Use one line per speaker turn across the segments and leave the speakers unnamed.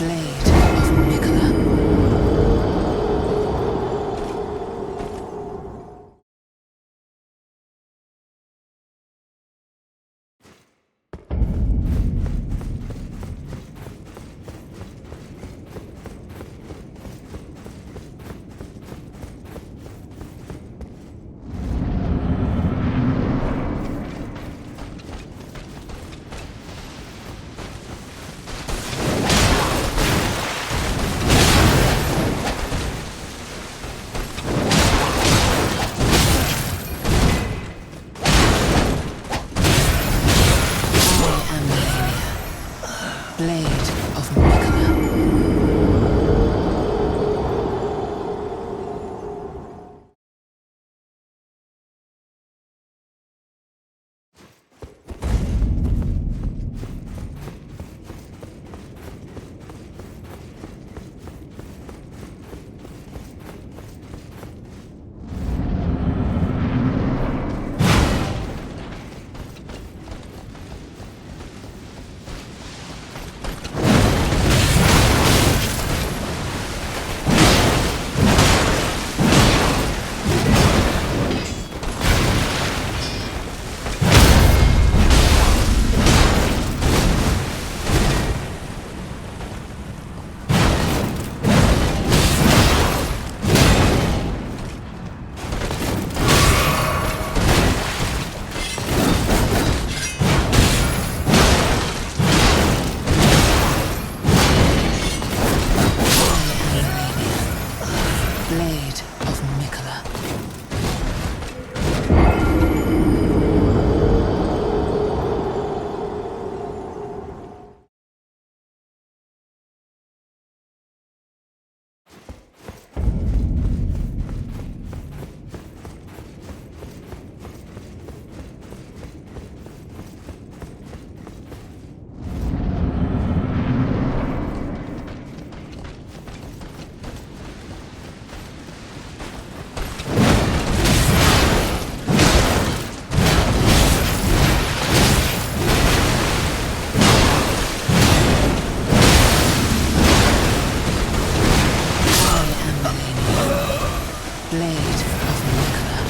Blade of Mikola. Blade of Mikola. Blade of Mikola. Blade of Mikola.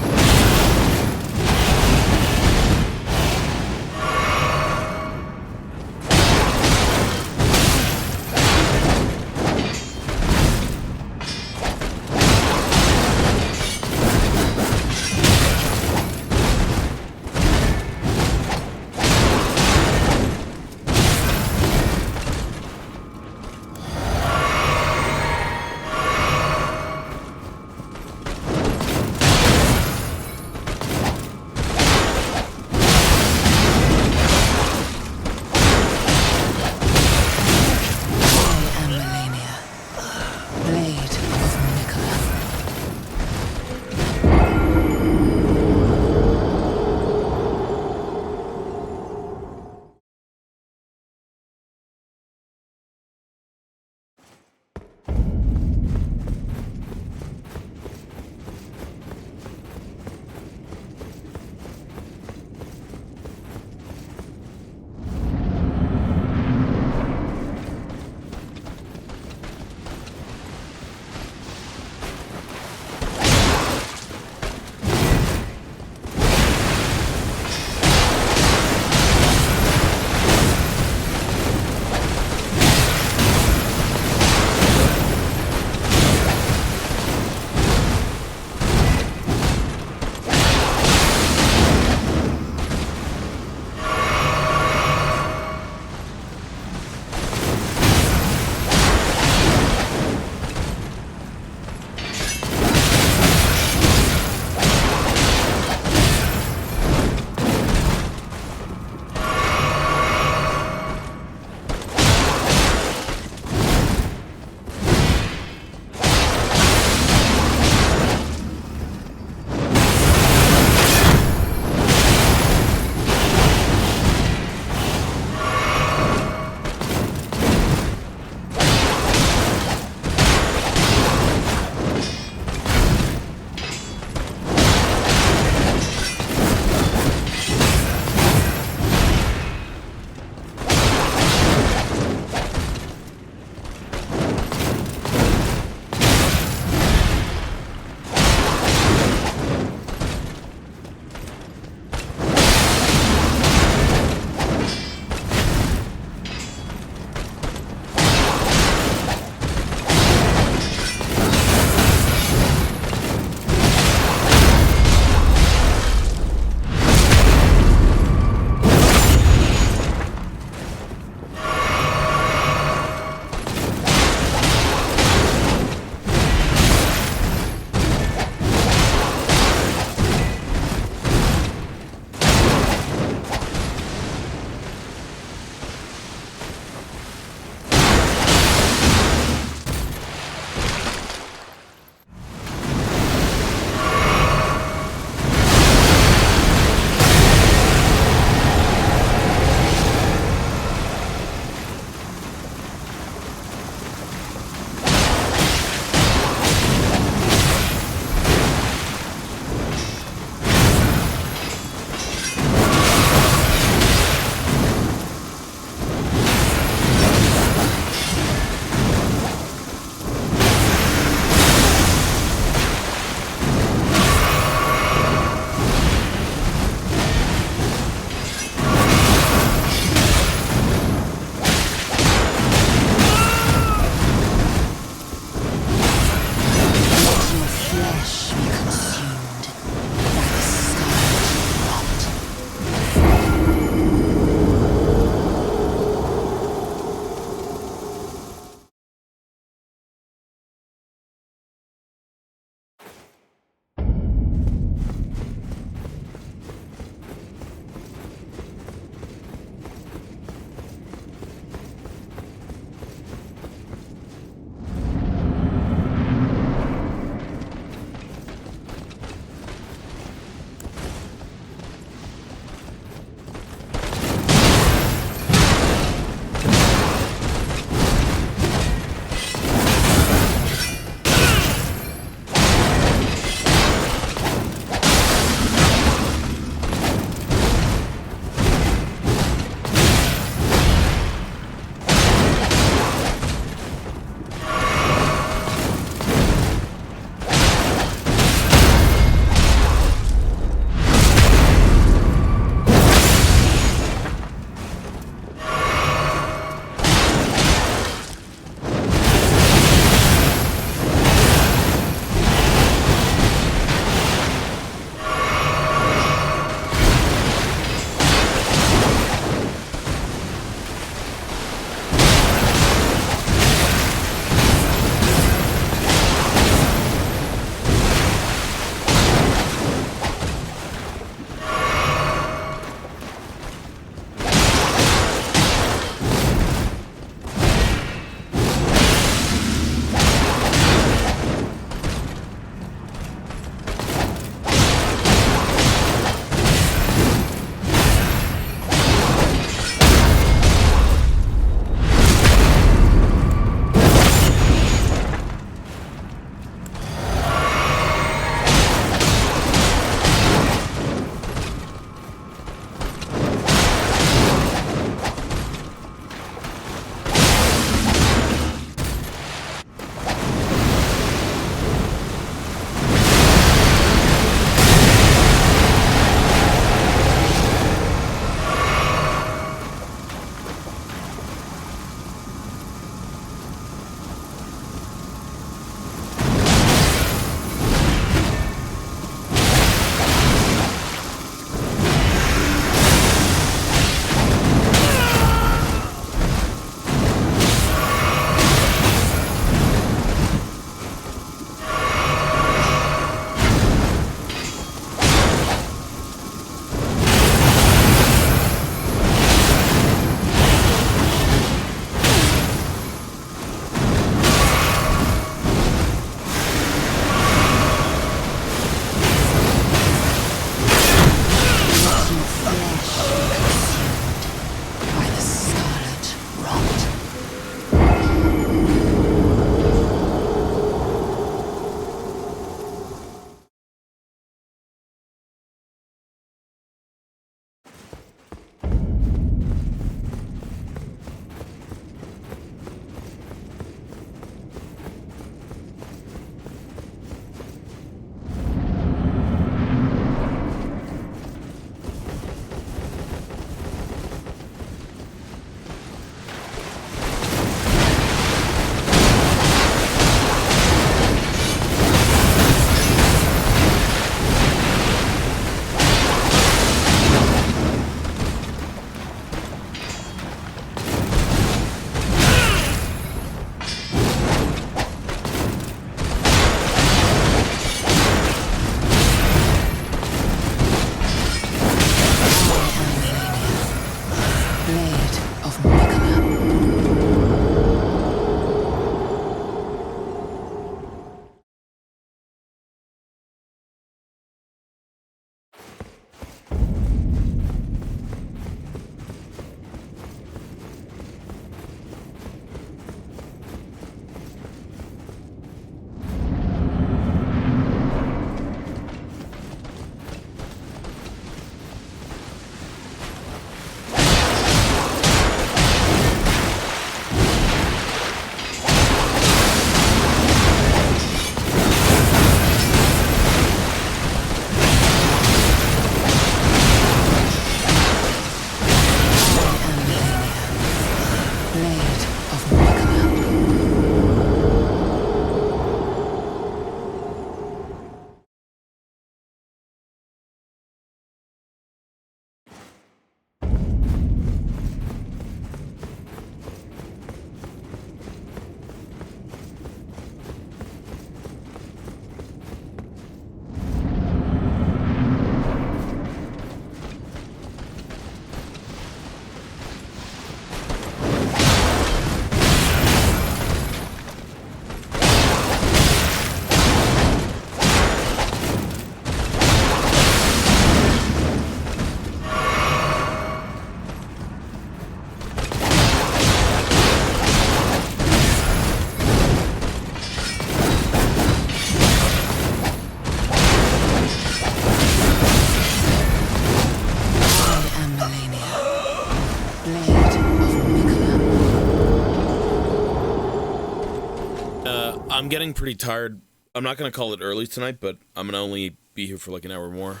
I'm getting pretty tired. I'm not gonna call it early tonight, but I'm gonna only be here for like an hour more.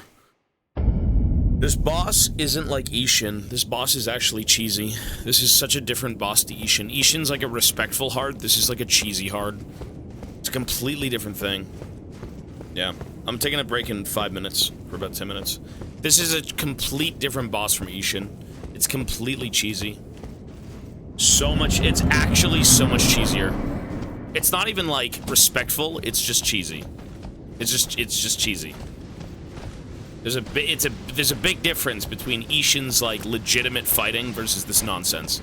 This boss isn't like Ishin. This boss is actually cheesy. This is such a different boss to Ishin. Ishin's like a respectful hard. This is like a cheesy hard. It's a completely different thing. Yeah. I'm taking a break in 5 minutes, for about 10 minutes. This is a complete different boss from Ishin. It's completely cheesy. So much, it's actually so much cheesier. It's not even like respectful, it's just cheesy. It's just cheesy. There's a big difference between Ishin's like legitimate fighting versus this nonsense.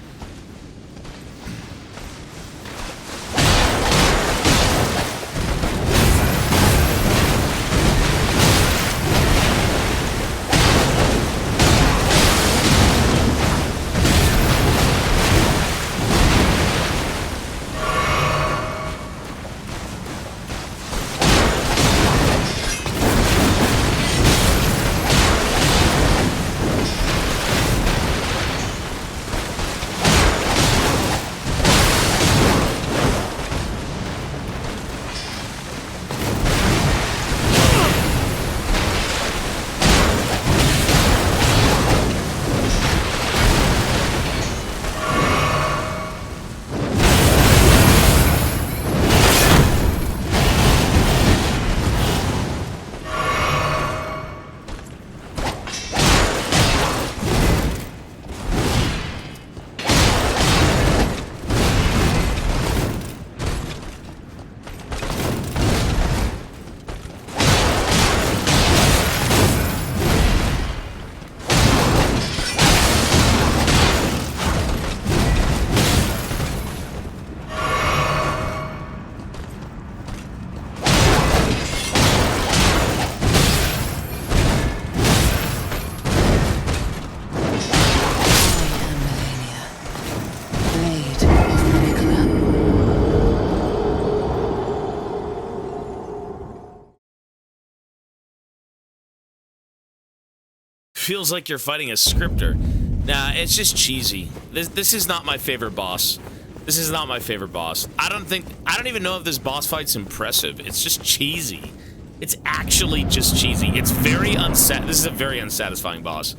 Feels like you're fighting a scripter. Nah, it's just cheesy. This is not my favorite boss. This is not my favorite boss. I don't even know if this boss fight's impressive. It's just cheesy. It's actually just cheesy. It's very this is a very unsatisfying boss.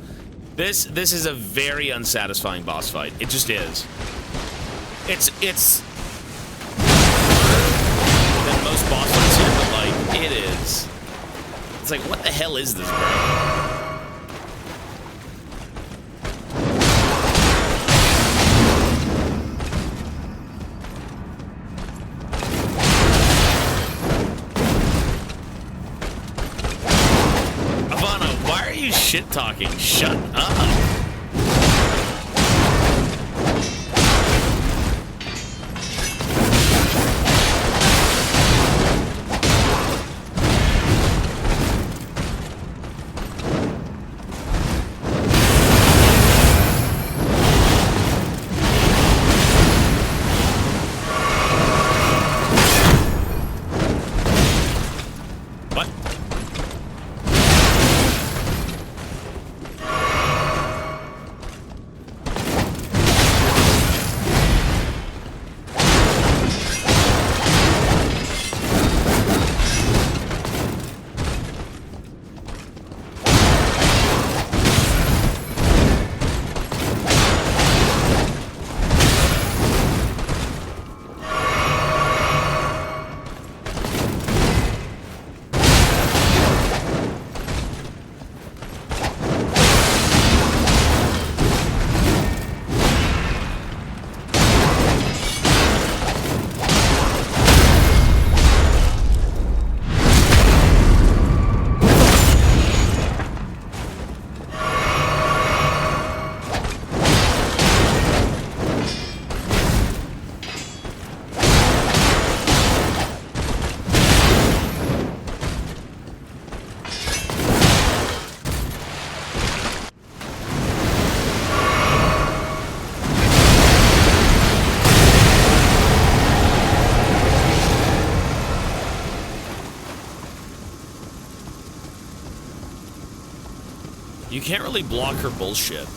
This is a very unsatisfying boss fight. It just is. It's harder than most boss fights here, but like it is. It's like, what the hell is this, bro? Shit talking. Shut up. You can't really block her bullshit.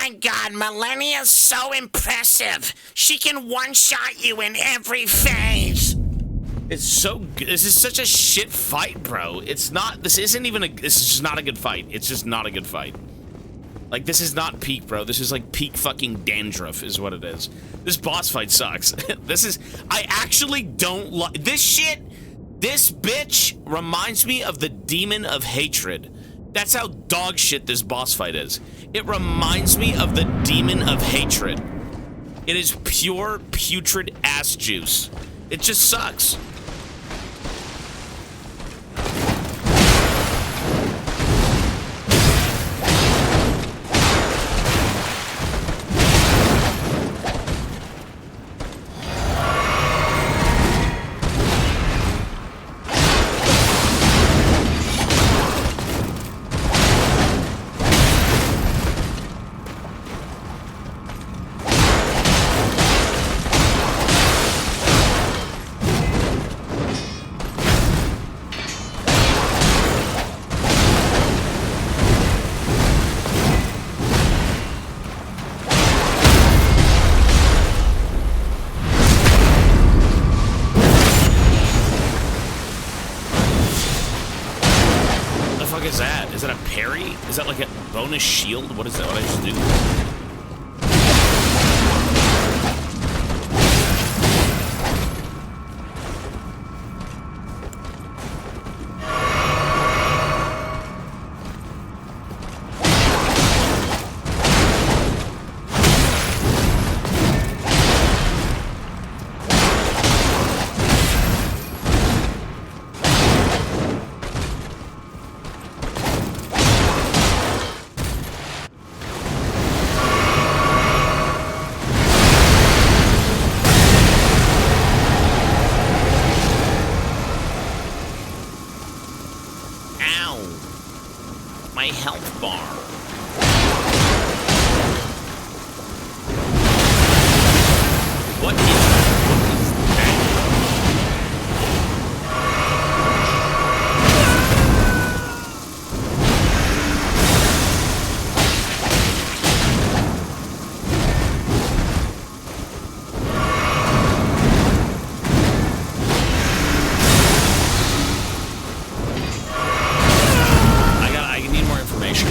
my god, Millennia's so impressive. She can one-shot you in every phase.
It's so good. This is such a shit fight, bro. It's not, this isn't even a, this is just not a good fight. It's just not a good fight. Like, this is not peak, bro. This is like peak fucking dandruff is what it is. This boss fight sucks. This is, I actually don't like, this shit, this bitch reminds me of the Demon of Hatred. That's how dog shit this boss fight is. It reminds me of the Demon of Hatred. It is pure, putrid ass juice. It just sucks. Is that a parry? Is that like a bonus shield? What is that? What I just do? My health bar. What is that? I need more information.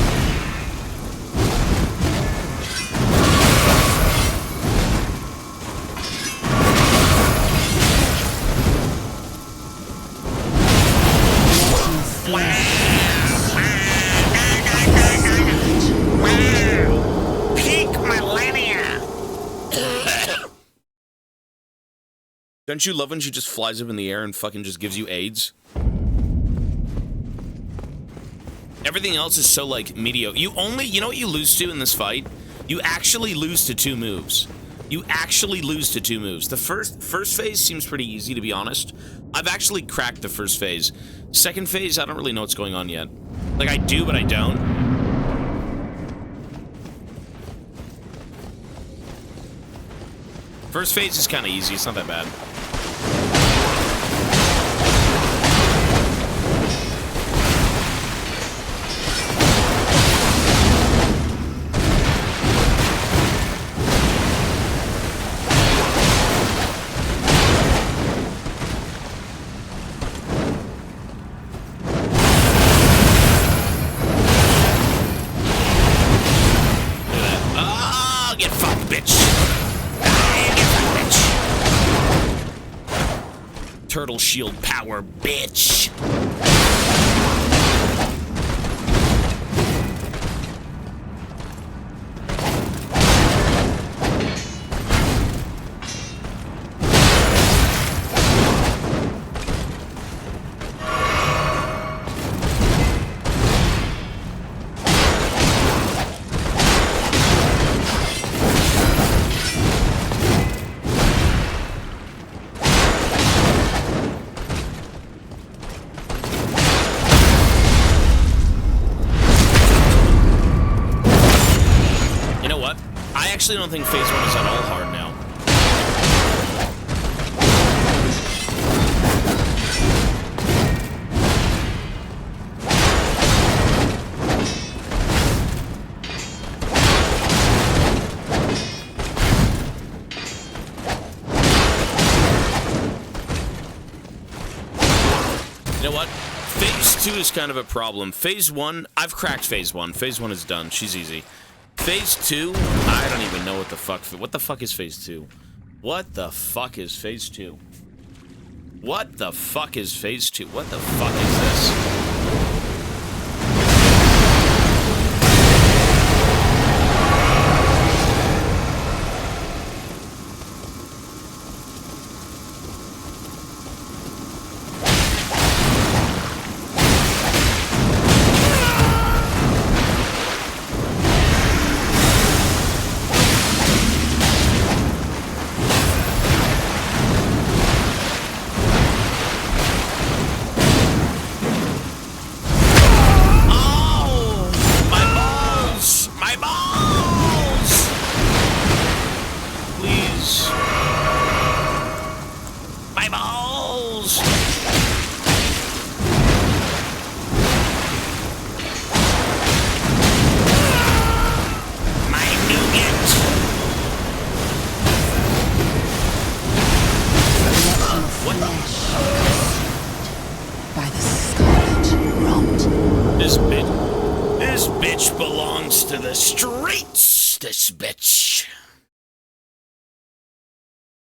Peak Millennia.
Don't you love when she just flies up in the air and fucking just gives you AIDS? Everything else is so, like, mediocre. You know what you lose to in this fight? You actually lose to 2 moves. You actually lose to 2 moves. The first phase seems pretty easy, to be honest. I've actually cracked the first phase. Second phase, I don't really know what's going on yet. Like, I do, but I don't. First phase is kind of easy. It's not that bad. Turtle shield power, bitch. I actually don't think phase 1 is at all hard now. You know what? Phase 2 is kind of a problem. Phase 1, I've cracked Phase 1. Phase 1 is done. She's easy. Phase 2, I don't even know what the fuck. What the fuck is Phase 2? What the fuck is Phase 2? What the fuck is Phase 2? What the fuck is this? This bitch belongs to the streets, this bitch.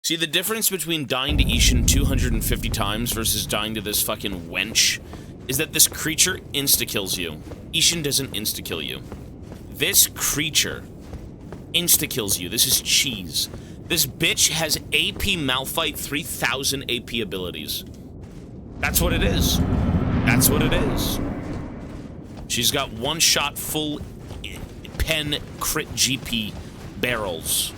See, the difference between dying to Ishin 250 times versus dying to this fucking wench is that this creature insta-kills you. Ishin doesn't insta-kill you. This creature insta-kills you. This is cheese. This bitch has AP Malphite 3000 AP abilities. That's what it is. That's what it is. She's got one-shot full pen crit GP barrels.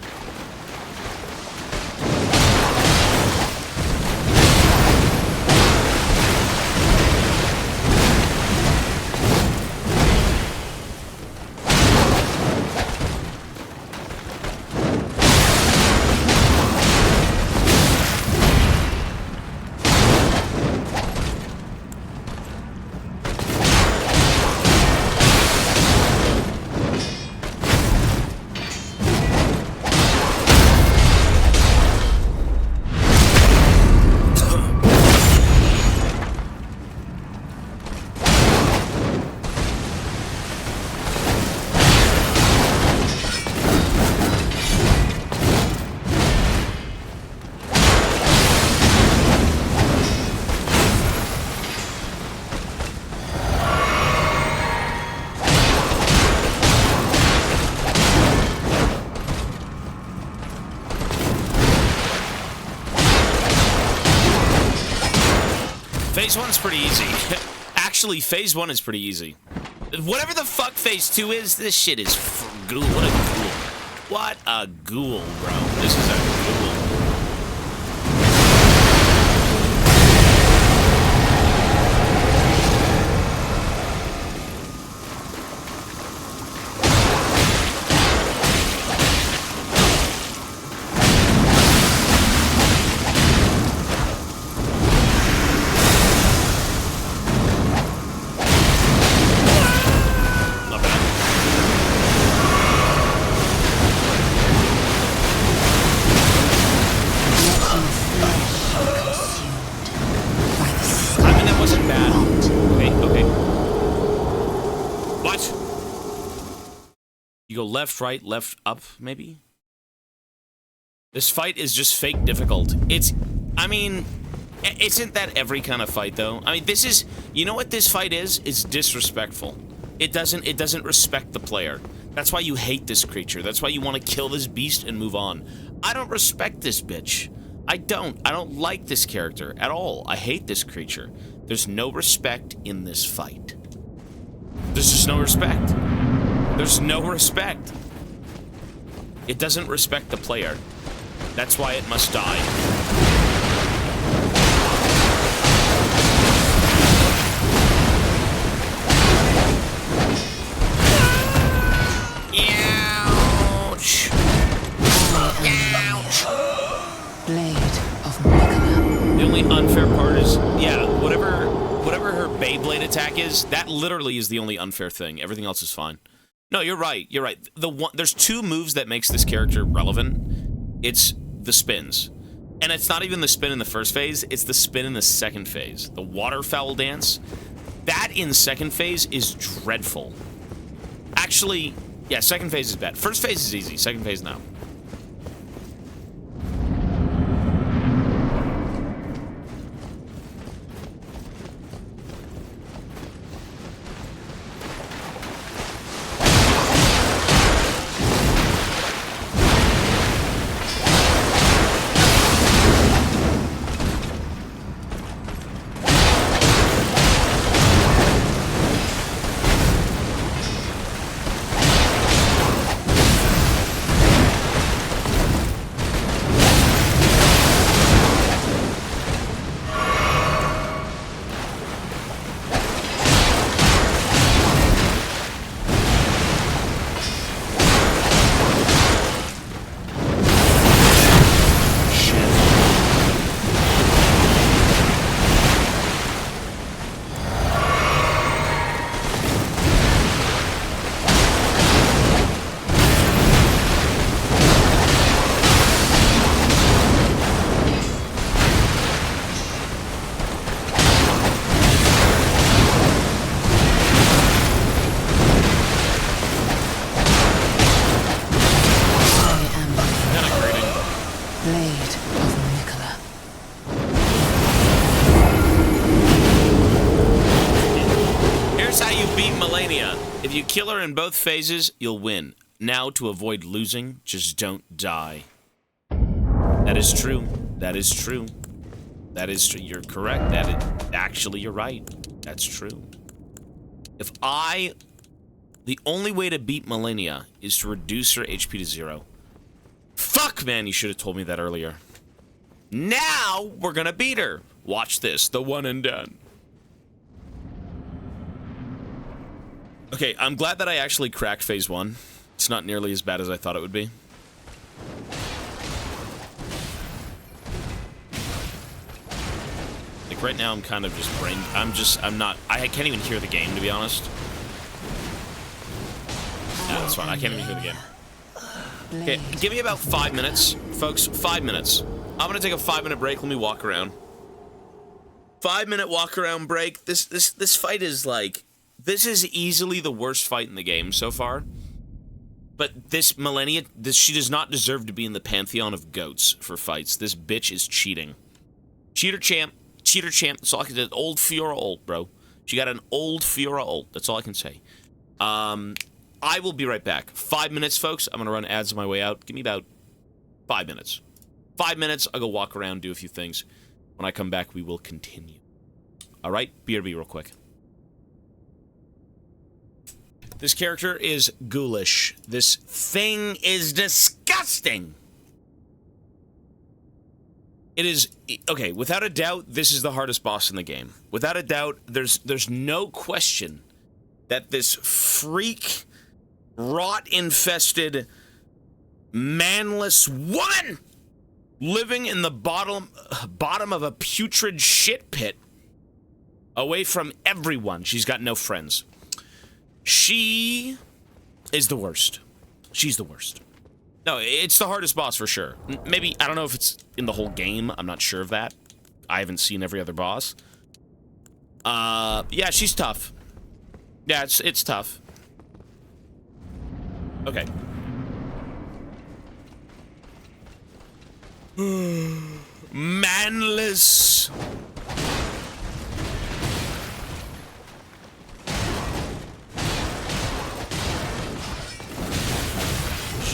Phase 1's pretty easy. Actually, Phase 1 is pretty easy. Whatever the fuck Phase 2 is, this shit is ghoul. What a ghoul. What a ghoul, bro. This is a ghoul. You go left, right, left, up, maybe? This fight is just fake difficult. I mean, isn't that every kind of fight, though? I mean, this is, you know what this fight is? It's disrespectful. It doesn't respect the player. That's why you hate this creature. That's why you want to kill this beast and move on. I don't respect this bitch. I don't like this character at all. I hate this creature. There's no respect in this fight. There's just no respect. There's no respect. It doesn't respect the player. That's why it must die. Ouch! Ouch!
Blade of Mikola.
The only unfair part is, yeah, whatever her Beyblade attack is, that literally is the only unfair thing. Everything else is fine. No, you're right. You're right. There's two moves that makes this character relevant. It's the spins. And it's not even the spin in the first phase, it's the spin in the second phase. The waterfowl dance, that in second phase is dreadful. Actually, yeah, second phase is bad. First phase is easy, second phase, no. If you kill her in both phases, you'll win. Now, to avoid losing, just don't die. That is true. That is true. That is true. You're correct. Actually, you're right. That's true. The only way to beat Millennia is to reduce her HP to 0. Fuck, man, you should have told me that earlier. Now, we're gonna beat her. Watch this, the one and done. Okay, I'm glad that I actually cracked phase 1. It's not nearly as bad as I thought it would be. Like, right now, I'm kind of just I can't even hear the game, to be honest. Yeah, that's fine, I can't even hear the game. Okay, give me about 5 minutes, folks, 5 minutes. I'm gonna take a 5-minute break, let me walk around. 5-minute walk around break. This fight is like... This is easily the worst fight in the game so far. But this Millennia, she does not deserve to be in the pantheon of goats for fights. This bitch is cheating. Cheater champ. Cheater champ. That's all I can say. Old Fiora ult, bro. She got an old Fiora ult. That's all I can say. I will be right back. 5 minutes, folks. I'm going to run ads on my way out. Give me about 5 minutes. 5 minutes. I'll go walk around, do a few things. When I come back, we will continue. All right? BRB real quick. This character is ghoulish. This thing is disgusting. It is... Okay, without a doubt, this is the hardest boss in the game. Without a doubt, there's no question that this freak, rot-infested, manless woman living in the bottom of a putrid shit pit, away from everyone. She's got no friends. She is the worst. She's the worst. No, it's the hardest boss for sure. Maybe, I don't know if it's in the whole game. I'm not sure of that. I haven't seen every other boss. Yeah, she's tough. Yeah, it's tough. Okay. Manless.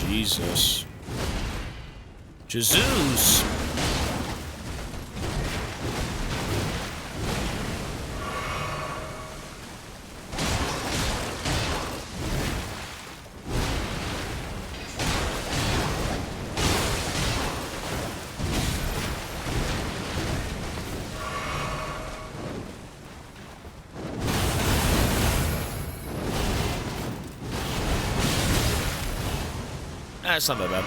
Jesus. Jesus. It's not that bad.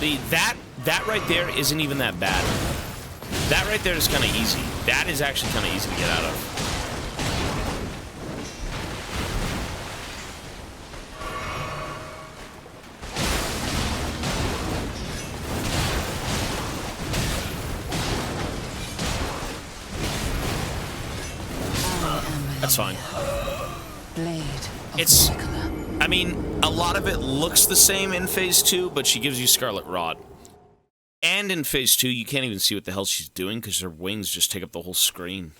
That right there isn't even that bad. That right there is kind of easy. That is actually kind of easy to get out of. That's fine. It's, I mean, a lot of it looks the same in Phase 2, but she gives you Scarlet Rot. And in Phase 2, you can't even see what the hell she's doing because her wings just take up the whole screen.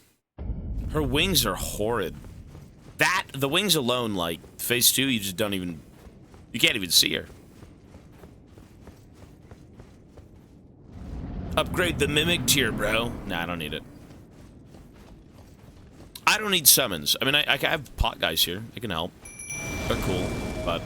Her wings are horrid. The wings alone, like, Phase 2, you just don't even, you can't even see her. Upgrade the Mimic tier, bro. Nah, I don't need it. I don't need summons. I mean, I have pot guys here. They can help. They're cool, but...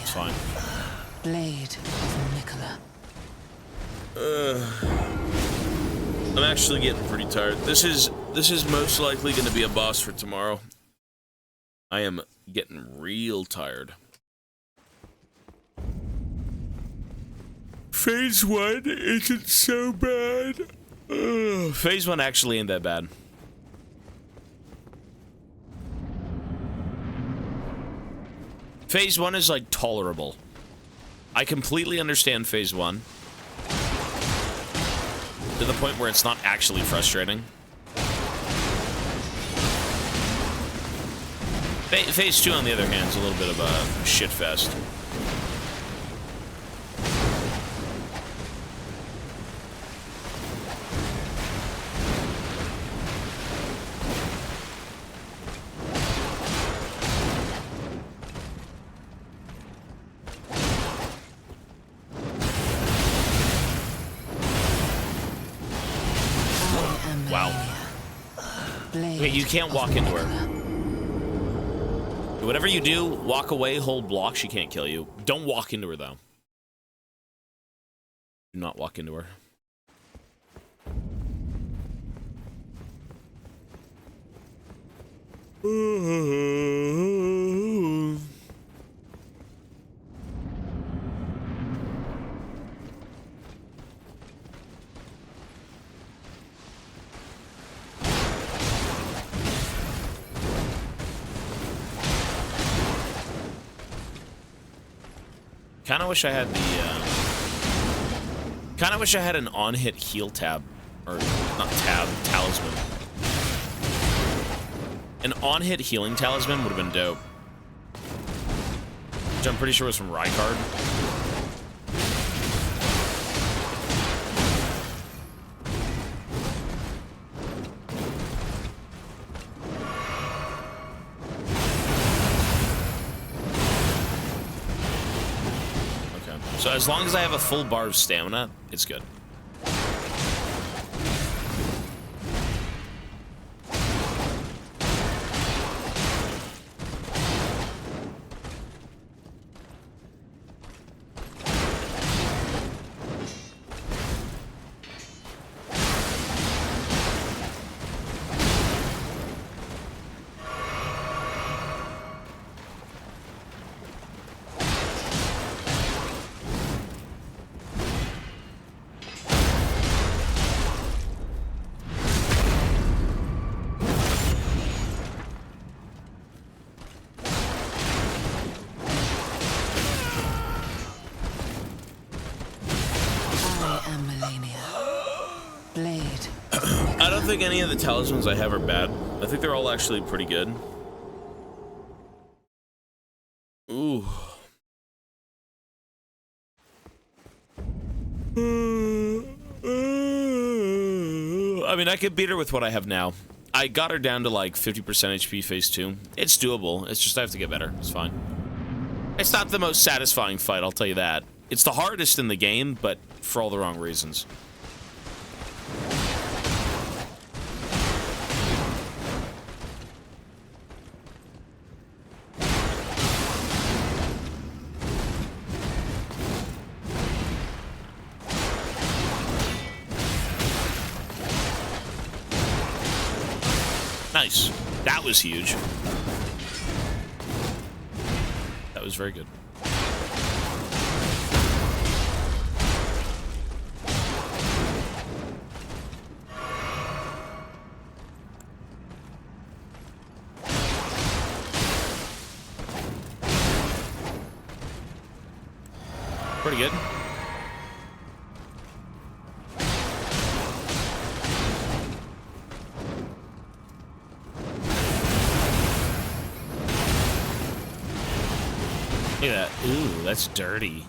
It's fine.
Blade of Nicola.
I'm actually getting pretty tired. This is most likely going to be a boss for tomorrow. I am getting real tired. Phase 1 isn't so bad. Phase 1 actually ain't that bad. Phase 1 is like tolerable. I completely understand Phase 1. To the point where it's not actually frustrating. Phase 2, on the other hand, is a little bit of a shit fest. Okay, you can't walk into her. Whatever you do, walk away, hold block, she can't kill you. Don't walk into her, though. Do not walk into her. Kinda wish I had the, kinda wish I had an on-hit heal tab. Or, not tab, talisman. An on-hit healing talisman would have been dope. Which I'm pretty sure was from Rykard. So as long as I have a full bar of stamina, it's good. I don't think any of the talismans I have are bad. I think they're all actually pretty good. Ooh. I mean, I could beat her with what I have now. I got her down to like 50% HP phase 2. It's doable. It's just I have to get better. It's fine. It's not the most satisfying fight, I'll tell you that. It's the hardest in the game, but for all the wrong reasons. Nice. That was huge. That was very good. Pretty good. Look at that. Ooh, that's dirty.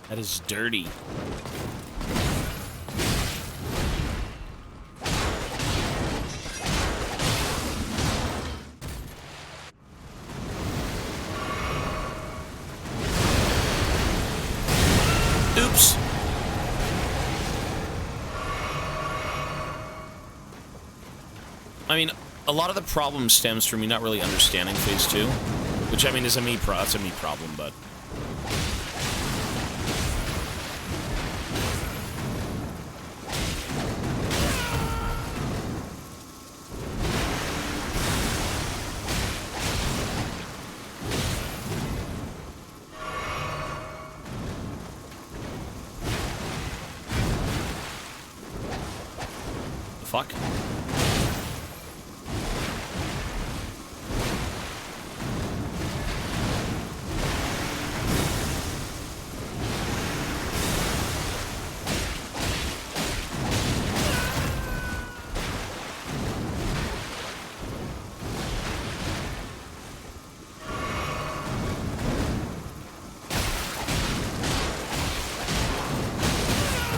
That is dirty. Oops. I mean, a lot of the problem stems from me not really understanding Phase 2, which, I mean, is that's a me problem, but... Fuck.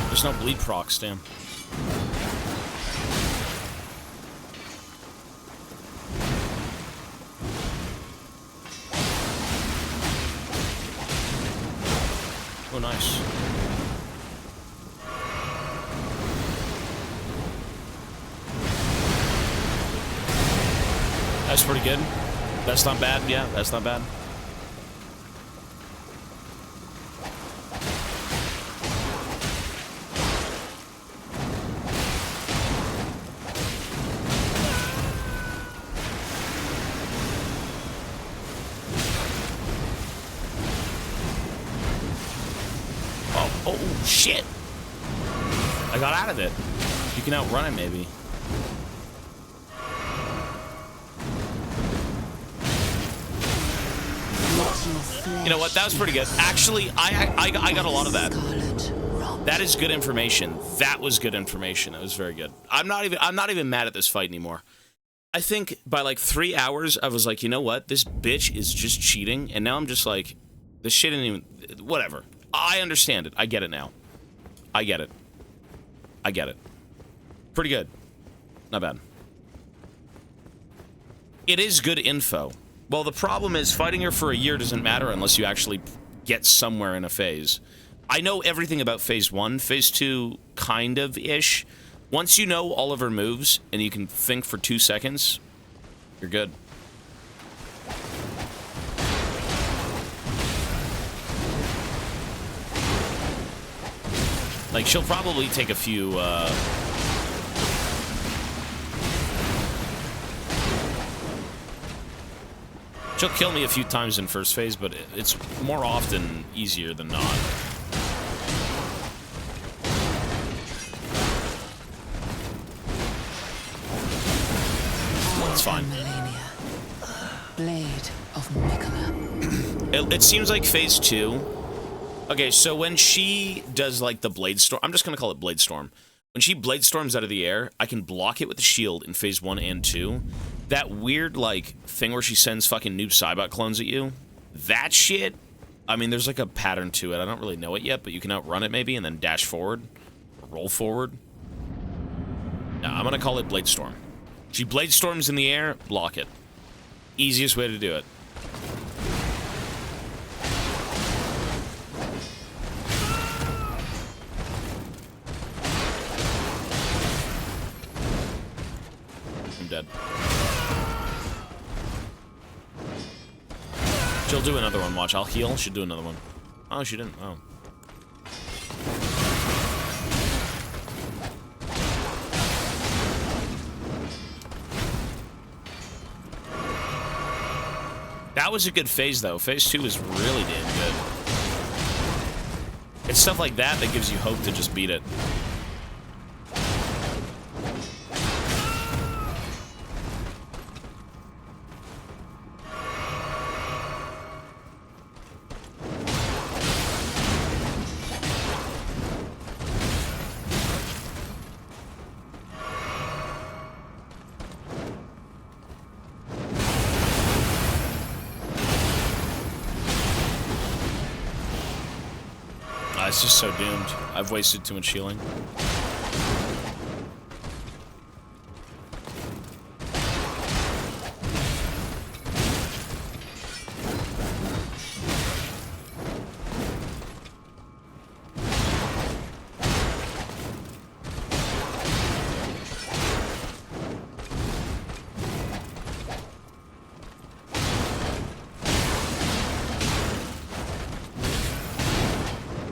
There's no bleed procs, damn. Oh, nice. That's pretty good. That's not bad. Yeah, that's not bad. Oh, shit! I got out of it. You can outrun it, maybe. You know what? That was pretty good. Actually, I got a lot of that. That is good information. That was good information. That was very good. I'm not even mad at this fight anymore. I think by like 3 hours, I was like, you know what? This bitch is just cheating, and now I'm just like, this shit ain't even... Whatever. I understand it. I get it now. I get it. I get it. Pretty good. Not bad. It is good info. Well, the problem is fighting her for a year doesn't matter unless you actually get somewhere in a phase. I know everything about Phase 1. Phase 2, kind of-ish. Once you know all of her moves and you can think for 2 seconds, you're good. Like, she'll probably take a few, she'll kill me a few times in first phase, but it's more often easier than not. It's fine.
Blade of Nicola.
It seems like Phase 2... Okay, so when she does, like, the Blade Storm... I'm just gonna call it Blade Storm. When she Blade Storms out of the air, I can block it with the shield in Phase 1 and 2. That weird, like, thing where she sends fucking noob Cybot clones at you, that shit, I mean, there's, like, a pattern to it. I don't really know it yet, but you can outrun it, maybe, and then dash forward. Or roll forward. Nah, I'm gonna call it Blade Storm. She Blade Storms in the air, block it. Easiest way to do it. I'm dead. She'll do another one, watch. I'll heal, she'll do another one. Oh, she didn't. Oh. That was a good phase, though. Phase 2 is really damn good. It's stuff like that that gives you hope to just beat it. It's just so doomed. I've wasted too much healing.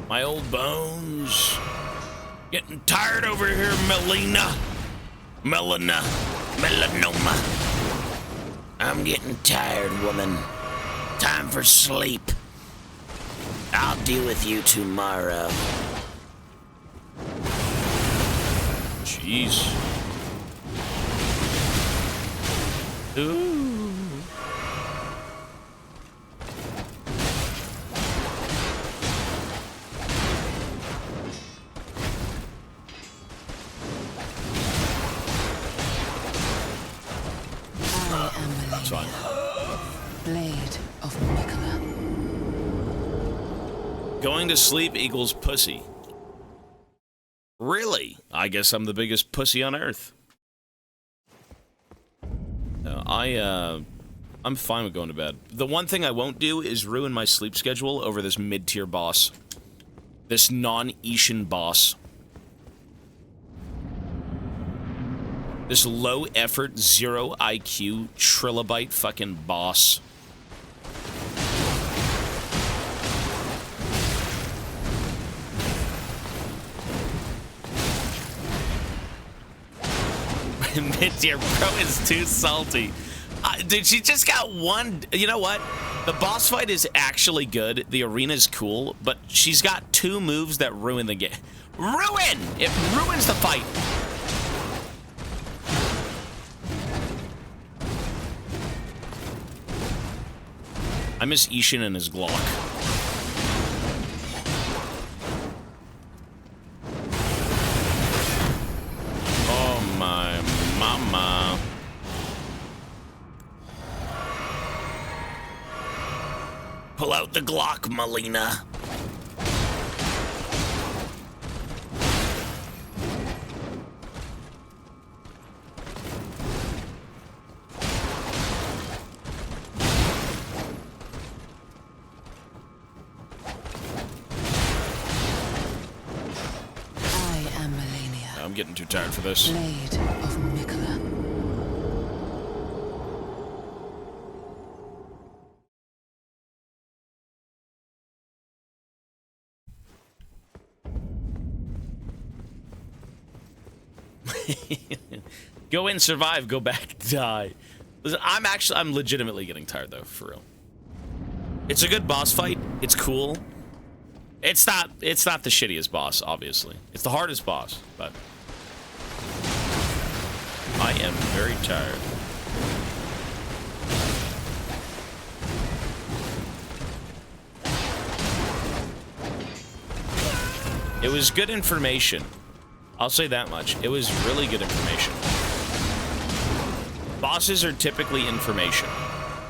My old bones. Getting tired over here, Melanoma. I'm getting tired, woman. Time for sleep. I'll deal with you tomorrow. Jeez. Ooh.
Blade of Mikola.
Going to sleep equals pussy. Really? I guess I'm the biggest pussy on earth. I'm fine with going to bed. The one thing I won't do is ruin my sleep schedule over this mid-tier boss. This non-Ishin boss. This low-effort, 0 IQ, trilobite fucking boss. Mid-tier bro is too salty. Dude, she just got one. You know what? The boss fight is actually good. The arena's cool, but she's got 2 moves that ruin the game. Ruin! It ruins the fight. I miss Ishin and his Glock. Mama. Pull out the Glock, Melina. I'm getting too tired for this.
Blade of Mikola.
Go in, survive, go back, die. Listen, I'm legitimately getting tired though, for real. It's a good boss fight. It's cool. It's not the shittiest boss, obviously. It's the hardest boss, but I am very tired. It was good information. I'll say that much. It was really good information. Bosses are typically information.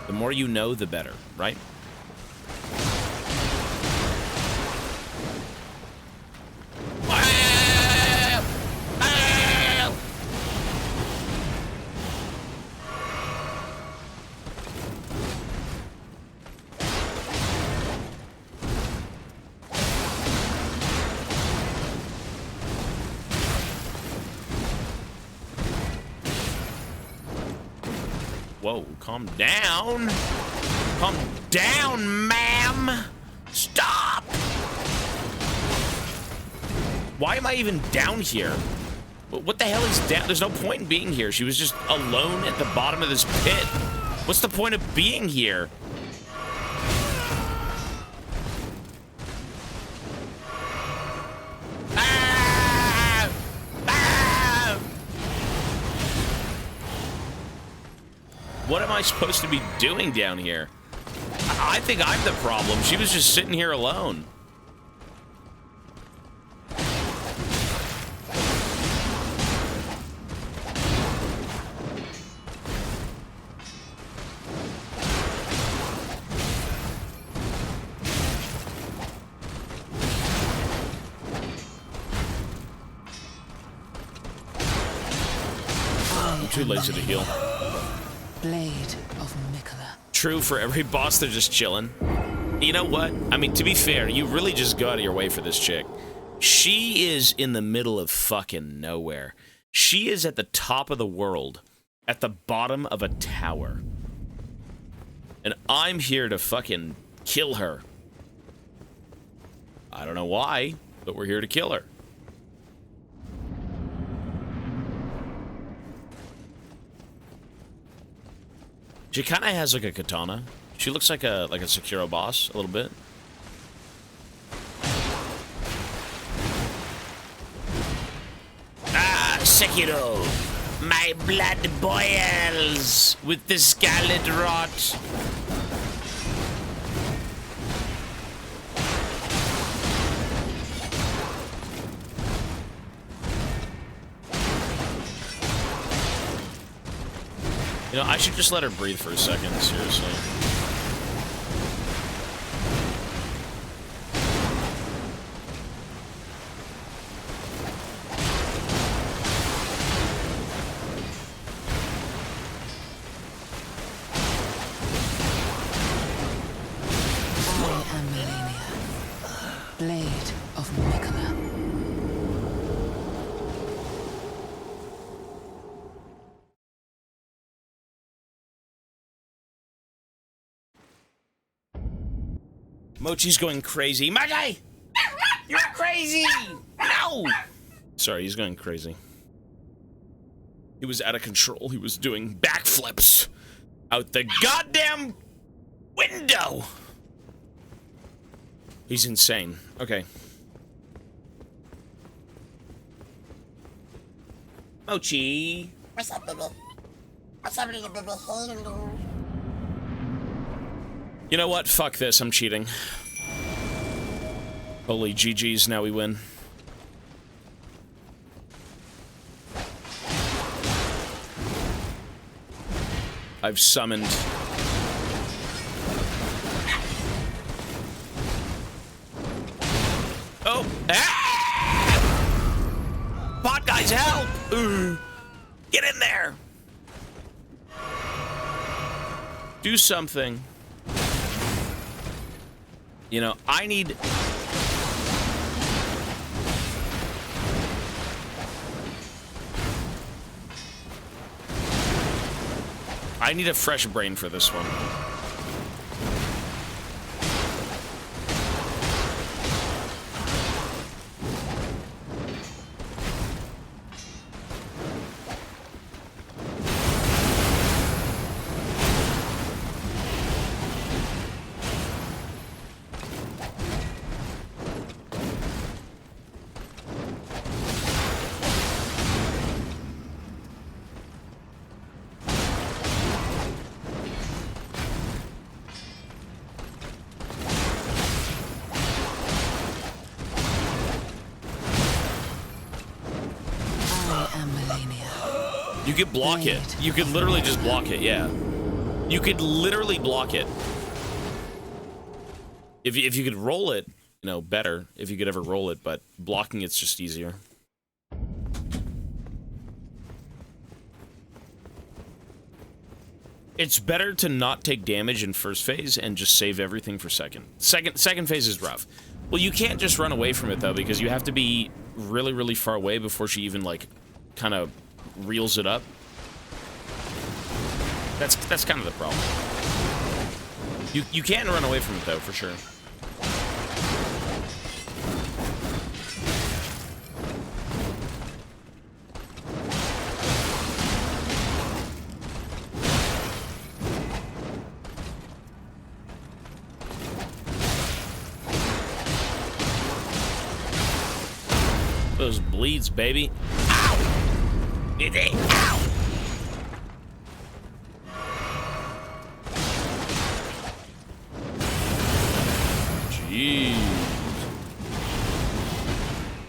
The more you know, the better, right? Whoa, calm down. Calm down, ma'am. Stop. Why am I even down here? What the hell is down? There's no point in being here. She was just alone at the bottom of this pit. What's the point of being here? What am I supposed to be doing down here? I think I'm the problem. She was just sitting here alone. I'm too lazy to heal.
Blade of Mikola.
True, for every boss, they're just chilling. You know what? I mean, to be fair, you really just go out of your way for this chick. She is in the middle of fucking nowhere. She is at the top of the world, at the bottom of a tower. And I'm here to fucking kill her. I don't know why, but we're here to kill her. She kind of has like a katana. She looks like a Sekiro boss a little bit.
Ah, Sekiro. My blood boils with the scarlet rot.
You know, I should just let her breathe for a second, seriously.
I am Melania. Blade of Mikola.
Mochi's going crazy. Mochi! You're crazy! No! Sorry, he's going crazy. He was out of control. He was doing backflips out the goddamn window. He's insane. Okay. Mochi.
What's up, baby? What's up, baby? Hello.
You know what? Fuck this. I'm cheating. Holy GG's, now we win. I've summoned. Oh! Ah! Bot guys, help! Ooh. Get in there! Do something. You know, I need... I need a fresh brain for this one. You could block it. You could literally just block it, yeah. You could literally block it. If you could roll it, you know, better. If you could ever roll it, but blocking it's just easier. It's better to not take damage in first phase and just save everything for second. Second phase is rough. Well, you can't just run away from it, though, because you have to be really, really far away before she even, like, kind of reels it up. That's kind of the problem. You can run away from it though, for sure. Those bleeds, baby.
Ow! Did they? Ow!
Jeez.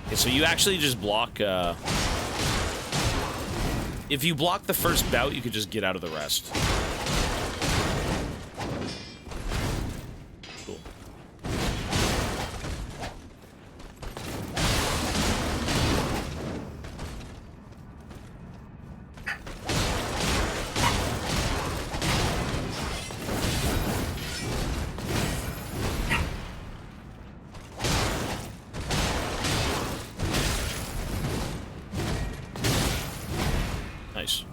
Okay, so you actually just block, if you block the first bout, you could just get out of the rest. Cool. Nice.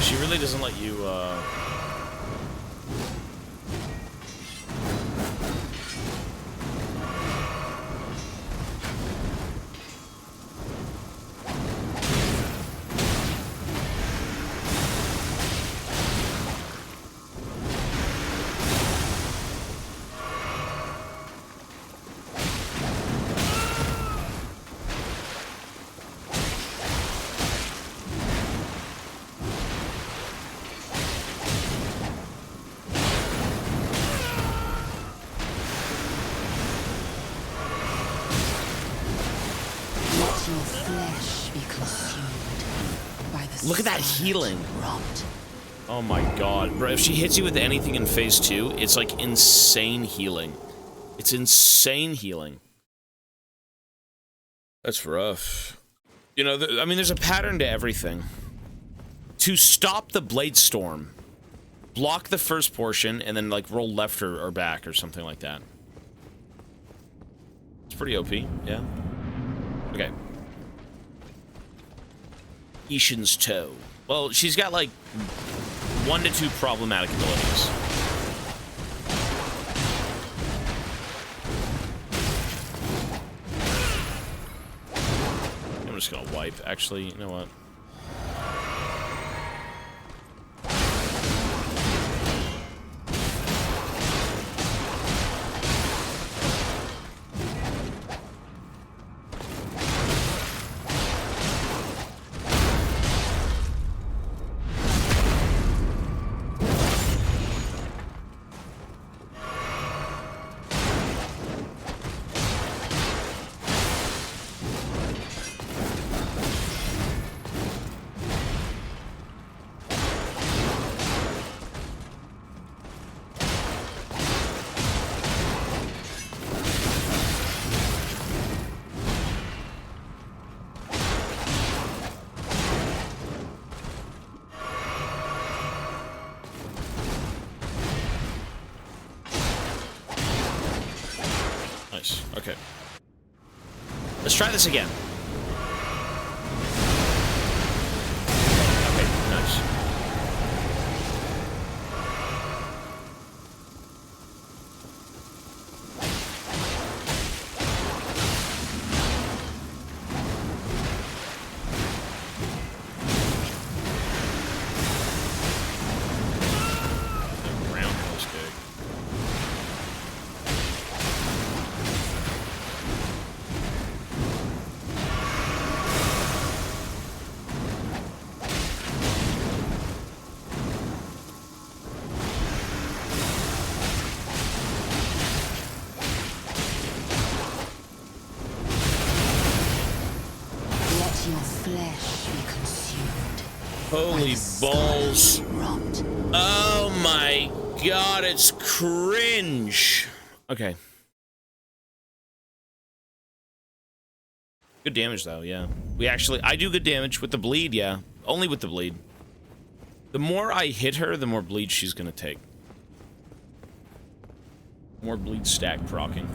She really doesn't let you,
Let your flesh be consumed by the
Look at that
scarlet
healing.
rot.
oh my god. Bro, if she hits you with anything in phase 2, it's like insane healing. It's insane healing. That's rough. You know, I mean, there's a pattern to everything. To stop the Blade Storm, block the first portion, and then, like, roll left or back or something like that. It's pretty OP, yeah. Okay. Ishin's Toe. Well, she's got, like, 1 to 2 problematic abilities. I'm just gonna wipe. Actually, you know what? Okay. Let's try this again. Okay, nice. Roundhouse kick. Holy balls. Oh my god, it's cringe. Okay. Good damage, though, yeah. I do good damage with the bleed, yeah. Only with the bleed. The more I hit her, the more bleed she's gonna take. More bleed stack proccing.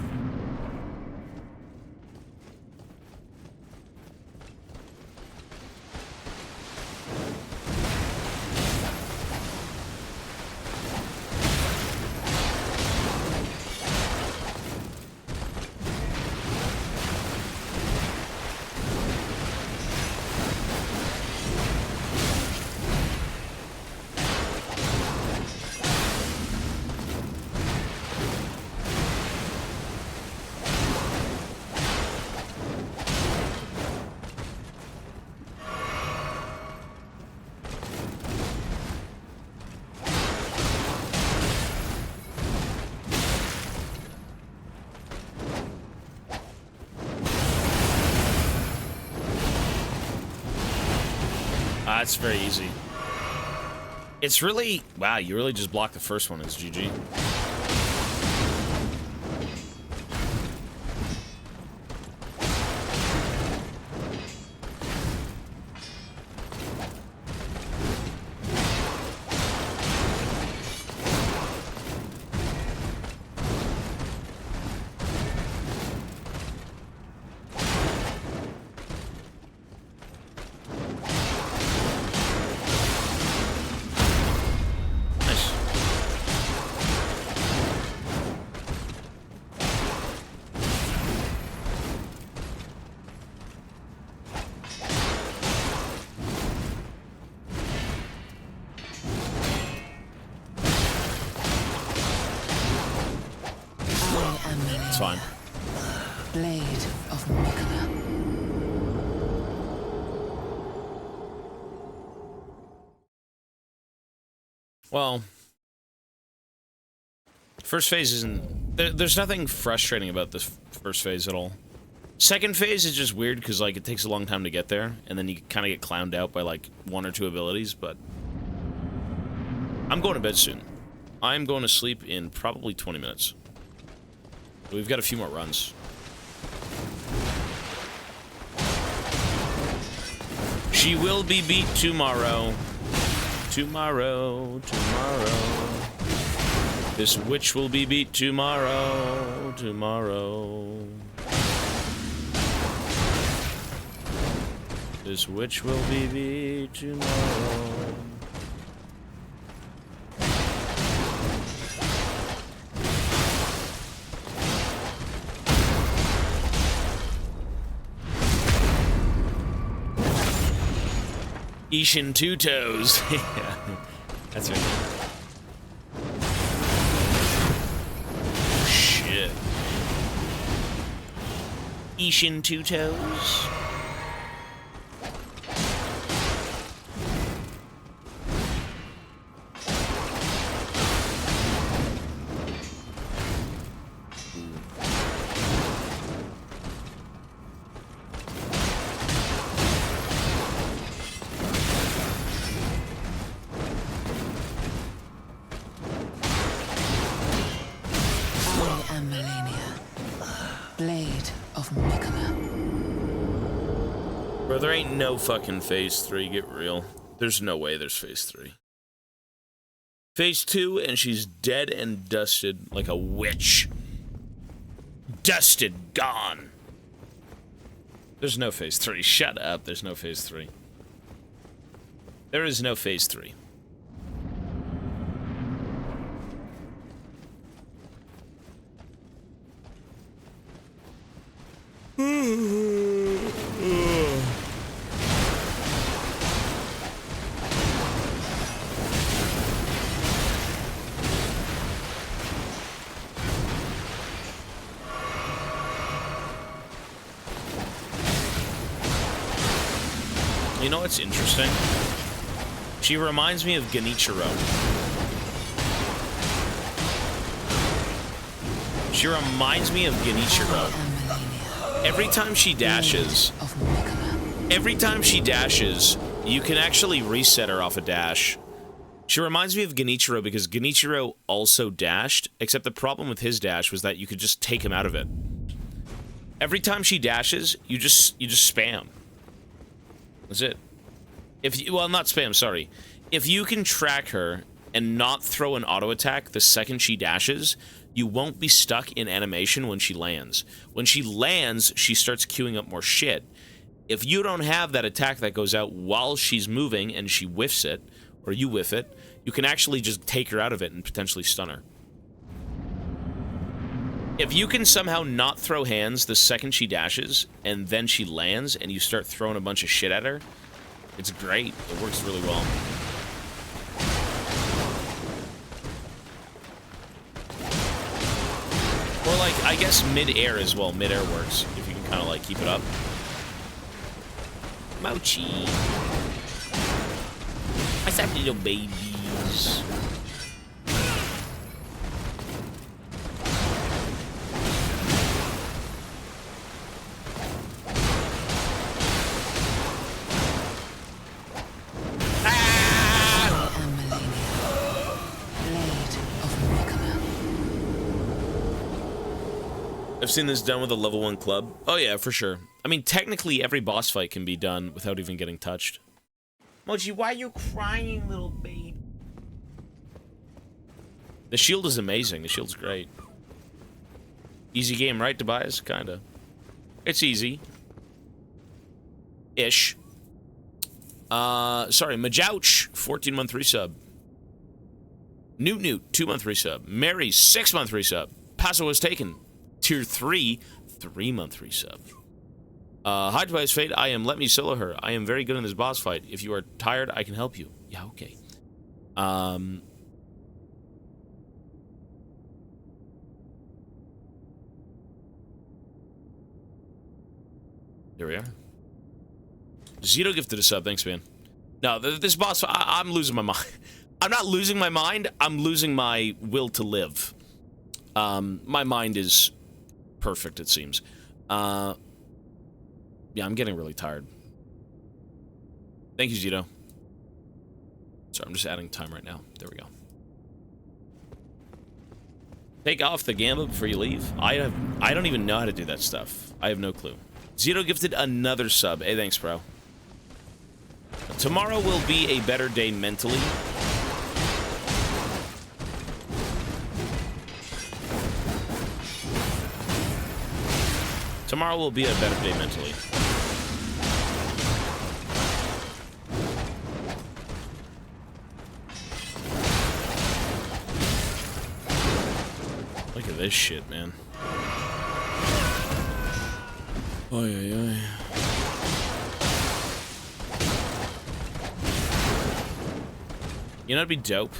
It's very easy. It's really... Wow, you really just blocked the first one. It's GG. Fine.
Blade of Mikola.
Well, first phase isn't... There's nothing frustrating about this first phase at all. Second phase is just weird because, like, it takes a long time to get there, and then you kind of get clowned out by, like, 1 or 2 abilities, but... I'm going to bed soon. I'm going to sleep in probably 20 minutes. We've got a few more runs. She will be beat tomorrow. Tomorrow. This witch will be beat tomorrow. This witch will be beat tomorrow. Ishin 2 toes. Yeah, that's right. Shit. Ishin 2 toes. There ain't no fucking phase 3, get real. There's no way there's phase 3. Phase 2, and she's dead and dusted like a witch. Dusted, gone. There's no phase 3. Shut up, there's no phase 3. There is no phase 3. You know what's interesting? She reminds me of Genichiro. She reminds me of Genichiro. Every time she dashes, You can actually reset her off a dash. She reminds me of Genichiro because Genichiro also dashed, except the problem with his dash was that you could just take him out of it. Every time she dashes, you just spam. That's it. If you, well, not spam, sorry. If you can track her and not throw an auto attack the second she dashes, you won't be stuck in animation when she lands. When she lands, she starts queuing up more shit. If you don't have that attack that goes out while she's moving and she whiffs it, or you whiff it, you can actually just take her out of it and potentially stun her. If you can somehow not throw hands the second she dashes, and then she lands, and you start throwing a bunch of shit at her, it's great. It works really well. Or, like, I guess mid-air as well. Mid-air works, if you can kind of, like, keep it up. Mochi. I said little babies. I've seen this done with a level 1 club. Oh yeah, for sure. I mean, technically every boss fight can be done without even getting touched. Mochi, why are you crying, little baby? The shield is amazing. The shield's great. Easy game, right, Tobias? Kinda. It's easy. Ish. Sorry, Majouch, 14-month resub. Newt, 2-month resub. Mary, 6-month resub. Paso was taken. Tier 3, 3-month resub. Hi, Tobias Fate. I am Let Me Solo Her. I am very good in this boss fight. If you are tired, I can help you. Yeah, okay. There we are. Zito gifted a sub. Thanks, man. No, this boss, I'm losing my mind. I'm not losing my mind. I'm losing my will to live. My mind is perfect, it seems. Yeah, I'm getting really tired. Thank you, Zito. Sorry, I'm just adding time right now. There we go. Take off the gambit before you leave. I don't even know how to do that stuff. I have no clue. Zito gifted another sub. Hey, thanks, bro. Tomorrow will be a better day mentally. Tomorrow will be a better day mentally. Look at this shit, man. Oy, oy, oy. You know, it'd be dope.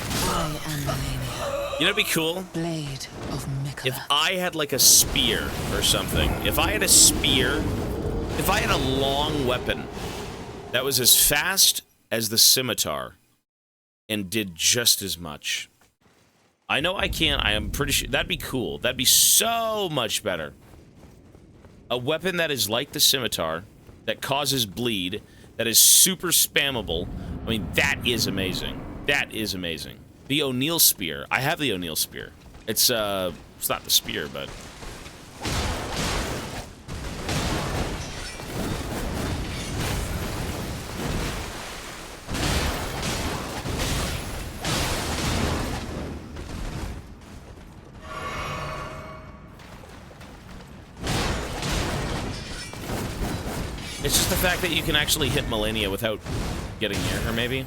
I am Melania,
You know, it'd be cool.
blade of Mikola.
If I had, like, a spear or something. If I had a spear, if I had a long weapon that was as fast as the scimitar and did just as much. I know I can't. I am pretty sure. That'd be cool. That'd be so much better. A weapon that is like the scimitar, that causes bleed, that is super spammable. I mean, that is amazing. That is amazing. The O'Neill spear. I have the O'Neill spear. It's not the spear, but... It's just the fact that you can actually hit Melania without getting near her, maybe?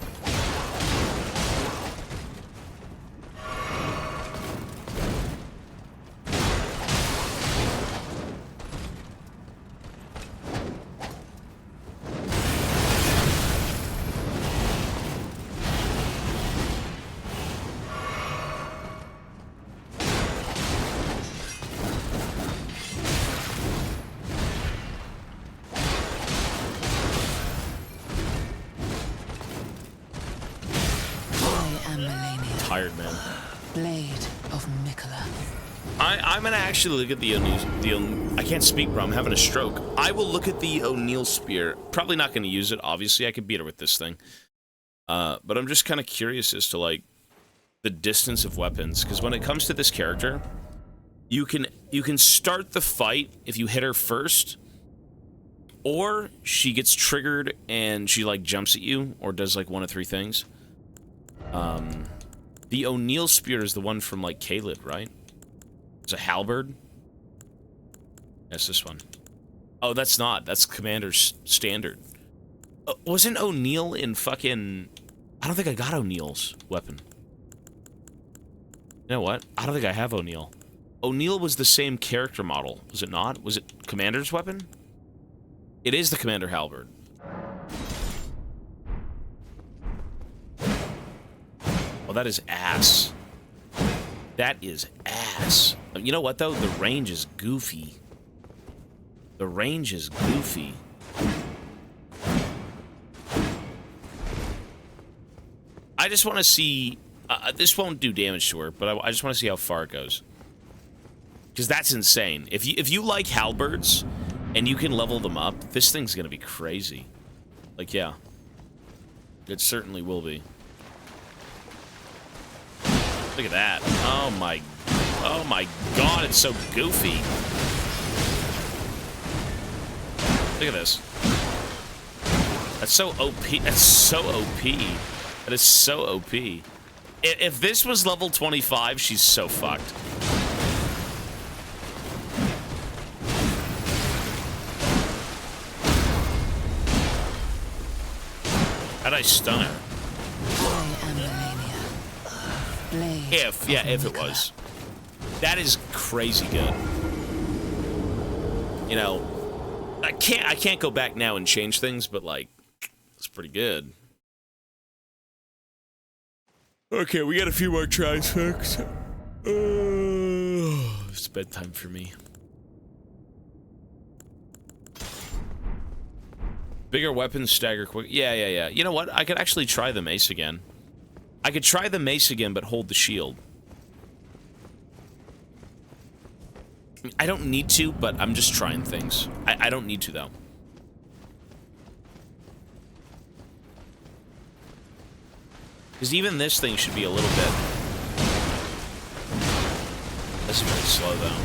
I am Melania,
Tired, man.
blade of Mikola.
I'm gonna actually look at the O'Neill. I can't speak, bro. I'm having a stroke. I will look at the O'Neill spear. Probably not gonna use it. Obviously, I could beat her with this thing. But I'm just kind of curious as to like the distance of weapons, because when it comes to this character, you can start the fight if you hit her first, or she gets triggered and she like jumps at you or does like one of three things. The O'Neill spear is the one from like Kaled, right? It's a halberd. That's this one. Oh, that's not. That's Commander's standard. Wasn't O'Neill in fucking... I don't think I got O'Neill's weapon. You know what? I don't think I have O'Neill. O'Neill was the same character model, was it not? Was it Commander's weapon? It is the Commander halberd. Oh, that is ass. That is ass. You know what, though? The range is goofy. The range is goofy. I just want to see... this won't do damage to her, but I just want to see how far it goes. Because that's insane. If you like halberds, and you can level them up, this thing's going to be crazy. Like, yeah. It certainly will be. Look at that. Oh my god, it's so goofy. Look at this. That's so OP. That's so OP. That is so OP. If this was level 25, she's so fucked. How'd I stun her?
I am the mania. Blade
If it was. That is crazy good. You know, I can't go back now and change things, but like, it's pretty good. Okay, we got a few more tries, folks. It's bedtime for me. Bigger weapons stagger quick. Yeah. You know what? I could actually try the mace again. I could try the mace again, but hold the shield. I don't need to, but I'm just trying things. I don't need to, though. Because even this thing should be a little bit... This is very slow, though.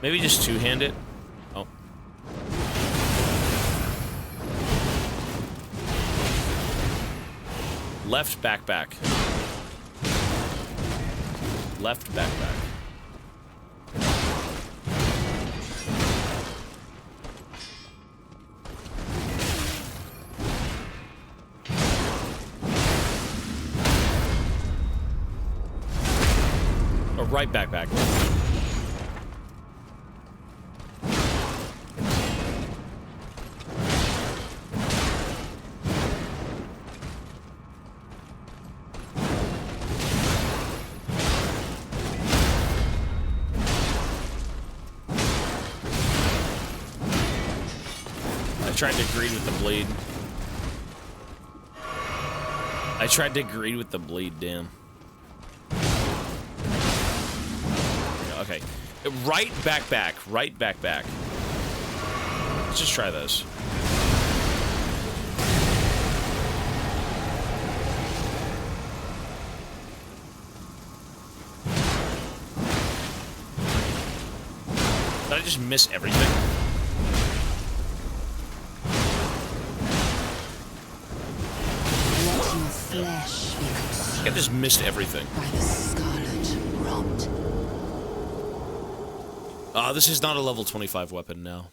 Maybe just two-hand it. Oh. Left back. Left back. Or right back. Tried to greed with the bleed. I tried to greed with the bleed, damn. Okay. Right back. Let's just try this. Did I just miss everything?
Flesh be consumed
I just missed everything.
by the scarlet rot.
This is not a level 25 weapon now.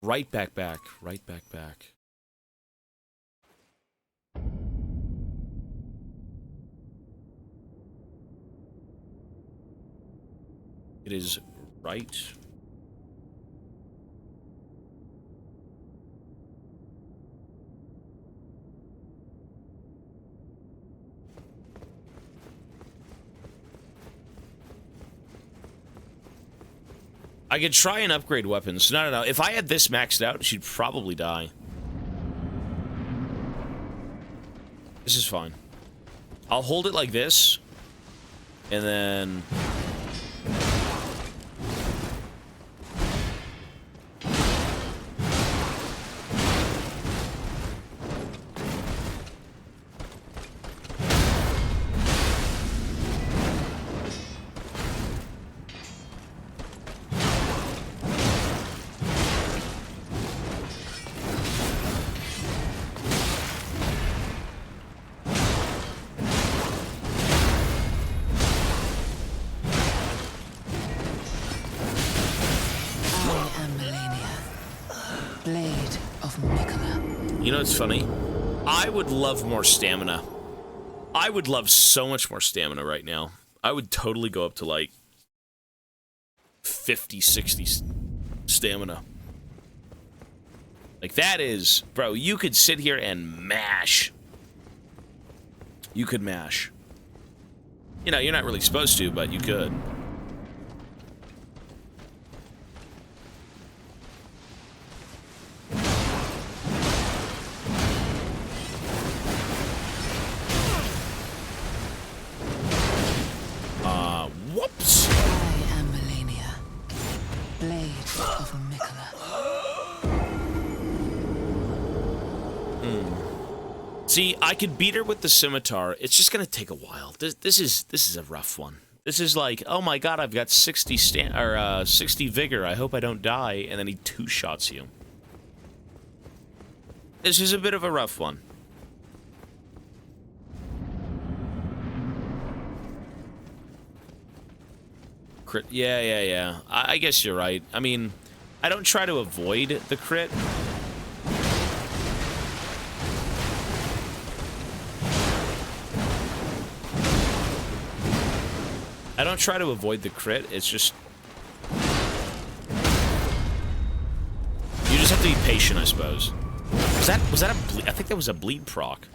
Right back. It is right. I could try and upgrade weapons. No. If I had this maxed out, she'd probably die. This is fine. I'll hold it like this. And then... You know what's funny? I would love more stamina. I would love so much more stamina right now. I would totally go up to like 50, 60 stamina. Like that is, bro, you could sit here and mash. You could mash. You know, you're not really supposed to, but you could. Whoops!
I am Melania, blade of Mikola.
See, I could beat her with the scimitar. It's just gonna take a while. This is a rough one. This is like, oh my god, I've got 60 60 vigor. I hope I don't die, and then he two-shots you. This is a bit of a rough one. Crit. Yeah. I guess you're right. I mean, I don't try to avoid the crit. I don't try to avoid the crit. It's just... You just have to be patient, I suppose. Was that a bleed? I think that was a bleed proc.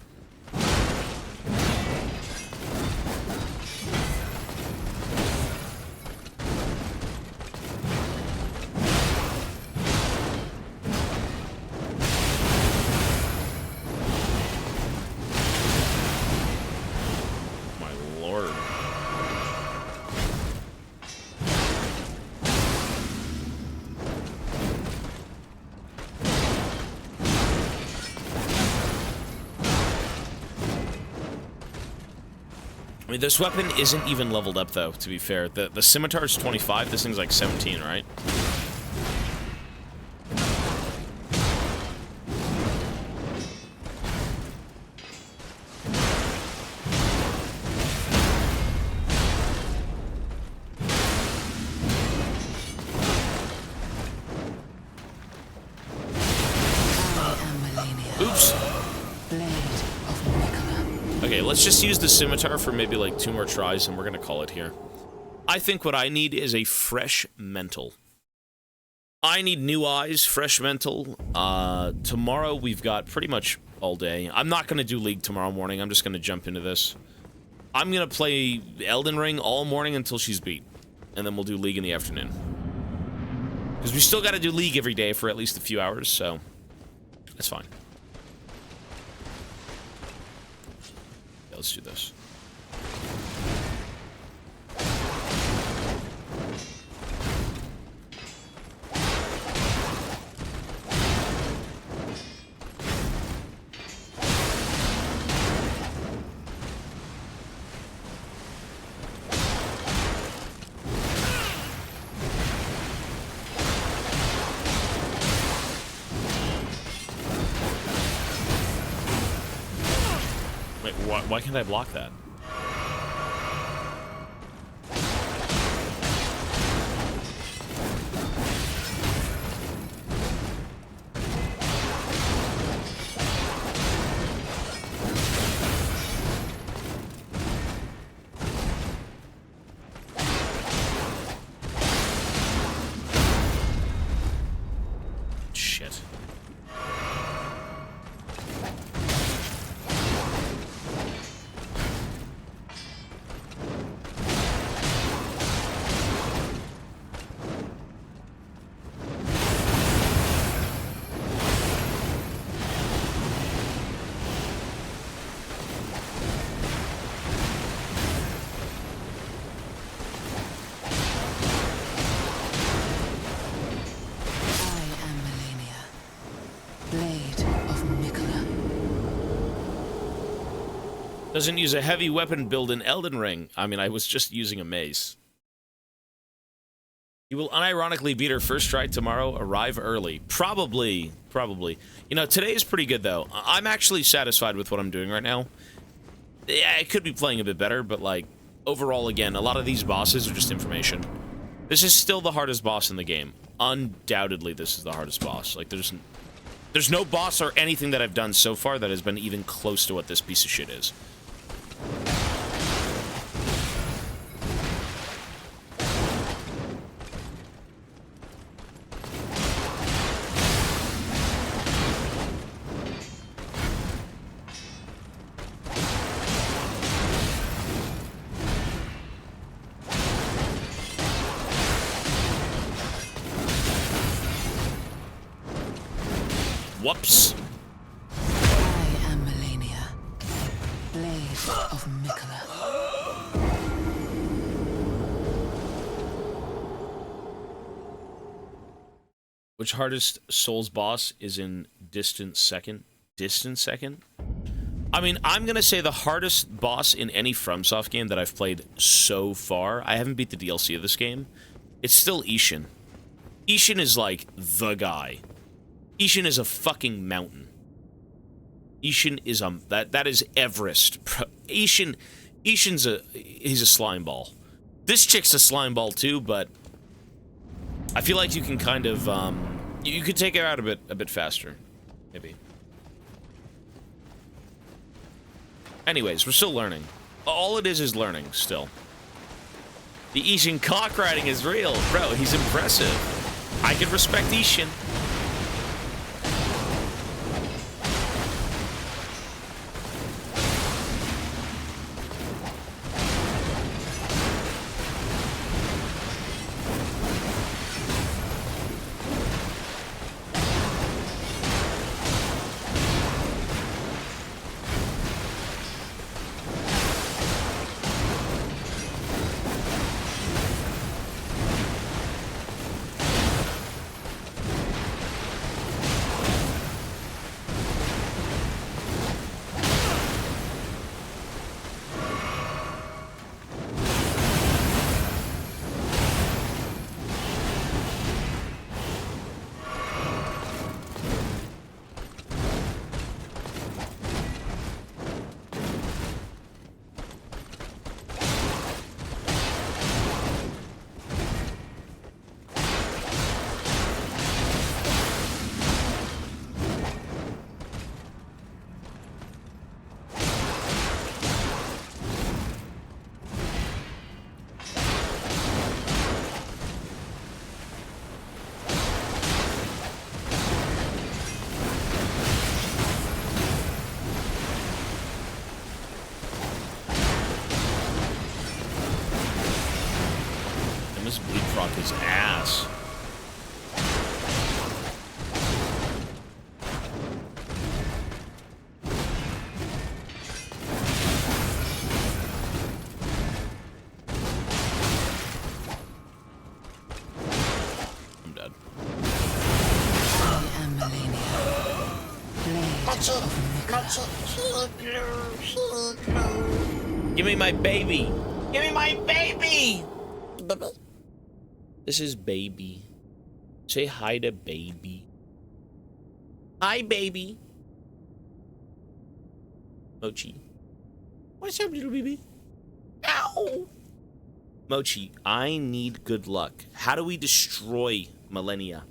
I mean, this weapon isn't even leveled up, though, to be fair. The scimitar's 25, this thing's like 17, right? Oops. Okay, let's just use the scimitar for maybe like 2 more tries, and we're gonna call it here. I think what I need is a fresh mental. I need new eyes, fresh mental. Tomorrow we've got pretty much all day. I'm not gonna do League tomorrow morning. I'm just gonna jump into this. I'm gonna play Elden Ring all morning until she's beat, and then we'll do League in the afternoon. Because we still gotta do League every day for at least a few hours, so that's fine. Let's do this. Wait, why can't I block that? Doesn't use a heavy weapon build in Elden Ring. I mean, I was just using a mace. You will unironically beat her first try tomorrow. Arrive early. Probably. You know, today is pretty good, though. I'm actually satisfied with what I'm doing right now. Yeah, I could be playing a bit better, but, like, overall, again, a lot of these bosses are just information. This is still the hardest boss in the game. Undoubtedly, this is the hardest boss. Like, there's no boss or anything that I've done so far that has been even close to what this piece of shit is. Whoops.
I am Melania, Blade of Mikola.
Which hardest Souls boss is in distant second? Distant second? I mean, I'm gonna say the hardest boss in any FromSoft game that I've played so far. I haven't beat the DLC of this game. It's still Ishin. Ishin is like the guy. Ishin is a fucking mountain. Ishin is that is Everest. Ishin's he's a slime ball. This chick's a slime ball too, but I feel like you can kind of you could take her out a bit faster, maybe. Anyways, we're still learning. All it is learning still. The Ishin cock riding is real, bro. He's impressive. I can respect Ishin. His ass. I'm dead.
I am Melania, Blade of Mikola.
Give me my baby. Give me my baby. This is baby. Say hi to baby. Hi, baby. Mochi. What's up, little baby? Ow! Mochi, I need good luck. How do we destroy Millennia?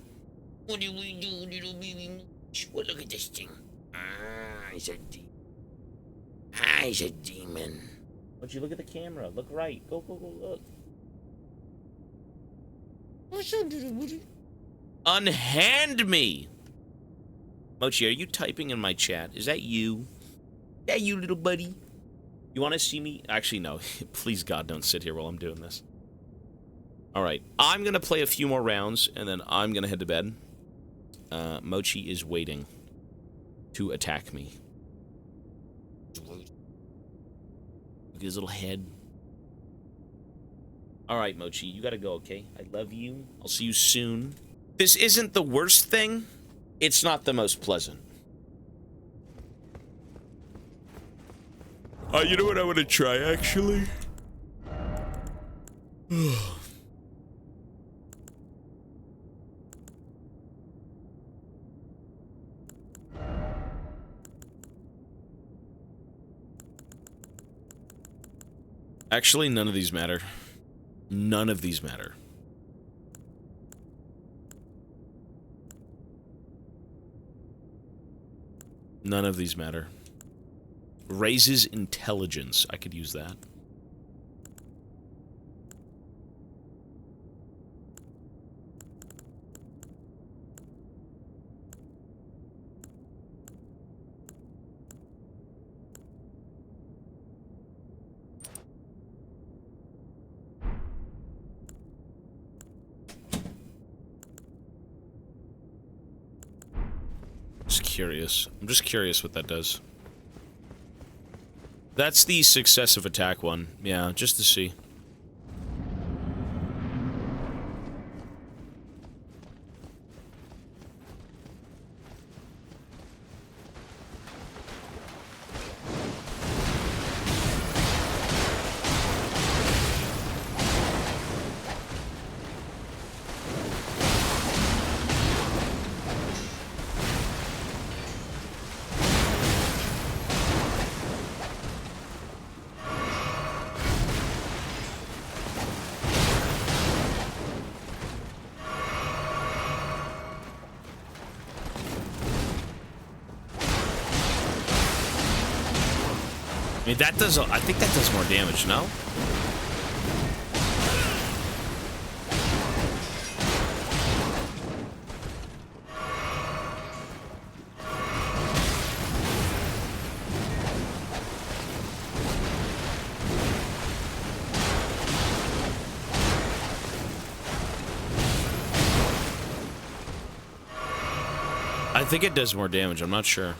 What do we do, little baby? Well, look at this thing. He's a demon. He's a demon.
Mochi, look at the camera. Look right. Go, look.
What's up, little buddy?
Unhand me! Mochi, are you typing in my chat? Is that you? That you, little buddy? You want to see me? Actually, no. Please, God, don't sit here while I'm doing this. Alright, I'm going to play a few more rounds, and then I'm going to head to bed. Mochi is waiting to attack me. Look at his little head. Alright, Mochi, you gotta go, okay? I love you. I'll see you soon. This isn't the worst thing. It's not the most pleasant. You know what I want to try, actually? Actually, none of these matter. None of these matter. None of these matter. Raises intelligence. I could use that. Curious. I'm just curious what that does. That's the successive attack one. Yeah, just to see. I mean, that does, I think that does more damage, no? I think it does more damage, I'm not sure.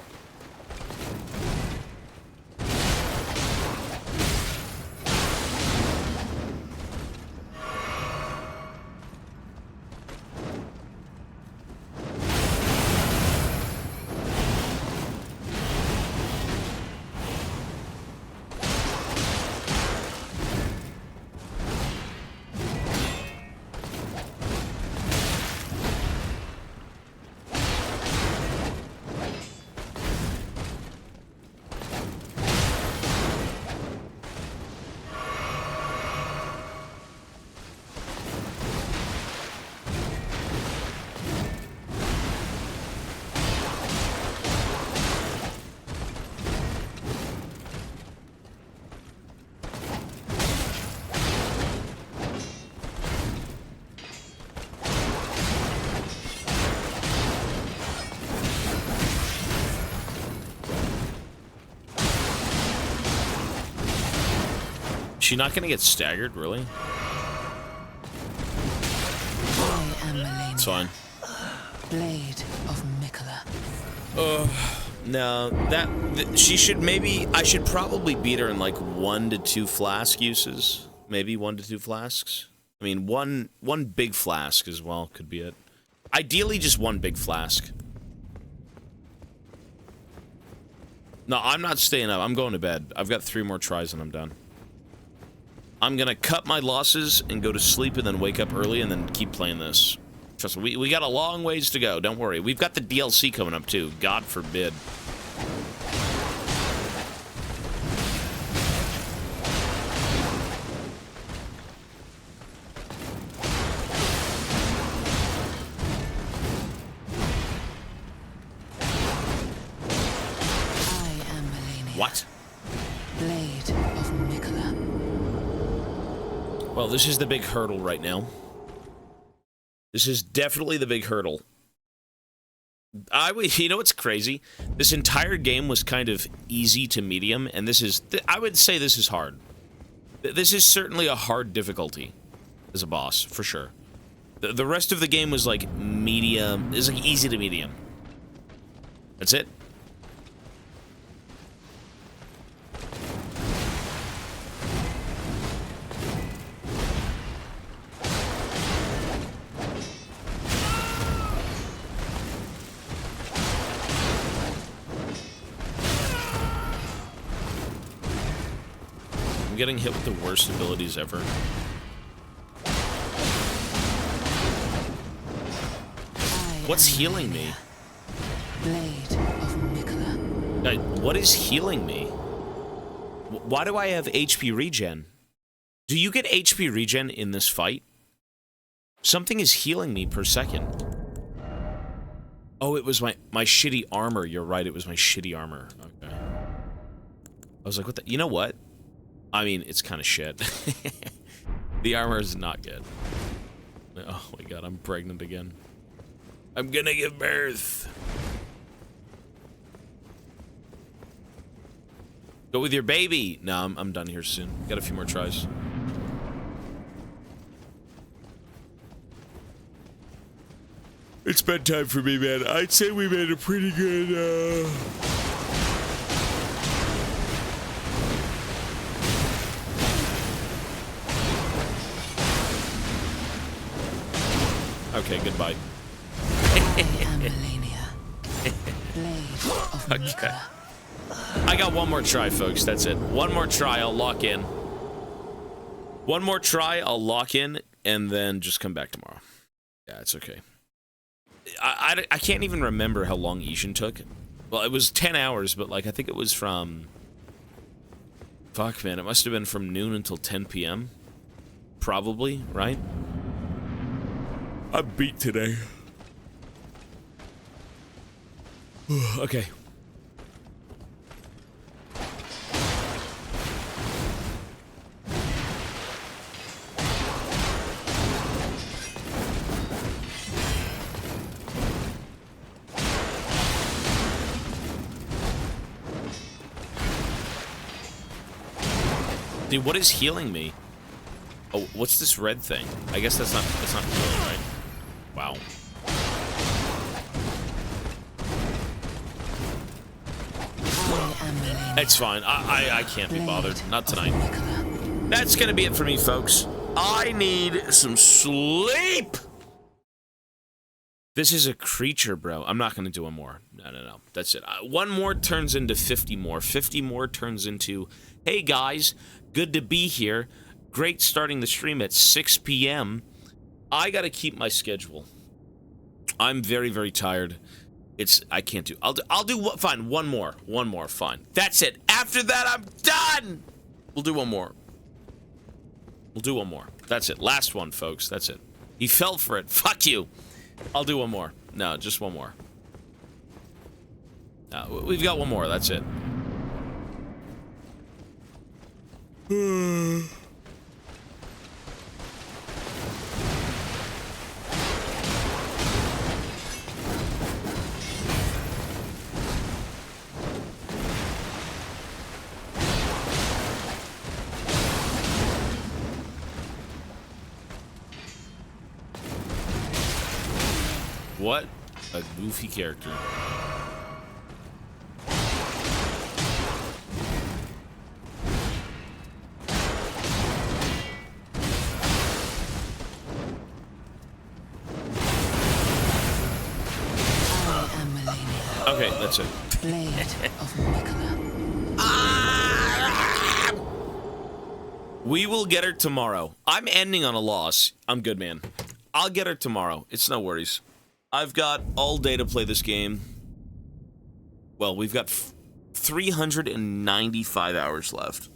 She not gonna get staggered, really?
I am Melania,
It's fine.
Blade of Mikola.
No, she should maybe, I should probably beat her in like 1 to 2 flask uses. Maybe 1 to 2 flasks. I mean, one big flask as well could be it. Ideally, just 1 big flask. No, I'm not staying up. I'm going to bed. I've got 3 more tries and I'm done. I'm gonna cut my losses and go to sleep and then wake up early and then keep playing this. Trust me, we got a long ways to go. Don't worry. We've got the DLC coming up too. God forbid.
I am Melania.
What?
Blade of Mikola.
Well, this is the big hurdle right now. This is definitely the big hurdle. You know what's crazy? This entire game was kind of easy to medium, and this is, I would say this is hard. This is certainly a hard difficulty as a boss, for sure. The rest of the game was like medium, is like easy to medium. That's it. getting hit with the worst abilities ever. What's healing me?
Blade of Mikola.
What is healing me? Why do I have HP regen? Do you get HP regen in this fight? Something is healing me per second. Oh, it was my shitty armor. You're right, it was my shitty armor. Okay. I was like, what the... You know what? I mean, it's kind of shit. The armor is not good. Oh my god, I'm pregnant again. I'm gonna give birth. Go with your baby. No, I'm done here soon. Got a few more tries. It's bedtime for me, man. I'd say we made a pretty good, Okay, goodbye. Okay. I got one more try, folks. That's it. One more try, I'll lock in. One more try, I'll lock in, and then just come back tomorrow. Yeah, it's okay. I can't even remember how long Ishin took. Well, it was 10 hours, but, like, I think it was from... Fuck, man, it must have been from noon until 10 p.m. Probably, right? I'm beat today. Okay. Dude, what is healing me? Oh, what's this red thing? I guess that's not healing, right? Wow. It's fine. I can't be bothered. Not tonight. That's gonna be it for me, folks. I need some sleep! This is a creature, bro. I'm not gonna do one more. No. That's it. One more turns into 50 more. 50 more turns into, hey guys, good to be here. Great starting the stream at 6 p.m. I gotta keep my schedule. I'm very, very tired. I can't do. I'll do what? Fine, one more, fine. That's it. After that, I'm done. We'll do one more. We'll do one more. That's it. Last one, folks. That's it. He fell for it. Fuck you. I'll do one more. No, just one more. No, we've got one more. That's it. What a goofy character. Okay, that's it.
Blade of Mikola.
We will get her tomorrow. I'm ending on a loss. I'm good, man. I'll get her tomorrow. It's no worries. I've got all day to play this game. Well, we've got 395 hours left.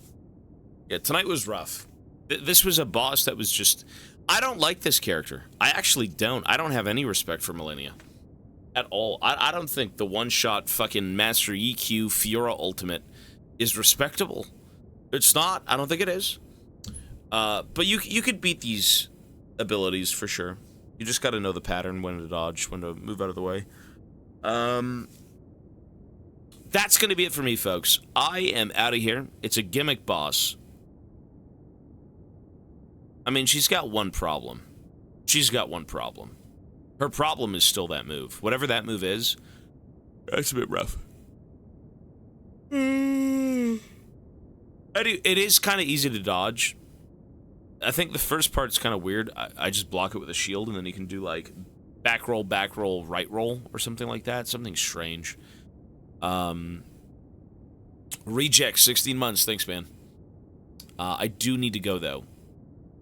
Yeah, tonight was rough. This was a boss that was just... I don't like this character. I actually don't. I don't have any respect for Millennia. At all. I don't think the one-shot fucking Master EQ Fiora Ultimate is respectable. It's not. I don't think it is. But you could beat these abilities for sure. You just gotta know the pattern, when to dodge, when to move out of the way. That's gonna be it for me, folks. I am out of here. It's a gimmick boss. I mean, she's got one problem. She's got one problem. Her problem is still that move. Whatever that move is, that's a bit rough. It is kind of easy to dodge. I think the first part's kind of weird. I just block it with a shield, and then you can do, like, back roll, right roll, or something like that. Something strange. Reject, 16 months. Thanks, man. I do need to go, though.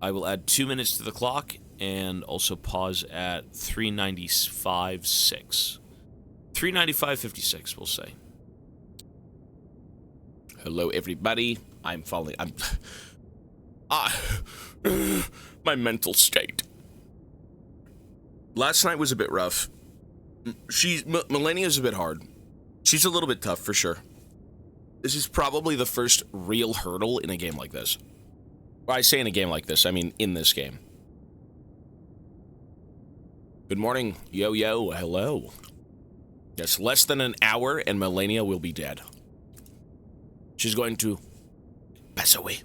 I will add 2 minutes to the clock and also pause at 3:95.6. 3:95.56, we'll say. Hello, everybody. I'm falling. My mental state. Last night was a bit rough. Melania's a bit hard. She's a little bit tough, for sure. This is probably the first real hurdle in a game like this. Well, I say in a game like this, I mean in this game. Good morning. Yo, yo, hello. Yes, less than an hour and Melania will be dead. She's going to pass away.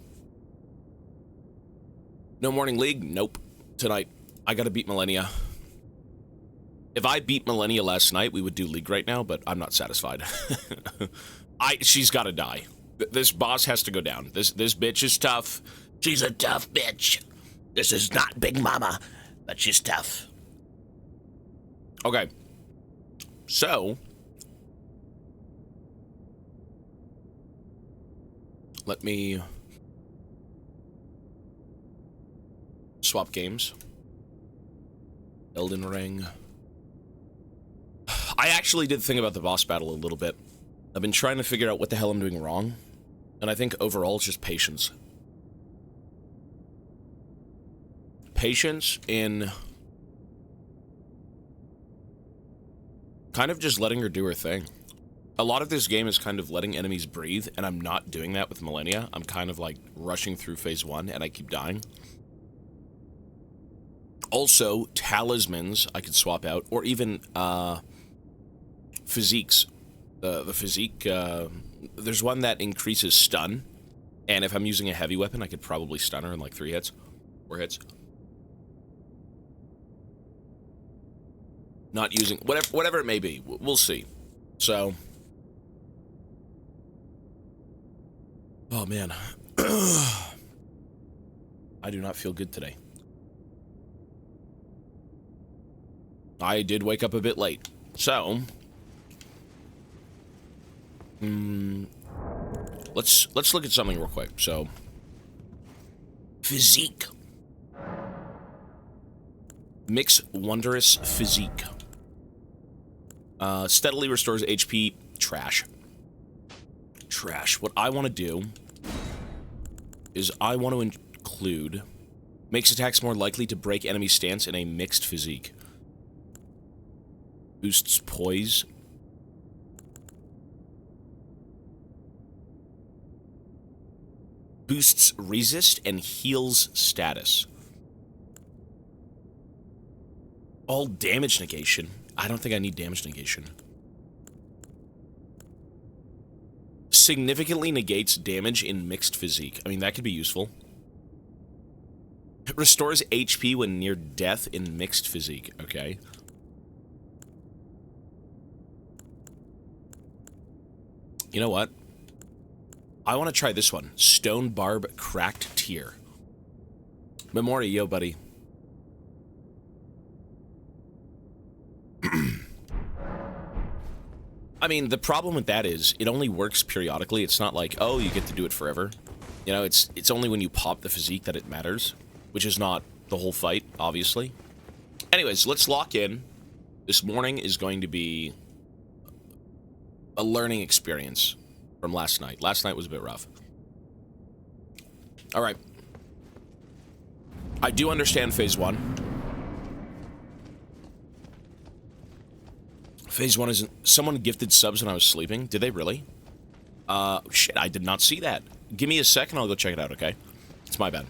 No morning league? Nope. Tonight. I gotta beat Melania. If I beat Melania last night, we would do league right now, but I'm not satisfied. She's gotta die. This boss has to go down. This bitch is tough.
She's a tough bitch. This is not Big Mama, but she's tough.
Okay. So, let me swap games. Elden Ring. I actually did think about the boss battle a little bit. I've been trying to figure out what the hell I'm doing wrong, and I think overall it's just patience. Patience in kind of just letting her do her thing. A lot of this game is kind of letting enemies breathe, and I'm not doing that with Melania. I'm kind of like rushing through phase 1, and I keep dying. Also, talismans I could swap out, or even physiques. The physique, there's one that increases stun, and if I'm using a heavy weapon, I could probably stun her in like 3 hits, 4 hits. Not using, whatever it may be, we'll see. So, oh man, I do not feel good today. I did wake up a bit late, so let's look at something real quick. So, physique, mix wondrous physique. Steadily restores HP. Trash. Trash. What I want to do is I want to include makes attacks more likely to break enemy stance in a mixed physique. Boosts poise. Boosts resist and heals status. All damage negation. I don't think I need damage negation. Significantly negates damage in mixed physique. I mean, that could be useful. It restores HP when near death in mixed physique. Okay. You know what? I want to try this one. Stone Barb Cracked Tear. Memory, yo, buddy. I mean, the problem with that is it only works periodically. It's not like, oh, you get to do it forever. You know, it's only when you pop the physique that it matters, which is not the whole fight, obviously. Anyways, let's lock in. This morning is going to be a learning experience from last night. Last night was a bit rough. All right. I do understand phase 1. Phase 1 isn't... Someone gifted subs when I was sleeping. Did they really? Shit, I did not see that. Give me a second, I'll go check it out, okay? It's my bad.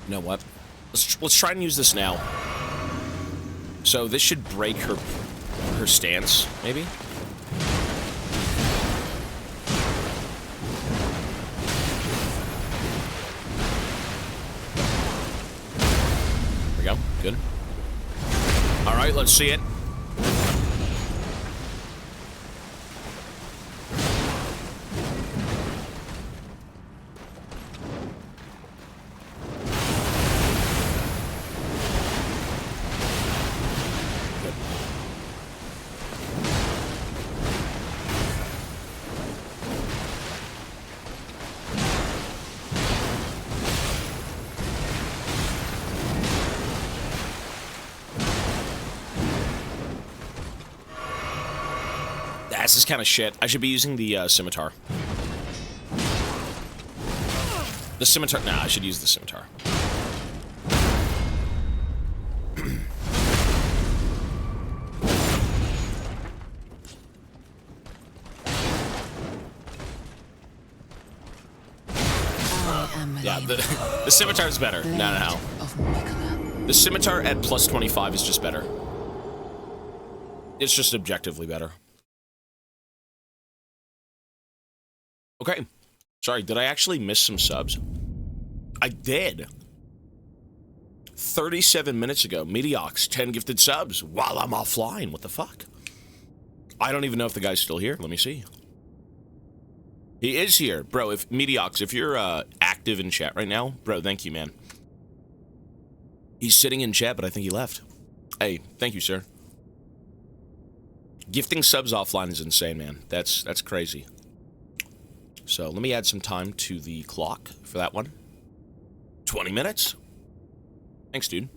You know what? Let's try and use this now. So this should break her stance, maybe? There we go. Good. Alright, let's see it. is kind of shit. I should be using the scimitar. The scimitar. Nah, I should use the scimitar. Yeah, the scimitar is better. No. The scimitar at plus 25 is just better. It's just objectively better. Okay. Sorry, did I actually miss some subs? I did. 37 minutes ago, Mediox, 10 gifted subs while I'm offline. What the fuck? I don't even know if the guy's still here. Let me see. He is here. Bro, if Mediox, if you're active in chat right now, bro, thank you, man. He's sitting in chat, but I think he left. Hey, thank you, sir. Gifting subs offline is insane, man. That's crazy. So let me add some time to the clock for that one. 20 minutes. Thanks, dude.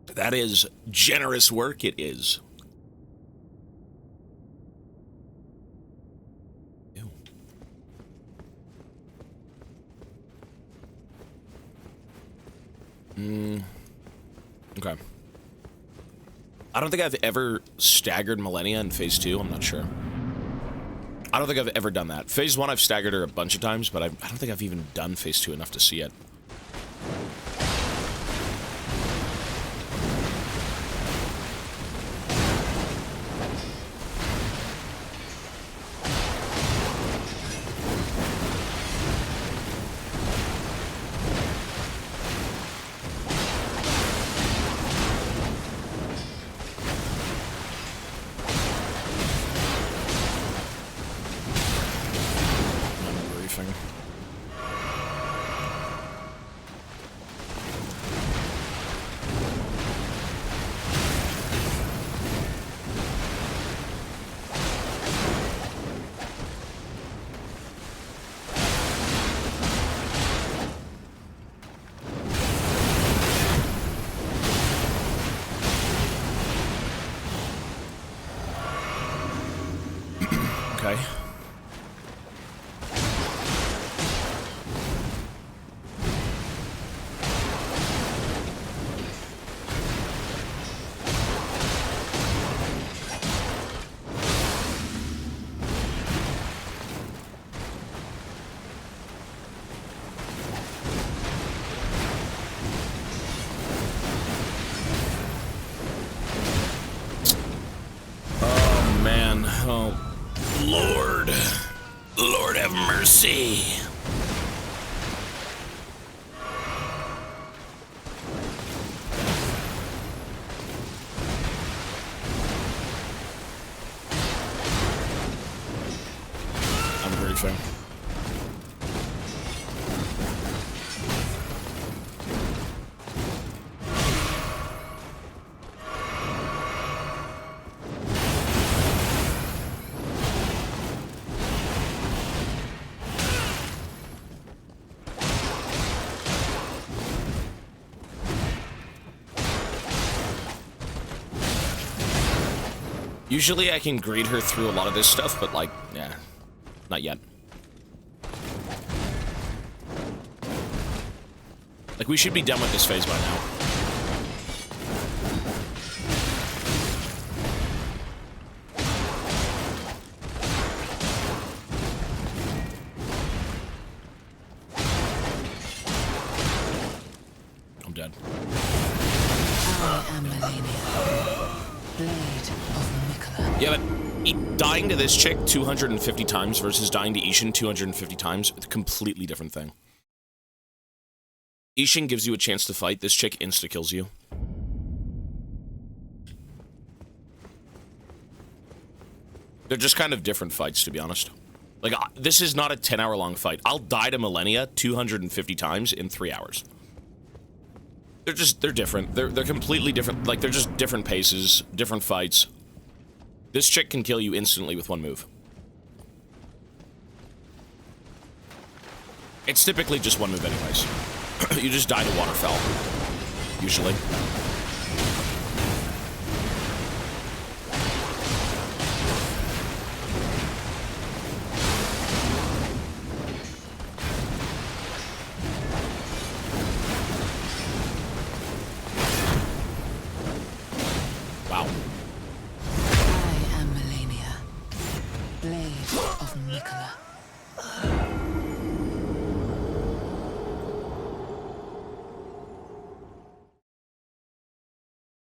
That is generous work, it is. Ew. Okay. I don't think I've ever staggered Millennia in Phase 2. I'm not sure. I don't think I've ever done that. Phase 1, I've staggered her a bunch of times, but I don't think I've even done Phase 2 enough to see it. Okay. Oh, man. Oh. Lord have mercy. I'm griefing. Usually I can greet her through a lot of this stuff, but like, yeah, not yet. Like, we should be done with this phase by now. I'm dead.
I am Melania, blade of Mikola.
Yeah, but dying to this chick 250 times versus dying to Ishin 250 times, it's a completely different thing. Ishin gives you a chance to fight, this chick insta-kills you. They're just kind of different fights, to be honest. Like, this is not a 10-hour-long fight. I'll die to Millennia 250 times in 3 hours. They're different. They're completely different. Like, they're just different paces, different fights. This chick can kill you instantly with one move. It's typically just one move anyways. You just die to Waterfowl, usually.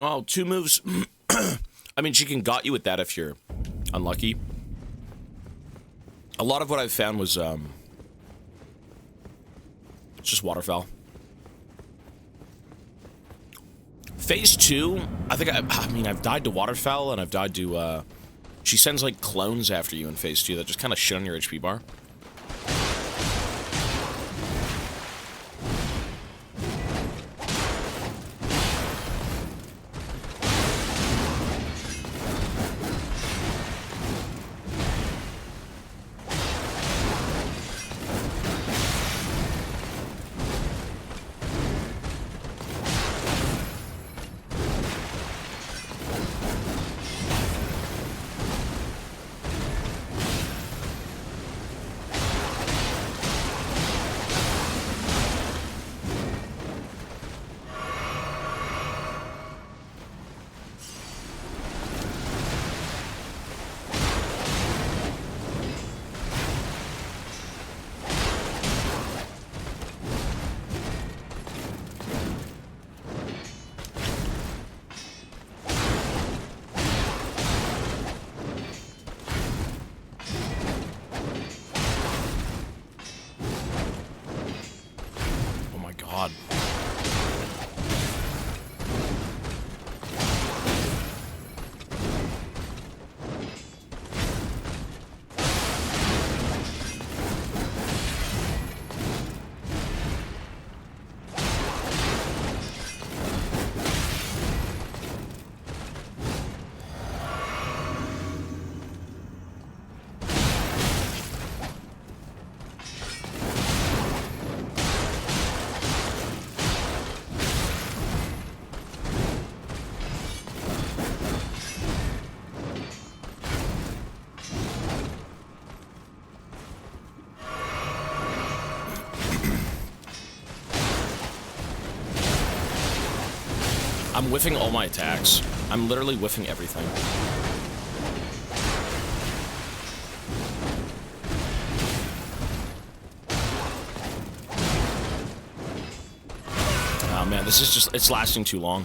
Oh, 2 moves. I mean, she can got you with that if you're unlucky. A lot of what I've found was, it's just Waterfowl. Phase 2, I think I mean, I've died to Waterfowl, and I've died to, she sends, like, clones after you in Phase 2 that just kind of shit on your HP bar. I'm whiffing all my attacks. I'm literally whiffing everything. Oh man, this is just, it's lasting too long.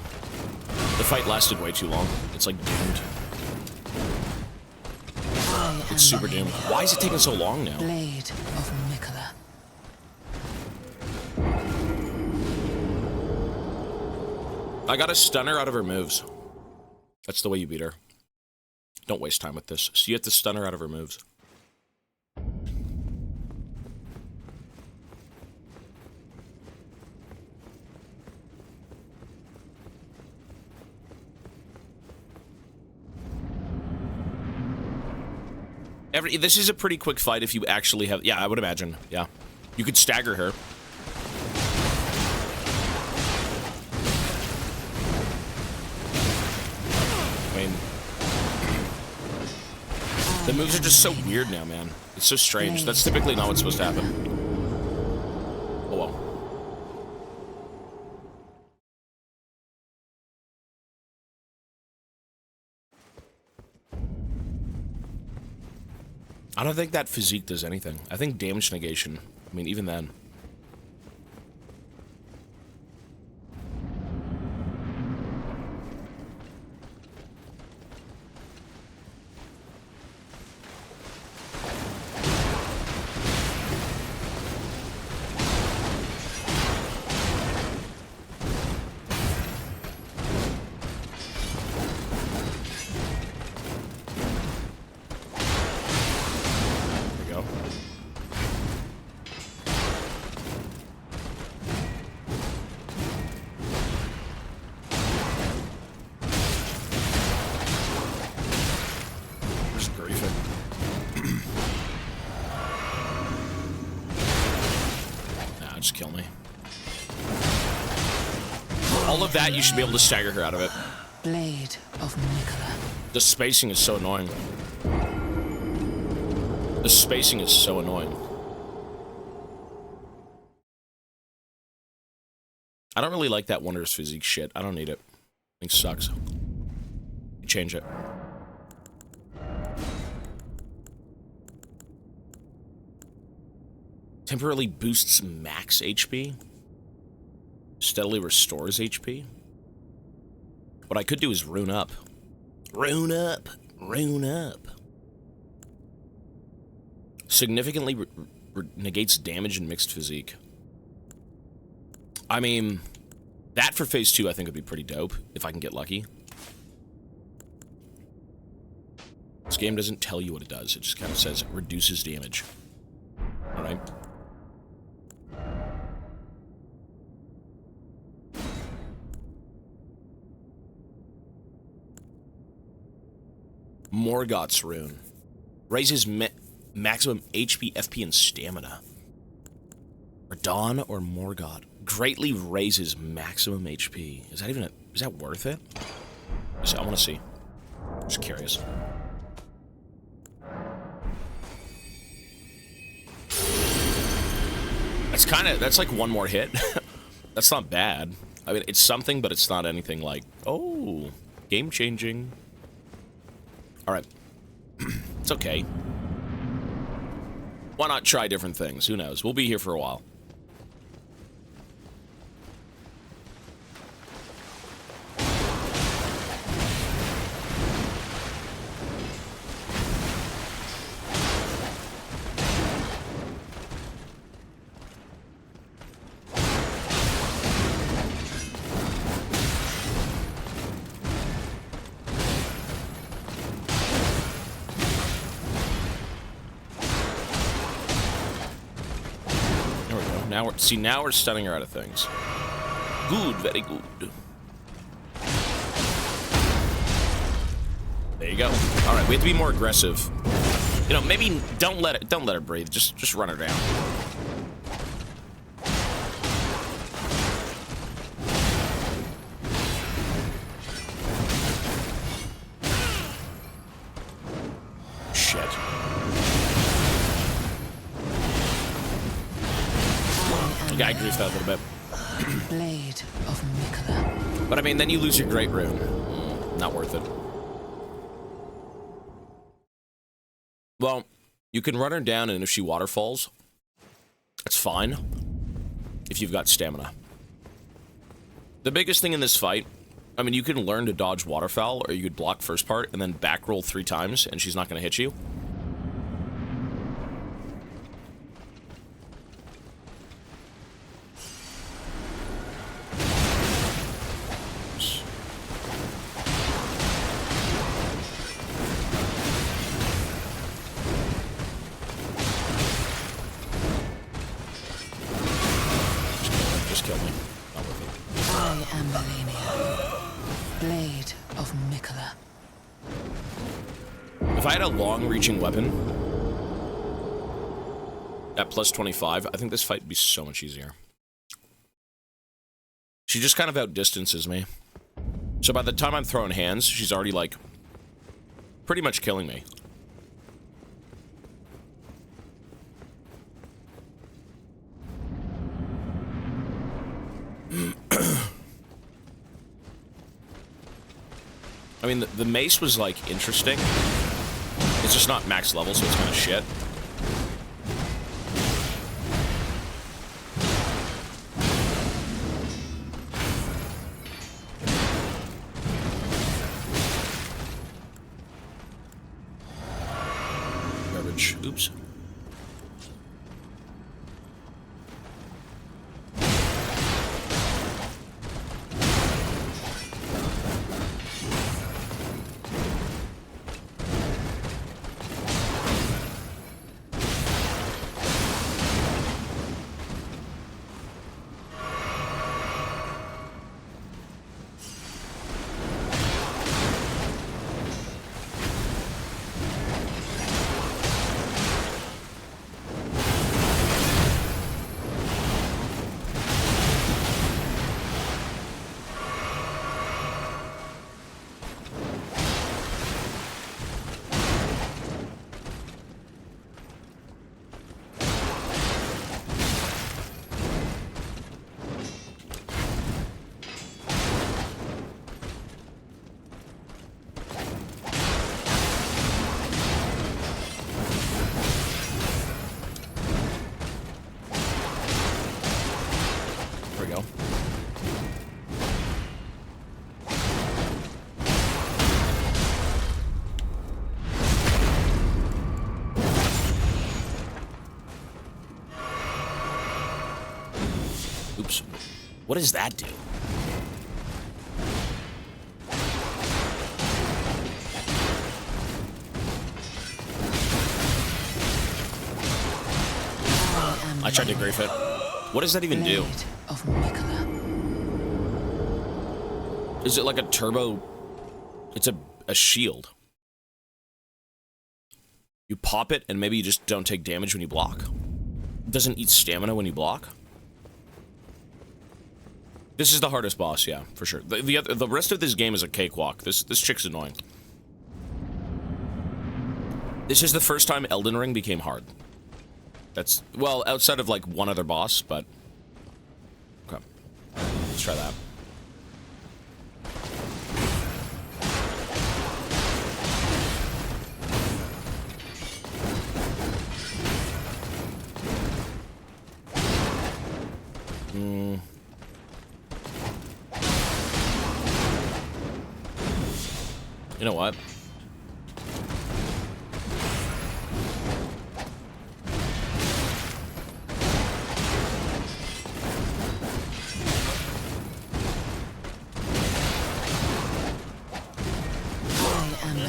The fight lasted way too long. It's like doomed. It's super doomed. Why is it taking so long now?
Blade of Mikola.
I got to stun her out of her moves. That's the way you beat her. Don't waste time with this. So you have to stun her out of her moves. This is a pretty quick fight if you actually have... Yeah, I would imagine. Yeah. You could stagger her. The moves are just so weird now, man. It's so strange. That's typically not what's supposed to happen. Oh well. I don't think that physique does anything. I think damage negation. I mean, even then. That you should be able to stagger her out of it.
Blade of Mikola.
The spacing is so annoying. The spacing is so annoying. I don't really like that Wondrous Physique shit. I don't need it. I think it sucks. Change it. Temporarily boosts max HP. Steadily restores HP. What I could do is rune up. Rune up. Rune up. Significantly negates damage and mixed physique. I mean, that for phase 2 I think would be pretty dope, if I can get lucky. This game doesn't tell you what it does, it just kind of says it reduces damage. Alright. Morgoth's rune. Raises maximum HP, FP, and stamina. Or Dawn or Morgoth. Greatly raises maximum HP. Is that even is that worth it? I want to see. Just curious. That's like one more hit. That's not bad. I mean, it's something, but it's not anything like, oh, game changing. Alright. It's okay. Why not try different things? Who knows? We'll be here for a while. Now we're stunning her out of things. Good, very good. There you go. All right, we have to be more aggressive. You know, maybe don't let her breathe. Just run her down. I griefed that a little bit.
Blade of Mikola.
But I mean, then you lose your great rune. Not worth it. Well, you can run her down, and if she waterfalls, that's fine. If you've got stamina. The biggest thing in this fight, I mean, you can learn to dodge Waterfowl, or you could block first part, and then back roll 3 times, and she's not going to hit you. Long-reaching weapon at plus 25, I think this fight would be so much easier. She just kind of outdistances me. So by the time I'm throwing hands, she's already, like, pretty much killing me. I mean, the mace was, like, interesting. It's just not max level, so it's kind of shit. Garbage. Oops. Oops. What does that do? I tried to grief it. What does that even do?
Blade of Mikola.
Is it like a turbo? It's a shield. You pop it, and maybe you just don't take damage when you block. It doesn't eat stamina when you block. This is the hardest boss, yeah, for sure. The rest of this game is a cakewalk. This chick's annoying. This is the first time Elden Ring became hard. That's, well, outside of, like, one other boss, but... Okay. Let's try that. You know what?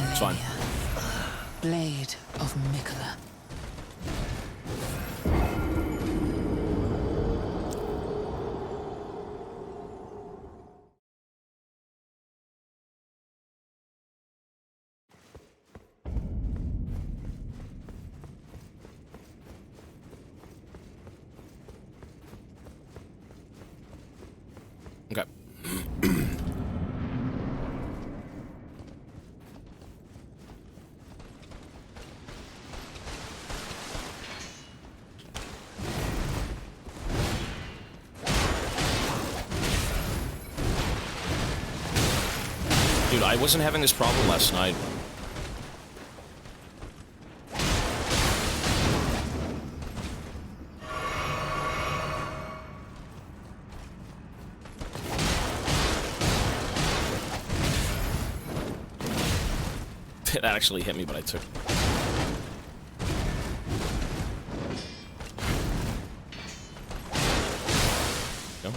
It's fine.
Blade of Mikola.
Okay. Dude, I wasn't having this problem last night. It actually hit me, but I took... No?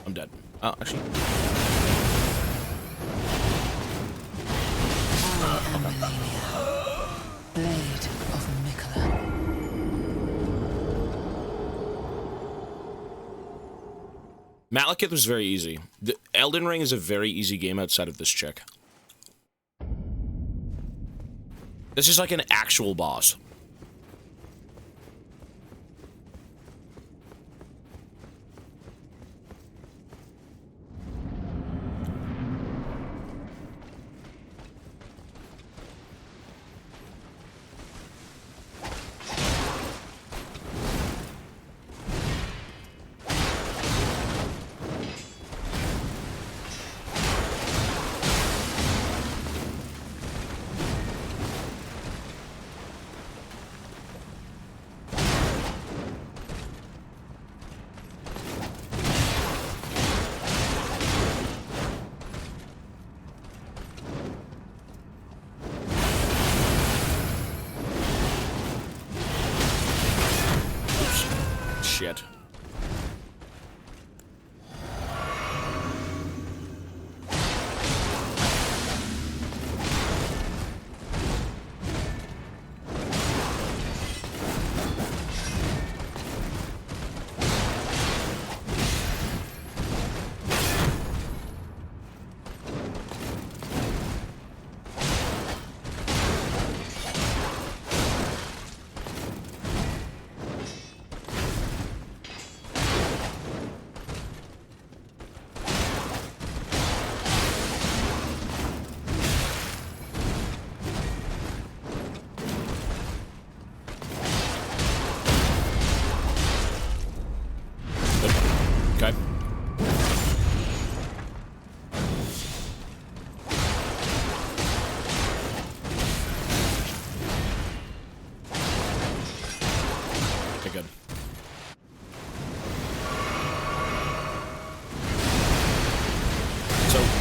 I'm dead. Oh, actually.
I am Melania. Blade of Mikola.
Malekith was very easy. The Elden Ring is a very easy game outside of this chick. This is like an actual boss.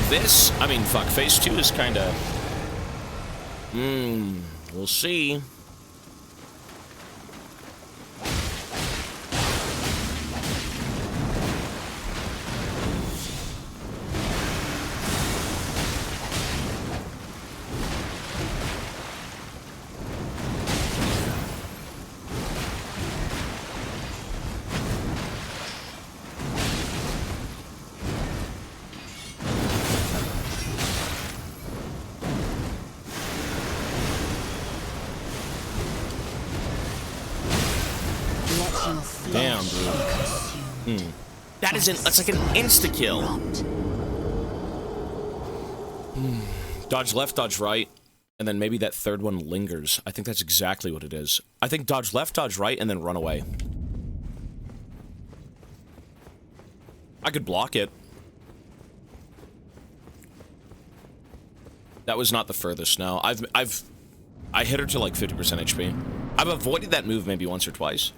this, I mean, fuck, phase 2 is kind of... we'll see. Damn, dude. That isn't... That's like an insta-kill. Dodge left, dodge right, and then maybe that third one lingers. I think that's exactly what it is. I think dodge left, dodge right, and then run away. I could block it. That was not the furthest, no. I hit her to like 50% HP. I've avoided that move maybe once or twice.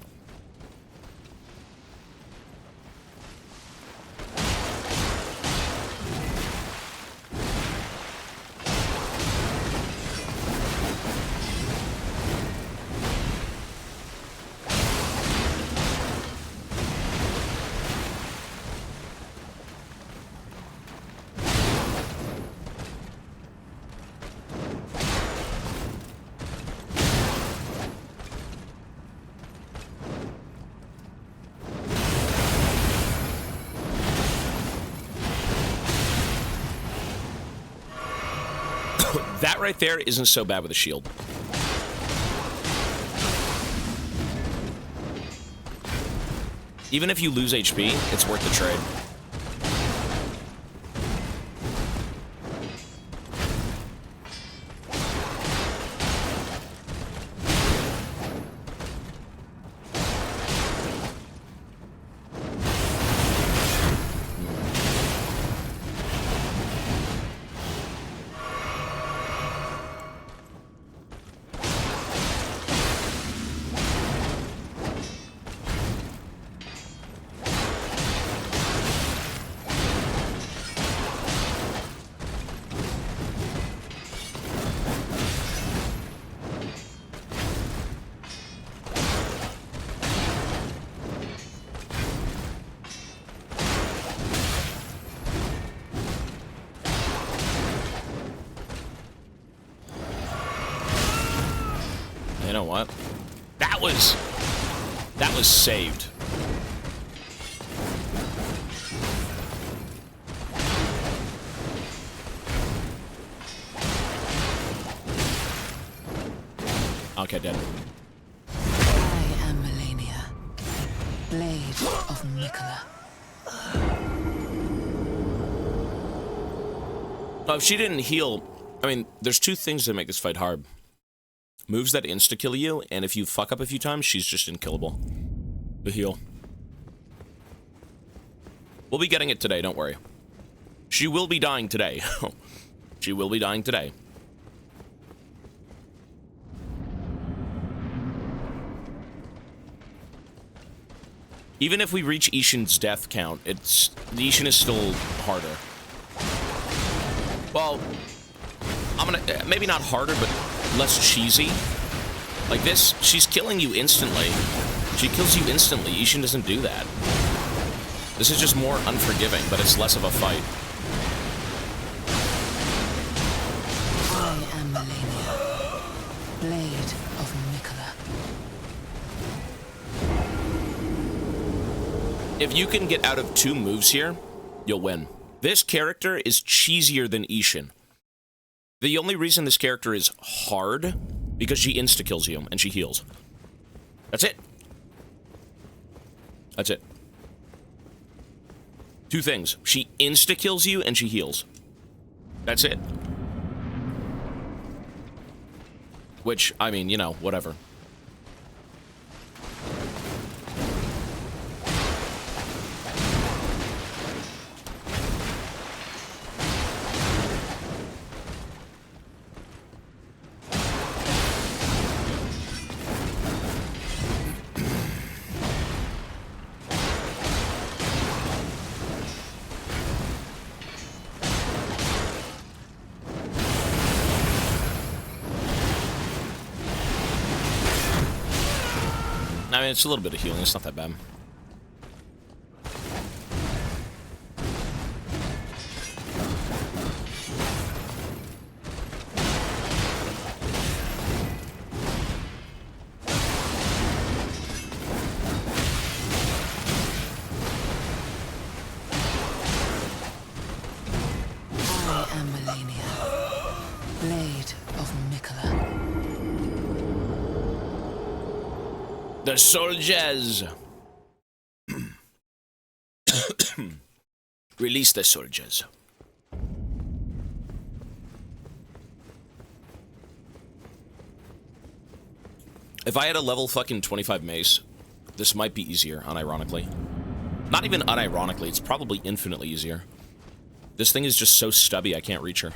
That right there isn't so bad with a shield. Even if you lose HP, it's worth the trade. You know what? That was saved. Okay, dead.
I am Melania, blade of Mikola.
Oh, if she didn't heal, I mean, there's two things that make this fight hard. Moves that insta-kill you, and if you fuck up a few times, she's just unkillable. The heal. We'll be getting it today, don't worry. She will be dying today. She will be dying today. Even if we reach Ishin's death count, the Ishin is still harder. Well, I'm gonna... maybe not harder, but less cheesy. Like this, she's killing you instantly. She kills you instantly. Ishin doesn't do that. This is just more unforgiving, but it's less of a fight.
I am Melania, blade of Mikola.
If you can get out of 2 moves here, you'll win. This character is cheesier than Ishin. The only reason this character is hard, because she insta-kills you, and she heals. That's it. That's it. 2 things. She insta-kills you, and she heals. That's it. Which, I mean, you know, whatever. I mean, it's a little bit of healing. It's not that bad. The soldiers! Release the soldiers. If I had a level fucking 25 mace, this might be easier, unironically. Not even unironically, it's probably infinitely easier. This thing is just so stubby, I can't reach her.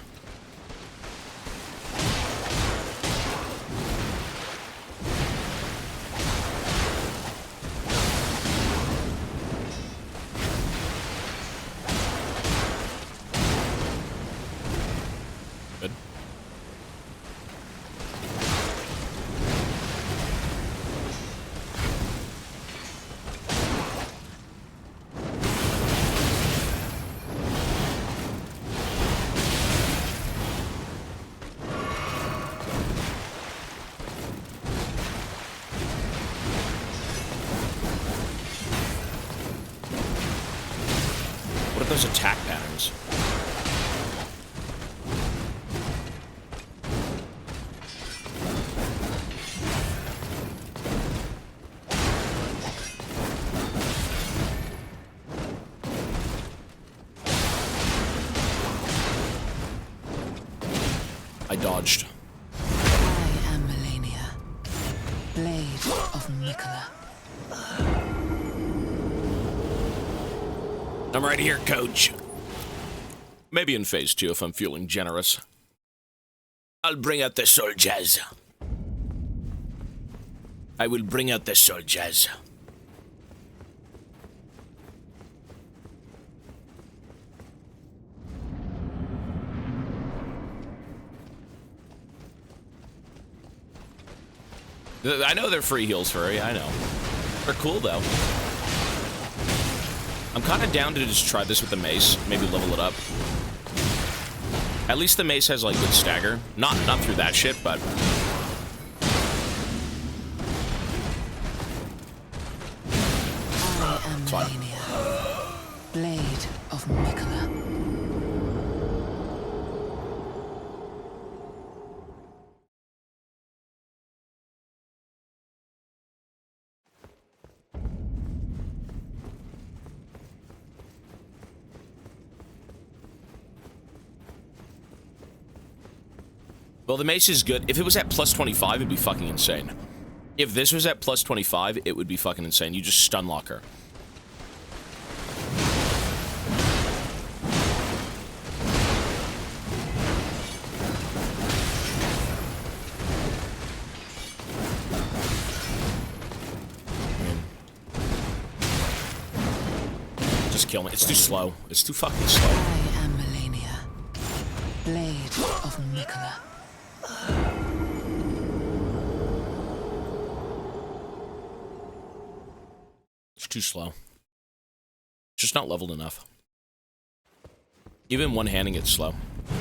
Those attack patterns. I dodged.
I am Melania, Blade of Mikola.
I'm right here, coach. Maybe in phase 2 if I'm feeling generous. I'll bring out the soldiers. I will bring out the soldiers. I know they're free heals, Furry. I know. They're cool, though. I'm kind of down to just try this with the mace. Maybe level it up. At least the mace has, like, good stagger. Not through that shit, but...
I am Melania, Blade of Mikola.
Well, the mace is good. If it was at plus 25, it'd be fucking insane. If this was at plus 25, it would be fucking insane. You just stun lock her. Just kill me. It's too slow. It's too fucking slow.
I am Melania, Blade of Mikola.
It's too slow. Just not leveled enough. Even one-handing it's slow.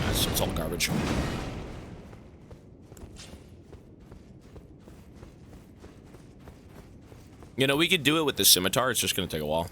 It's all garbage. You know, we could do it with the scimitar. It's just gonna take a while.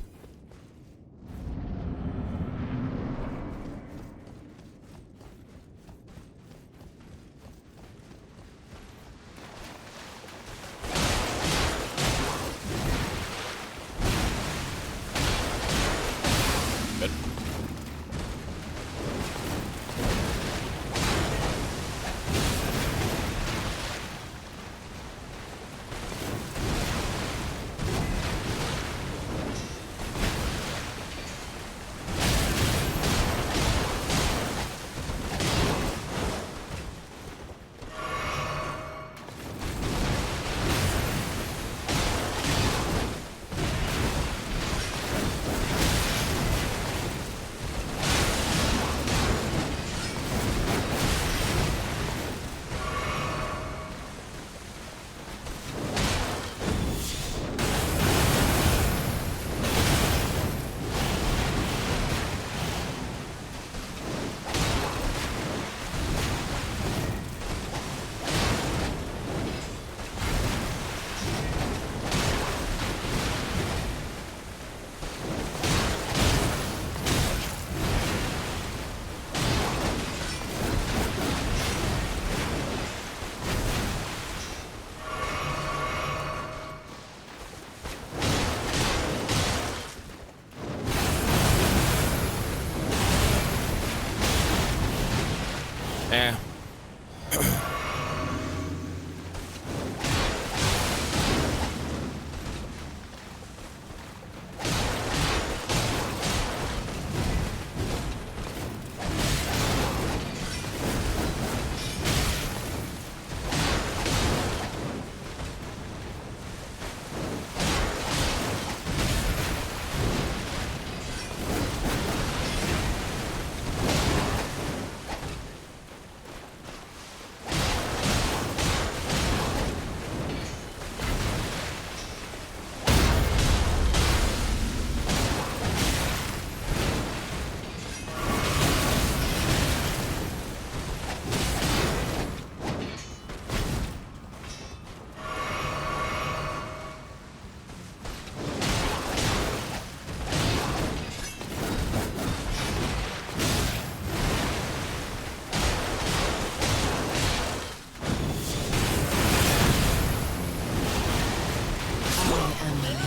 Eh.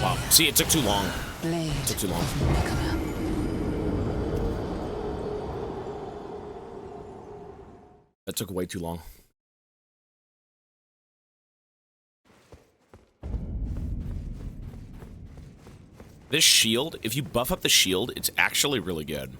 Wow. See, it took too long.
Blade
It took too long.
of Mikola.
That took way too long. This shield, if you buff up the shield, it's actually really good.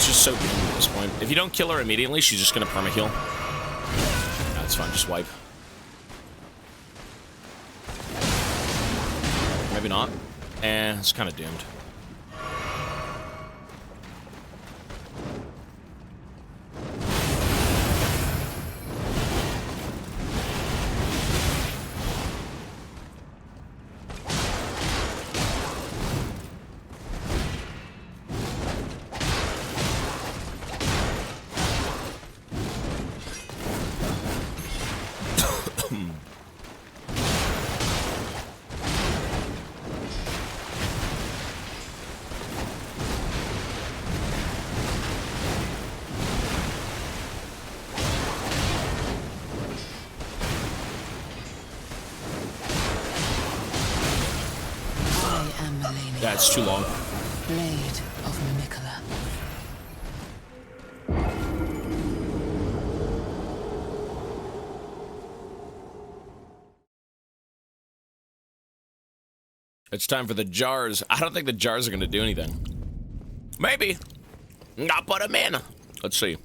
Just so good at this point. If you don't kill her immediately, she's just gonna perma-heal. That's fine, just wipe. Maybe not. It's kind of doomed. Yeah, it's too long.
Blade of Mikola.
It's time for the jars. I don't think the jars are going to do anything. Maybe. I'll put them in. Let's see.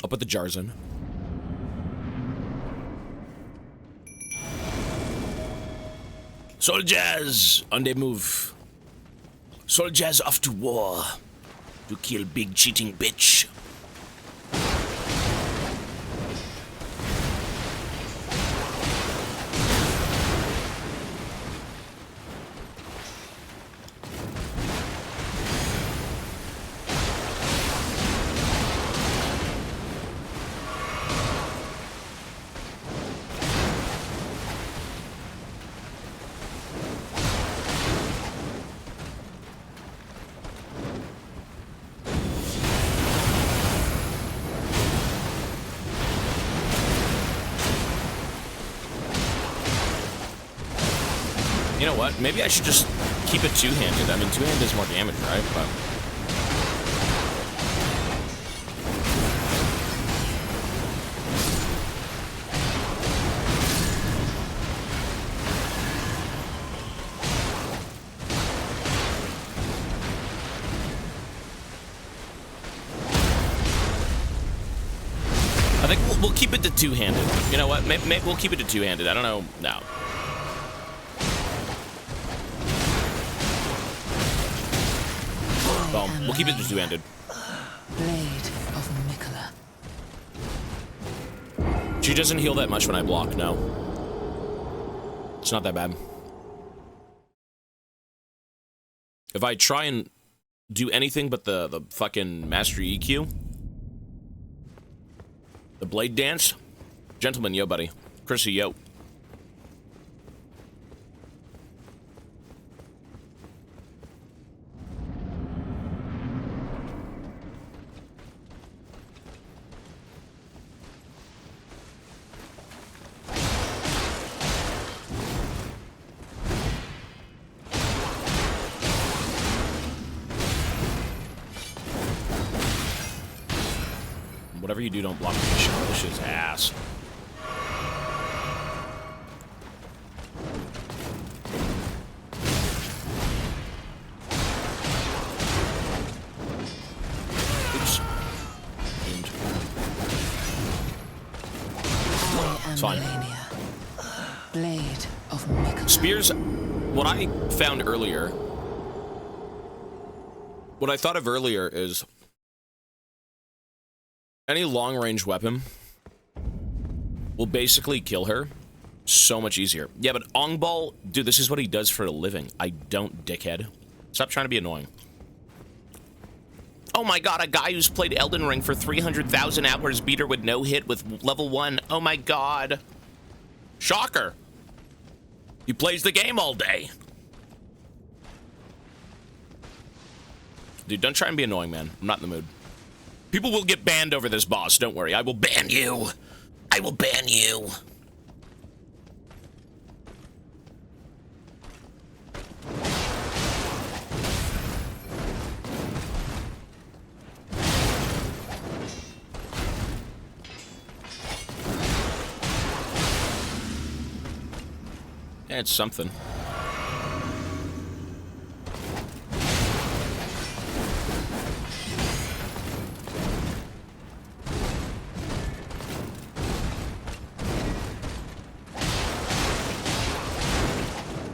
I'll put the jars in. Soldiers on the move. Soldiers off to war. To kill big cheating bitch. You know what? Maybe I should just keep it two-handed. I mean, two-handed does more damage, right? But I think we'll keep it to two-handed. You know what? Maybe we'll keep it to two-handed. I don't know. No. Well, we'll keep it to two-handed.
Blade of Mikola.
She doesn't heal that much when I block, no. It's not that bad. If I try and do anything but the fucking Mastery EQ, the Blade Dance, gentlemen, yo, buddy. Chrissy, yo. Whatever you do, don't block the shit. This shit's ass. Oops. Aimed. It's fine.
Blade of Mikola.
Spears, what I found earlier, what I thought of earlier is any long-range weapon will basically kill her so much easier. Yeah, but Ongball, dude, this is what he does for a living. I don't, dickhead. Stop trying to be annoying. Oh my god, a guy who's played Elden Ring for 300,000 hours beat her with no hit with level 1. Oh my god. Shocker. He plays the game all day. Dude, don't try and be annoying, man. I'm not in the mood. People will get banned over this boss, don't worry. I will ban you. I will ban you. Yeah, it's something.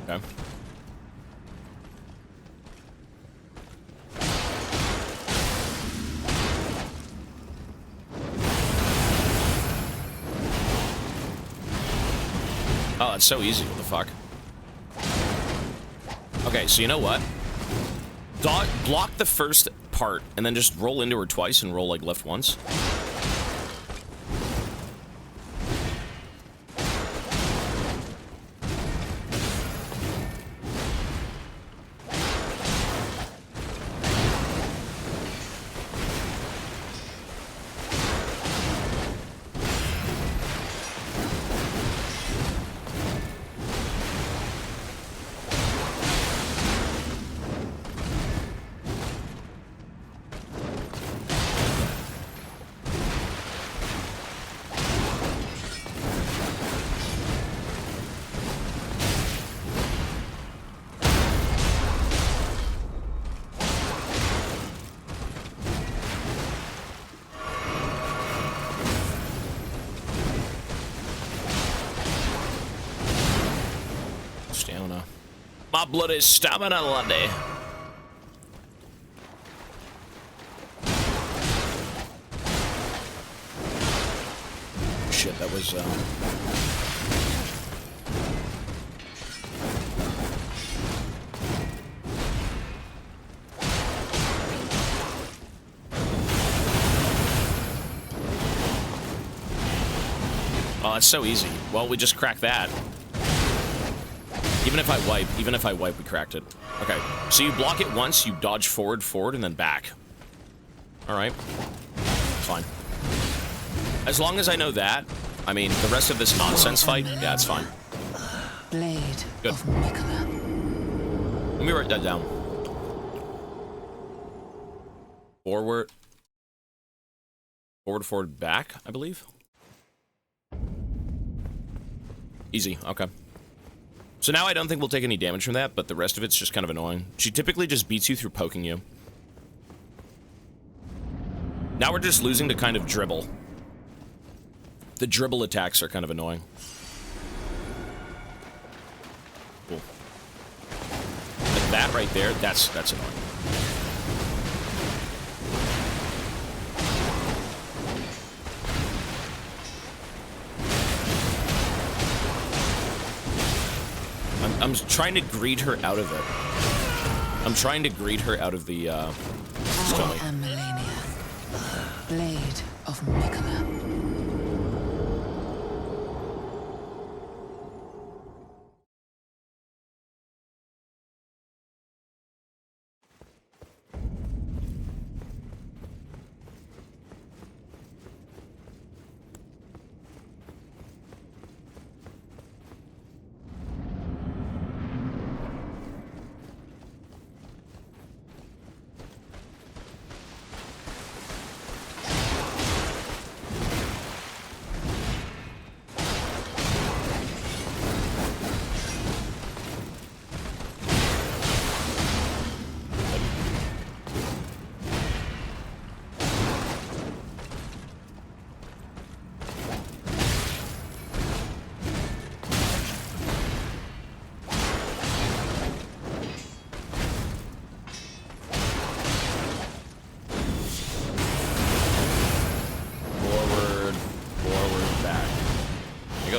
Okay. Oh, it's so easy. What the fuck? Okay, so you know what? Block the first part, and then just roll into her twice and roll, like, left once. Stamina. My blood is stamina, laddie. Shit, that was, Oh, it's so easy. Well, we just cracked that. Even if I wipe, we cracked it. Okay, so you block it once, you dodge forward, and then back. Alright. Fine. As long as I know that, I mean, the rest of this nonsense fight, yeah, it's fine.
Blade
Good.
of Mikola.
Let me write that down. Forward. Forward, forward, back, I believe. Easy, okay. So now I don't think we'll take any damage from that, but the rest of it's just kind of annoying. She typically just beats you through poking you. Now we're just losing to kind of dribble. The dribble attacks are kind of annoying. Cool. Like that right there, that's annoying. I'm trying to greed her out of it. I'm trying to greed her out of the, stomach.
I am Melania, blade of Mikola.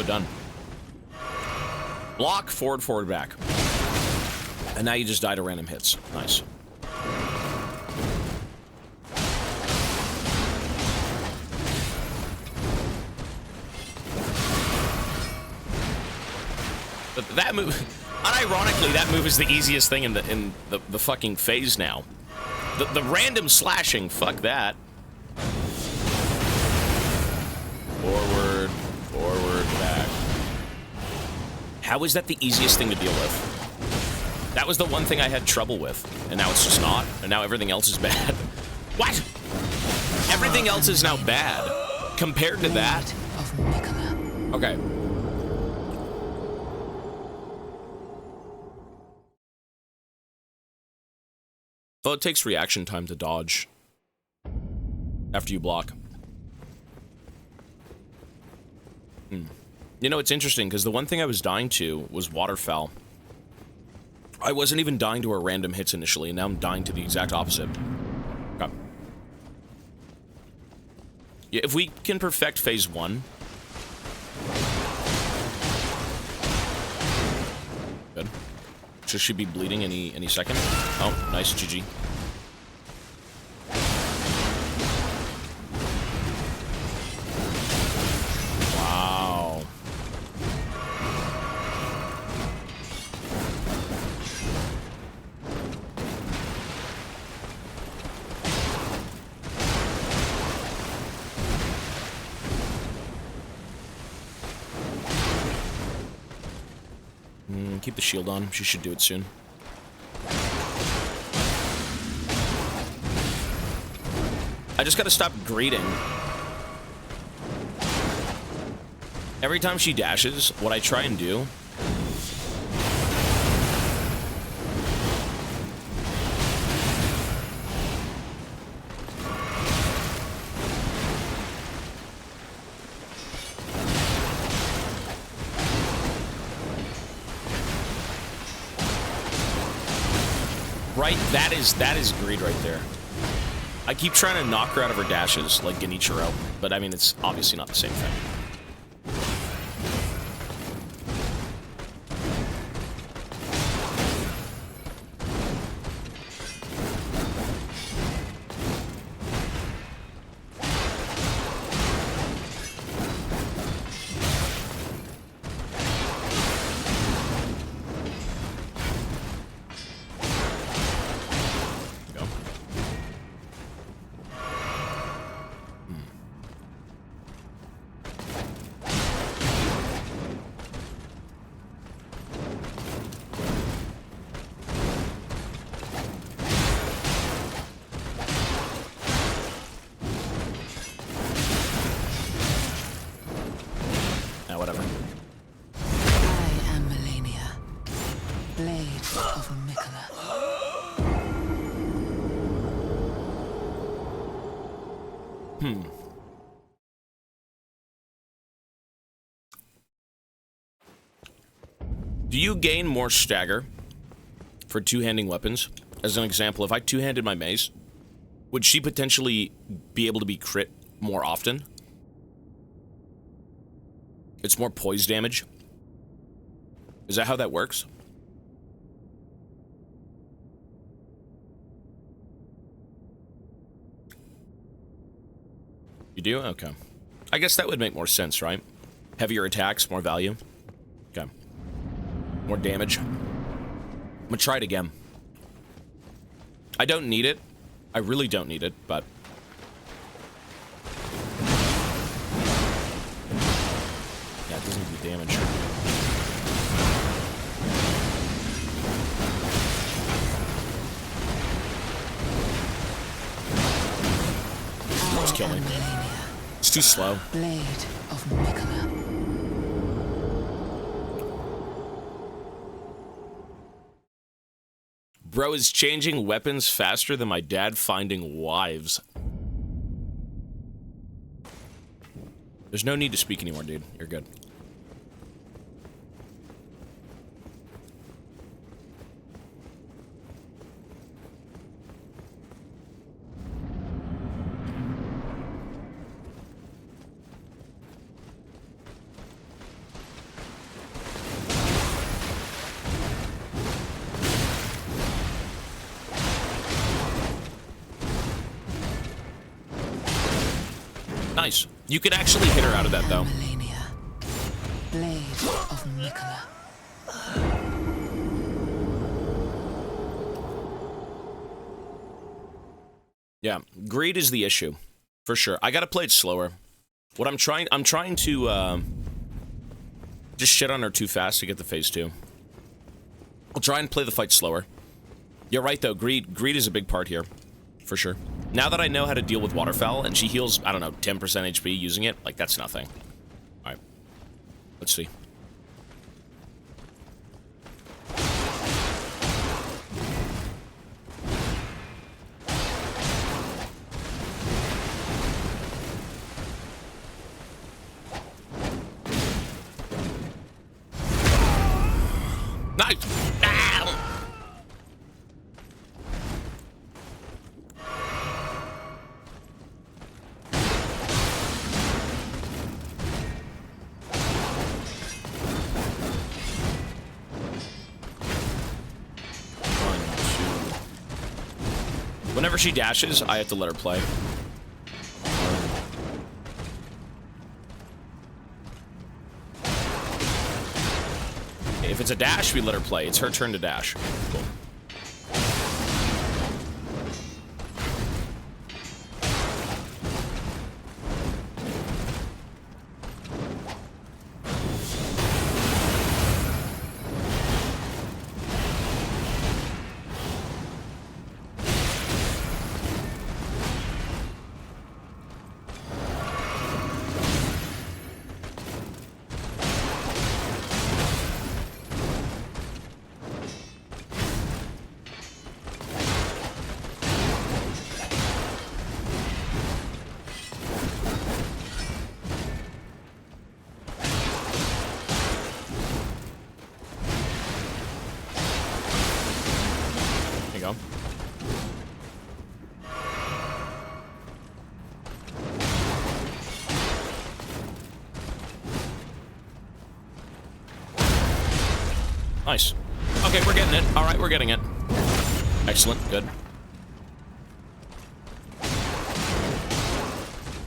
Done. Block, forward, forward, back. And now you just die to random hits. Nice. But that move, unironically, that move is the easiest thing in the fucking phase now. The random slashing, fuck that. Forward, forward, back. How is that the easiest thing to deal with? That was the one thing I had trouble with, and now it's just not, and now everything else is bad. What? Everything else is now bad compared to that? Okay. Well, it takes reaction time to dodge after you block. You know, it's interesting, because the one thing I was dying to was Waterfowl. I wasn't even dying to her random hits initially, and now I'm dying to the exact opposite. Okay. Yeah, if we can perfect phase 1... Good. Should she be bleeding any second? Oh, nice, GG. Wow. Keep the shield on. She should do it soon. I just gotta stop greeting. Every time she dashes, what I try and do... Right, that is greed right there. I keep trying to knock her out of her dashes, like Genichiro, but I mean, it's obviously not the same thing. Do you gain more stagger for two-handing weapons? As an example, if I two-handed my mace, would she potentially be able to be crit more often? It's more poise damage. Is that how that works? You do? Okay. I guess that would make more sense, right? Heavier attacks, more value. Okay. More damage. I'm gonna try it again. I don't need it. I really don't need it, but... yeah, it doesn't do damage. Just kill me. It's too slow.
Blade of Mikola.
Bro is changing weapons faster than my dad finding wives. There's no need to speak anymore, dude. You're good. Nice. You could actually hit her out of that, though.
Blade of Mikola.
Yeah, greed is the issue, for sure. I gotta play it slower. What I'm trying to, just shit on her too fast to get the phase 2. I'll try and play the fight slower. You're right, though. Greed is a big part here, for sure. Now that I know how to deal with Waterfowl, and she heals, I don't know, 10% HP using it, like, that's nothing. Alright. Let's see. Nice! Ow! Whenever she dashes, I have to let her play. If it's a dash, we let her play. It's her turn to dash. Cool. Nice. Okay, we're getting it. All right, we're getting it. Excellent. Good.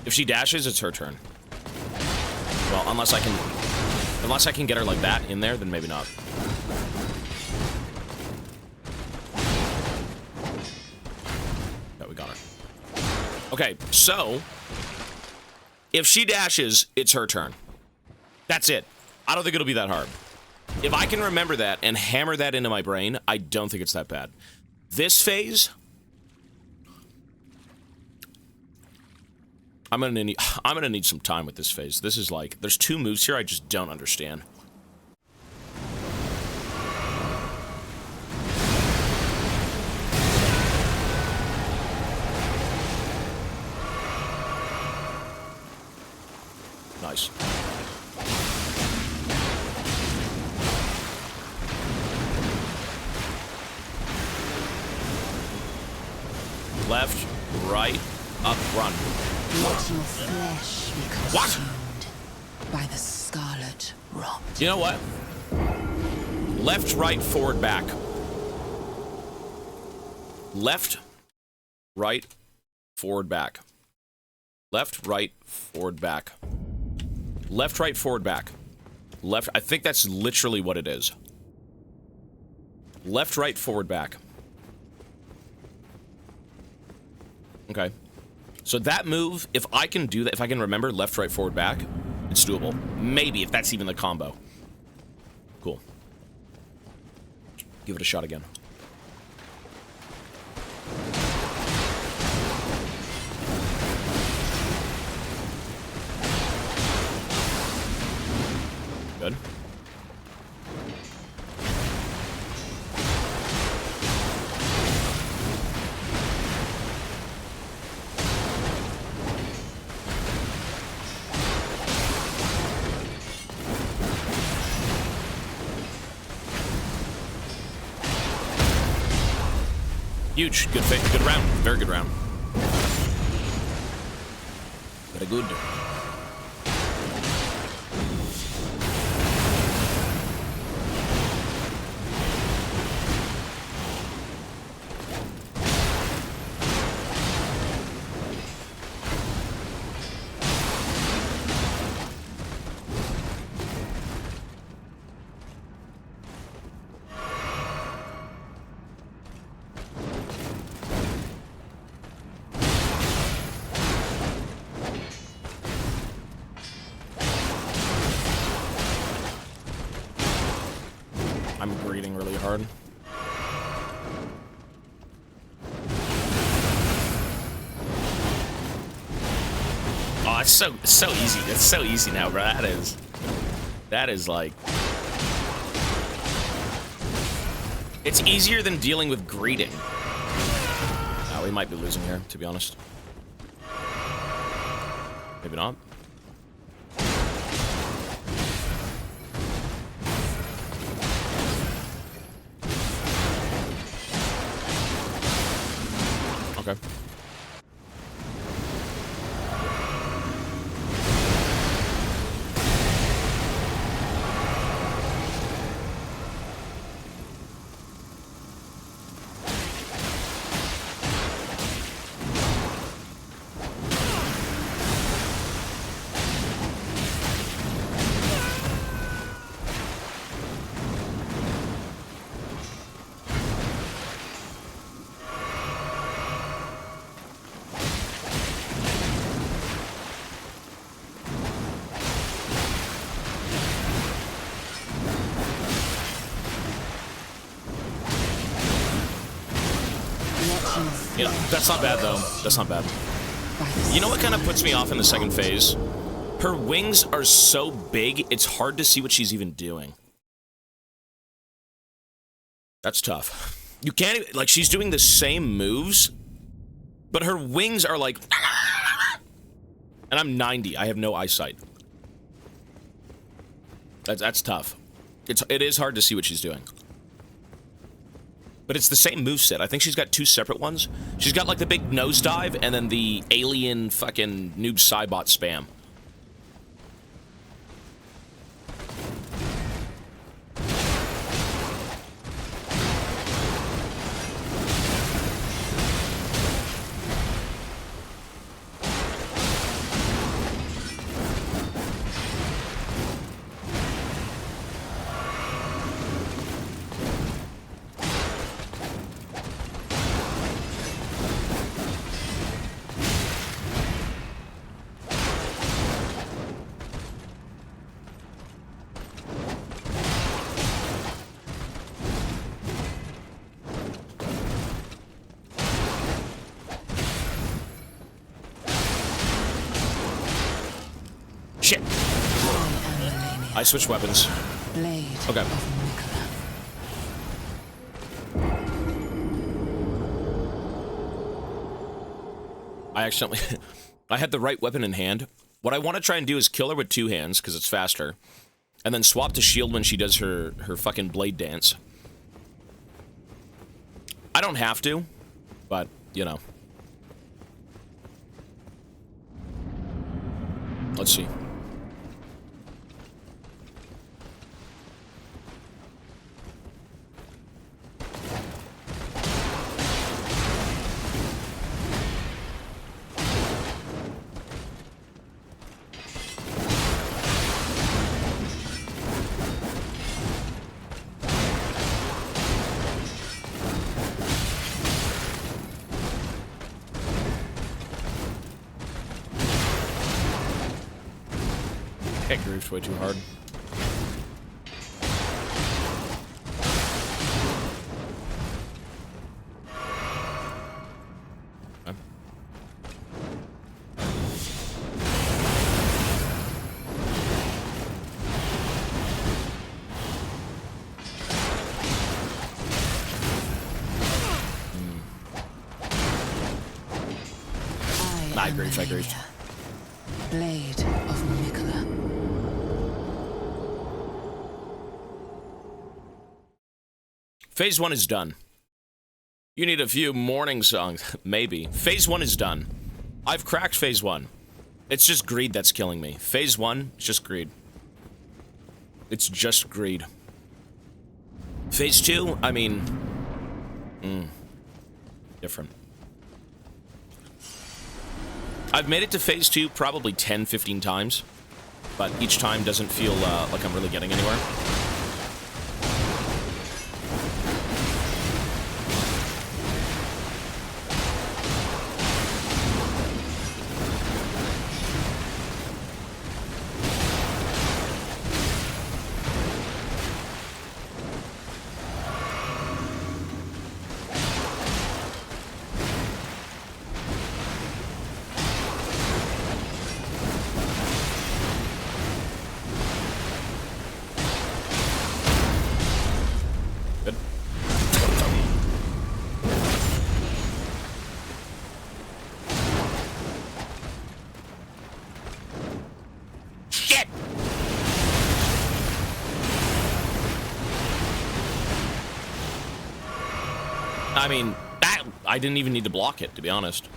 If she dashes, it's her turn. Well, unless I can get her like that in there, then maybe not. Yeah, we got her. Okay, so if she dashes, it's her turn. That's it. I don't think it'll be that hard. If I can remember that and hammer that into my brain, I don't think it's that bad. This phase, I'm gonna need some time with this phase. This is like, there's two moves here I just don't understand. Nice. Left, right, up, run.
Let your flesh be
What?
consumed by the scarlet rot.
You know what? Left, right, forward, back. Left, right, forward, back. Left, right, forward, back. Left, right, forward, back. Left, I think that's literally what it is. Left, right, forward, back. Okay. So that move, if I can do that, if I can remember left, right, forward, back, it's doable. Maybe, if that's even the combo. Cool. Give it a shot again. Good. Huge. Good fit. Good round. Very good round. Very good. I'm breathing really hard. Oh, it's so easy. It's so easy now, bro. That is like, it's easier than dealing with greeting. Oh, we might be losing here, to be honest. Maybe not. Okay. Yeah, that's not bad, though. That's not bad. You know what kind of puts me off in the second phase? Her wings are so big, it's hard to see what she's even doing. That's tough. You can't even, like, she's doing the same moves, but her wings are like... And I'm 90. I have no eyesight. That's tough. It is hard to see what she's doing. But it's the same moveset. I think she's got two separate ones. She's got, like, the big nosedive and then the alien fucking noob Cybot spam. Shit. I switched weapons.
Blade
Okay.
of Nicola.
I accidentally... I had the right weapon in hand, What I want to try and do is kill her with 2 hands, because it's faster. And then swap to shield when she does her fucking blade dance. I don't have to, but, you know. Let's see. That groove's way too hard. Okay. I griefed.
Blade of Mikola.
Phase 1 is done. You need a few morning songs. Maybe. Phase 1 is done. I've cracked Phase 1. It's just greed that's killing me. Phase 1, it's just greed. It's just greed. Phase 2, I mean... different. I've made it to Phase 2 probably 10, 15 times. But each time doesn't feel like I'm really getting anywhere. I mean, I didn't even need to block it, to be honest.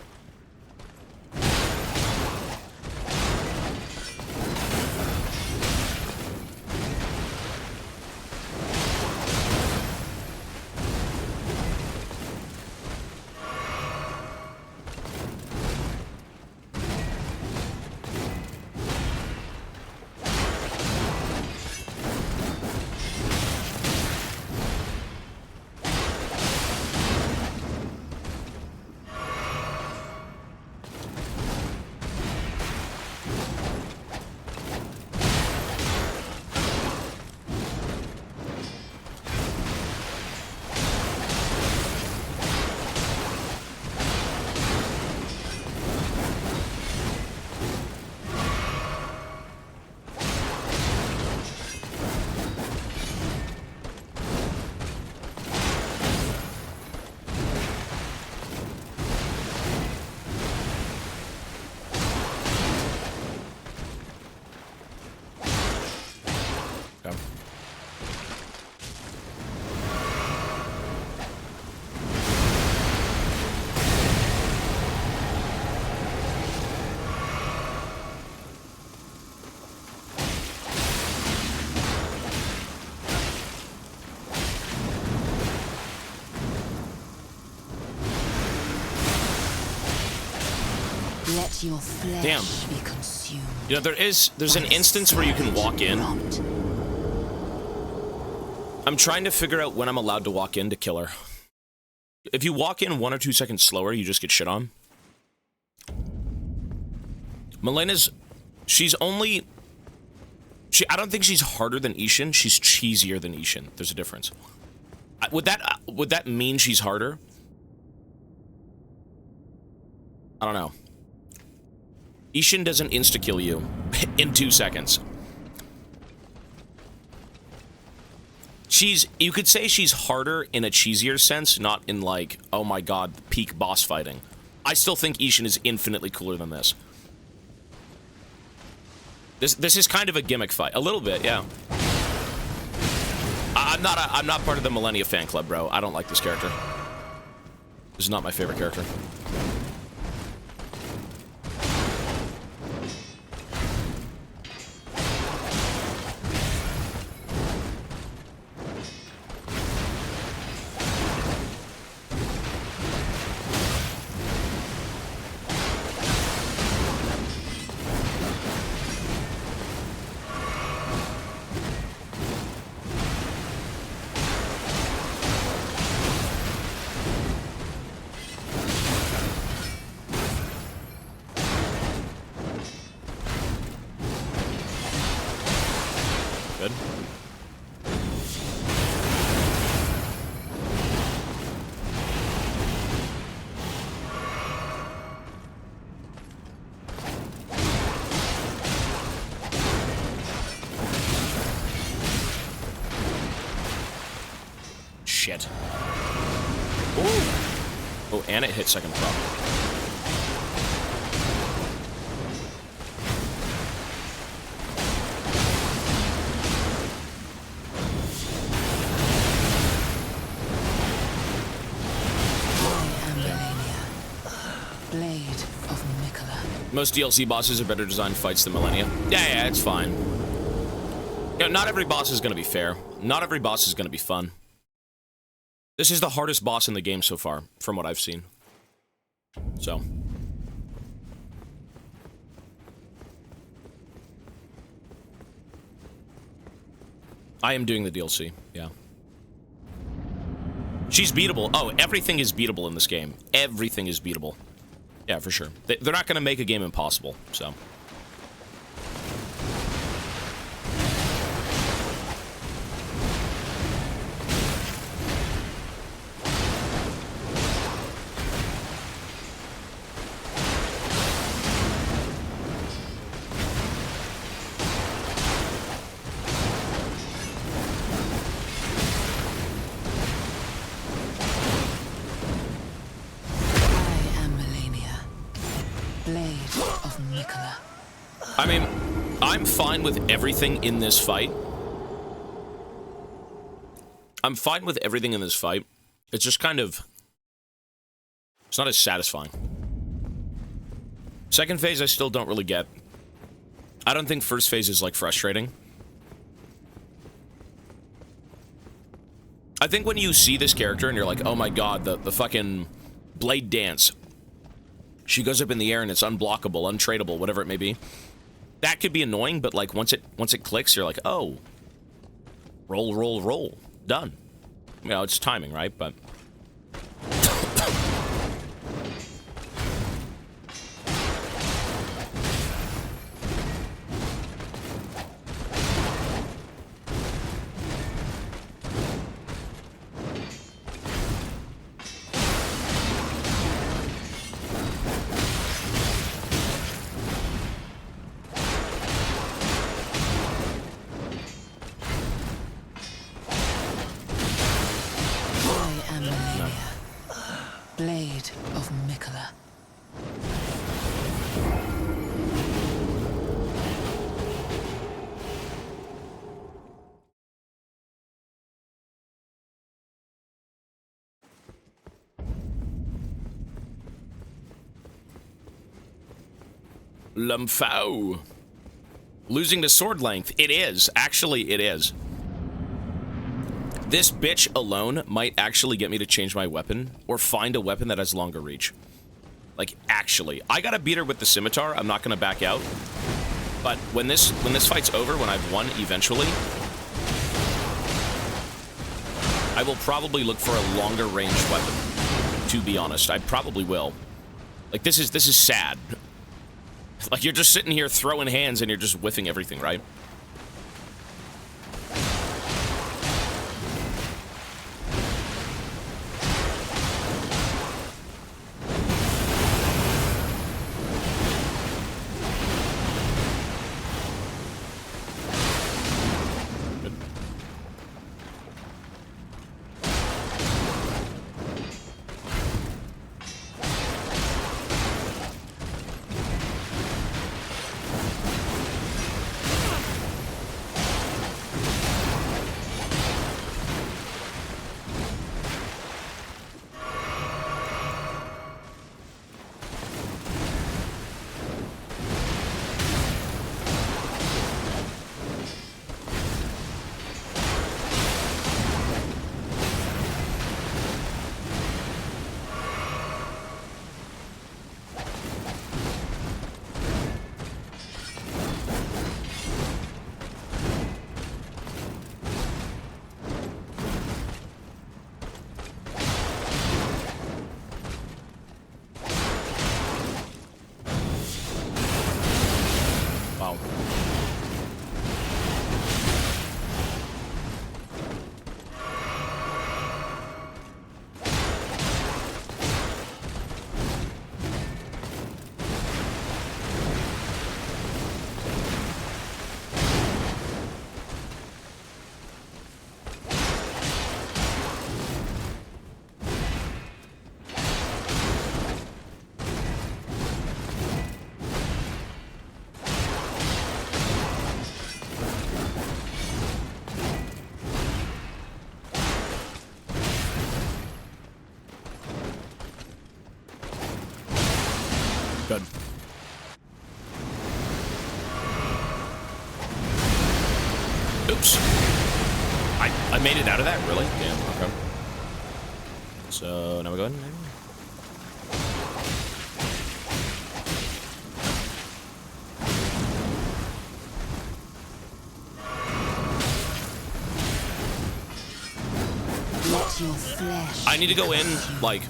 Let your flesh be consumed.
You know, there's an instance where you can walk in. I'm trying to figure out when I'm allowed to walk in to kill her. If you walk in 1 or 2 seconds slower, you just get shit on. Melena's... She's only... I don't think she's harder than Ishin. She's cheesier than Ishin. There's a difference. Would that mean she's harder? I don't know. Ishin doesn't insta-kill you in 2 seconds. You could say she's harder in a cheesier sense, not in like, oh my god, peak boss fighting. I still think Ishin is infinitely cooler than this. This is kind of a gimmick fight. A little bit, yeah. I'm not part of the Millennia fan club, bro. I don't like this character. This is not my favorite character. Good. Shit. Ooh. Oh, and it hit second prop. Most DLC bosses are better designed fights than Millennia. Yeah, it's fine. You know, not every boss is going to be fair. Not every boss is going to be fun. This is the hardest boss in the game so far, from what I've seen. So. I am doing the DLC, yeah. She's beatable. Oh, everything is beatable in this game. Everything is beatable. Yeah, for sure. They're not going to make a game impossible, so. I mean, I'm fine with everything in this fight. I'm fine with everything in this fight. It's just kind of... It's not as satisfying. Second phase, I still don't really get. I don't think first phase is, like, frustrating. I think when you see this character and you're like, oh my god, the fucking blade dance. She goes up in the air and it's unblockable, untradeable, whatever it may be. That could be annoying, but like once it clicks, you're like, oh, roll, roll, roll, done. You know, it's timing, right? But Lumphao. Losing to sword length. It is. Actually, it is. This bitch alone might actually get me to change my weapon or find a weapon that has longer reach. Like, actually. I gotta beat her with the scimitar. I'm not gonna back out. But when this fight's over, when I've won eventually, I will probably look for a longer range weapon. To be honest, I probably will. Like, this is sad. Like, you're just sitting here throwing hands and you're just whiffing everything, right? Good. Oops. I made it out of that, really? Damn, okay. So, now we go ahead and...
Let your flesh
I need to go in, like...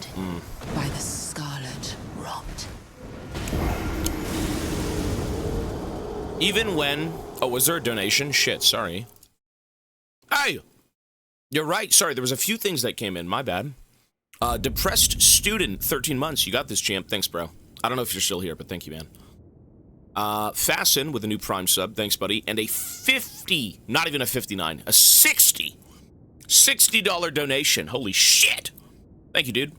by the scarlet rot.
Even when... Oh, was there a donation? Shit, sorry. Hey! You're right, sorry, there was a few things that came in, my bad. Depressed Student, 13 months. You got this, champ. Thanks, bro. I don't know if you're still here, but thank you, man. Fasten with a new Prime sub. Thanks, buddy. And a 50, not even a 59, a $60 donation. Holy shit. Thank you, dude.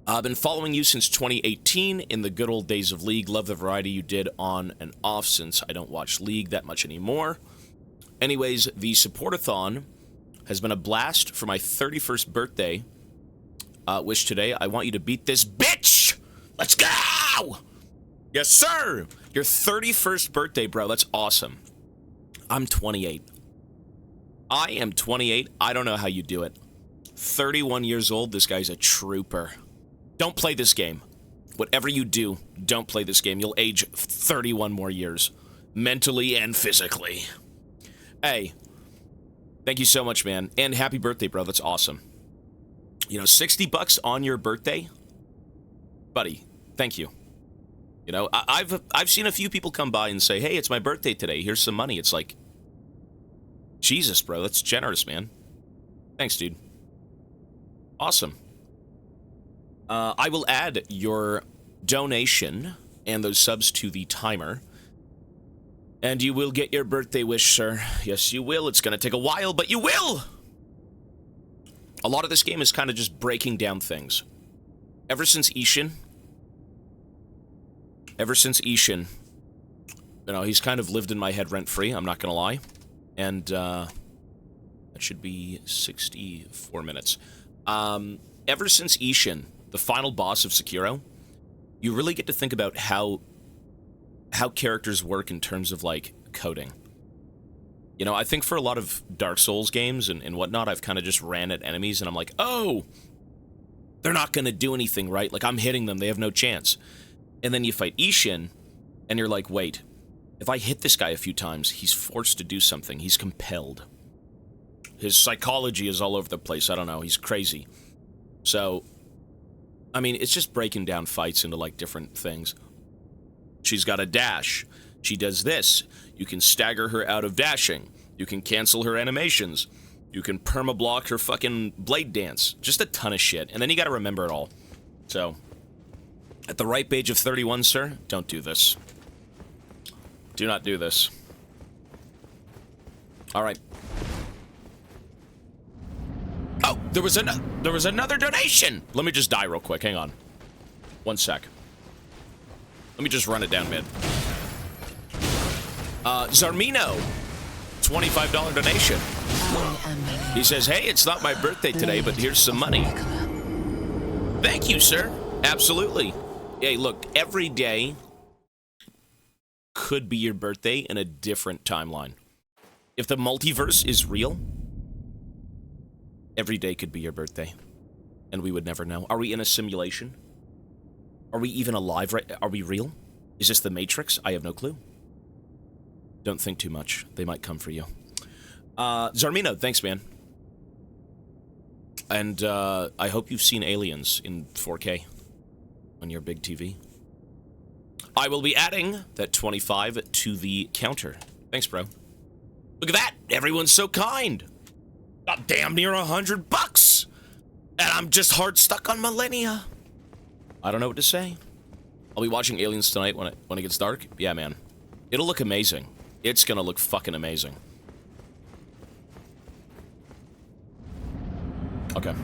I've been following you since 2018 in the good old days of League. Love the variety you did on and off since I don't watch League that much anymore. Anyways, the support-a-thon has been a blast for my 31st birthday. Which today, I want you to beat this bitch! Let's go! Yes, sir! Your 31st birthday, bro. That's awesome. I'm 28. I am 28. I don't know how you do it. 31 years old, this guy's a trooper. Don't play this game. Whatever you do, don't play this game. You'll age 31 more years. Mentally and physically. Hey. Thank you so much, man. And happy birthday, bro. That's awesome. You know, 60 bucks on your birthday? Buddy, thank you. You know, I've seen a few people come by and say, hey, it's my birthday today. Here's some money. It's like, Jesus, bro. That's generous, man. Thanks, dude. Awesome. I will add your donation and those subs to the timer. And you will get your birthday wish, sir. Yes, you will. It's going to take a while, but you will! A lot of this game is kind of just breaking down things. Ever since Ishin, you know, he's kind of lived in my head rent-free, I'm not gonna lie. And, that should be 64 minutes. Ever since Ishin, the final boss of Sekiro, you really get to think about how characters work in terms of, like, coding. You know, I think for a lot of Dark Souls games and whatnot, I've kind of just ran at enemies and I'm like, oh, they're not going to do anything, right? Like, I'm hitting them, they have no chance. And then you fight Ishin, and you're like, wait, if I hit this guy a few times, he's forced to do something. He's compelled. His psychology is all over the place. I don't know, he's crazy. So, I mean, it's just breaking down fights into, like, different things. She's got a dash. She does this. You can stagger her out of dashing. You can cancel her animations. You can perma-block her fucking blade dance. Just a ton of shit. And then you gotta remember it all. So, at the ripe age of 31, sir, don't do this. Do not do this. Alright. Oh, there was another donation! Let me just die real quick, hang on. 1 sec. Let me just run it down mid. Zarmino, $25 donation. He says, hey, it's not my birthday today, but here's some money. Thank you, sir. Absolutely. Hey, look, every day could be your birthday in a different timeline. If the multiverse is real, every day could be your birthday. And we would never know. Are we in a simulation? Are we even alive right? Are we real? Is this the Matrix? I have no clue. Don't think too much. They might come for you. Zarmino, thanks, man. And, I hope you've seen Aliens in 4K on your big TV. I will be adding that 25 to the counter. Thanks, bro. Look at that! Everyone's so kind! Got damn near $100! And I'm just hard stuck on Millennia. I don't know what to say. I'll be watching Aliens tonight when it gets dark. Yeah, man. It'll look amazing. It's gonna look fucking amazing. Okay.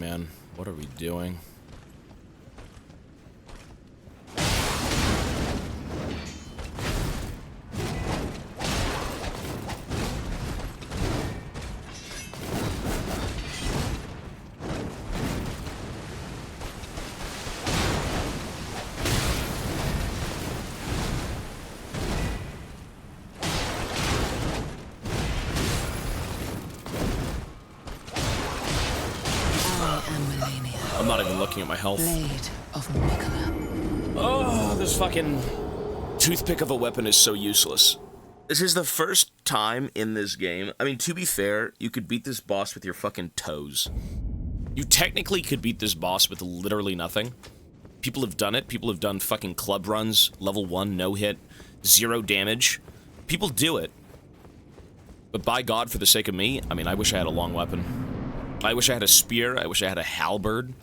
man. What are we doing? I'm not even looking at my health.
Blade of Mikola.
Oh, this fucking toothpick of a weapon is so useless. This is the first time in this game. I mean, to be fair, you could beat this boss with your fucking toes. You technically could beat this boss with literally nothing. People have done it. People have done fucking club runs, level 1, no hit, 0 damage. People do it. But by God, for the sake of me, I mean, I wish I had a long weapon. I wish I had a spear. I wish I had a halberd.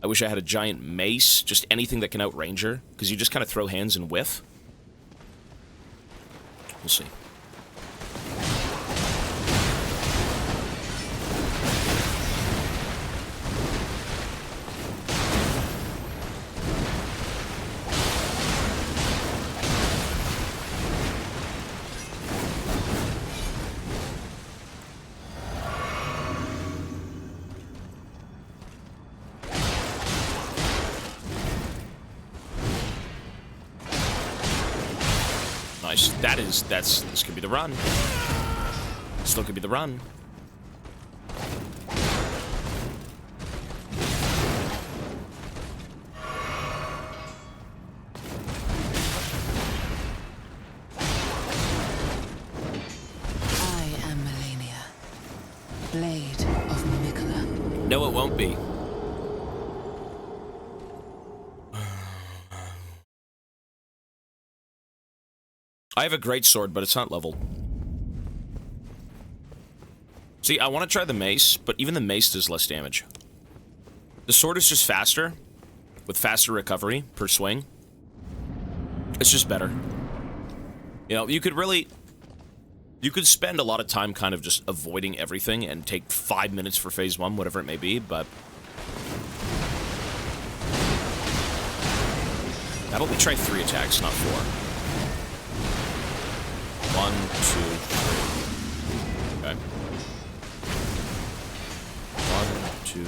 I wish I had a giant mace. Just anything that can outrange her. Because you just kind of throw hands and whiff. We'll see. Nice. This could be the run. Still could be the run.
I am Melania, Blade of Mikola.
No, it won't be. I have a great sword, but it's not leveled. See, I want to try the mace, but even the mace does less damage. The sword is just faster, with faster recovery per swing. It's just better. You know, you could spend a lot of time kind of just avoiding everything and take 5 minutes for phase 1, whatever it may be, but... That'll be try 3 attacks, not 4. 1, 2, 3. Okay. 1, 2,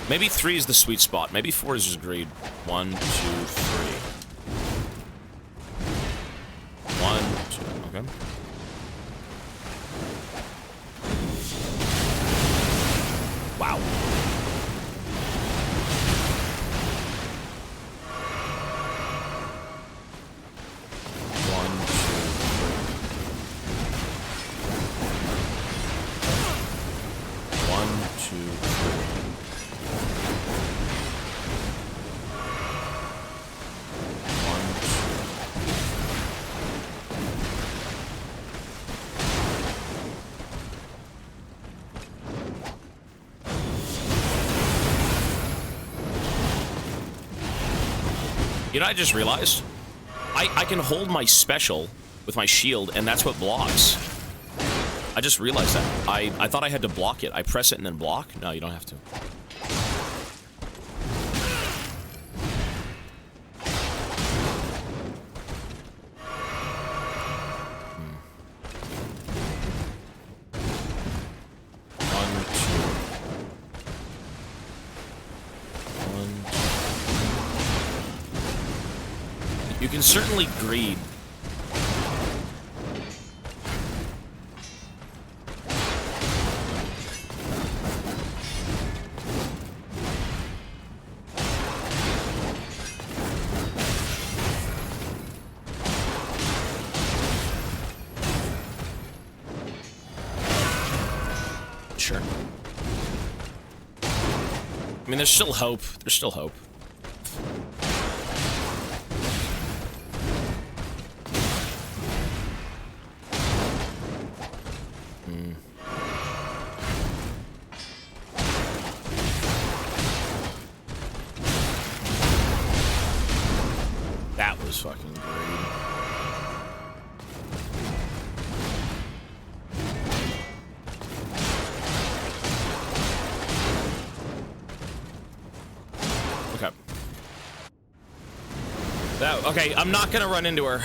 3. Maybe 3 is the sweet spot. Maybe 4 is just greed. 1, 2, 3. 1, 2. Okay. Wow. You know, I just realized I can hold my special with my shield, and that's what blocks. I just realized that. I thought I had to block it. I press it and then block? No, you don't have to. You can certainly greed. Sure. I mean, there's still hope. There's still hope. That was fucking great. out. Okay, I'm not gonna run into her.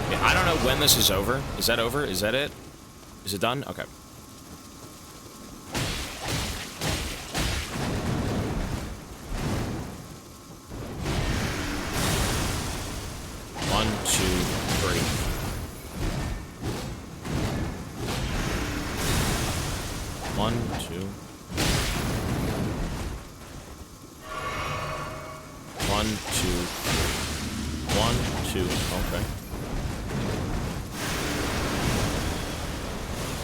Okay, I don't know when this is over. Is that over? Is that it? Is it done? Okay. One, two, three. One, two. One, two, three. One, two. Okay.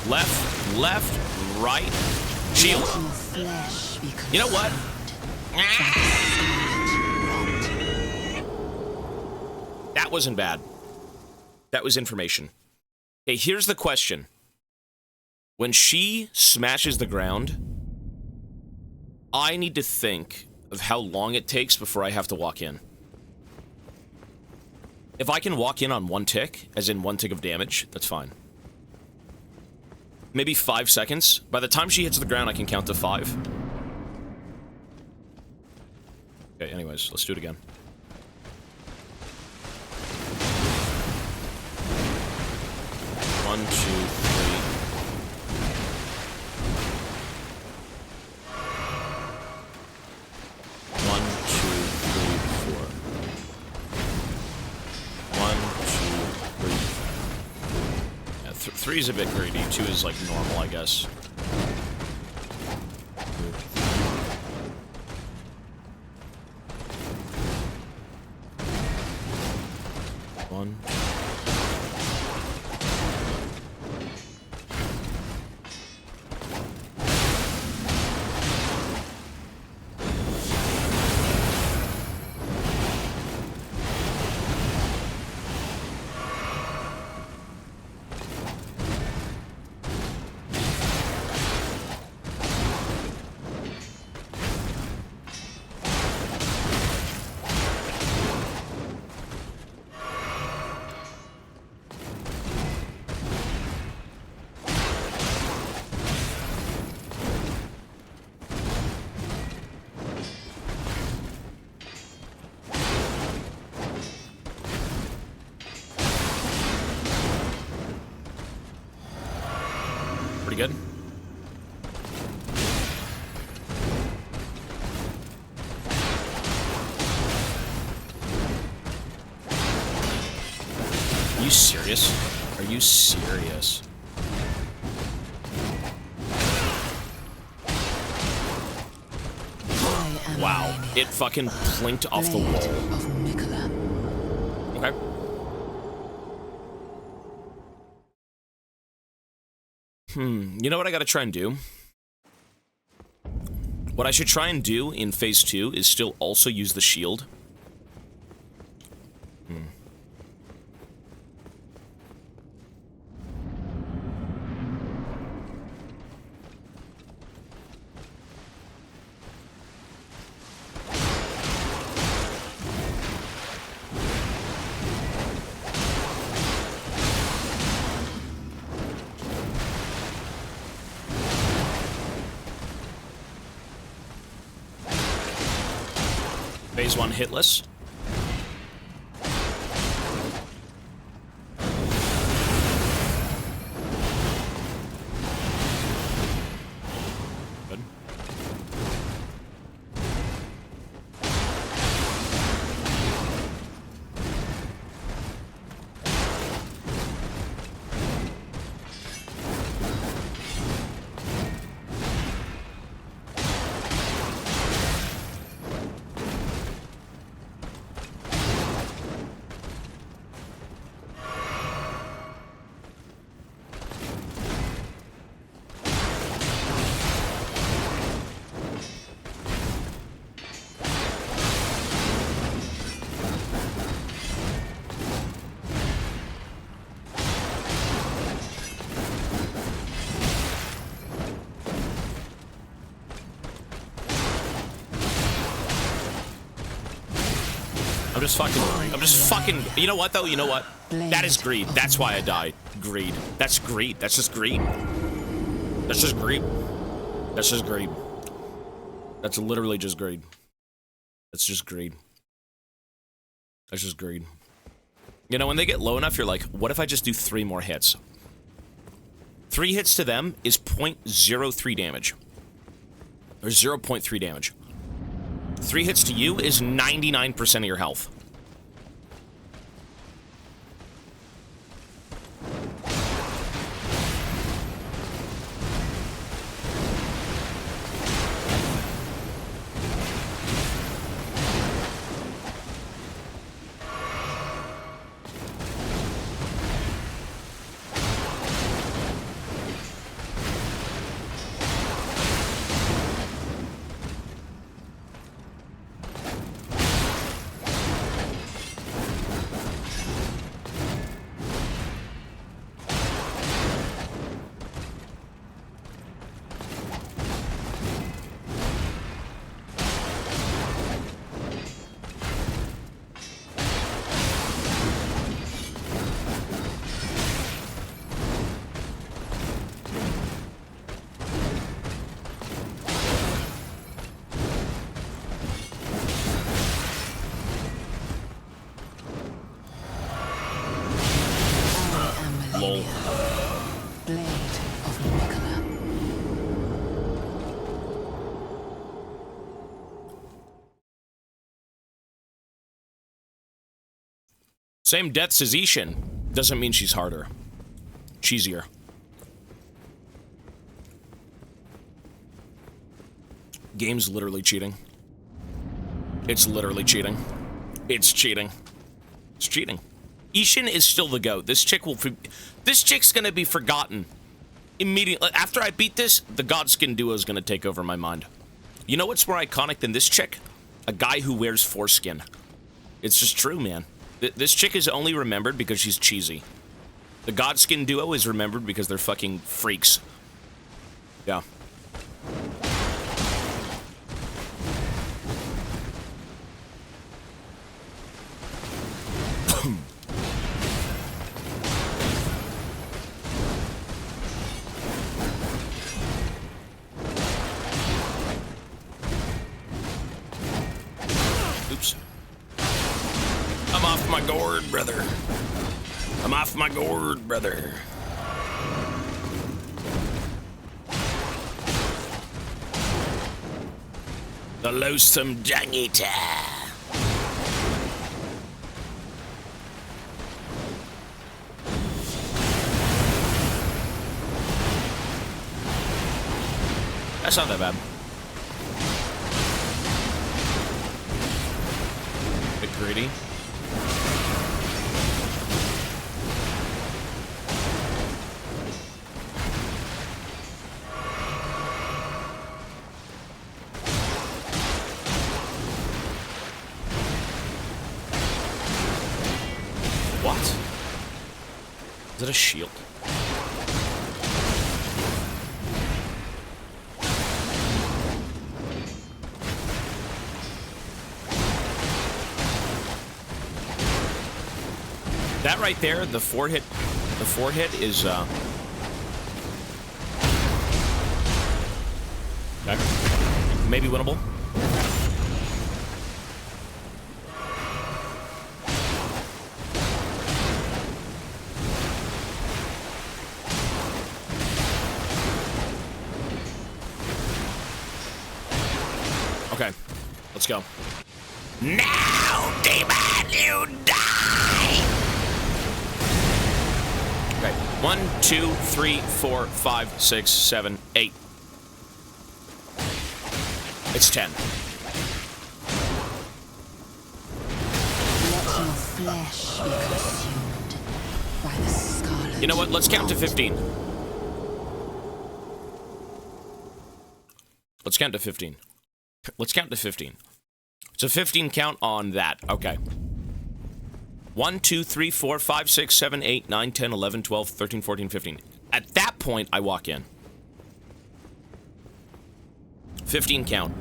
Left, left, right. Shield. You know what? That wasn't bad. That was information. Okay, here's the question. When she smashes the ground, I need to think of how long it takes before I have to walk in. If I can walk in on one tick, as in one tick of damage, that's fine. Maybe 5 seconds. By the time she hits the ground, I can count to 5. Okay, anyways, let's do it again. One, two, three. One, two, three, four. One, two, three. Yeah, three is a bit greedy. 2 is like normal, I guess. One. Pretty good. Are you serious? Are you serious? Wow, it fucking plinked off the wall. Okay. You know what I gotta try and do? What I should try and do in phase 2 is still also use the shield. Phase 1 hitless. Good. I'm just fucking, you know what though? You know what? That is greed. That's why I died. Greed. That's greed. That's just greed. That's just greed. That's just greed. That's literally just greed. That's just greed. That's just greed. You know, when they get low enough, you're like, what if I just do 3 more hits? 3 hits to them is 0.03 damage. Or 0.3 damage. 3 hits to you is 99% of your health. Lol.
Blade of Mikola.
Same deaths as Ishin. Doesn't mean she's harder. Cheesier. Game's literally cheating. It's literally cheating. It's cheating. It's cheating. Ishin is still the GOAT. This chick's gonna be forgotten immediately. After I beat this, the Godskin duo is gonna take over my mind. You know what's more iconic than this chick? A guy who wears foreskin. It's just true, man. This chick is only remembered because she's cheesy. The Godskin duo is remembered because they're fucking freaks. Yeah. Oops. I'm off my gourd, brother. I'm off my gourd, brother. The loathsome Jangita. That's not that bad. Bit greedy. What? Is that a shield? That right there, the four hit is okay. Maybe winnable. Okay, let's go. Now, demon, you die! Okay, 1, 2, 3, 4, 5, 6, 7, 8. It's 10.
Let your flesh be consumed by the scarlet.
You know what? Let's count to 15. Let's count to 15. Let's count to 15. It's a 15 count on that. Okay. 1, 2, 3, 4, 5, 6, 7, 8, 9, 10, 11, 12, 13, 14, 15. At that point, I walk in. 15 count.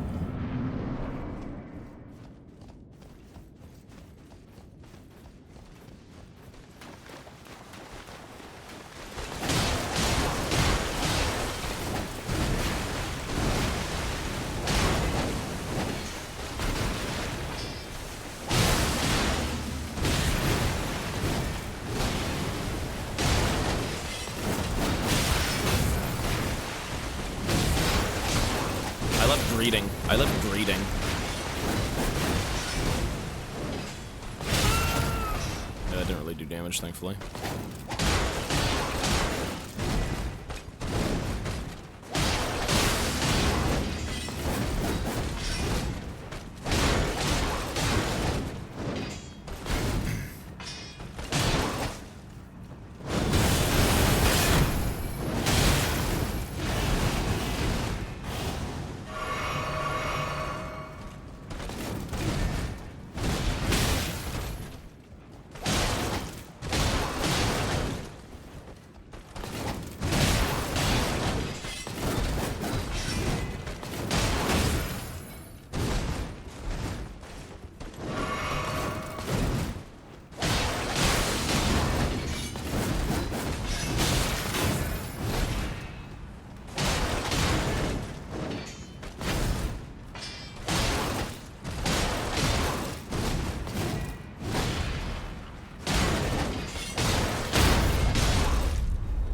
greeting. I love greeting. Yeah, that didn't really do damage, thankfully.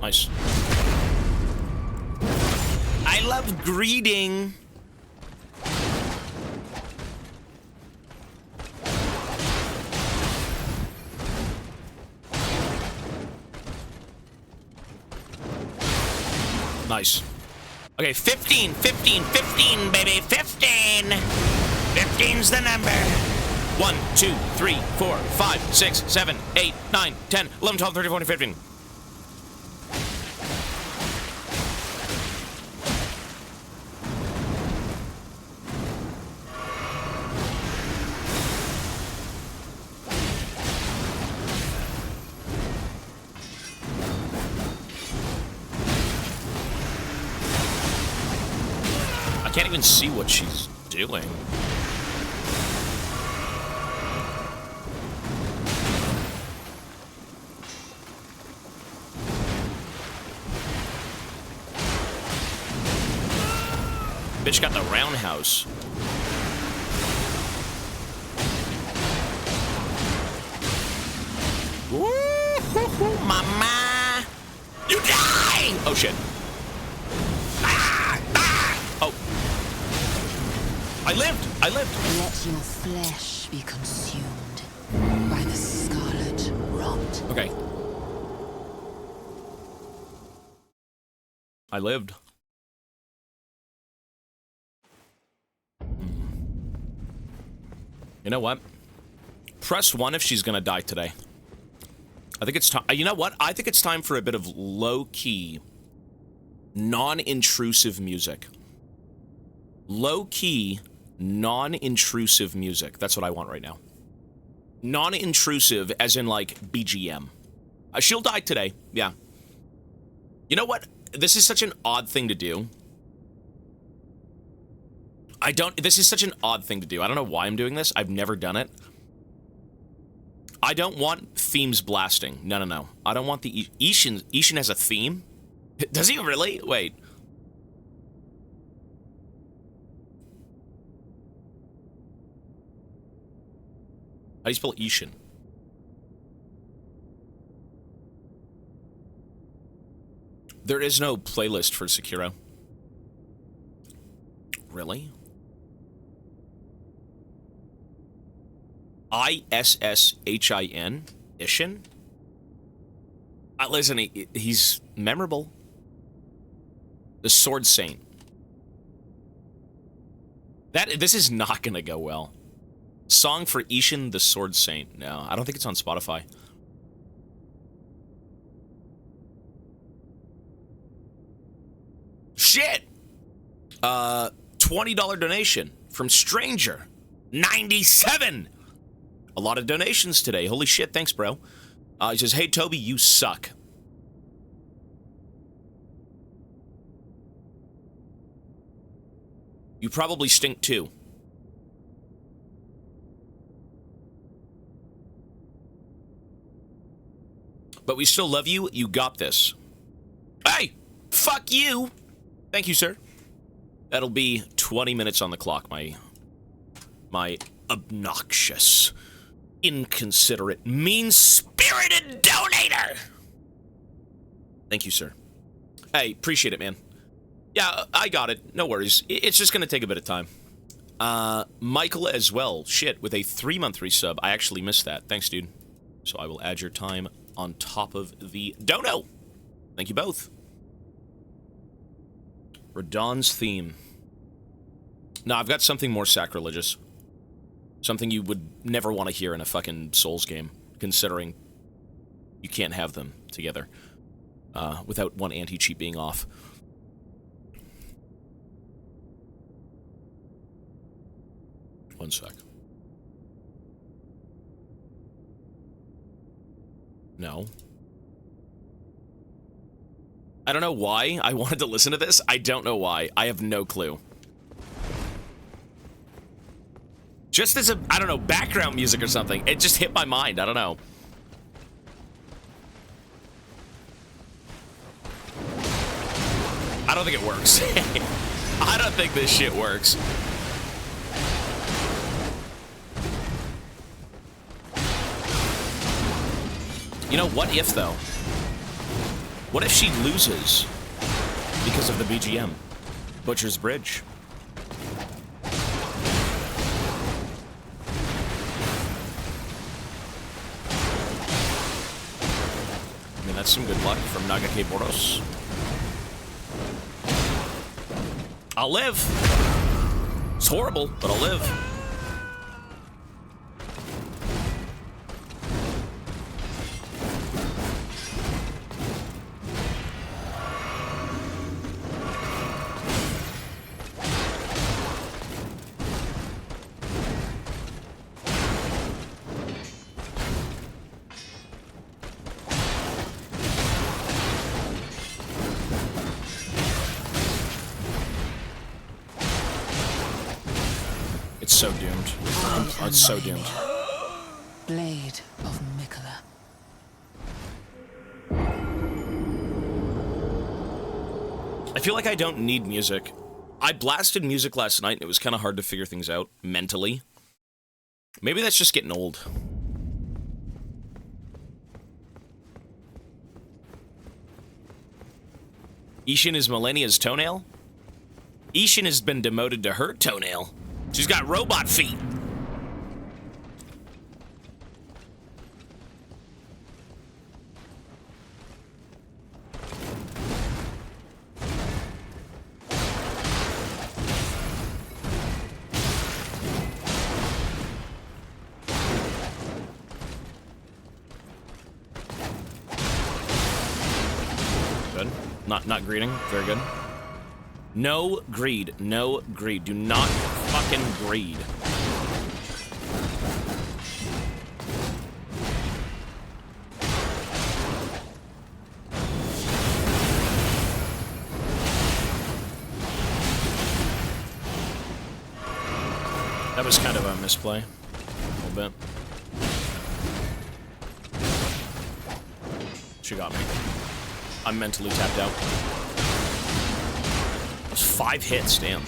Nice. I love greeting. Nice. Okay, 15, 15, 15, baby, 15. 15's the number. 1, 2, 3, 4, 5, 6, 7, 8, 9, 10, 11, 12, 13, 14, 15. I can't even see what she's doing. Bitch got the roundhouse. Woo-hoo-hoo, mama! You die! Oh shit. Ah! Ah! Oh. I lived! I lived!
Let your flesh be consumed by the scarlet rot.
Okay. I lived. You know what? Press 1 if she's gonna die today. I think it's time. You know what? I think it's time for a bit of low-key, non-intrusive music. Low-key, non-intrusive music. That's what I want right now. Non-intrusive, as in, like, BGM. She'll die today. Yeah. You know what? This is such an odd thing to do. This is such an odd thing to do. I don't know why I'm doing this. I've never done it. I don't want themes blasting. No, no, no. I don't want the... Ishin has a theme? Does he really? Wait. How do you spell Ishin? There is no playlist for Sekiro. Really? I-S-S-H-I-N? Ishin? Listen, he's memorable. The Sword Saint. This is not gonna go well. Song for Ishin the Sword Saint. No, I don't think it's on Spotify. Shit! $20 donation from Stranger. 97! A lot of donations today. Holy shit, thanks, bro. He says, hey, Toby, you suck. You probably stink, too. But we still love you. You got this. Hey! Fuck you! Thank you, sir. That'll be 20 minutes on the clock, my obnoxious, inconsiderate, mean-spirited donator! Thank you, sir. Hey, appreciate it, man. Yeah, I got it. No worries. It's just gonna take a bit of time. Michael as well. Shit, with a 3-month resub. I actually missed that. Thanks, dude. So I will add your time on top of the dono. Thank you both. Radon's theme. No, I've got something more sacrilegious. Something you would never want to hear in a fucking Souls game, considering you can't have them together without one anti-cheat being off. One sec. No. I don't know why I wanted to listen to this. I don't know why. I have no clue. Just as a, I don't know, background music or something. It just hit my mind. I don't know. I don't think it works. I don't think this shit works. You know, what if, though? What if she loses because of the BGM? Butcher's Bridge. I mean, that's some good luck from Nagake Boros. I'll live. It's horrible, but I'll live. It's so doomed. It's so doomed.
Blade of Mikola.
I feel like I don't need music. I blasted music last night and it was kind of hard to figure things out mentally. Maybe that's just getting old. Ishin is Millennia's toenail? Ishin has been demoted to her toenail. She's got robot feet. Good. Not greeting. Very good. No greed. No greed. Do not fucking greed. That was kind of a misplay. A little bit. She got me. I'm mentally tapped out. That's 5 hits, damn.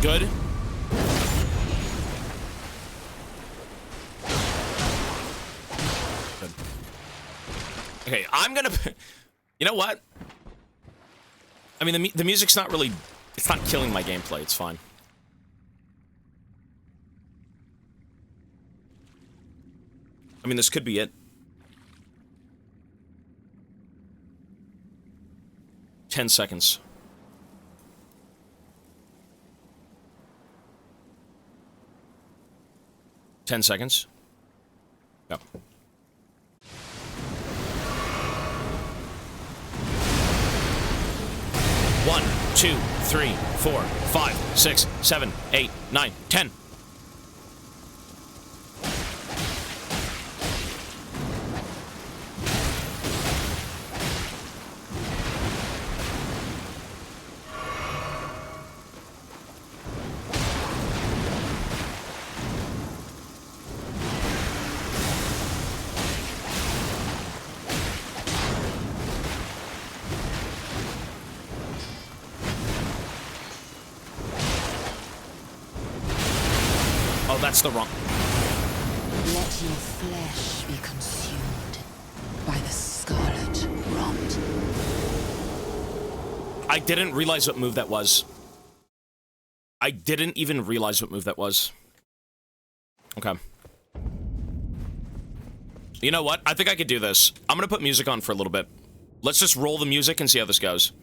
Good. Good. Okay, I'm gonna... You know what? I mean, the music's not really... It's not killing my gameplay. It's fine. I mean, this could be it. 10 seconds. Ten seconds. Go. 1, 2, 3, 4, 5, 6, 7, 8, 9, 10. That's the wrong.
Let your flesh be consumed by the scarlet rot.
I didn't realize what move that was. I didn't even realize what move that was. Okay. You know what? I think I could do this. I'm gonna put music on for a little bit. Let's just roll the music and see how this goes.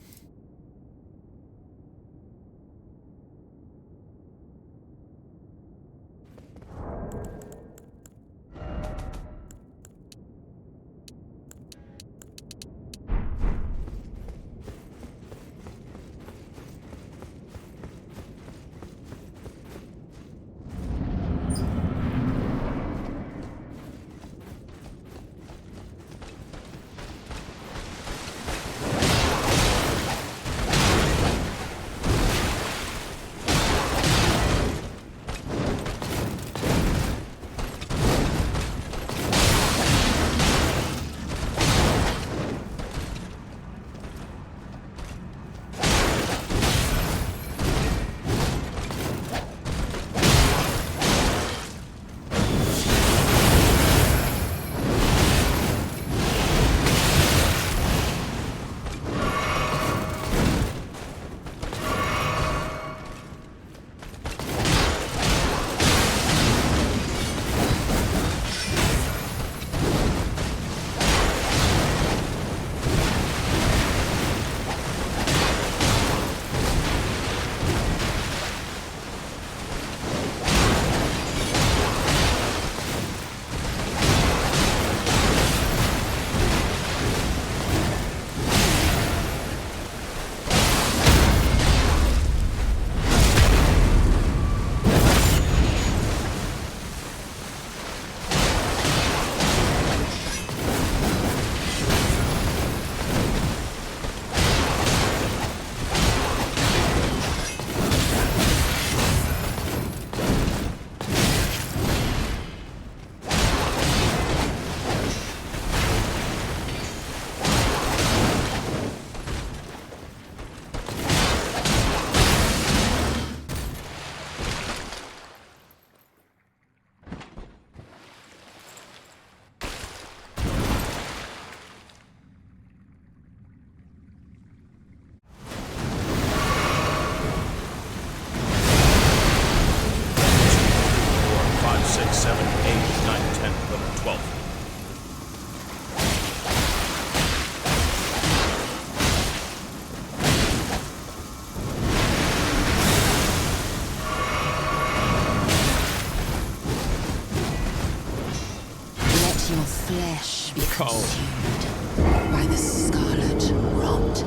Flesh be consumed by the scarlet rot.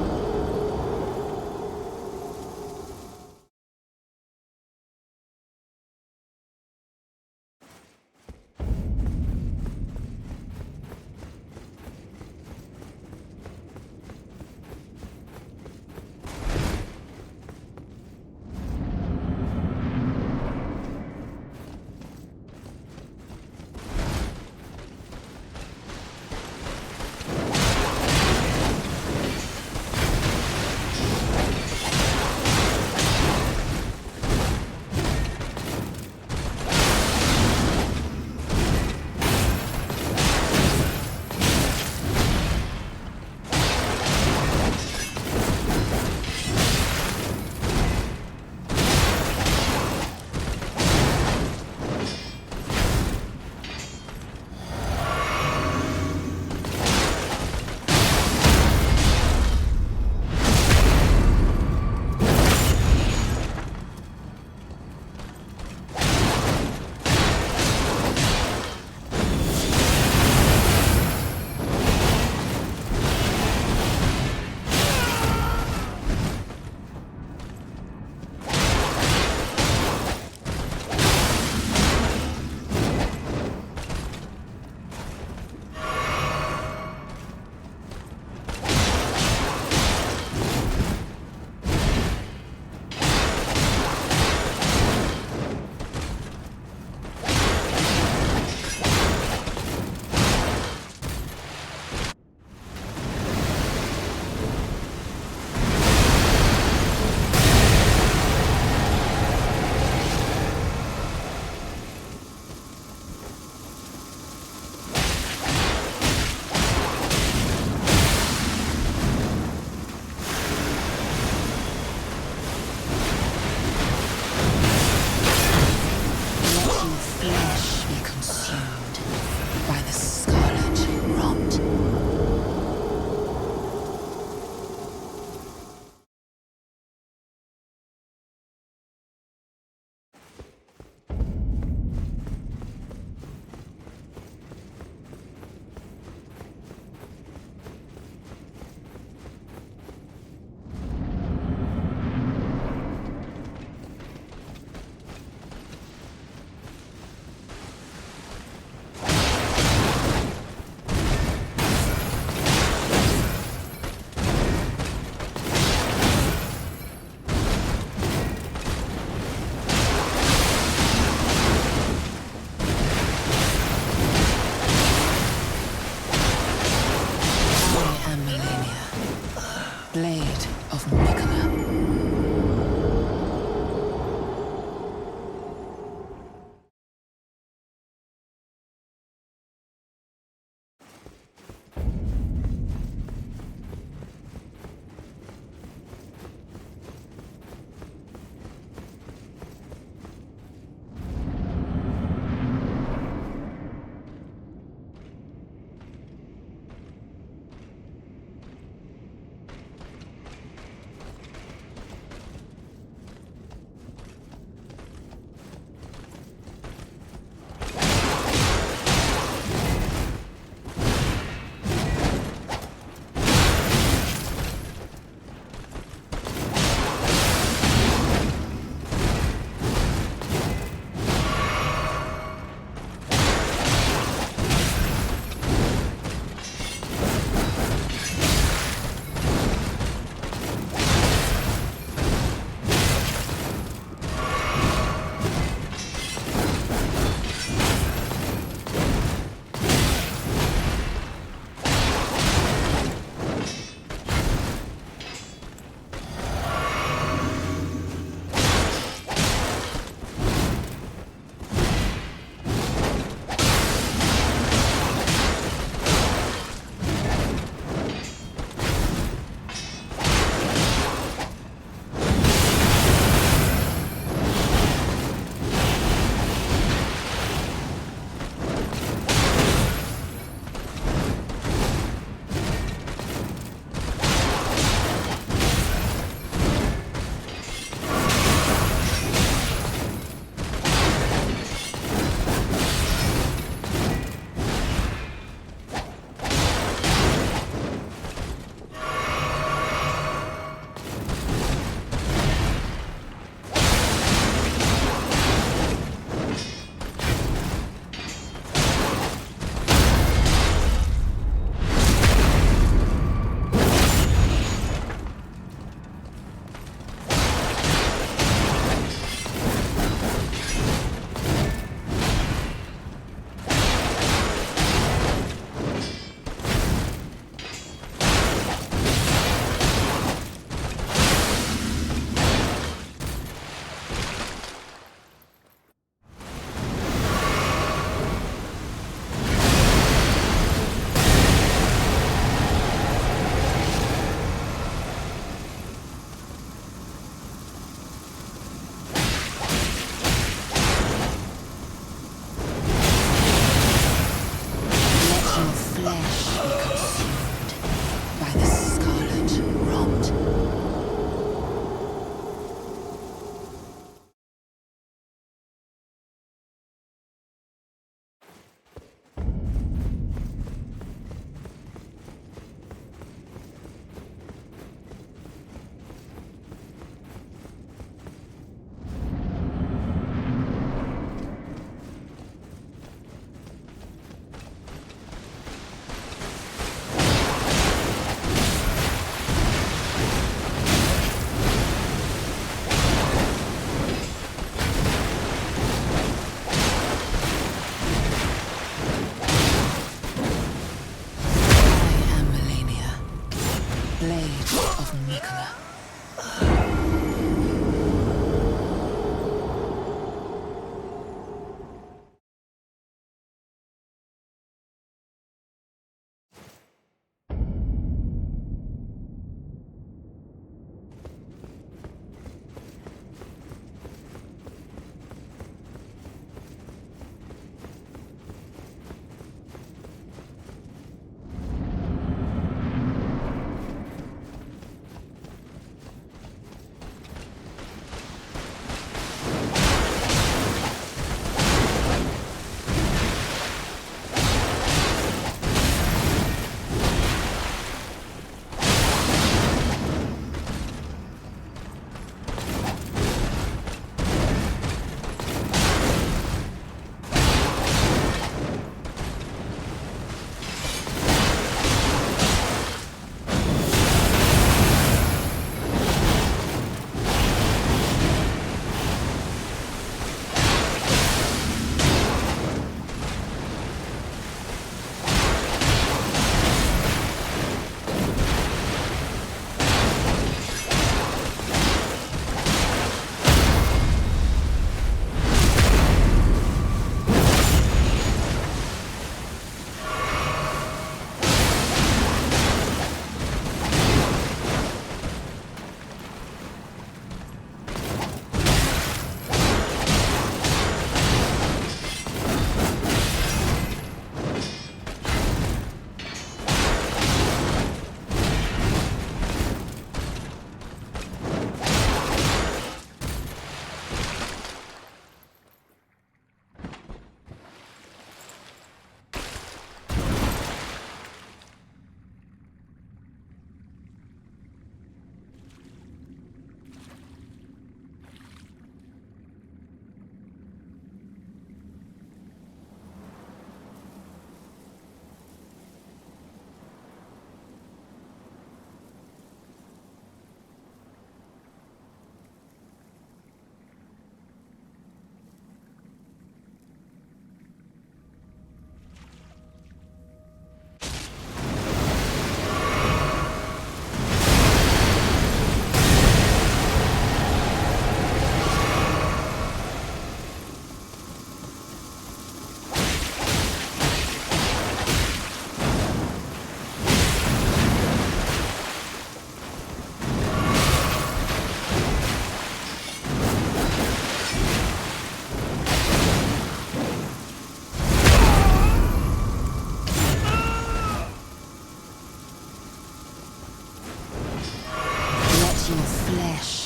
blade of Nicola.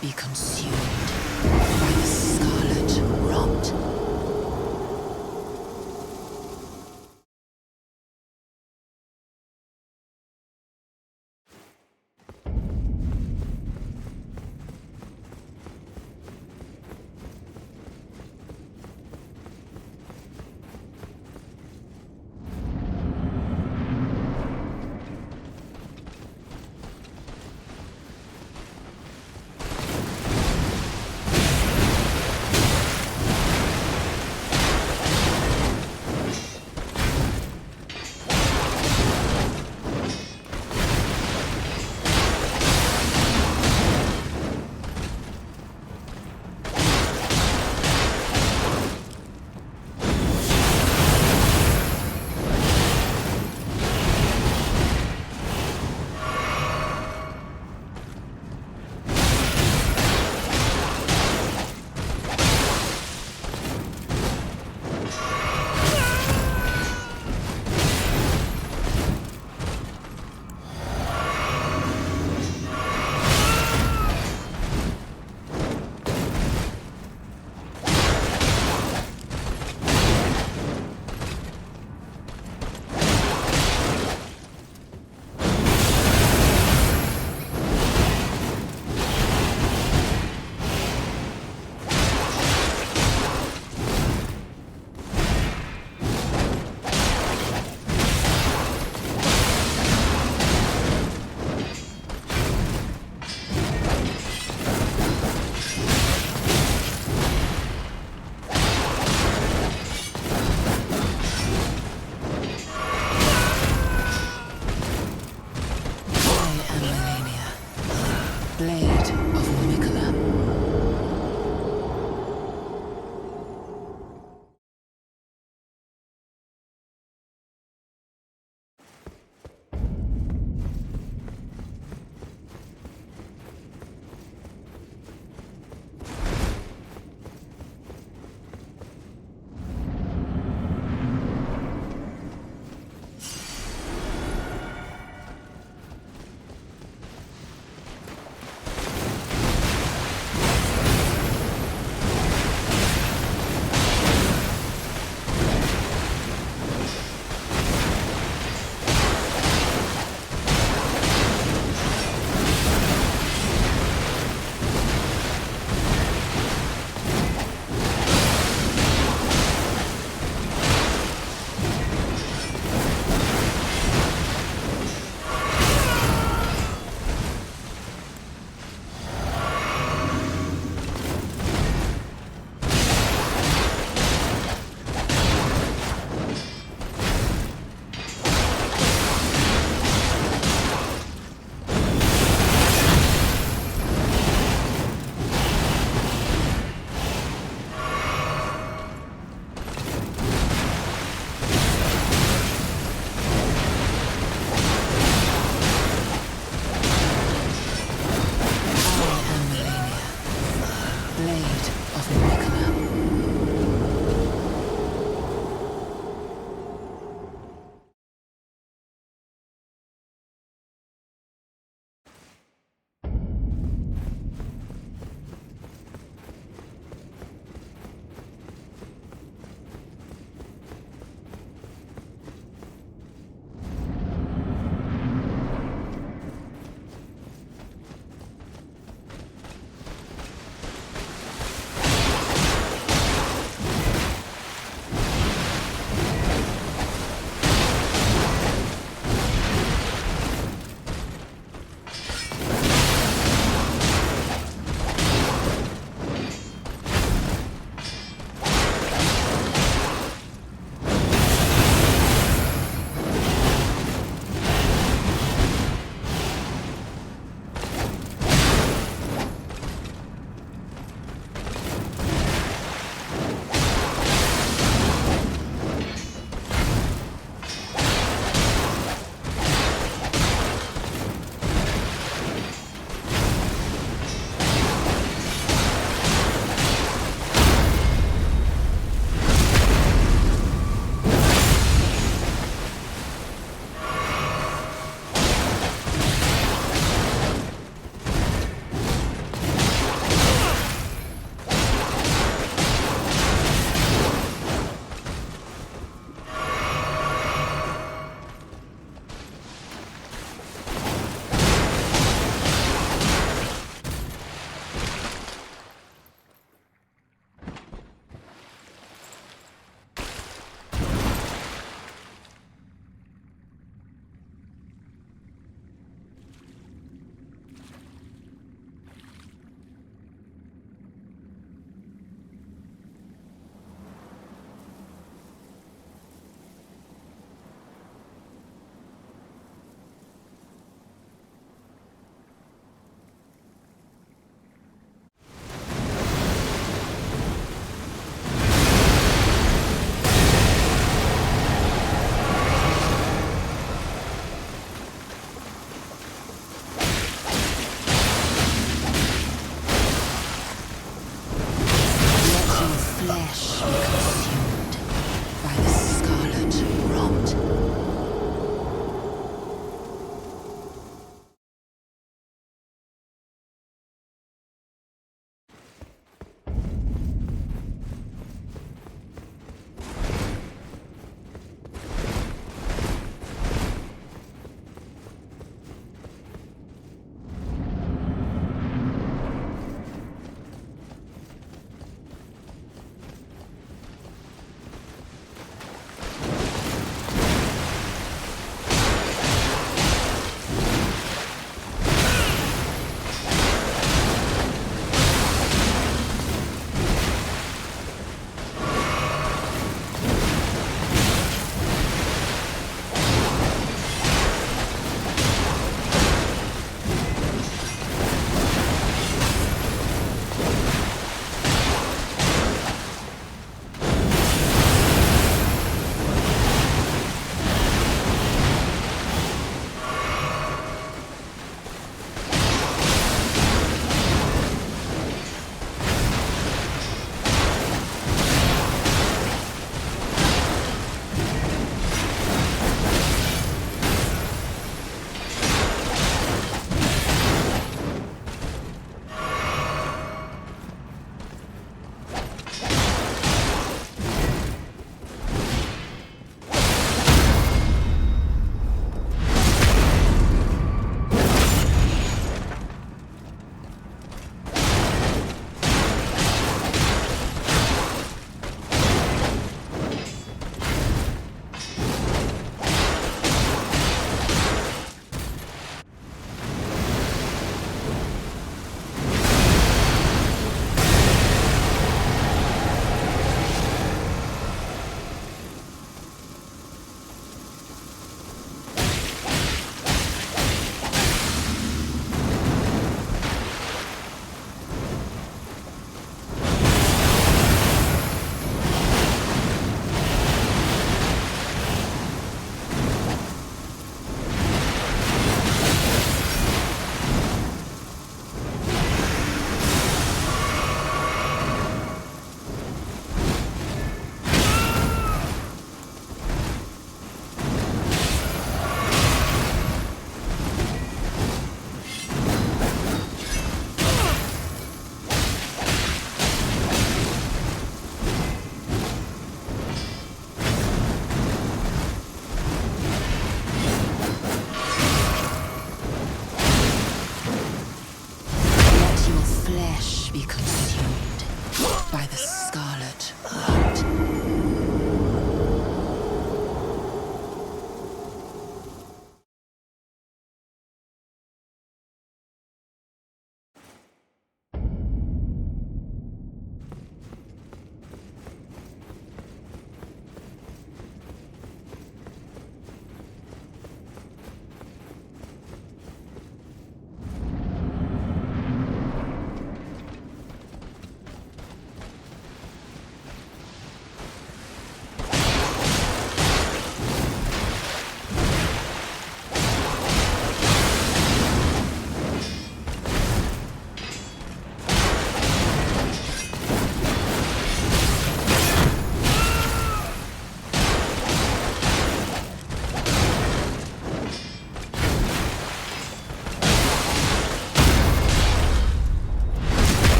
Be consumed by the scarlet rot. Blade of Mikola.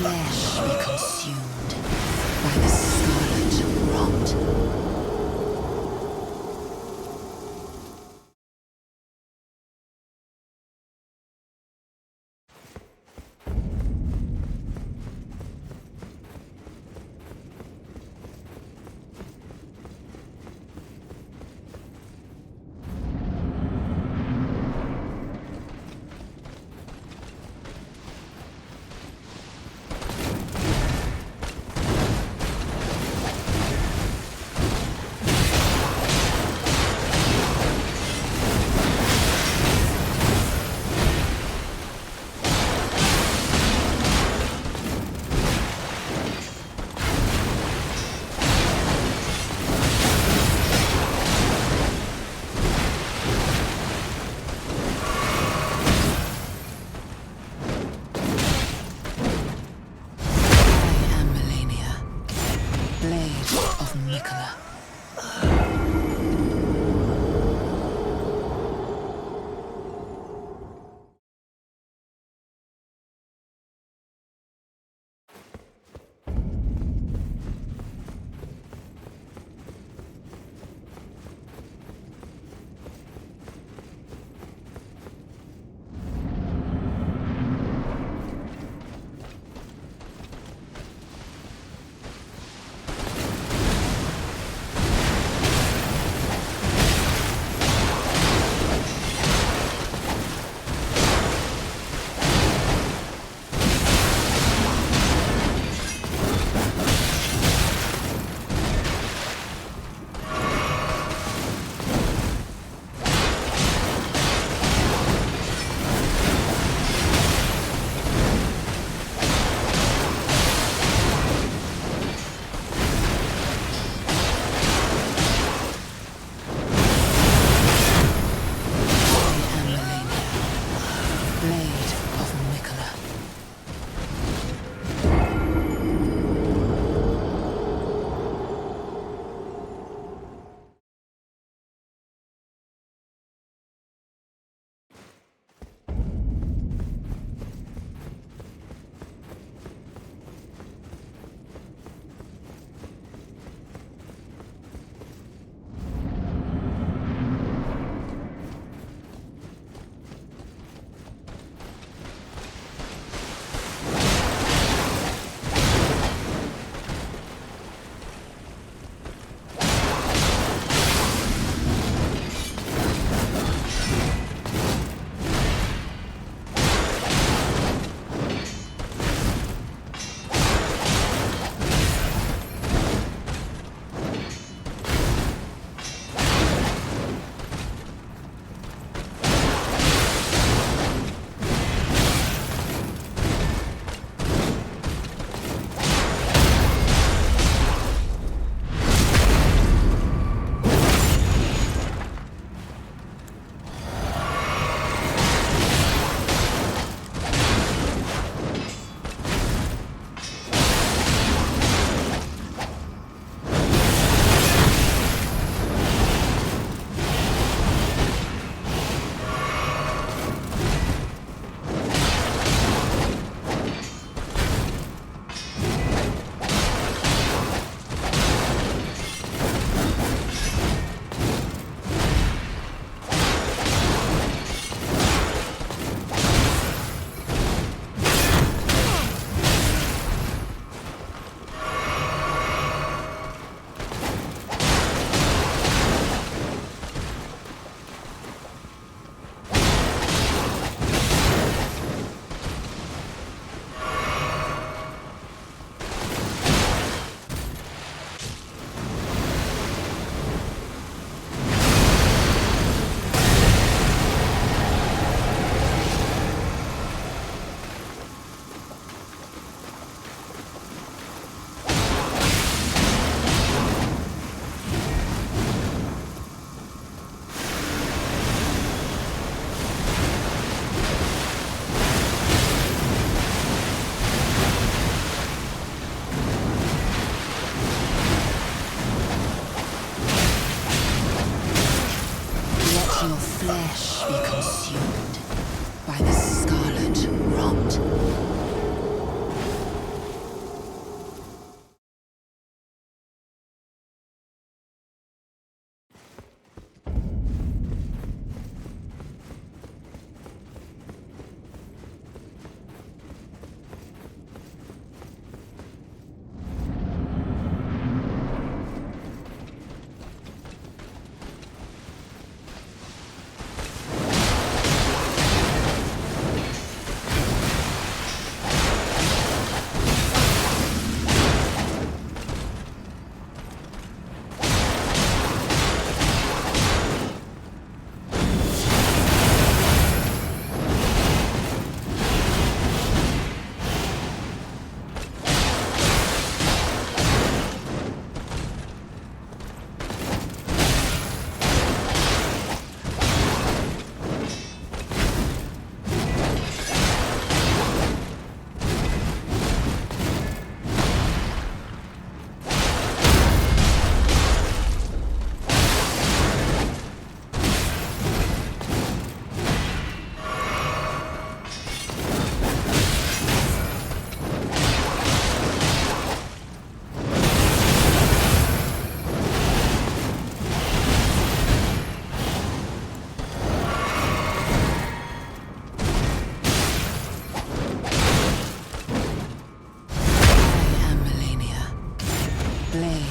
flesh be consumed by the scarlet rot.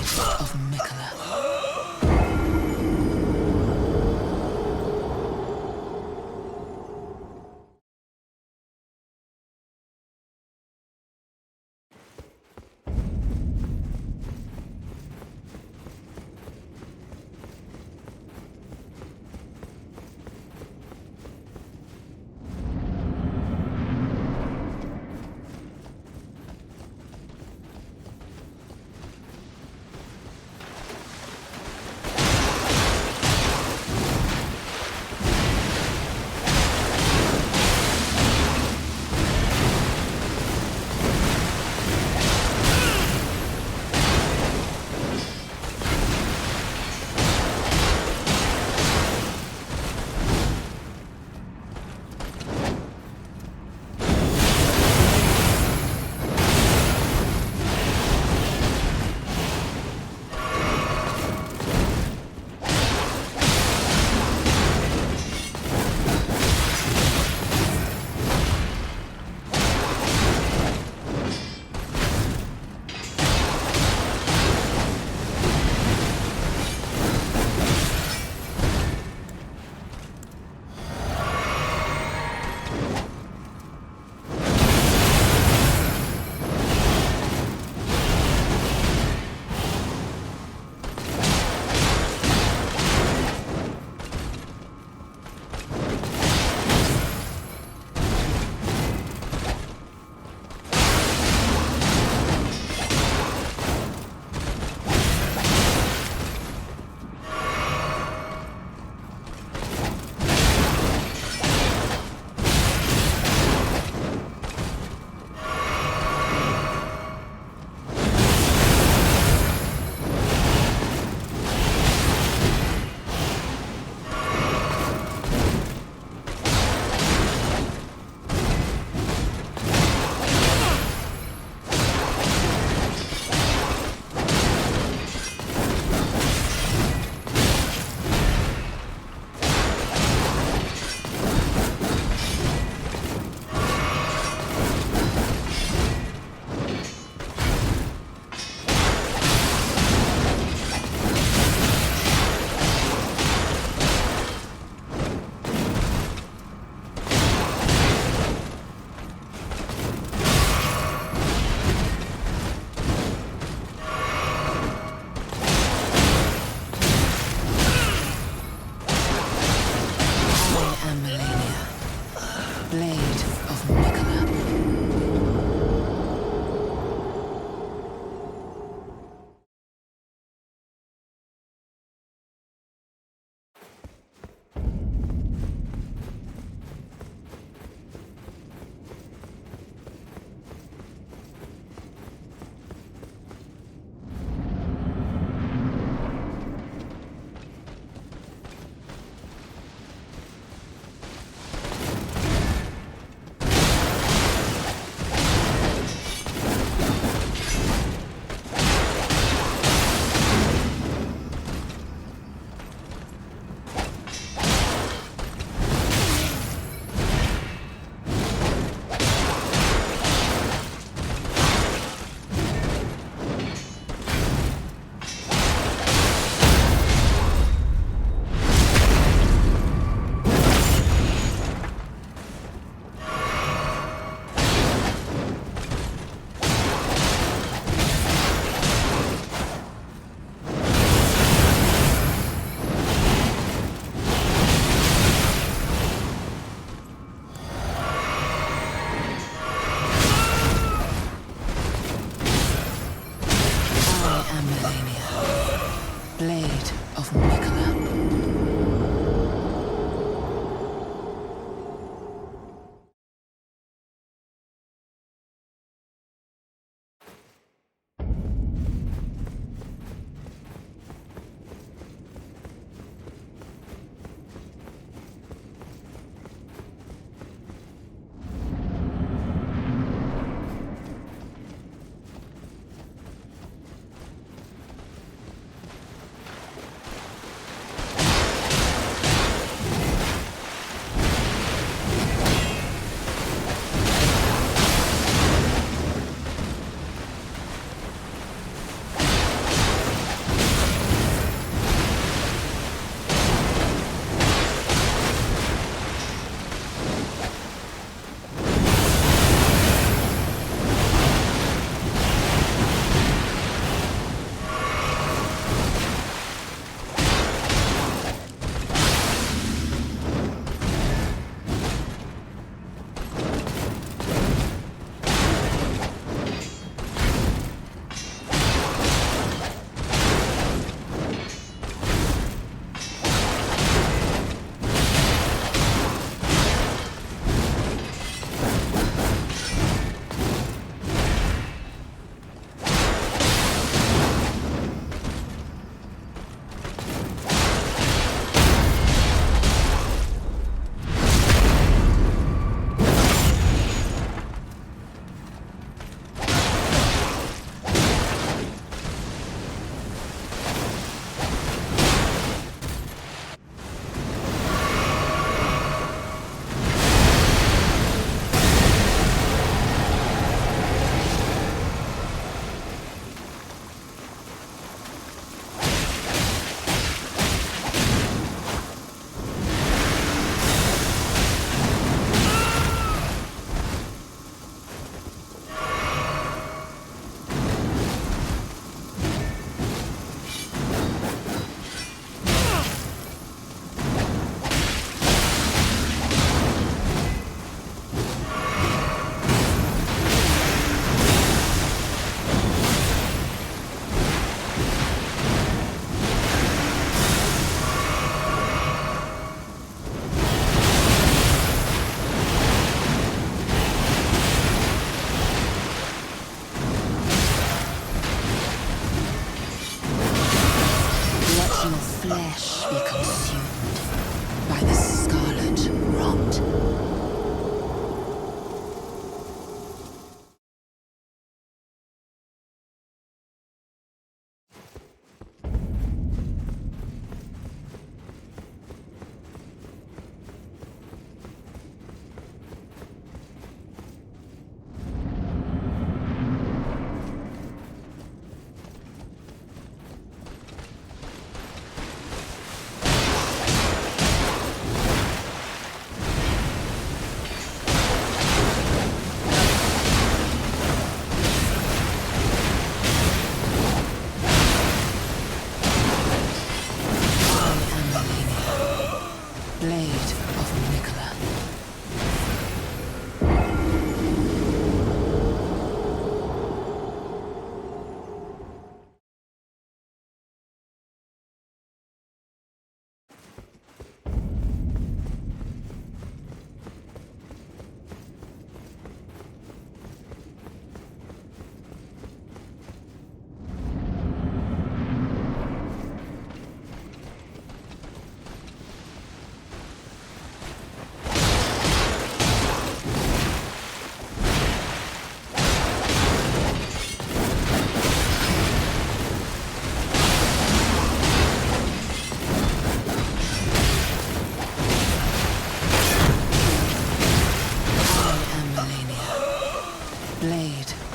of Mikola.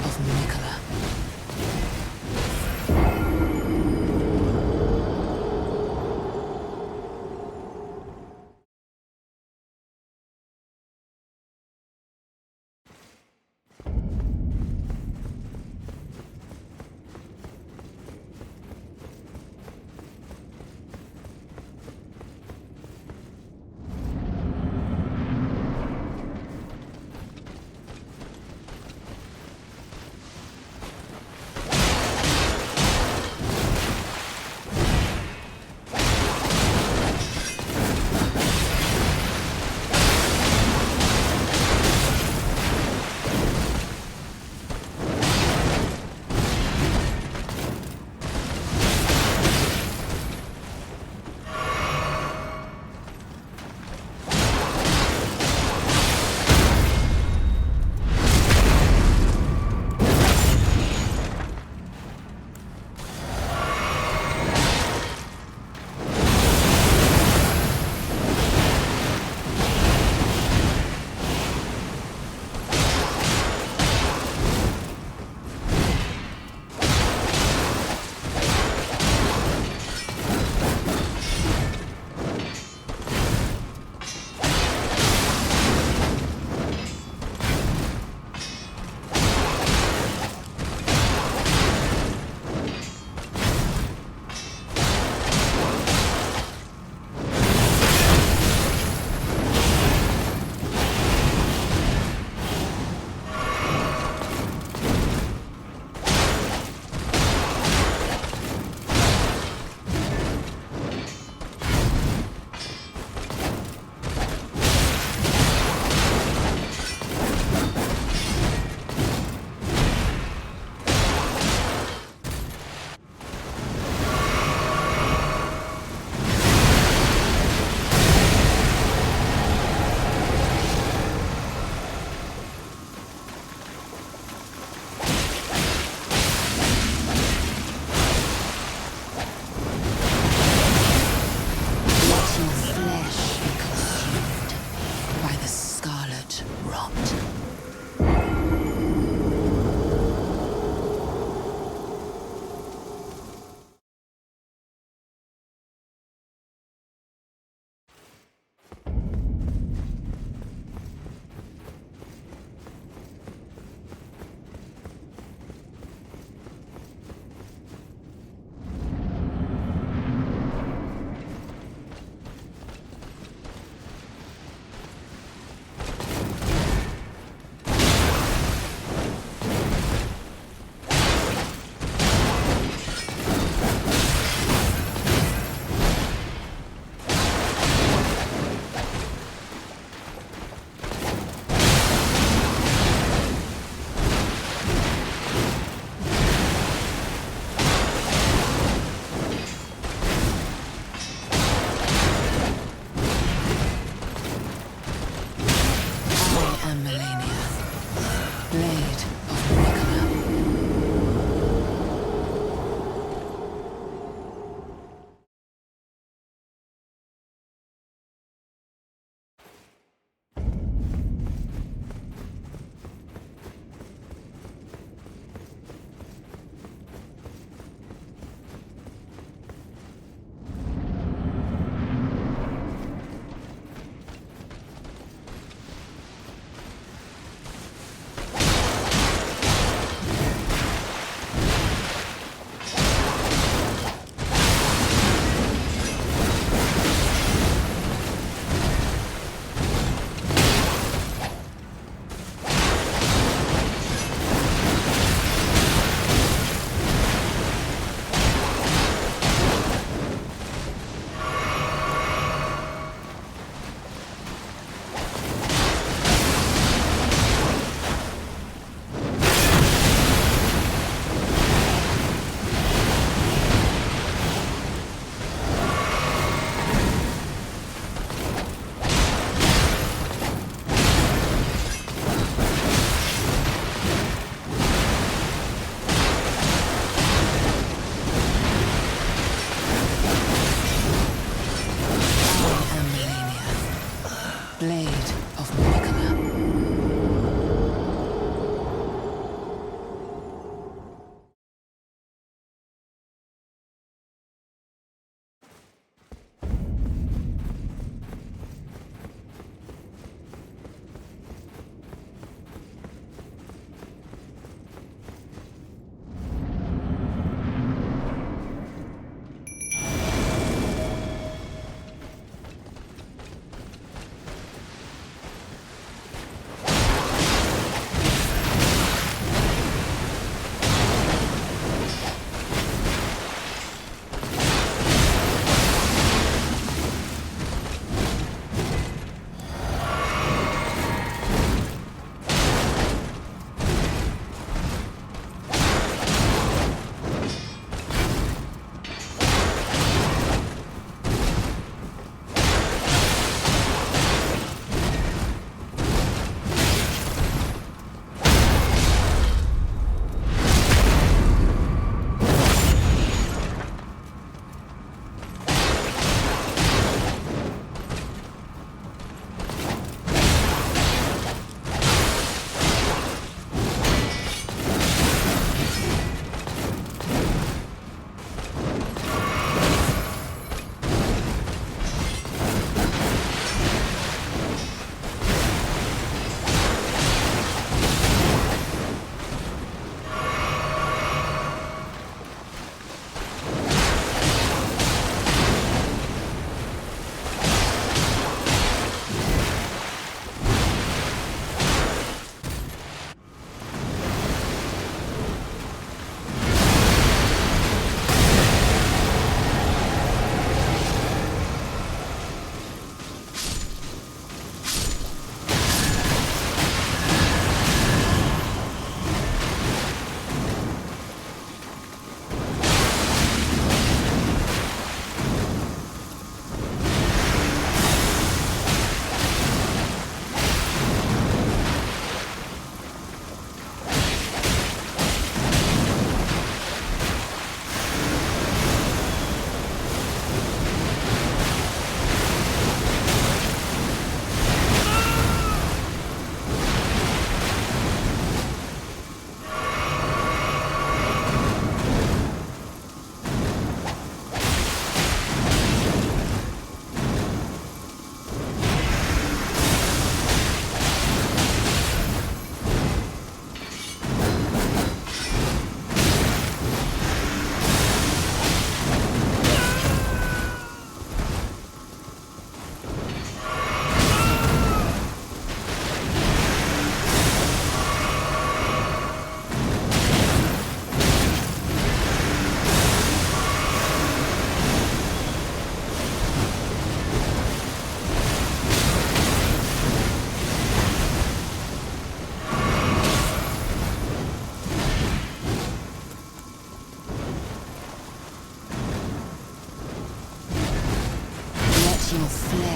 of Municola.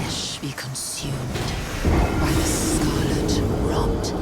flesh be consumed by the scarlet rot.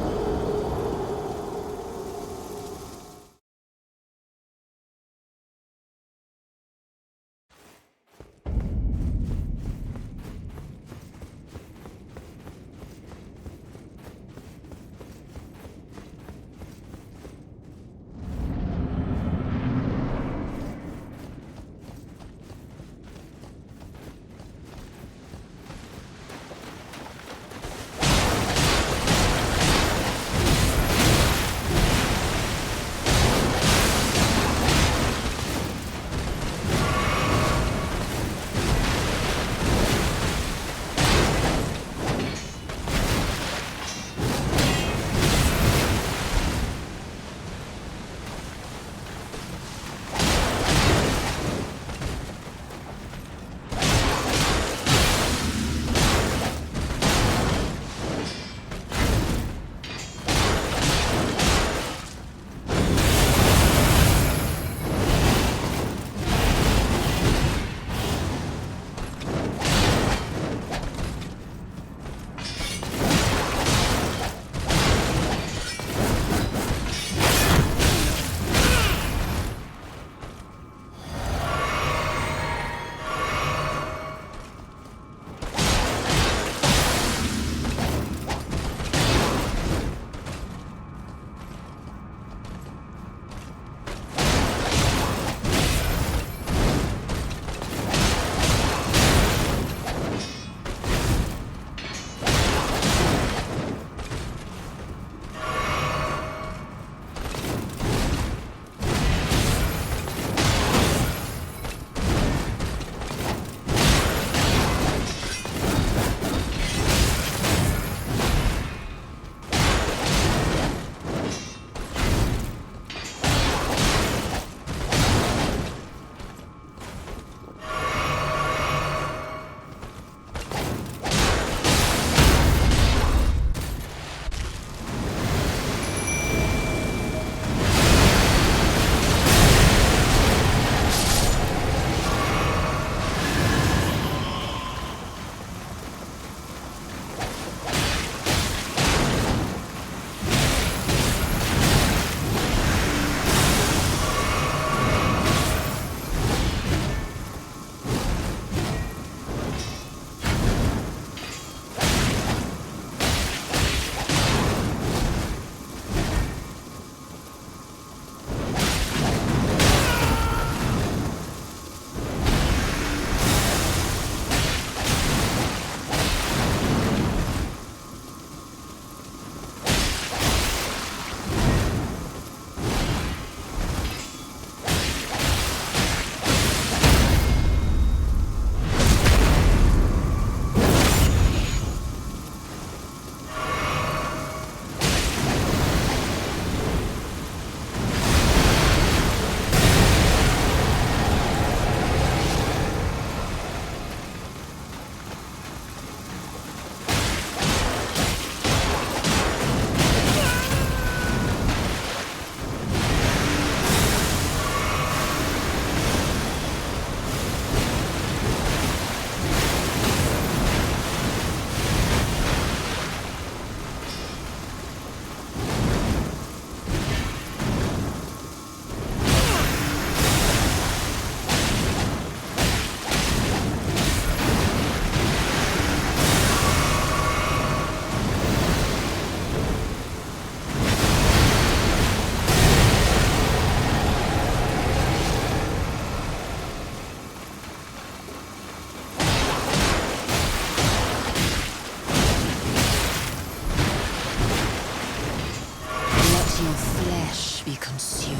Be consumed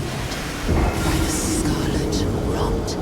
by the scarlet rot.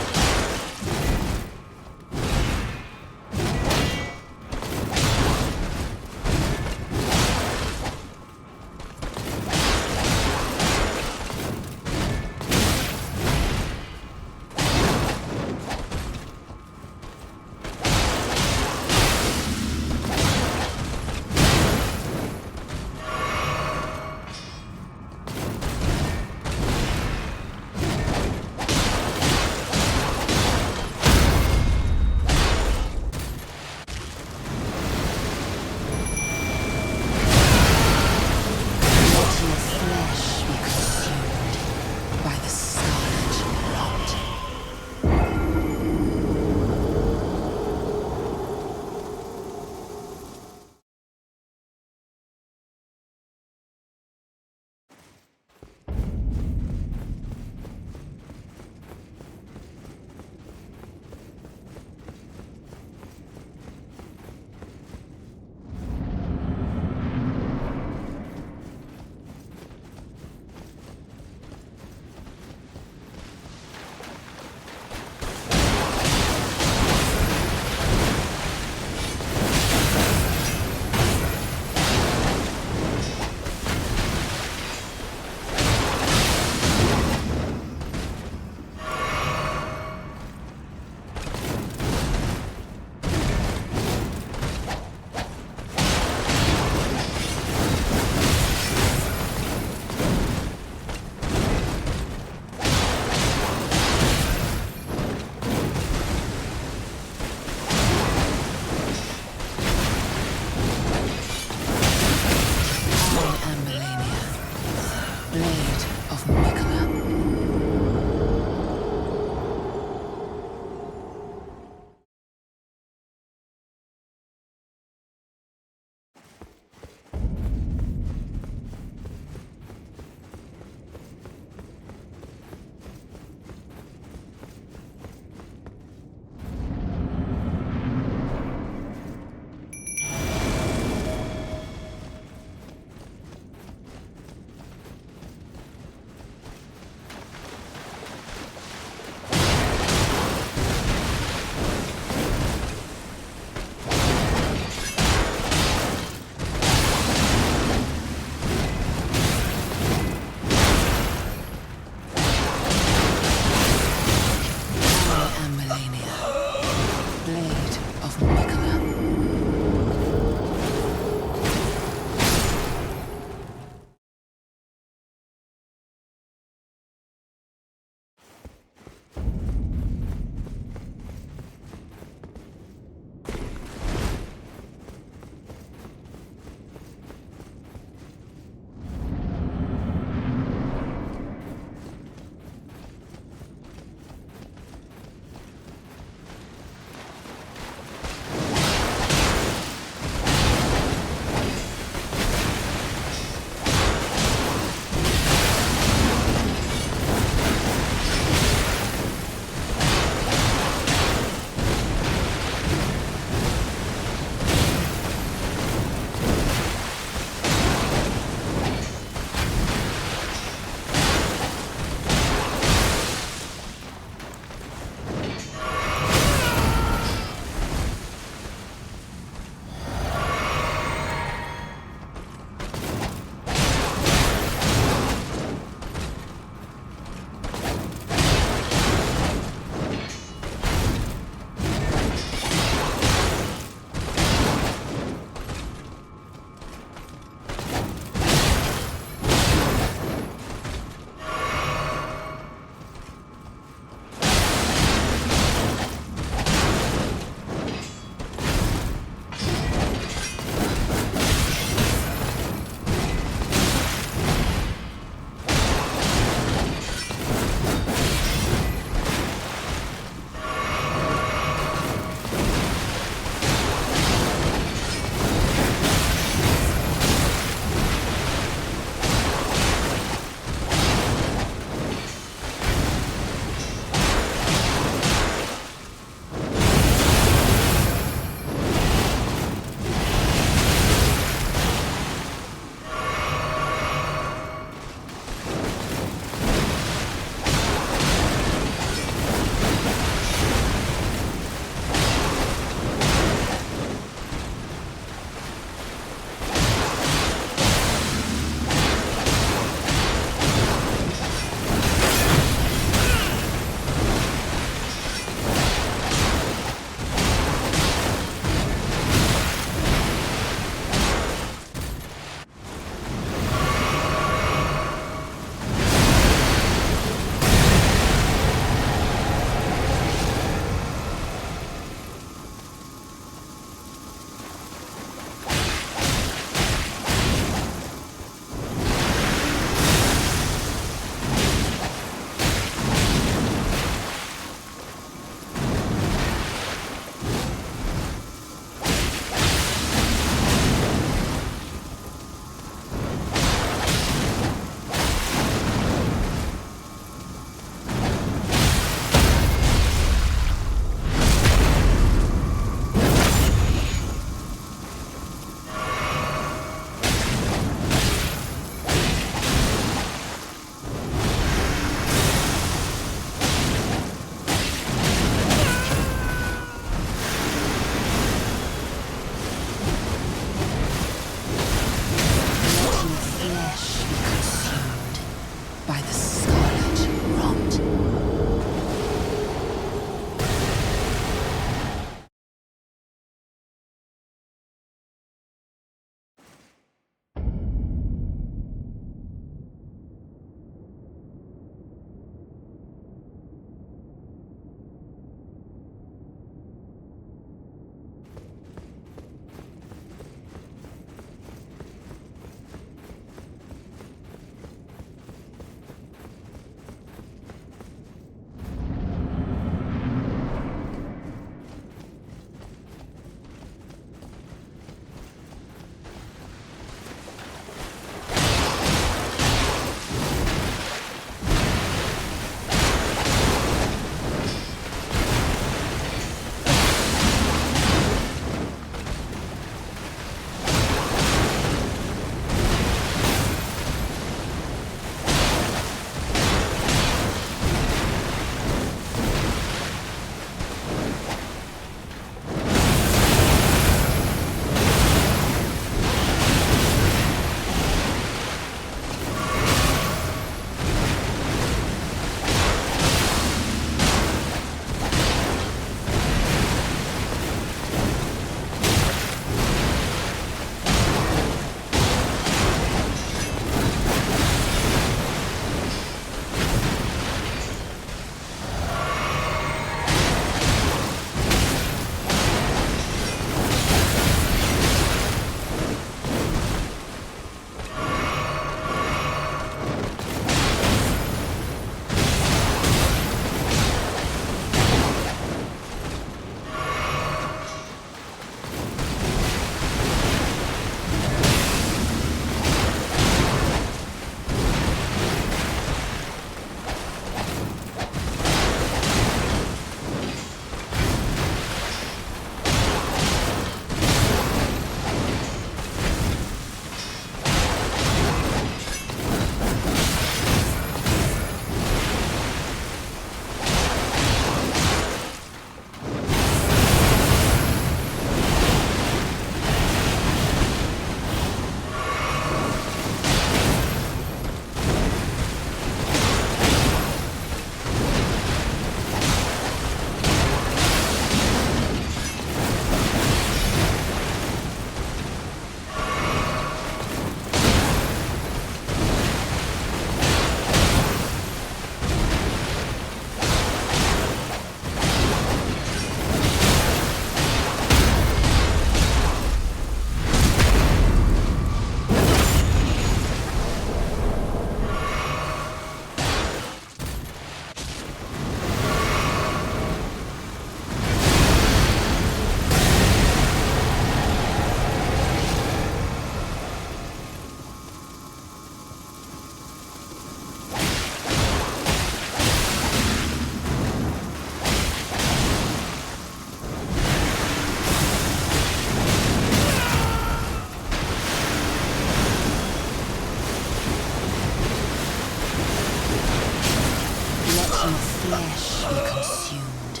flesh be consumed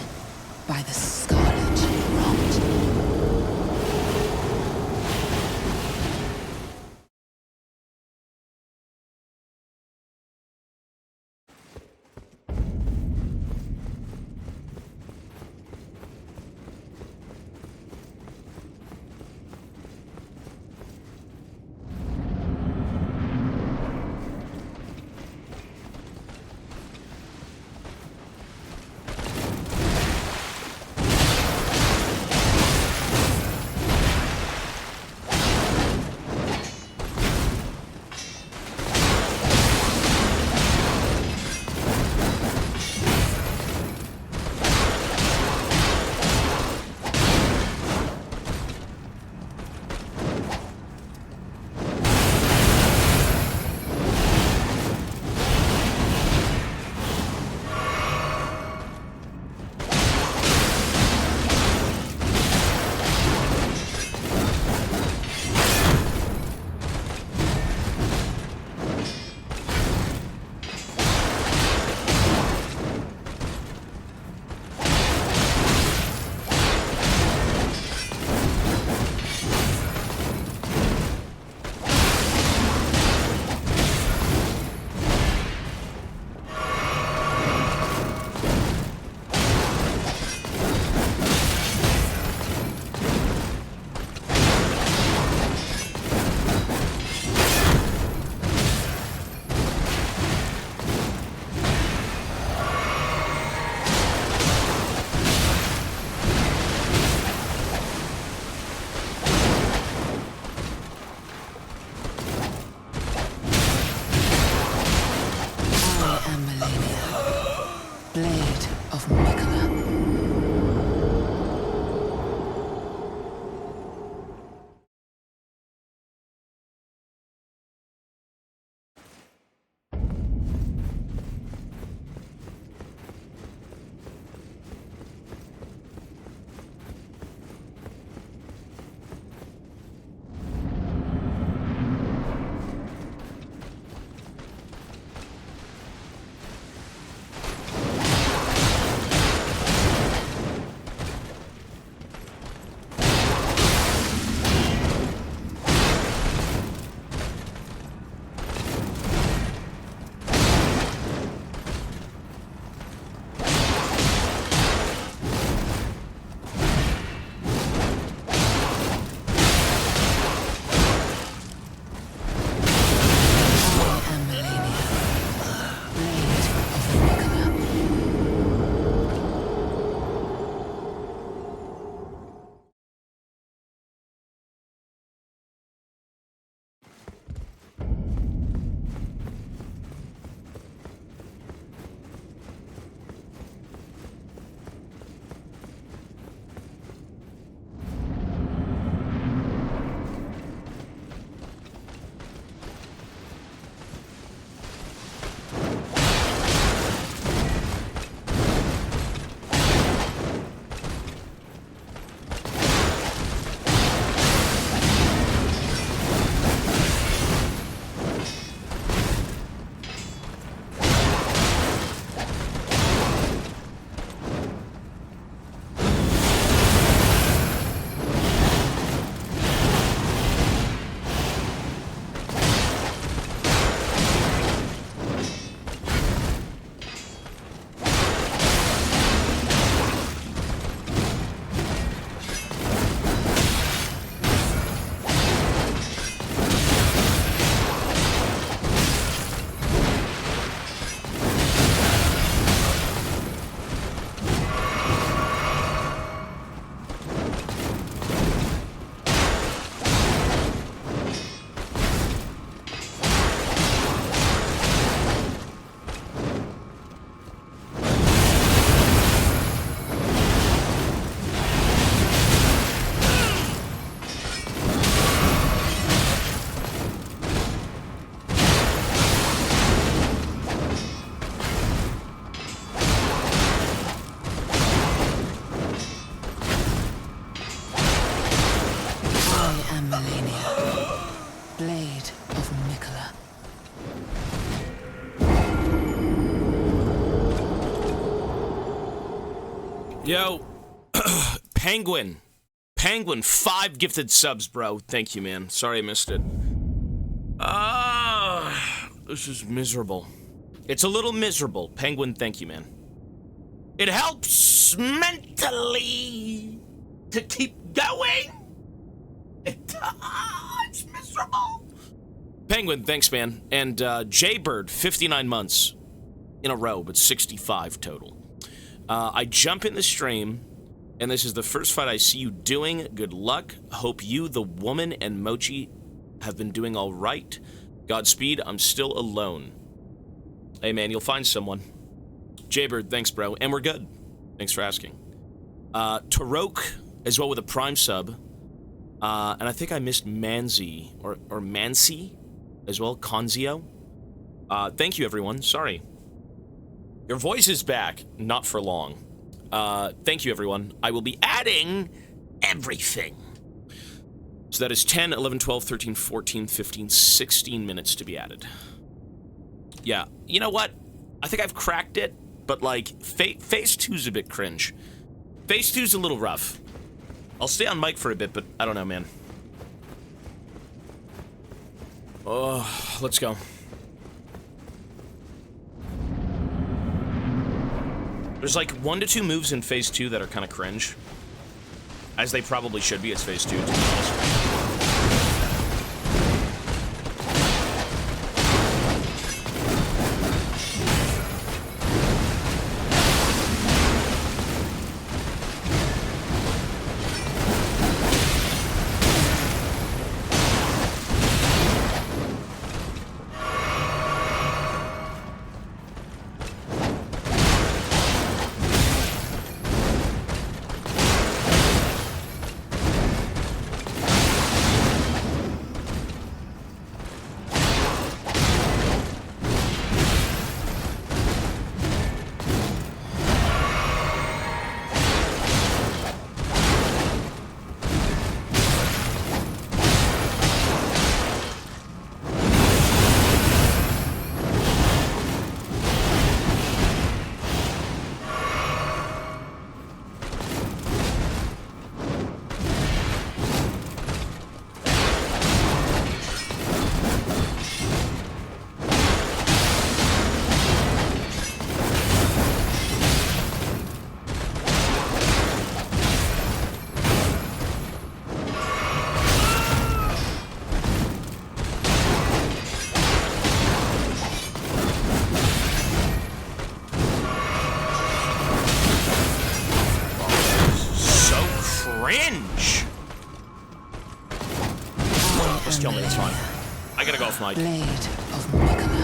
by the scarlet rot. Blade of Mikola.
Yo, Penguin. Penguin, 5 gifted subs, bro. Thank you, man. Sorry I missed it. This is miserable. It's a little miserable. Penguin, thank you, man. It helps mentally to keep going. It's miserable. Penguin, thanks, man. And Jaybird, 59 months in a row, but 65 total. I jump in the stream, and this is the first fight I see you doing. Good luck. Hope you, the woman, and Mochi have been doing all right. Godspeed. I'm still alone. Hey, man, you'll find someone. Jaybird, thanks, bro. And we're good. Thanks for asking. Tarok, as well, with a Prime sub. And I think I missed Manzi, or Mansi, as well. Conzio. Thank you, everyone. Sorry. Your voice is back. Not for long. Thank you, everyone. I will be adding everything. So that is 10, 11, 12, 13, 14, 15, 16 minutes to be added. Yeah, you know what? I think I've cracked it, but, like, Phase 2's a bit cringe. Phase 2's a little rough. I'll stay on mic for a bit, but I don't know, man. Oh, let's go. There's, like, 1 to 2 moves in Phase 2 that are kind of cringe. As they probably should be. It's Phase 2, to be honest. Blade of Mikala.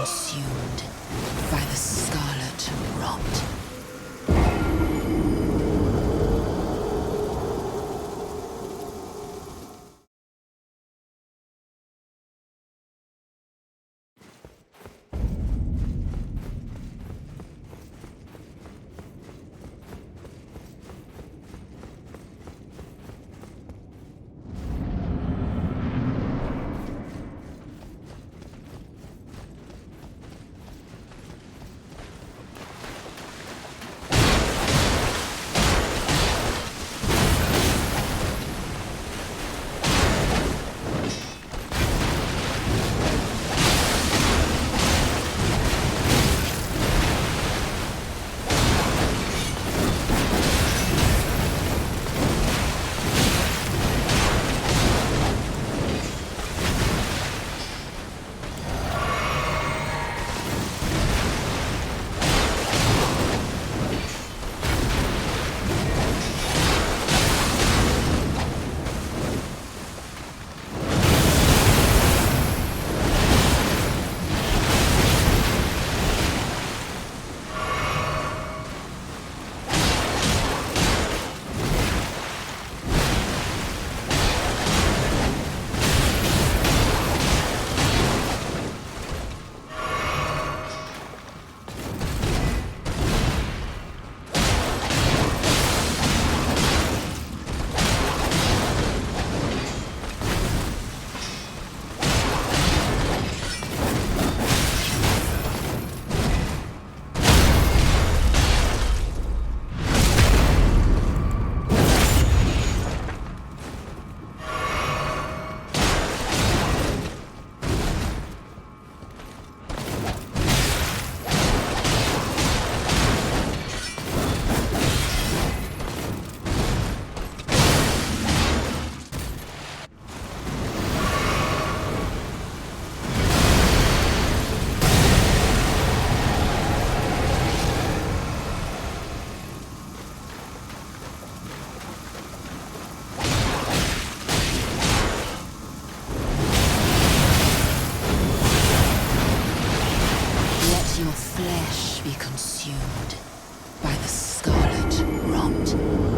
consumed by the scarlet rot. Your flesh be consumed by the scarlet rot.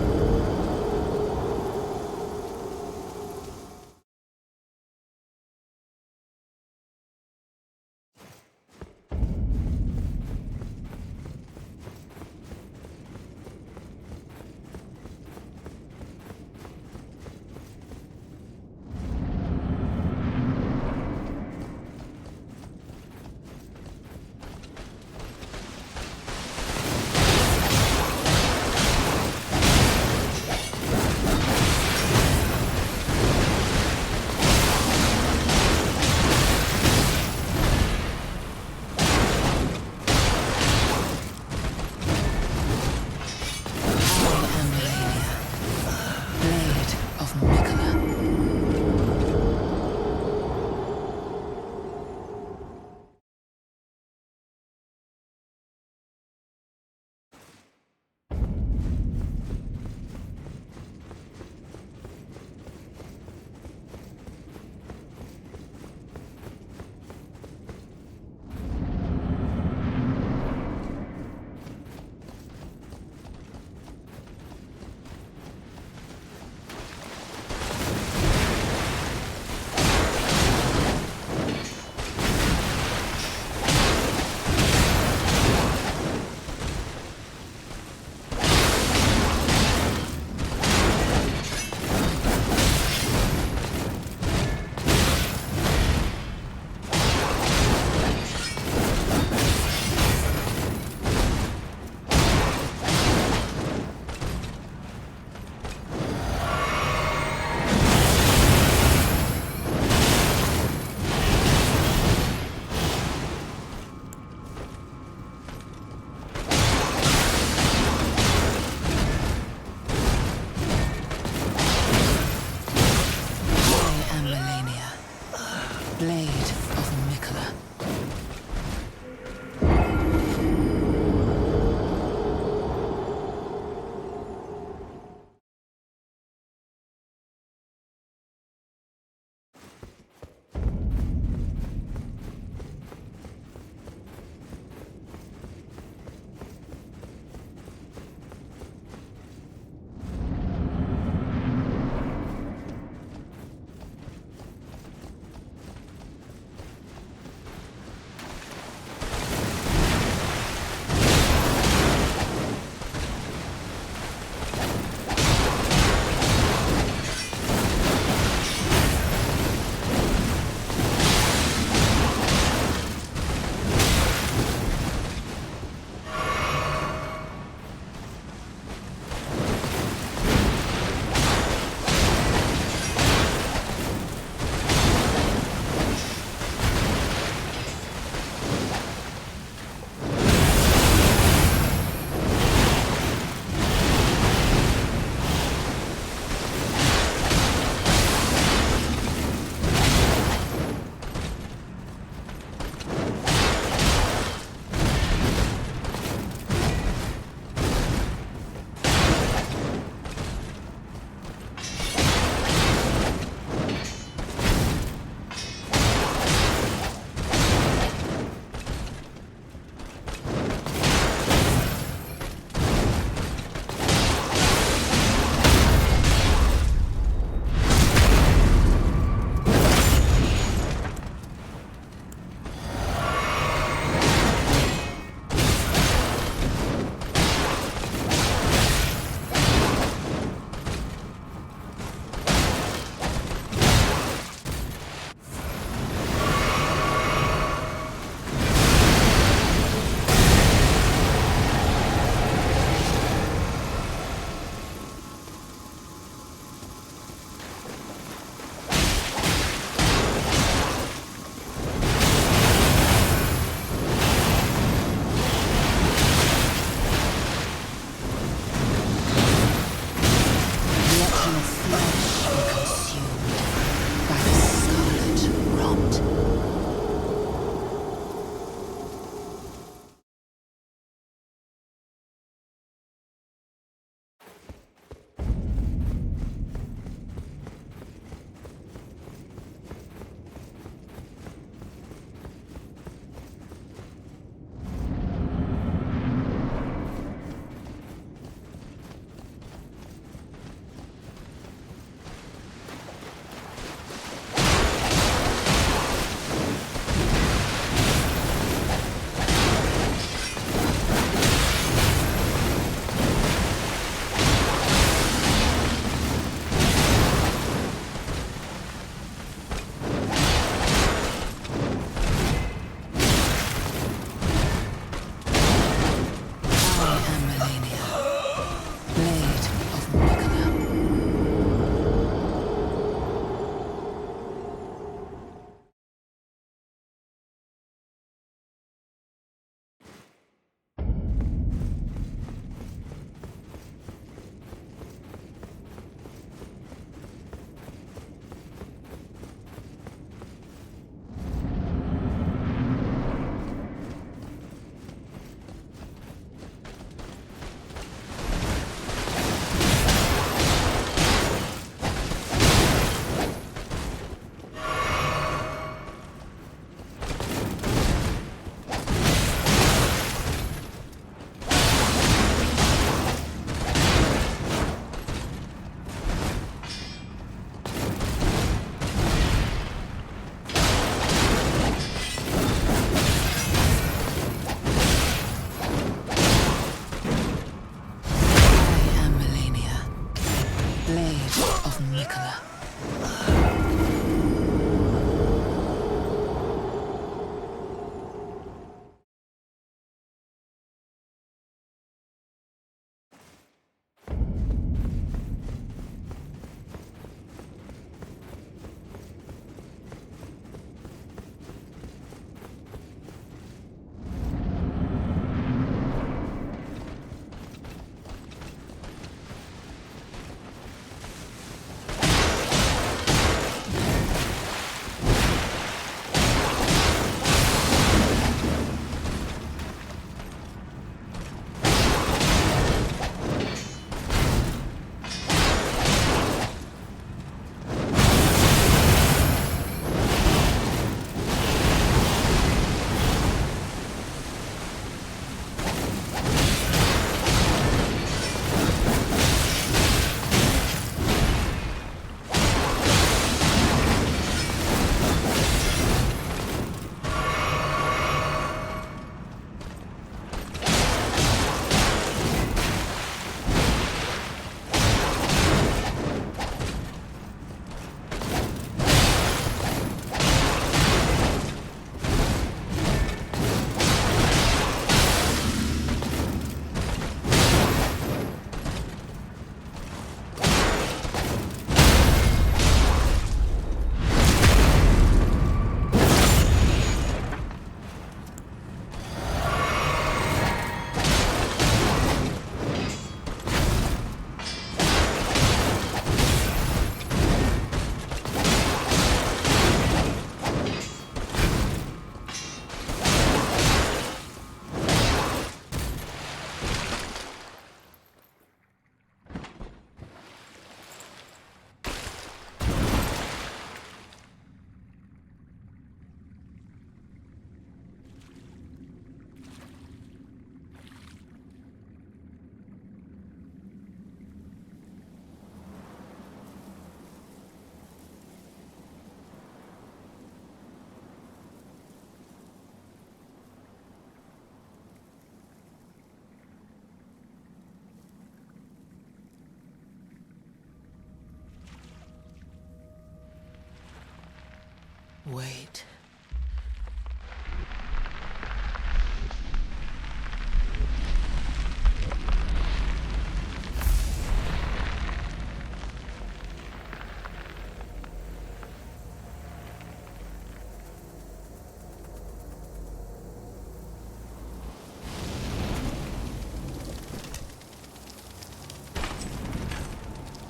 Wait.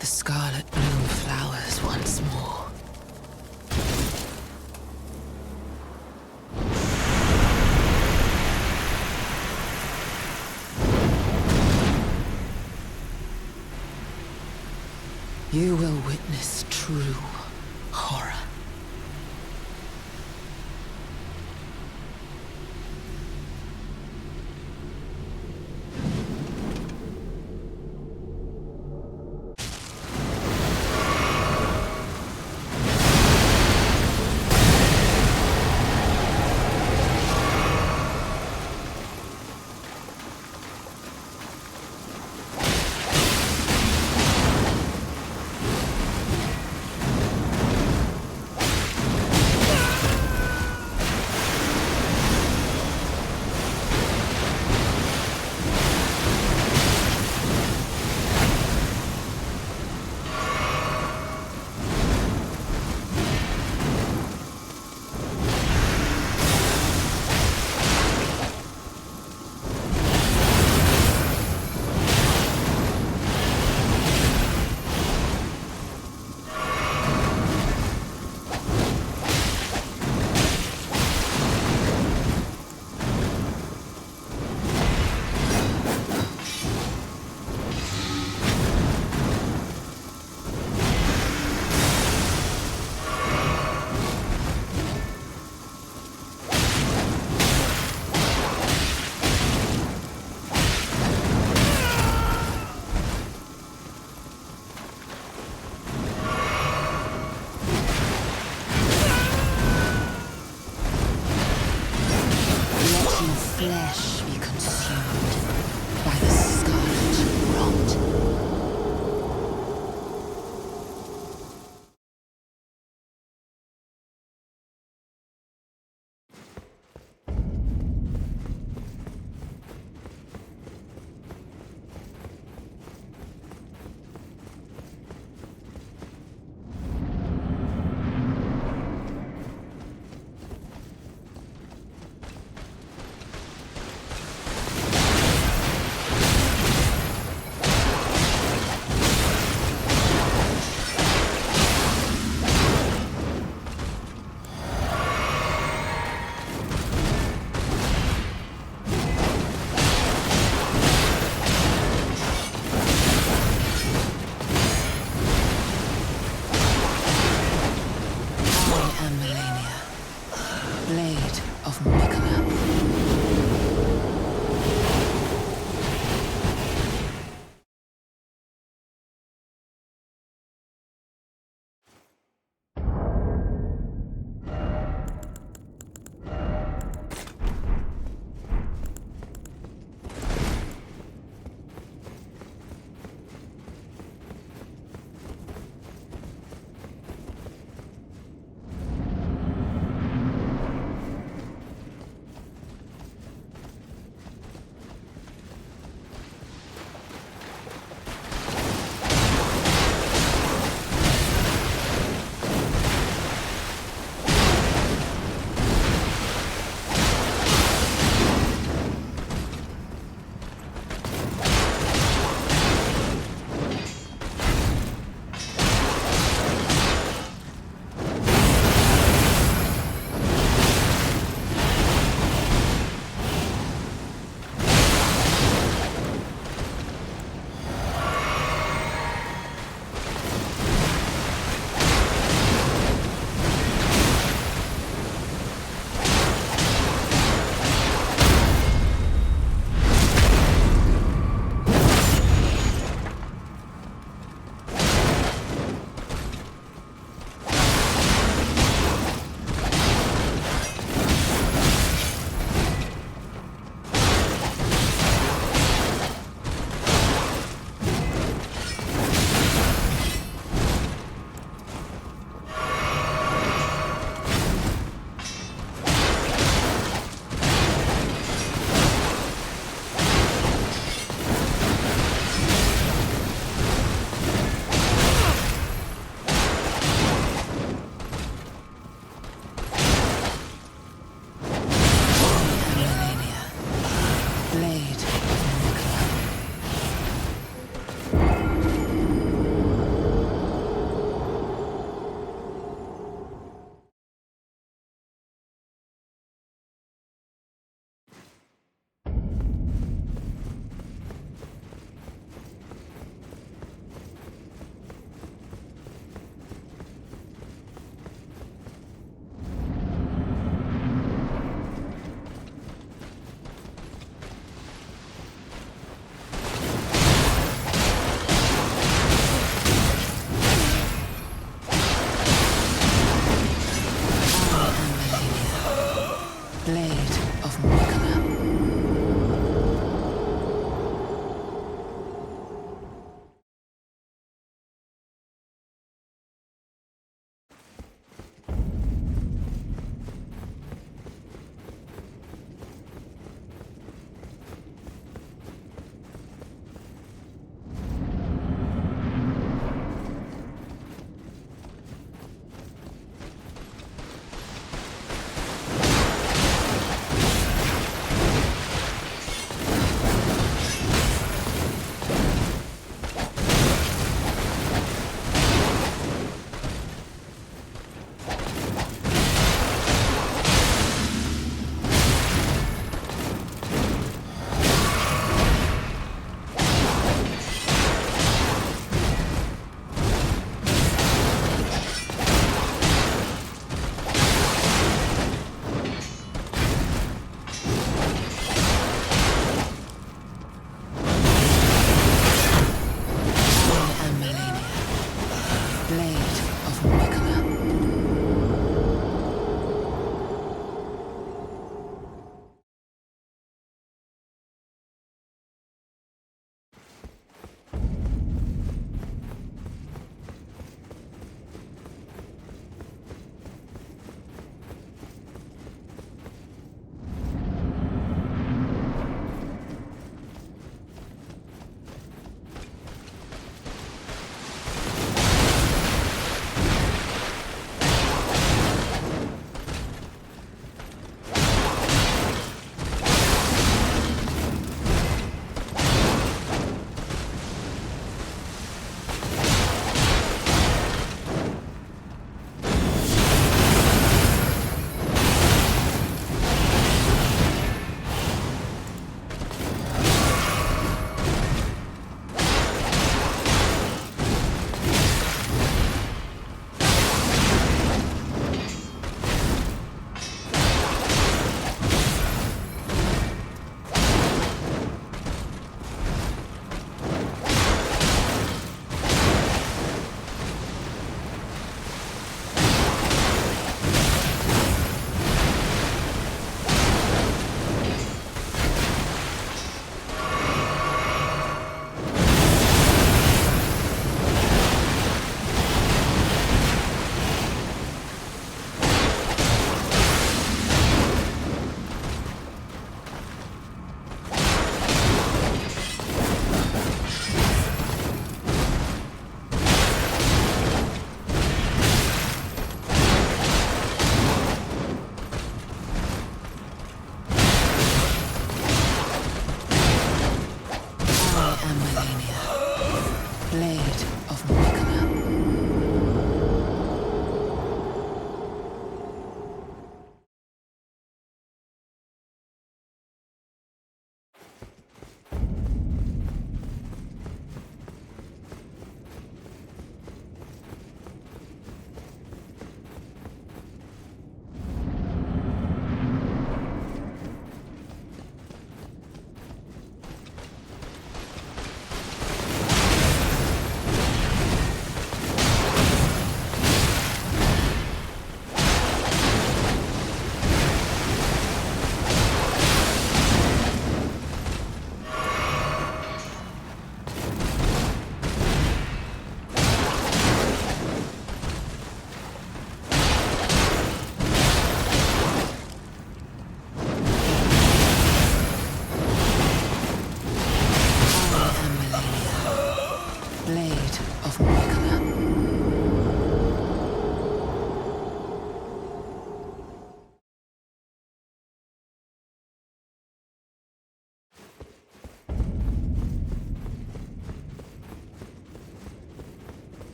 The scarlet bloom flowers once more. You will witness true horror. Flesh be consumed by the scarlet rot.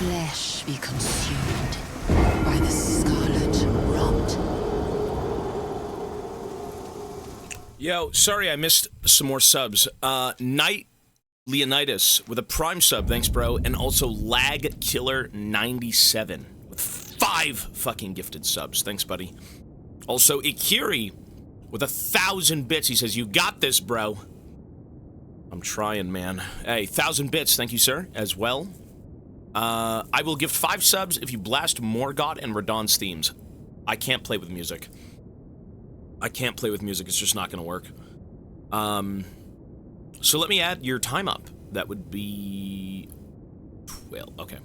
flesh be consumed by the scarlet rot.
Yo, sorry I missed some more subs. Knight Leonidas with a Prime sub, thanks bro, and also Lag Killer 97 with 5 fucking gifted subs, thanks buddy. Also Ikiri with 1,000 bits, he says, you got this bro. I'm trying, man. Hey, 1,000 bits, thank you sir, as well. I will give 5 subs if you blast Morgoth and Radahn's themes. I can't play with music. I can't play with music, it's just not gonna work. So let me add your time up. That would be 12. Okay.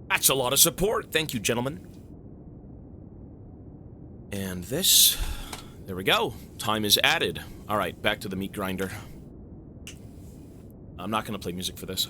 That's a lot of support. Thank you, gentlemen. And this. There we go. Time is added. All right, back to the meat grinder. I'm not going to play music for this.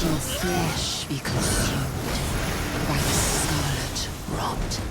Flesh be consumed by the scarlet rot.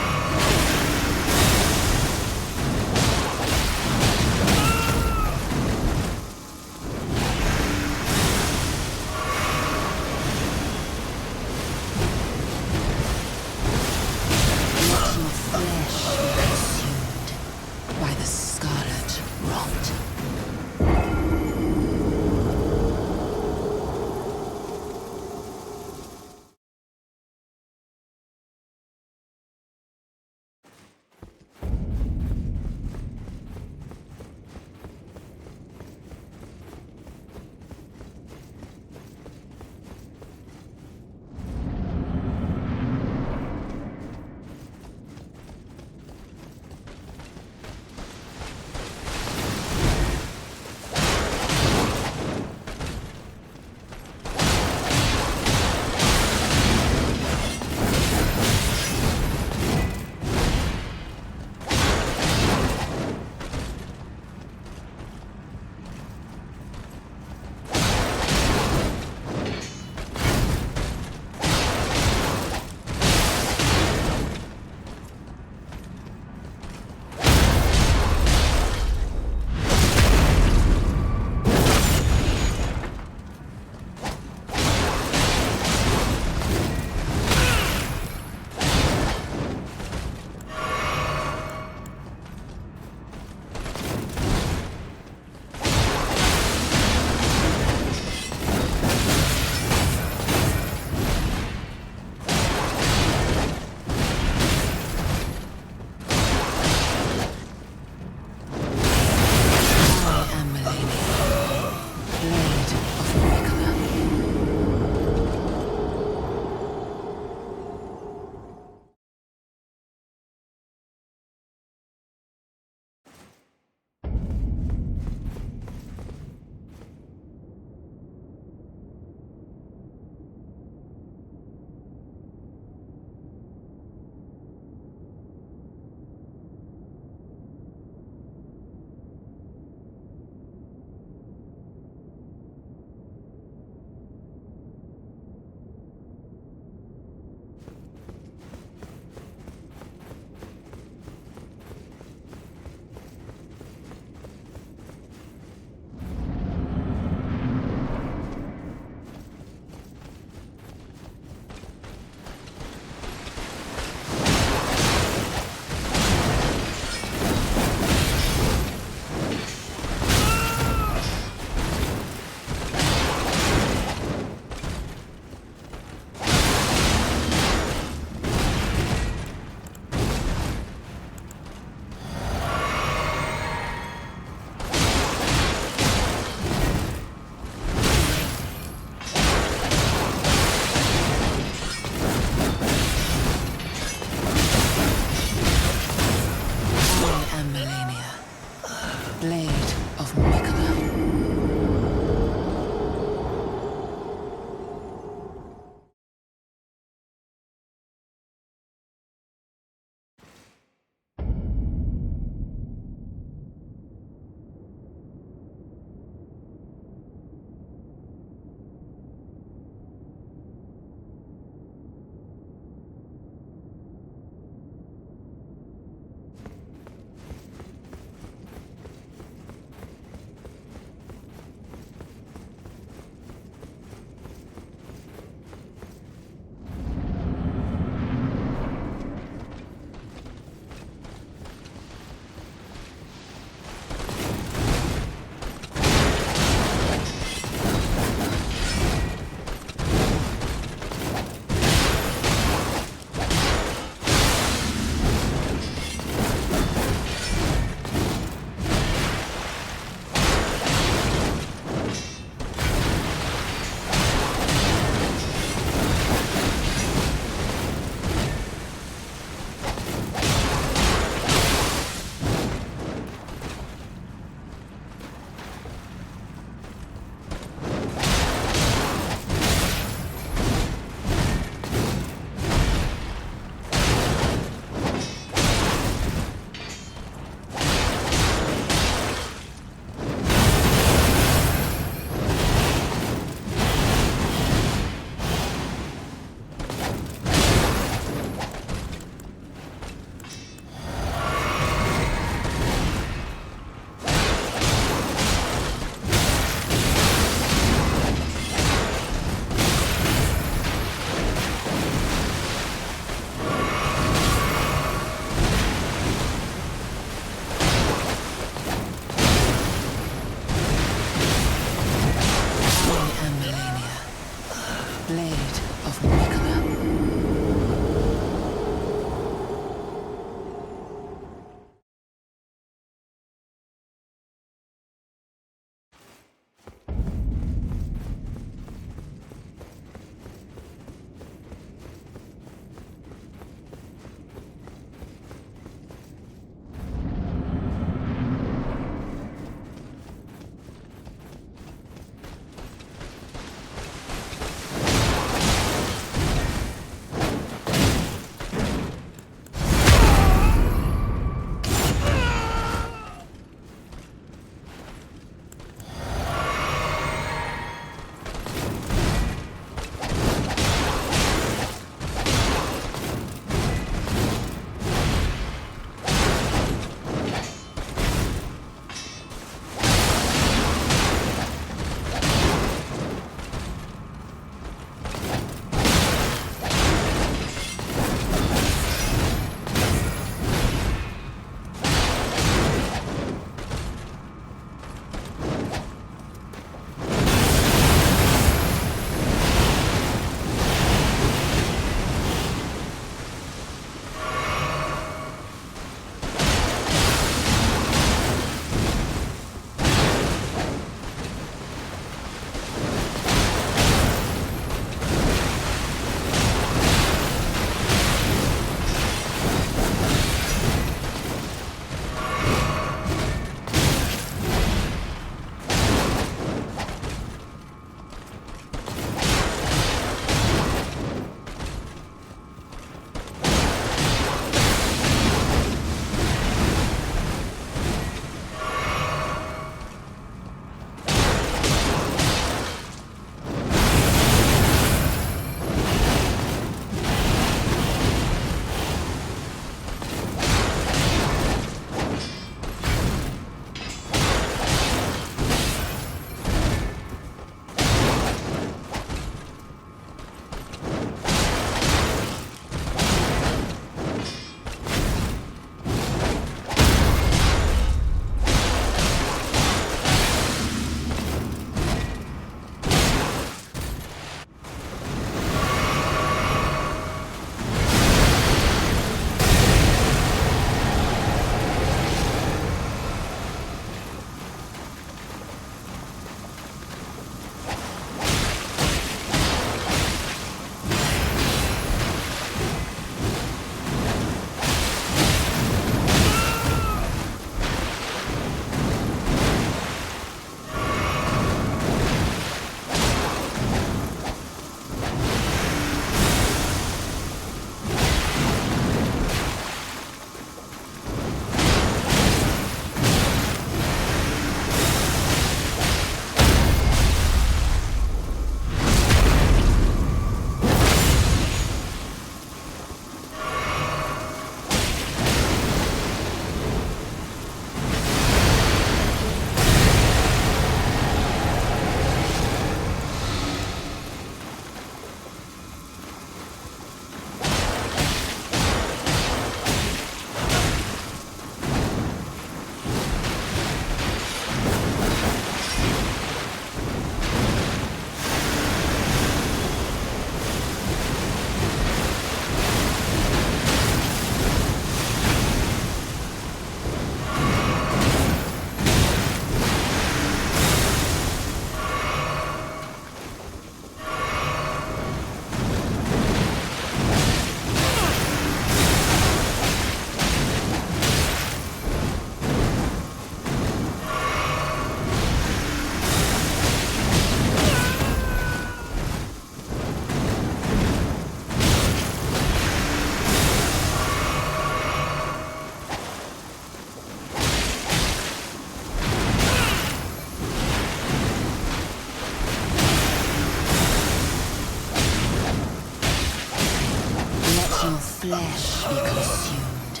flesh be consumed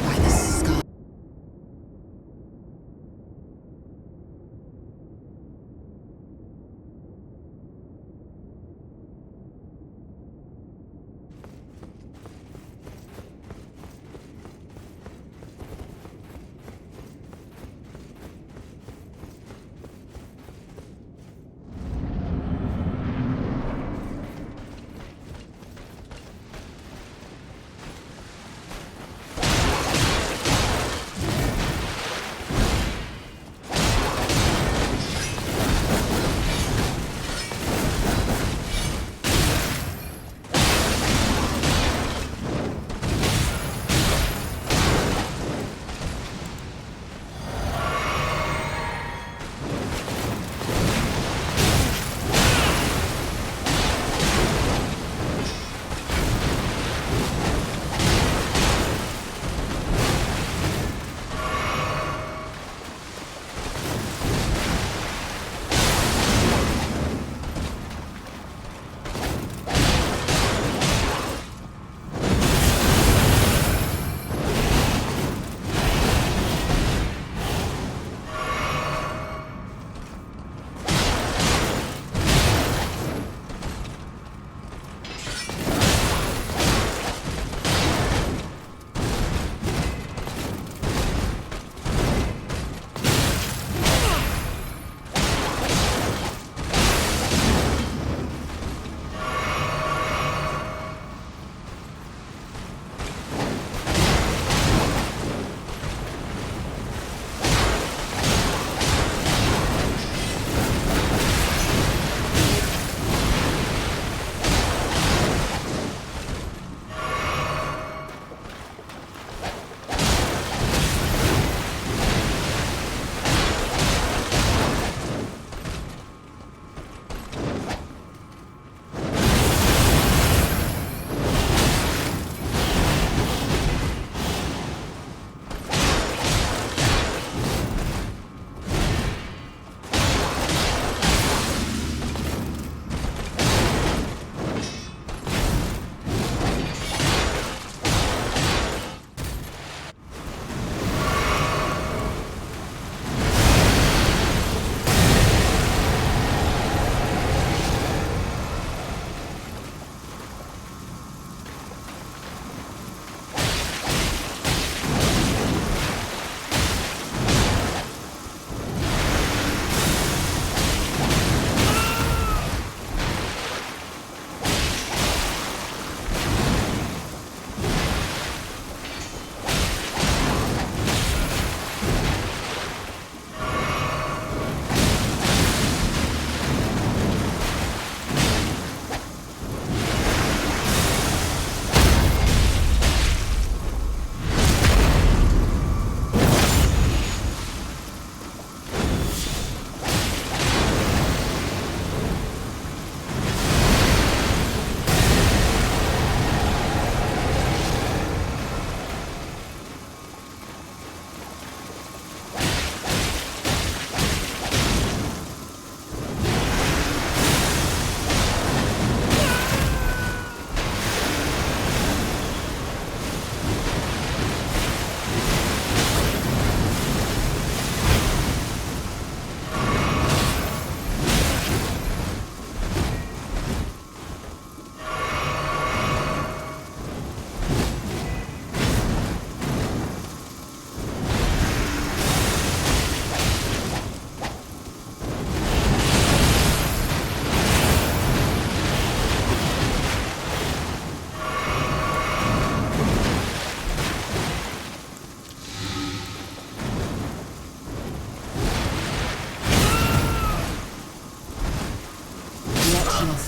by the scar.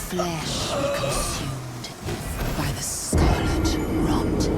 flesh be consumed by the scarlet rot.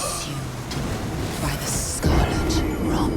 consumed by the scarlet rot.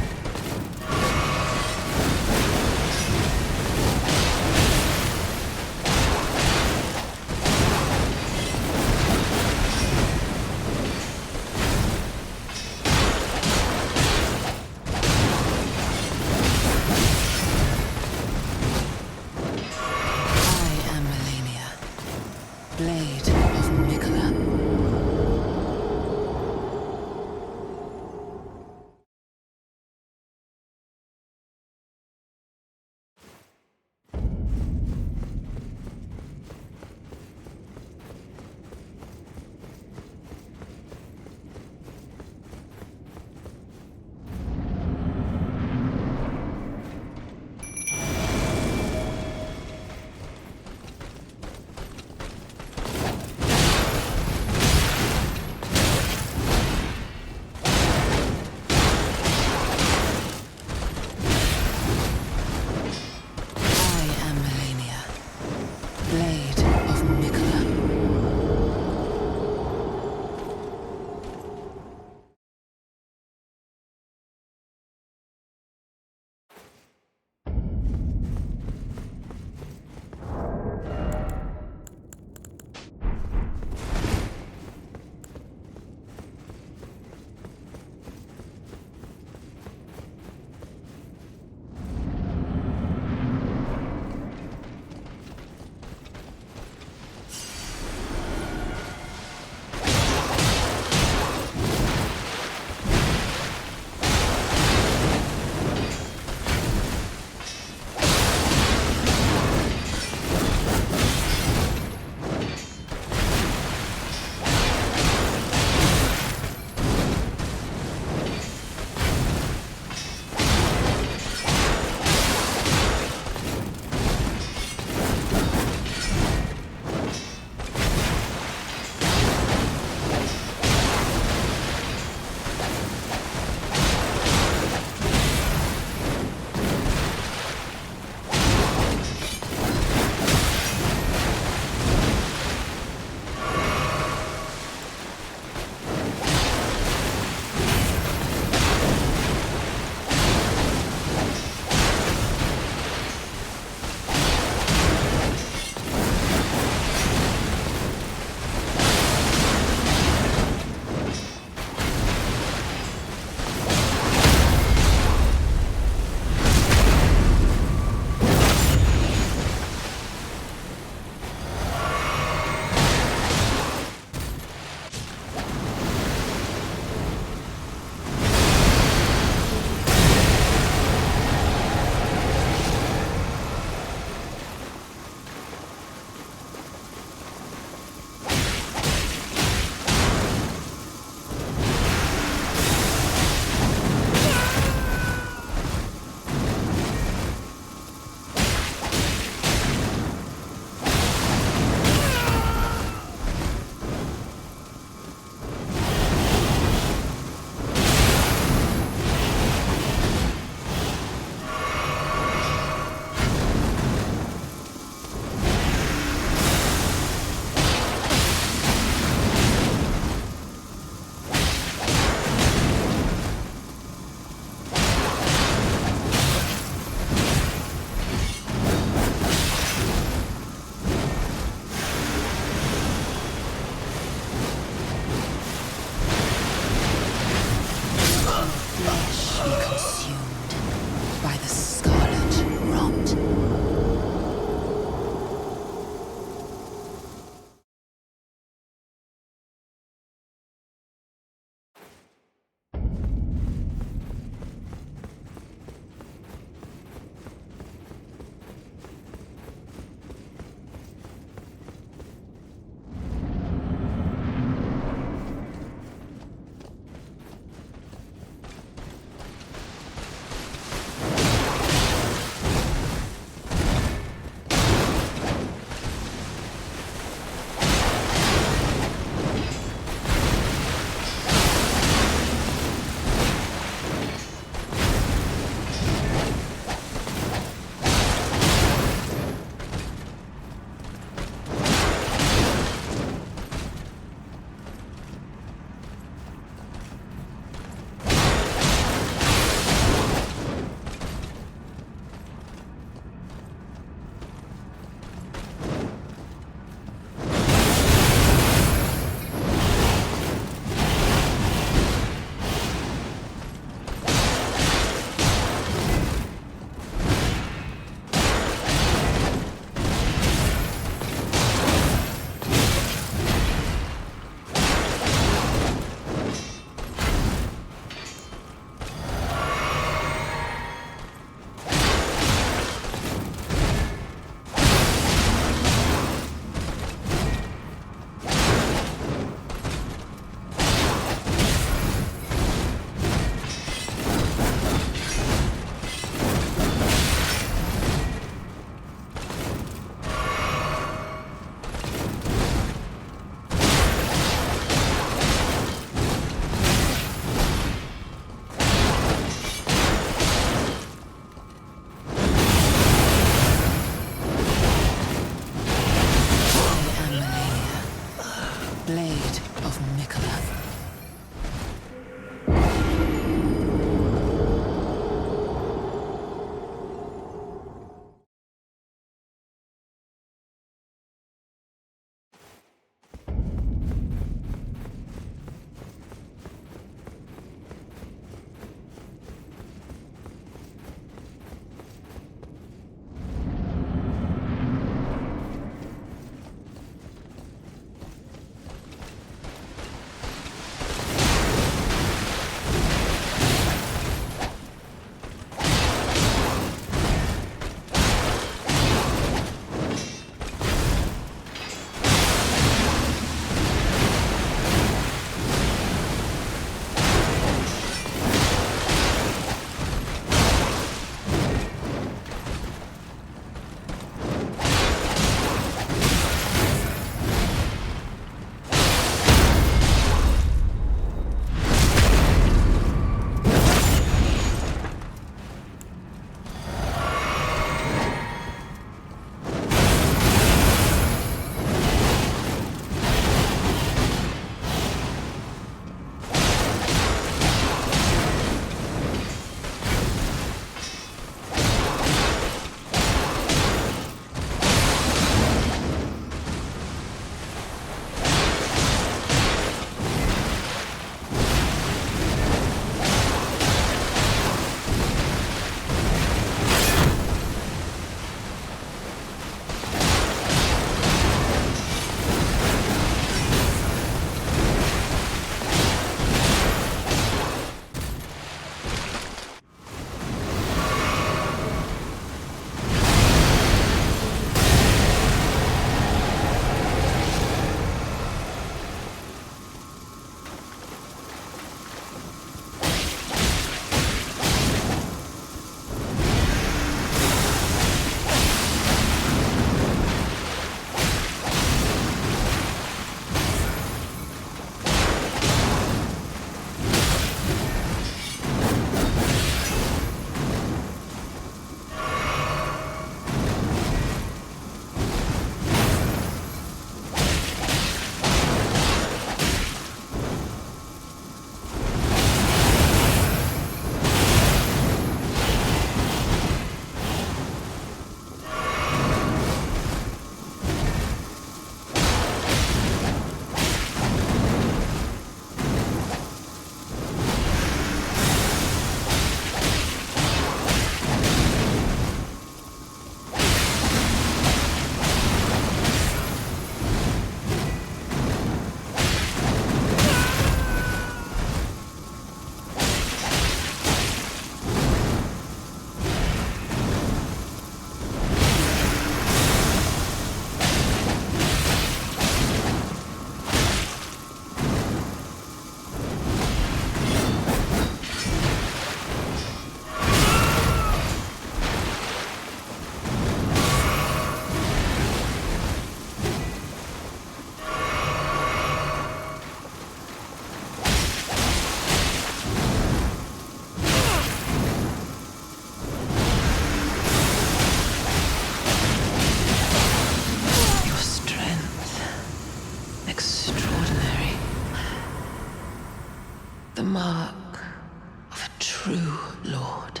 true lord.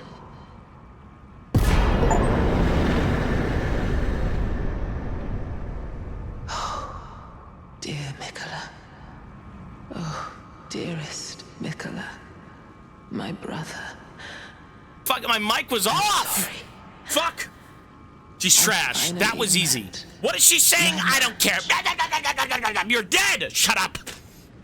Oh, dear Mikola. Oh, dearest Mikola. My brother.
Fuck, my mic was off!
Sorry.
Fuck! She's trash.
finally
That was easy.
met
What is she saying? I don't care. You're dead! Shut up!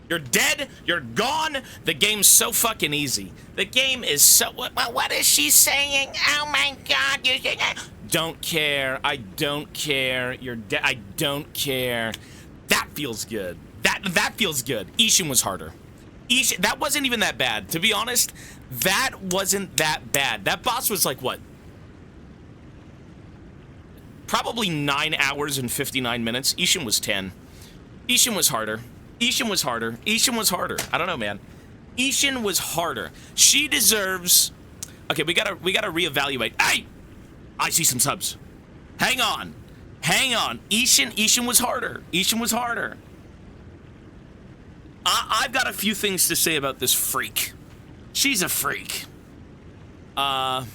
You're dead. You're gone. The game's so fucking easy. The game is so... What is she saying? Oh my god, you're saying... Don't care. I don't care. You're dead. I don't care. That feels good. That feels good. Ishin was harder. That wasn't even that bad. To be honest, that wasn't that bad. That boss was like, what? Probably 9 hours and 59 minutes. Ishin was 10. Ishin was harder. Ishin was harder. Ishin was harder. I don't know, man. Ishin was harder. She deserves... Okay, we gotta reevaluate. Hey! I see some subs. Hang on. Hang on. Ishin was harder. Ishin was harder. I've got a few things to say about this freak. She's a freak. That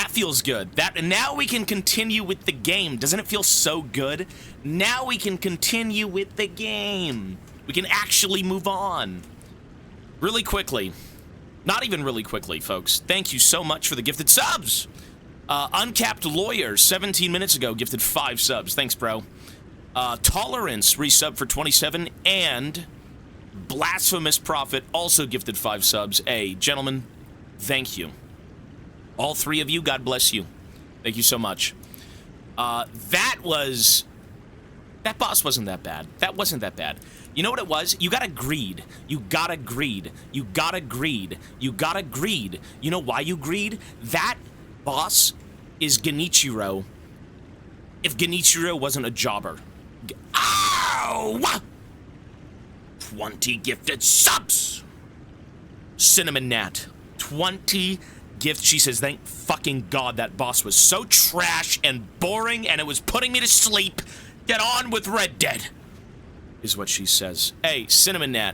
feels good. And now we can continue with the game. Doesn't it feel so good? Now we can continue with the game. We can actually move on. Really quickly. Not even really quickly, folks. Thank you so much for the gifted subs. Uncapped Lawyer, 17 minutes ago, gifted 5 subs. Thanks, bro. Tolerance, resub for 27, and Blasphemous Prophet also gifted 5 subs. Hey, gentlemen, thank you. All 3 of you, God bless you. Thank you so much. That boss wasn't that bad. That wasn't that bad. You know what it was? You gotta greed. You gotta greed. You gotta greed. You gotta greed. You know why you greed? That boss is Genichiro. If Genichiro wasn't a jobber. Ow! 20 gifted subs! Cinnamon Nat. 20 gifts. She says, thank fucking God that boss was so trash and boring and it was putting me to sleep. Get on with Red Dead. Is what she says. Hey, Cinnamon Nat.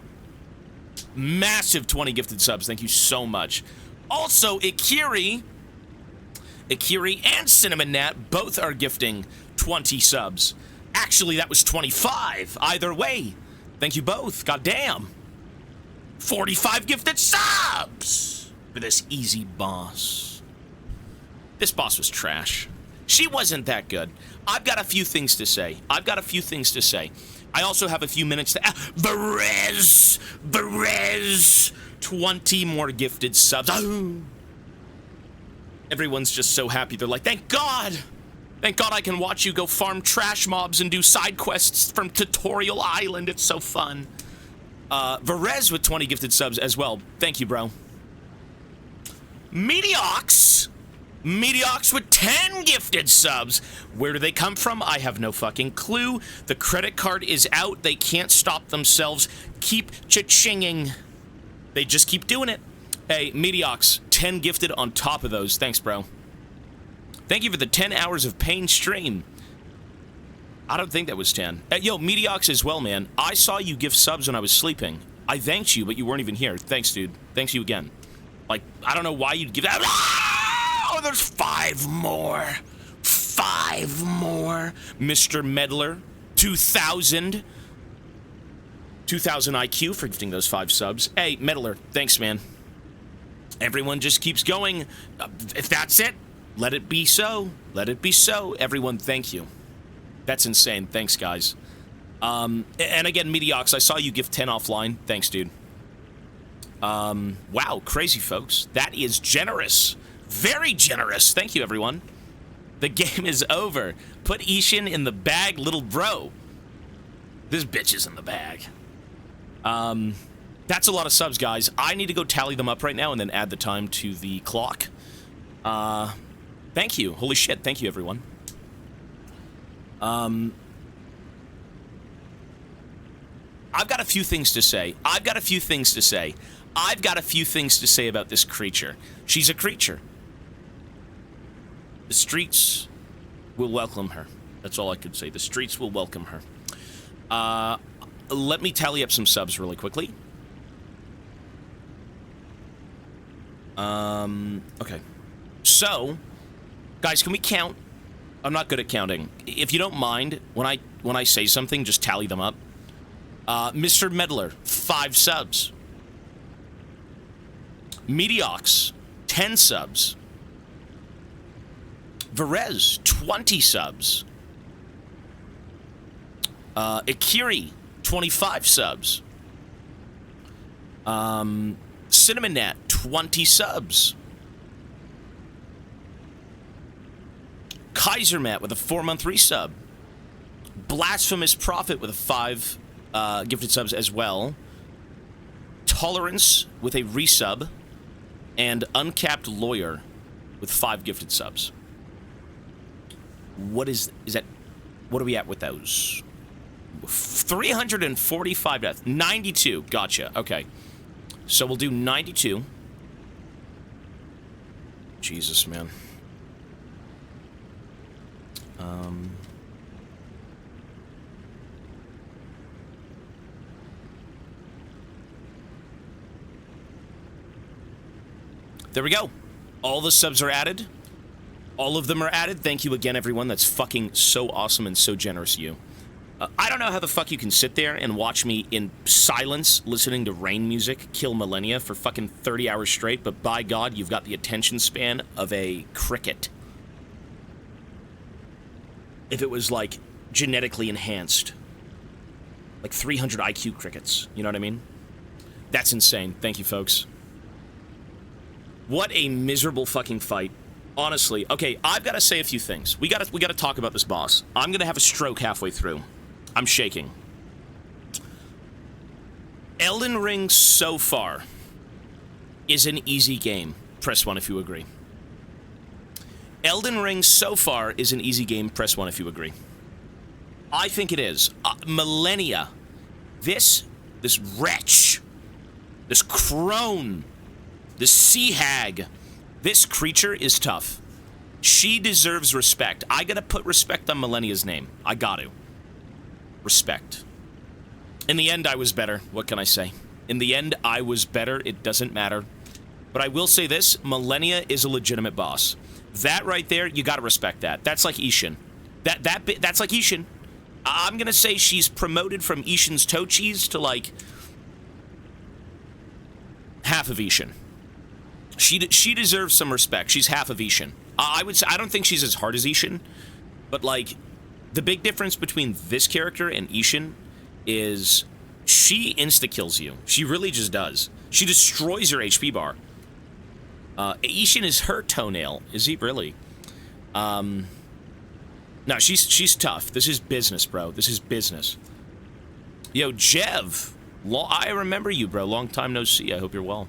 Massive 20 gifted subs. Thank you so much. Also, Ikiri and Cinnamon Nat both are gifting 20 subs. Actually, that was 25. Either way. Thank you both. Goddamn. 45 gifted subs for this easy boss. This boss was trash. She wasn't that good. I've got a few things to say. I also have a few minutes to... Berez! 20 more gifted subs. Oh. Everyone's just so happy. They're like, thank God! Thank God I can watch you go farm trash mobs and do side quests from Tutorial Island. It's so fun. Verez with 20 gifted subs as well. Thank you, bro. Mediox with 10 gifted subs. Where do they come from? I have no fucking clue. The credit card is out. They can't stop themselves. Keep cha-chinging. They just keep doing it. Hey, Mediox, 10 gifted on top of those. Thanks, bro. Thank you for the 10 hours of pain stream. I don't think that was 10. Yo, Mediox as well, man. I saw you give subs when I was sleeping. I thanked you, but you weren't even here. Thanks, dude. Thanks you again. Like, I don't know why you'd give that. Oh, there's 5 more. 5 more. Mr. Meddler, 2,000. 2,000 IQ for gifting those 5 subs. Hey, Meddler, thanks, man. Everyone just keeps going. If that's it, let it be so. Let it be so. Everyone, thank you. That's insane. Thanks, guys. And again, Mediox, I saw you give 10 offline. Thanks, dude. Wow, crazy, folks. That is generous. Very generous. Thank you, everyone. The game is over. Put Ishin in the bag, little bro. This bitch is in the bag. That's a lot of subs, guys. I need to go tally them up right now and then add the time to the clock. Thank you. Holy shit. Thank you, everyone. I've got a few things to say. I've got a few things to say about this creature. She's a creature. The streets will welcome her. That's all I could say. The streets will welcome her. Let me tally up some subs really quickly.
Okay. So, guys, can we count? I'm not good at counting. If you don't mind, when I say something, just tally them up. Mr. Meddler, 5 subs. Mediox, 10 subs. Verez, 20 subs. Ikiri, 25 subs. Cinnamon Nat, 20 subs. Kaiser Matt with a 4-month resub. Blasphemous Prophet with a 5 gifted subs as well. Tolerance with a resub. And Uncapped Lawyer with 5 gifted subs. What is that? What are we at with those? 345 deaths. 92. Gotcha. Okay. So we'll do 92. Jesus, man. There we go. All the subs are added. All of them are added. Thank you again, everyone. That's fucking so awesome and so generous of you. I don't know how the fuck you can sit there and watch me in silence listening to rain music kill millennia for fucking 30 hours straight, but by God, you've got the attention span of a cricket. If it was, like, genetically enhanced. Like 300 IQ crickets. You know what I mean? That's insane. Thank you, folks. What a miserable fucking fight. Honestly. Okay, I've got to say a few things. We got to talk about this boss. I'm going to have a stroke halfway through. I'm shaking. Elden Ring so far is an easy game. Press 1 if you agree. Elden Ring so far is an easy game. Press 1 if you agree. I think it is. Millennia. This wretch. This crone. This sea hag. This creature is tough. She deserves respect. I gotta put respect on Millennia's name. I got to. Respect. In the end, I was better. What can I say? In the end, I was better. It doesn't matter. But I will say this. Millennia is a legitimate boss. That right there, you gotta respect that. That's like Ishin. That's like Ishin. I'm gonna say she's promoted from Ishin's toe cheese to, like, half of Ishin. She deserves some respect. She's half of Ishin. I would say, I don't think she's as hard as Ishin, but, like, the big difference between this character and Ishin is she insta-kills you. She really just does. She destroys your HP bar. Ishin is her toenail. Is he really? No, she's tough. This is business, bro. This is business. Yo, Jev. I remember you, bro. Long time no see. I hope you're well.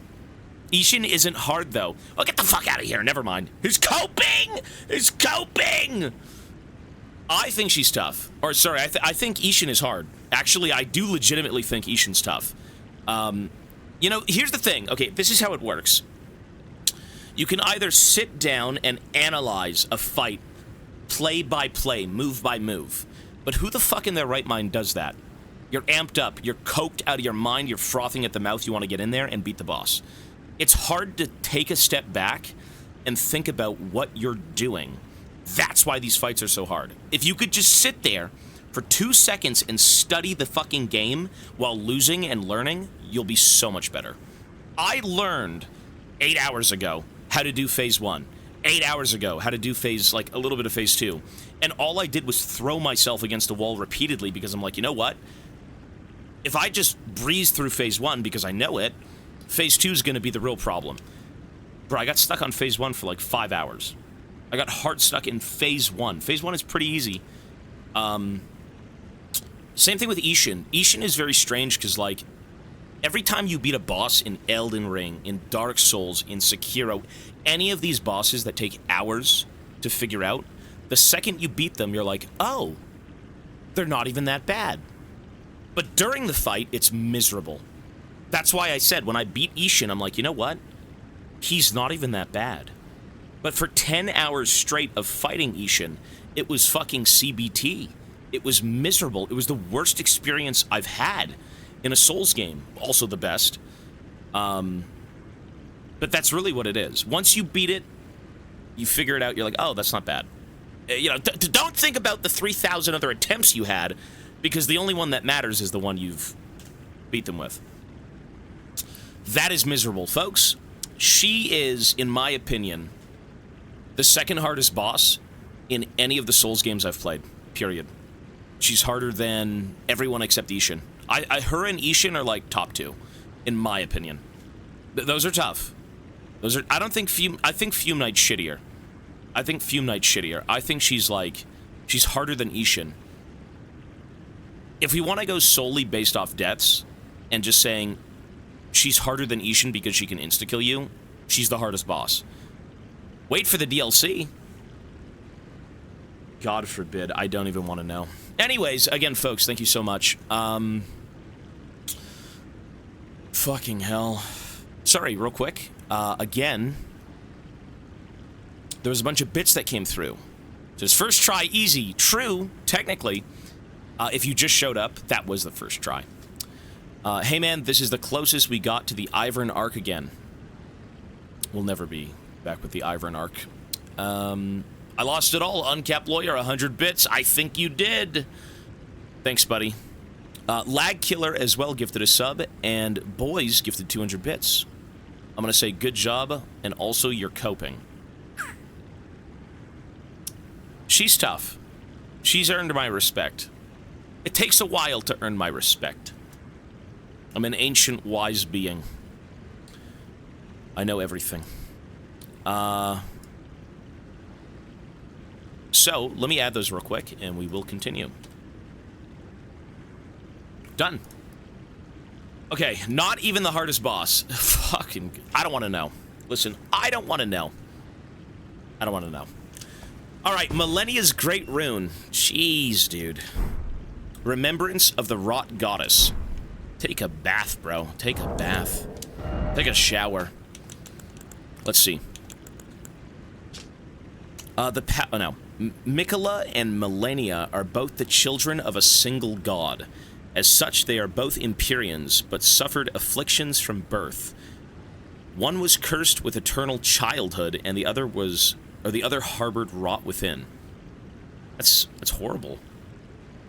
Ishin isn't hard, though. Oh, get the fuck out of here. Never mind. He's coping! He's coping! I think she's tough. Or, sorry, I think Ishin is hard. Actually, I do legitimately think Ishin's tough. You know, here's the thing. Okay, this is how it works. You can either sit down and analyze a fight play by play, move by move. But who the fuck in their right mind does that? You're amped up. You're coked out of your mind. You're frothing at the mouth. You want to get in there and beat the boss. It's hard to take a step back and think about what you're doing. That's why these fights are so hard. If you could just sit there for 2 seconds and study the fucking game while losing and learning, you'll be so much better. I learned 8 hours ago how to do phase 1. 8 hours ago how to do phase, like, a little bit of phase 2. And all I did was throw myself against a wall repeatedly because I'm like, you know what? If I just breeze through phase 1 because I know it, phase 2 is going to be the real problem. Bro, I got stuck on phase 1 for like 5 hours. I got hard stuck in phase 1. Phase 1 is pretty easy. Same thing with Ishin. Ishin is very strange because, like, every time you beat a boss in Elden Ring, in Dark Souls, in Sekiro, any of these bosses that take hours to figure out, the second you beat them, you're like, oh, they're not even that bad. But during the fight, it's miserable. That's why I said when I beat Ishin, I'm like, you know what? He's not even that bad. But for 10 hours straight of fighting Ishin, it was fucking CBT. It was miserable. It was the worst experience I've had in a Souls game. Also the best. But that's really what it is. Once you beat it, you figure it out, you're like, oh, that's not bad. You know, don't think about the 3,000 other attempts you had, because the only one that matters is the one you've beat them with. That is miserable, folks. She is, in my opinion, the second hardest boss in any of the Souls games I've played, period. She's harder than everyone except Ishin. Her and Ishin are like top 2, in my opinion. Those are tough. Those are. I don't think I think Fume Knight's shittier. I think Fume Knight's shittier. I think she's harder than Ishin. If we want to go solely based off deaths, and just saying she's harder than Ishin because she can insta-kill you, she's the hardest boss. Wait for the DLC. God forbid. I don't even want to know. Anyways, again, folks, thank you so much. Fucking hell. Sorry, real quick. Again, there was a bunch of bits that came through. Just first try, easy. True, technically. If you just showed up, that was the first try. Hey man, this is the closest we got to the Ivern Arc again. We'll never be back with the Ivern Arc. I lost it all. Uncapped Lawyer, 100 bits. I think you did. Thanks, buddy. Lag Killer as well gifted a sub, and Boys gifted 200 bits. I'm going to say good job, and also you're coping. She's tough. She's earned my respect. It takes a while to earn my respect. I'm an ancient, wise being. I know everything. So, let me add those real quick, and we will continue. Done. Okay, not even the hardest boss. Fucking, I don't want to know. Listen, I don't want to know. I don't want to know. Alright, Millennia's Great Rune. Jeez, dude. Remembrance of the Wrought Goddess. Take a bath, bro. Take a bath. Take a shower. Let's see. Mikola and Millennia are both the children of a single god. As such, they are both Empyreans, but suffered afflictions from birth. One was cursed with eternal childhood, and the other harbored rot within. That's horrible.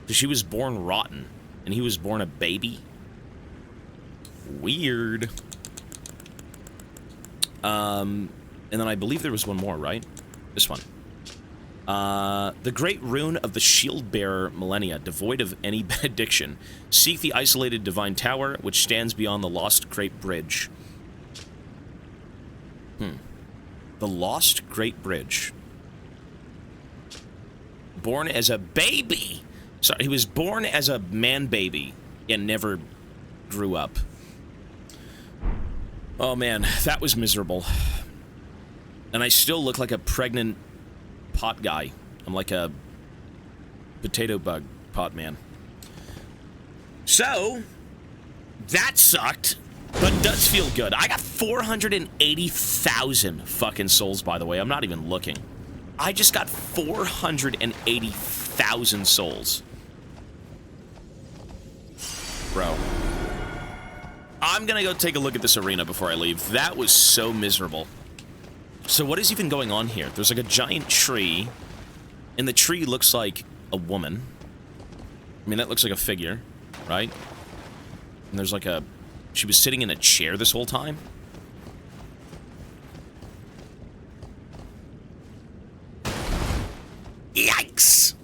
Because she was born rotten, and he was born a baby. Weird. And then I believe there was one more, right? This one. The Great Rune of the Shield-Bearer Millennia, devoid of any benediction. Seek the isolated Divine Tower, which stands beyond the Lost Great Bridge. The Lost Great Bridge. Born as a baby! Sorry, he was born as a man-baby and never grew up. Oh man, that was miserable. And I still look like a pregnant pot guy. I'm like a potato bug pot man. So, that sucked, but does feel good. I got 480,000 fucking souls, by the way. I'm not even looking. I just got 480,000 souls. Bro. I'm gonna go take a look at this arena before I leave. That was so miserable. So what is even going on here? There's like a giant tree, and the tree looks like a woman. I mean, that looks like a figure, right? And there's like a... She was sitting in a chair this whole time? Yikes!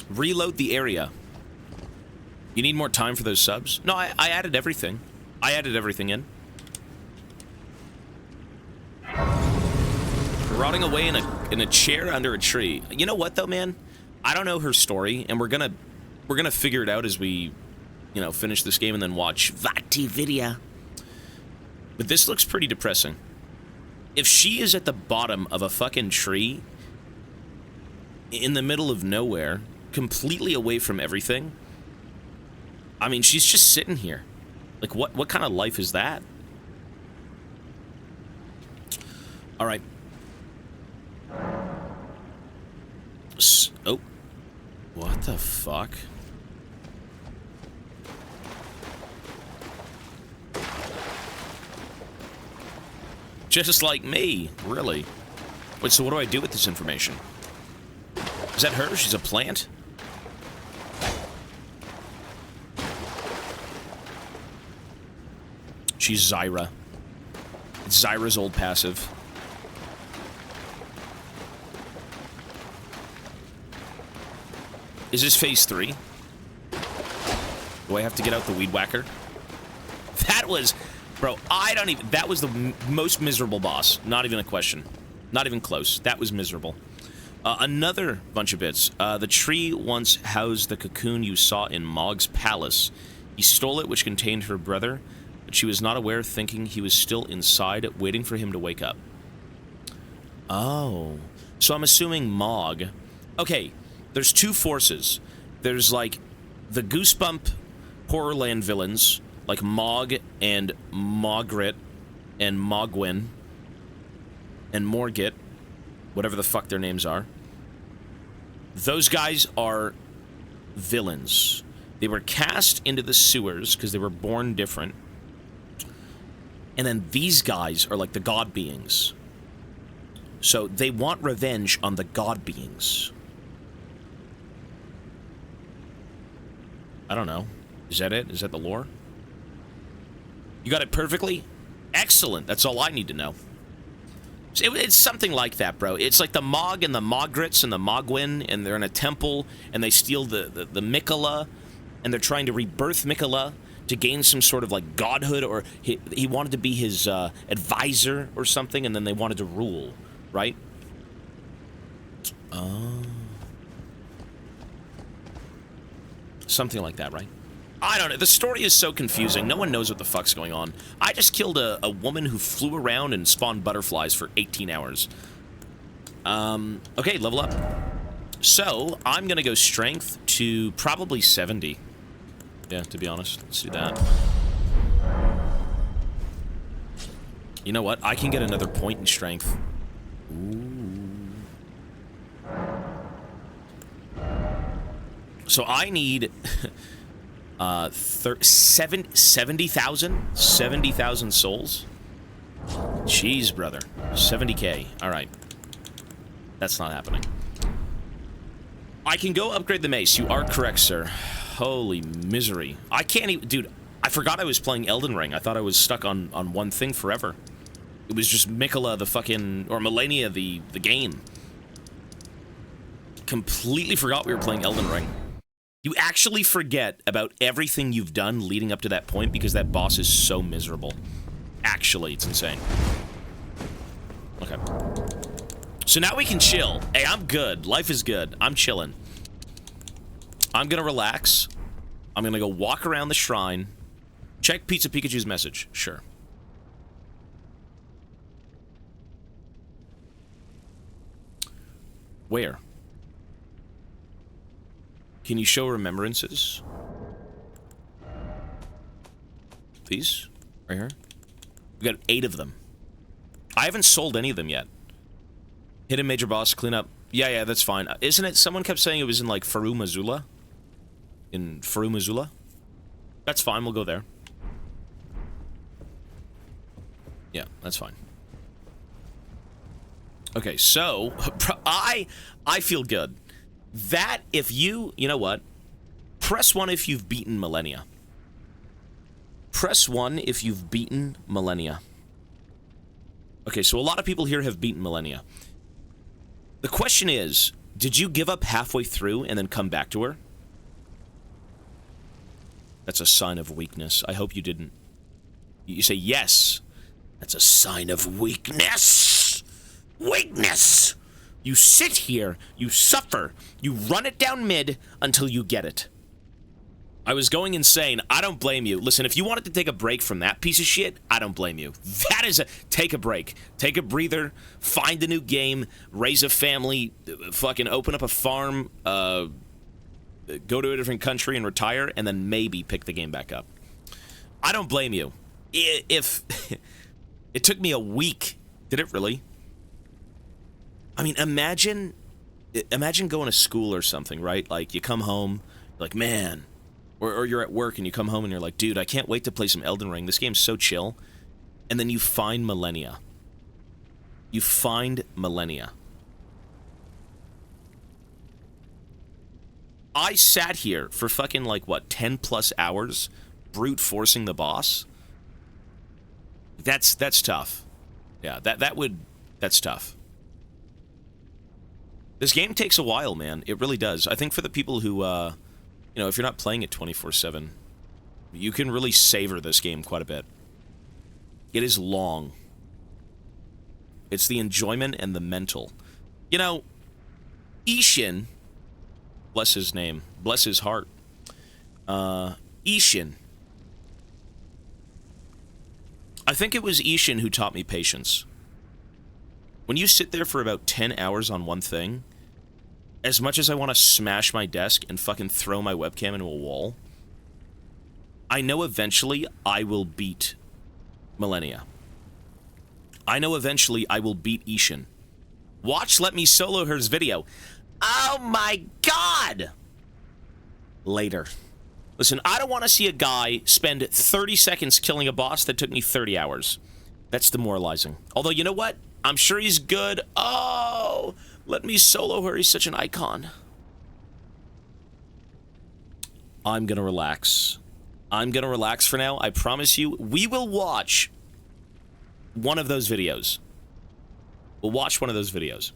Reload the area. You need more time for those subs? No, I added everything. I added everything in. Rotting away in a chair under a tree. You know what though, man? I don't know her story, and we're gonna figure it out as we, you know, finish this game and then watch VOD video. But this looks pretty depressing. If she is at the bottom of a fucking tree, in the middle of nowhere, completely away from everything, I mean, she's just sitting here. Like, what kind of life is that? All right. Oh. What the fuck? Just like me, really. Wait, so what do I do with this information? Is that her? She's a plant? She's Zyra. It's Zyra's old passive. Is this phase 3? Do I have to get out the weed whacker? That was... Bro, I don't even... That was the most miserable boss. Not even a question. Not even close. That was miserable. Another bunch of bits. The tree once housed the cocoon you saw in Mog's palace. He stole it, which contained her brother, but she was not aware, thinking he was still inside, waiting for him to wake up. Oh. So I'm assuming Mog... Okay, there's two forces. There's, like, the Goosebump Horrorland villains, like Mog and Mogrit and Mogwin and Morgit, whatever the fuck their names are. Those guys are villains. They were cast into the sewers because they were born different. And then these guys are like the god beings. So they want revenge on the god beings. I don't know. Is that it? Is that the lore? You got it perfectly? Excellent. That's all I need to know. It's something like that, bro. It's like the Mog and the Mogrits and the Mogwin, and they're in a temple, and they steal the Mikola, and they're trying to rebirth Mikola to gain some sort of, like, godhood, or he wanted to be his advisor or something, and then they wanted to rule, right? Oh. Something like that, right? I don't know. The story is so confusing. No one knows what the fuck's going on. I just killed a woman who flew around and spawned butterflies for 18 hours. Okay, level up. So, I'm gonna go strength to probably 70. Yeah, to be honest. Let's do that. You know what? I can get another point in strength. Ooh. So I need... 70,000 souls. Jeez, brother. 70k. Alright. That's not happening. I can go upgrade the mace. You are correct, sir. Holy misery. I can't even... Dude, I forgot I was playing Elden Ring. I thought I was stuck on one thing forever. It was just Mikola the fucking... Or Millennia the game. Completely forgot we were playing Elden Ring. You actually forget about everything you've done leading up to that point because that boss is so miserable. Actually, it's insane. Okay. So now we can chill. Hey, I'm good. Life is good. I'm chilling. I'm gonna relax. I'm gonna go walk around the shrine. Check Pizza Pikachu's message. Sure. Where? Can you show remembrances? These? Right here? We got 8 of them. I haven't sold any of them yet. Hidden major boss, clean up. Yeah, that's fine. Isn't it? Someone kept saying it was in, like, Faru Mazula? In Faru Mazula? That's fine, we'll go there. Yeah, that's fine. Okay, so... I feel good. That, if you know what? Press 1 if you've beaten Millennia. Press 1 if you've beaten Millennia. Okay, so a lot of people here have beaten Millennia. The question is, did you give up halfway through and then come back to her? That's a sign of weakness. I hope you didn't. You say yes. That's a sign of weakness. Weakness! You sit here, you suffer, you run it down mid until you get it. I was going insane. I don't blame you. Listen, if you wanted to take a break from that piece of shit, I don't blame you. That is a... Take a break. Take a breather, find a new game, raise a family, fucking open up a farm, go to a different country and retire, and then maybe pick the game back up. I don't blame you. If... It took me a week. Did it really? I mean, imagine going to school or something, right? Like, you come home, like, man, or you're at work and you come home and you're like, dude, I can't wait to play some Elden Ring. This game's so chill. And then you find Millennia. You find Millennia. I sat here for fucking, like, what, 10 plus hours brute forcing the boss? That's tough. Yeah, that's tough. This game takes a while, man. It really does. I think for the people who, you know, if you're not playing it 24/7, you can really savor this game quite a bit. It is long. It's the enjoyment and the mental. You know, Ishin, bless his name, bless his heart, Ishin. I think it was Ishin who taught me patience. When you sit there for about 10 hours on one thing, as much as I want to smash my desk and fucking throw my webcam into a wall, I know eventually I will beat Millennia. I know eventually I will beat Ishin. Watch Let Me Solo Her's video. Oh my god! Later. Listen, I don't want to see a guy spend 30 seconds killing a boss that took me 30 hours. That's demoralizing. Although, you know what? I'm sure he's good. Oh, Let Me Solo Her. He's such an icon. I'm gonna relax. I'm gonna relax for now. I promise you, we will watch one of those videos. We'll watch one of those videos.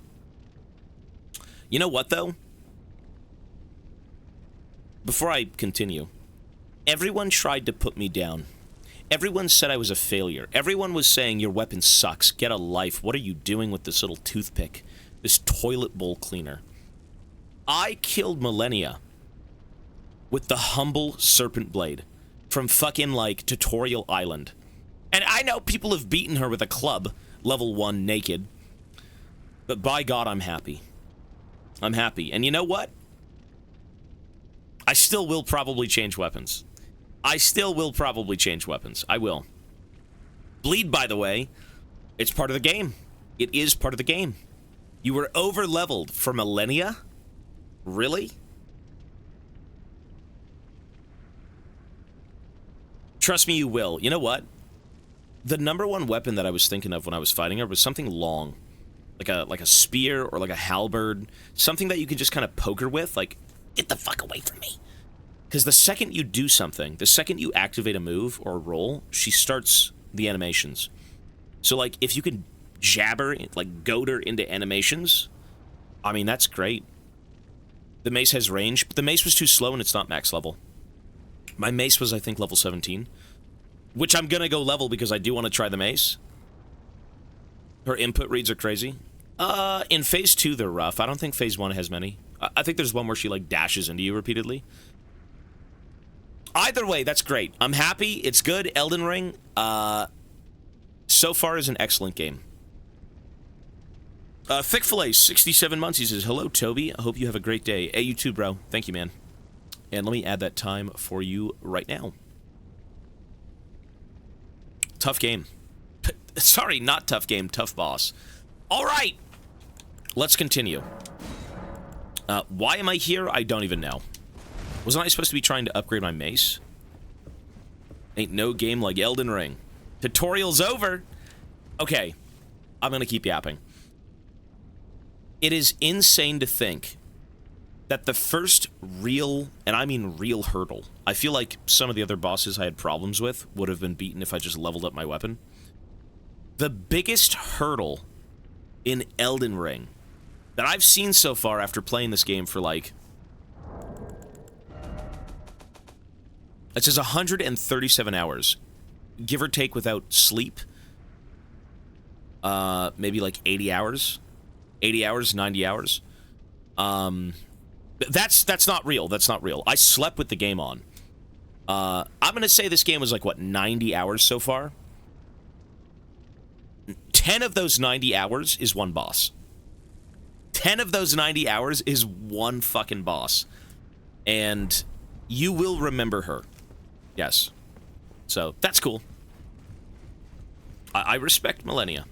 You know what, though? Before I continue, everyone tried to put me down. Everyone said I was a failure. Everyone was saying, your weapon sucks. Get a life. What are you doing with this little toothpick? This toilet bowl cleaner. I killed Millennia with the humble serpent blade from fucking, like, Tutorial Island. And I know people have beaten her with a club, level 1, naked. But by God, I'm happy. I'm happy. And you know what? I still will probably change weapons. I still will probably change weapons. I will. Bleed, by the way, it's part of the game. It is part of the game. You were over-leveled for Millennia? Really? Trust me, you will. You know what? The #1 weapon that I was thinking of when I was fighting her was something long. Like a spear or like a halberd. Something that you could just kind of poke her with. Like, get the fuck away from me. Because the second you do something, the second you activate a move or a roll, she starts the animations. So, like, if you can jab her, like, goad her into animations, I mean, that's great. The mace has range, but the mace was too slow and it's not max level. My mace was, I think, level 17. Which I'm gonna go level because I do want to try the mace. Her input reads are crazy. In Phase 2, they're rough. I don't think Phase 1 has many. I think there's one where she, like, dashes into you repeatedly. Either way, that's great. I'm happy. It's good. Elden Ring, so far is an excellent game. Thick Fillet, 67 months. He says, hello, Toby. I hope you have a great day. Hey, you too, bro. Thank you, man. And let me add that time for you right now. Tough game. Sorry, not tough game. Tough boss. All right. Let's continue. Why am I here? I don't even know. Wasn't I supposed to be trying to upgrade my mace? Ain't no game like Elden Ring. Tutorial's over. Okay. I'm gonna keep yapping. It is insane to think that the first real, and I mean real hurdle, I feel like some of the other bosses I had problems with would have been beaten if I just leveled up my weapon. The biggest hurdle in Elden Ring that I've seen so far after playing this game for, like, it says 137 hours, give or take without sleep. Maybe like 80 hours. 80 hours, 90 hours. That's not real. That's not real. I slept with the game on. I'm gonna say this game was like, what, 90 hours so far? 10 of those 90 hours is one boss. 10 of those 90 hours is one fucking boss. And you will remember her. Yes. So, that's cool. I respect Millennia.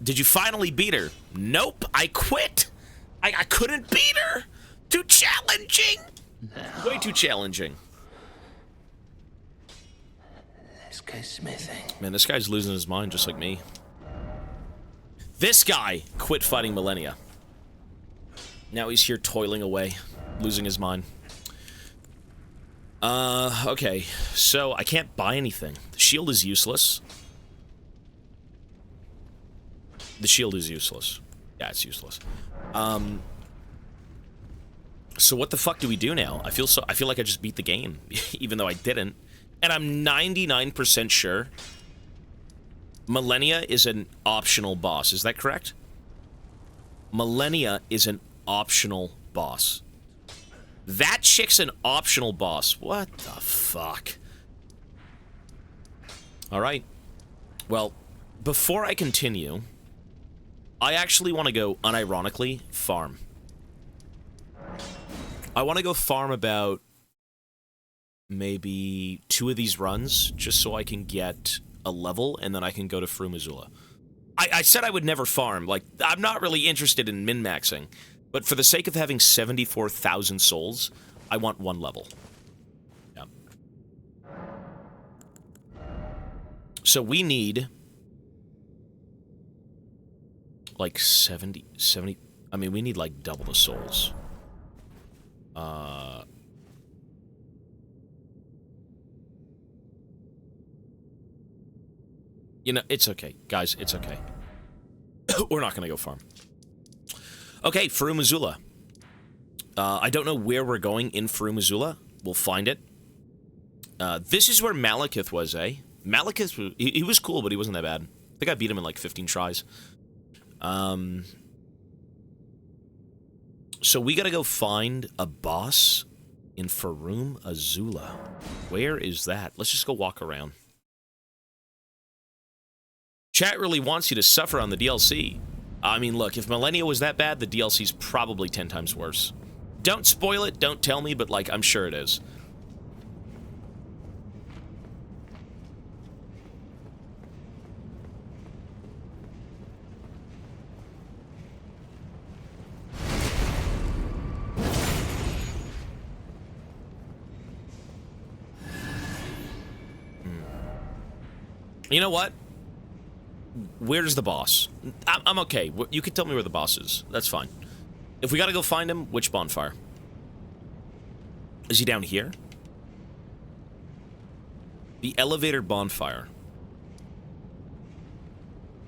Did you finally beat her? Nope, I quit. I couldn't beat her. Too challenging. Way too challenging.
Let's go smithing.
Man, this guy's losing his mind just like me.
This guy quit fighting Millennia. Now he's here toiling away, losing his mind. Okay. So, I can't buy anything. The shield is useless. The shield is useless. Yeah, it's useless. So what the fuck do we do now? I feel like I just beat the game, even though I didn't. And I'm 99% sure Millennia is an optional boss. Is that correct? Millennia is an optional boss. That chick's an optional boss. What the fuck? Alright. Well, before I continue, I actually want to go, unironically, farm. I want to go farm about maybe 2 of these runs, just so I can get a level, and then I can go to Frumazula. I said I would never farm. Like, I'm not really interested in min-maxing. But for the sake of having 74,000 souls, I want 1 level. Yeah. So we need... like 70... I mean, we need like double the souls. You know, it's okay. Guys, it's okay. We're not gonna go farm. Okay, Frumazula. I don't know where we're going in Frumazula. We'll find it. This is where Malekith was, eh? Malekith, he was cool, but he wasn't that bad. I think I beat him in like 15 tries. So we gotta go find a boss in Frumazula. Where is that? Let's just go walk around. Chat really wants you to suffer on the DLC. I mean, look, if Millennia was that bad, the DLC's probably 10 times worse. Don't spoil it, don't tell me, but, like, I'm sure it is. You know what? Where's the boss? I'm okay. You can tell me where the boss is. That's fine. If we gotta go find him, which bonfire? Is he down here? The elevator bonfire.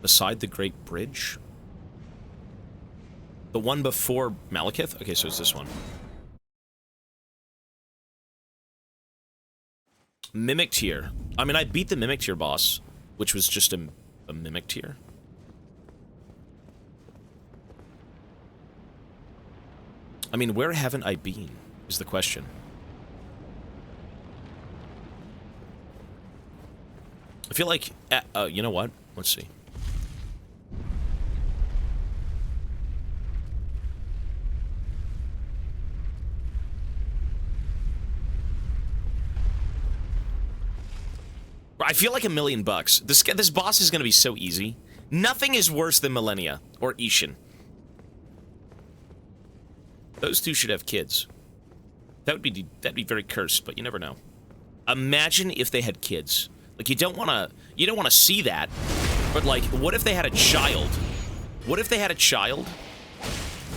Beside the Great Bridge? The one before Malekith? Okay, so it's this one. Mimic Tier. I mean, I beat the Mimic Tier boss, which was just a Mimic Tier. I mean, where haven't I been, is the question. I feel like, you know what? Let's see. I feel like $1,000,000. This boss is gonna be so easy. Nothing is worse than Millennia or Ishin. Those two should have kids. That'd be very cursed, but you never know. Imagine if they had kids. Like, you don't wanna see that, but like, what if they had a child? What if they had a child,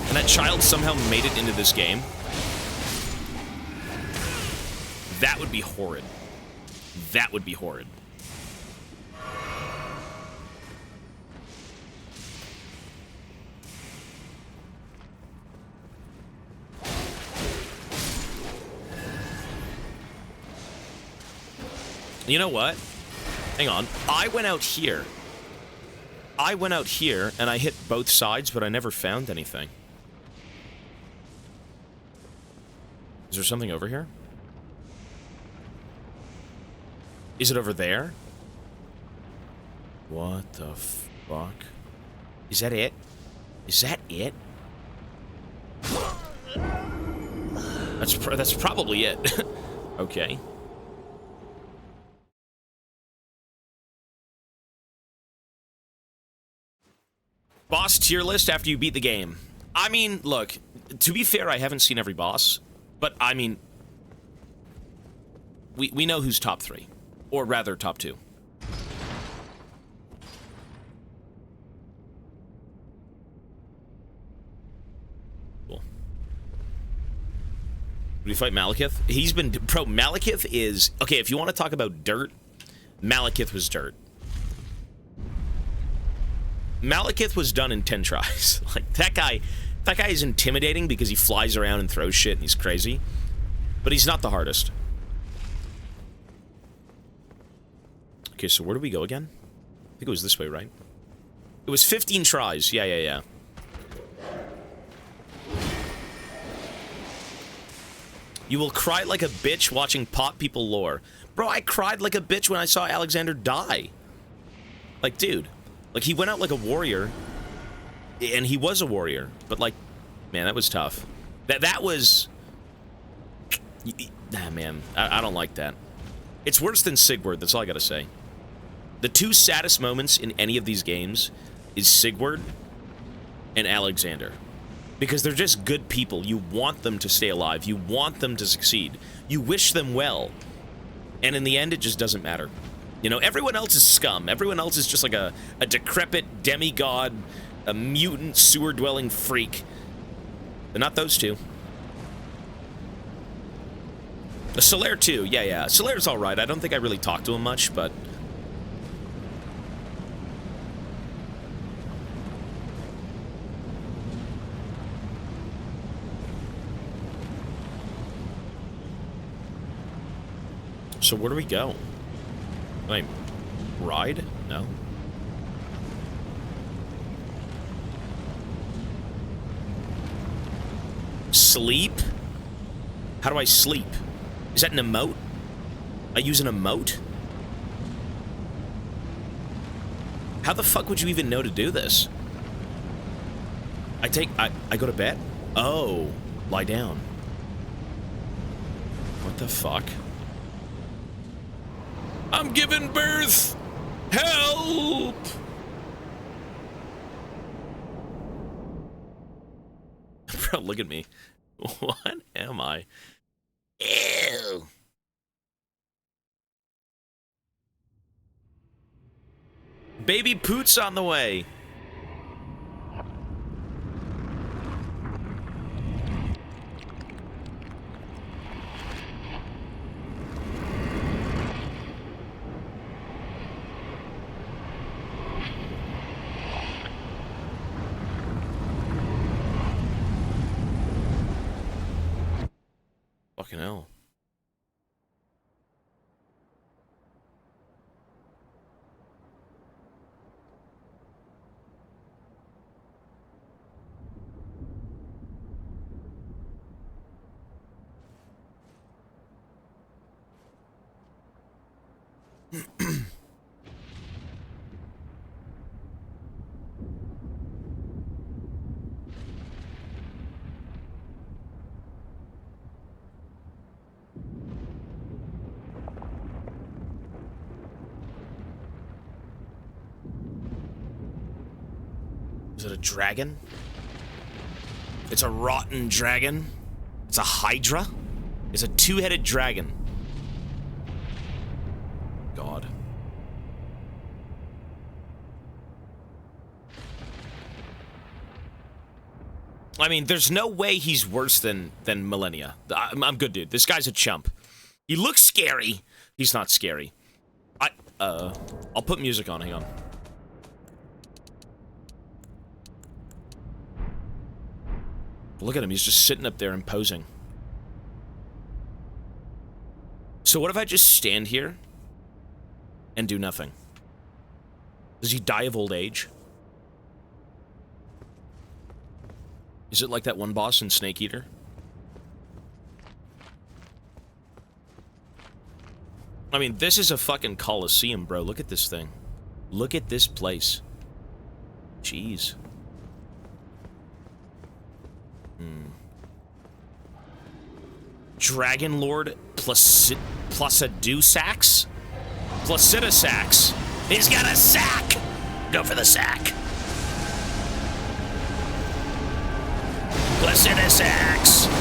and that child somehow made it into this game? That would be horrid. That would be horrid. You know what? Hang on. I went out here. And I hit both sides, but I never found anything. Is there something over here? Is it over there? What the fuck? Is that it? Is that it? That's probably it. Okay. Boss tier list after you beat the game. I mean, look, to be fair, I haven't seen every boss, but I mean, we know who's top 3. Or rather, top 2.
we fight Malekith? He's been... Bro, Malekith is... Okay, if you want to talk about dirt, Malekith was dirt. Malekith was done in 10 tries. Like, that guy is intimidating because he flies around and throws shit and he's crazy. But he's not the hardest. Okay, so where do we go again? I think it was this way, right? It was 15 tries. Yeah. You will cry like a bitch watching pot people lore. Bro, I cried like a bitch when I saw Alexander die. Like, dude. Like, he went out like a warrior. And he was a warrior. But, like, man, that was tough. That was... Ah, man. I don't like that. It's worse than Sigurd, that's all I gotta say. The two saddest moments in any of these games is Sigurd and Alexander. Because they're just good people. You want them to stay alive. You want them to succeed. You wish them well. And in the end, it just doesn't matter. You know, everyone else is scum. Everyone else is just like a decrepit demigod, a mutant sewer-dwelling freak. But not those two. Solaire too, yeah. Solaire's alright. I don't think I really talked to him much, but... So where do we go? Like, ride? No. Sleep? How do I sleep? Is that an emote? I use an emote? How the fuck would you even know to do this? I go to bed? Oh, lie down. What the fuck? I'm giving birth! Help! Bro, look at me. What am I?
Ew.
Baby Poot's on the way. Fucking hell. Is it a dragon? It's a rotten dragon? It's a hydra? It's a two-headed dragon. God. I mean, there's no way he's worse than Millennia. I'm good, dude. This guy's a chump. He looks scary. He's not scary. I'll put music on. Hang on. Look at him. He's just sitting up there and posing. So what if I just stand here and do nothing? Does he die of old age? Is it like that one boss in Snake Eater? I mean, this is a fucking coliseum, bro. Look at this thing. Look at this place. Jeez. Dragon Lord Placidusax? Placidusax. He's got a sack! Go for the sack. Placidusax.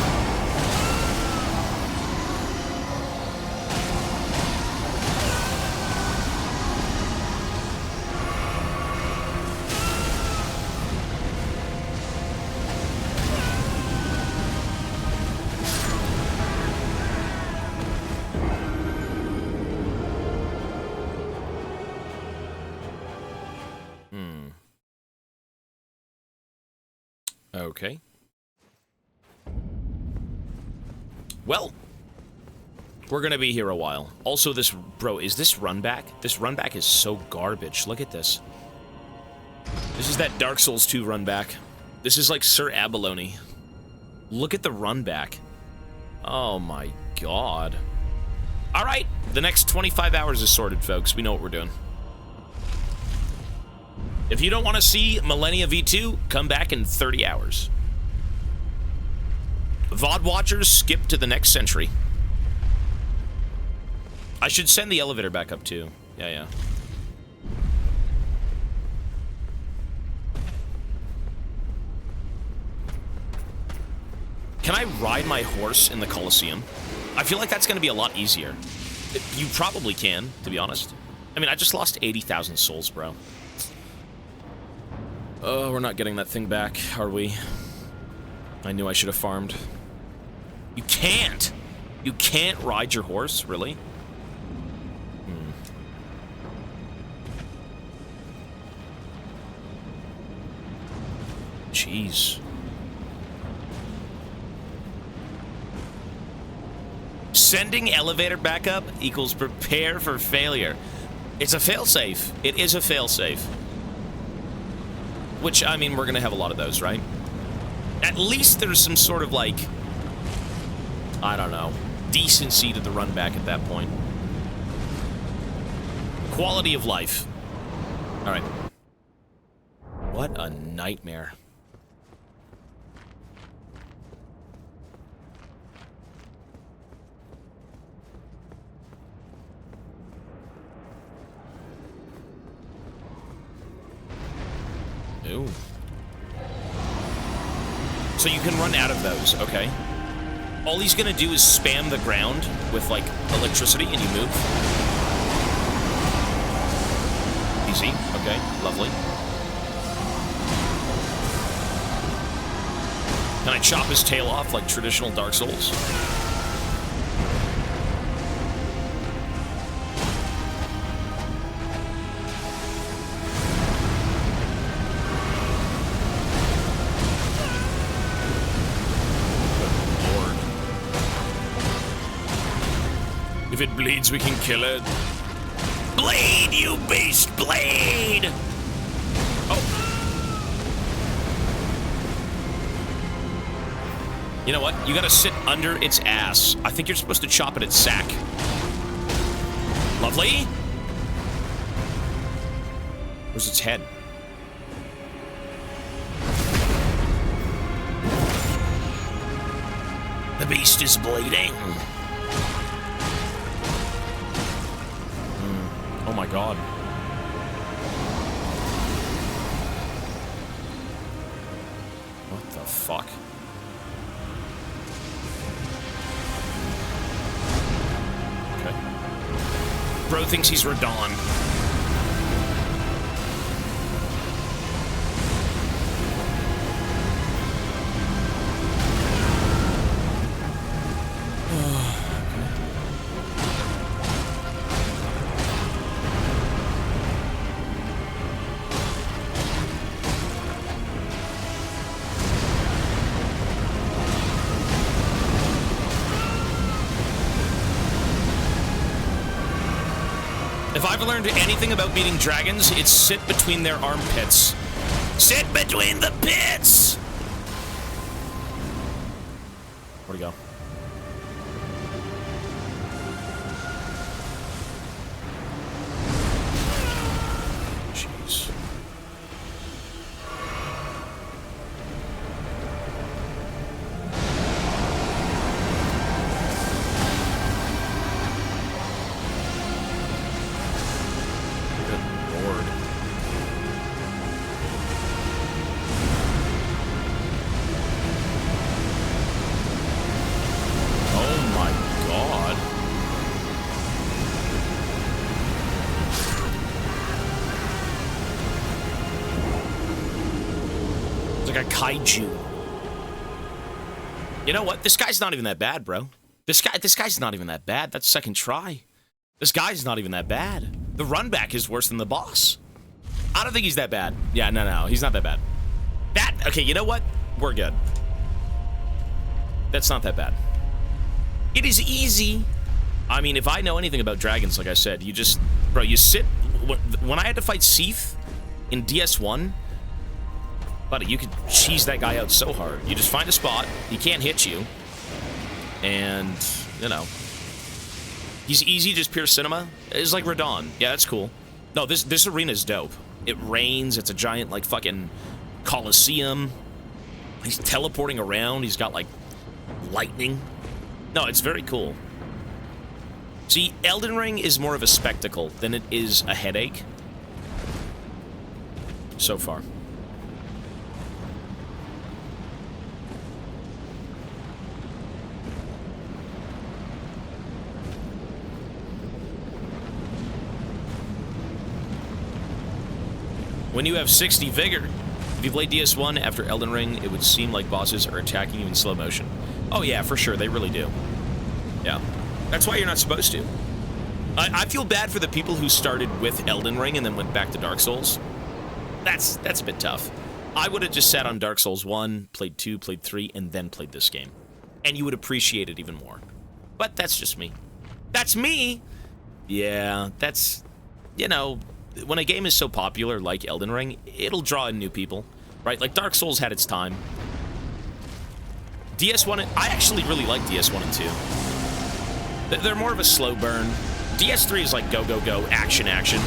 Okay. Well, we're gonna be here a while. Also, this... Bro, is this run back? This run back is so garbage. Look at this. This is that Dark Souls 2 run back. This is like Sir Abalone. Look at the run back. Oh my god. Alright, the next 25 hours is sorted, folks. We know what we're doing. If you don't want to see Millennia V2, come back in 30 hours. VOD watchers, skip to the next century. I should send the elevator back up, too. Yeah. Can I ride my horse in the Colosseum? I feel like that's going to be a lot easier. You probably can, to be honest. I mean, I just lost 80,000 souls, bro. Oh, we're not getting that thing back, are we? I knew I should have farmed. You can't! You can't ride your horse, really? Jeez. Sending elevator back up equals prepare for failure. It's a failsafe. It is a failsafe. Which, I mean, we're gonna have a lot of those, right? At least there's some sort of, like... I don't know. Decency to the run back at that point. Quality of life. Alright. What a nightmare. Ooh. So you can run out of those, okay. All he's gonna do is spam the ground with, like, electricity and you move. Easy, okay, lovely. Can I chop his tail off like traditional Dark Souls? If it bleeds, we can kill it. Bleed, you beast! Bleed! Oh. You know what? You gotta sit under its ass. I think you're supposed to chop at its sack. Lovely. Where's its head? The beast is bleeding. Oh my god. What the fuck? Okay. Bro thinks he's Radon. If I've learned anything about beating dragons, it's sit between their armpits. Sit between the pits! Where'd he go? Jeez. Kaiju. You know what? This guy's not even that bad, bro. This guy's not even that bad. That's second try. This guy's not even that bad. The run back is worse than the boss. I don't think he's that bad. Yeah, no, he's not that bad. Okay, you know what? we're good. That's not that bad. It is easy. I mean, if I know anything about dragons, like I said, you just... Bro, you sit... When I had to fight Seath in DS1, buddy, you could cheese that guy out so hard. You just find a spot, he can't hit you, and, you know... He's easy, just pure cinema. It's like Radon. Yeah, that's cool. No, this arena's dope. It rains, it's a giant, like, fucking coliseum. He's teleporting around, he's got, like, lightning. No, it's very cool. See, Elden Ring is more of a spectacle than it is a headache. So far. When you have 60 vigor, if you play DS1 after Elden Ring, it would seem like bosses are attacking you in slow motion. Oh yeah, for sure, they really do. Yeah. That's why you're not supposed to. I feel bad for the people who started with Elden Ring and then went back to Dark Souls. That's a bit tough. I would have just sat on Dark Souls 1, played 2, played 3, and then played this game. And you would appreciate it even more. But that's just me. That's me! Yeah, that's... You know... When a game is so popular like Elden Ring, it'll draw in new people, right? Like Dark Souls had its time. DS1, I actually really like DS1 and 2. They're more of a slow burn. DS3 is like go, go, go, action, action.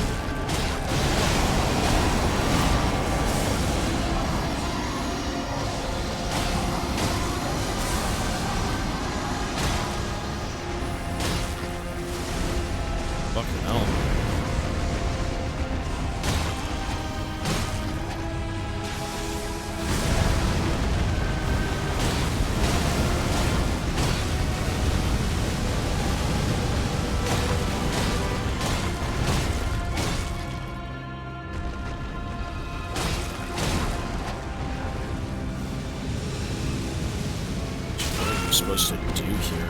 Fucking hell. Supposed to do here?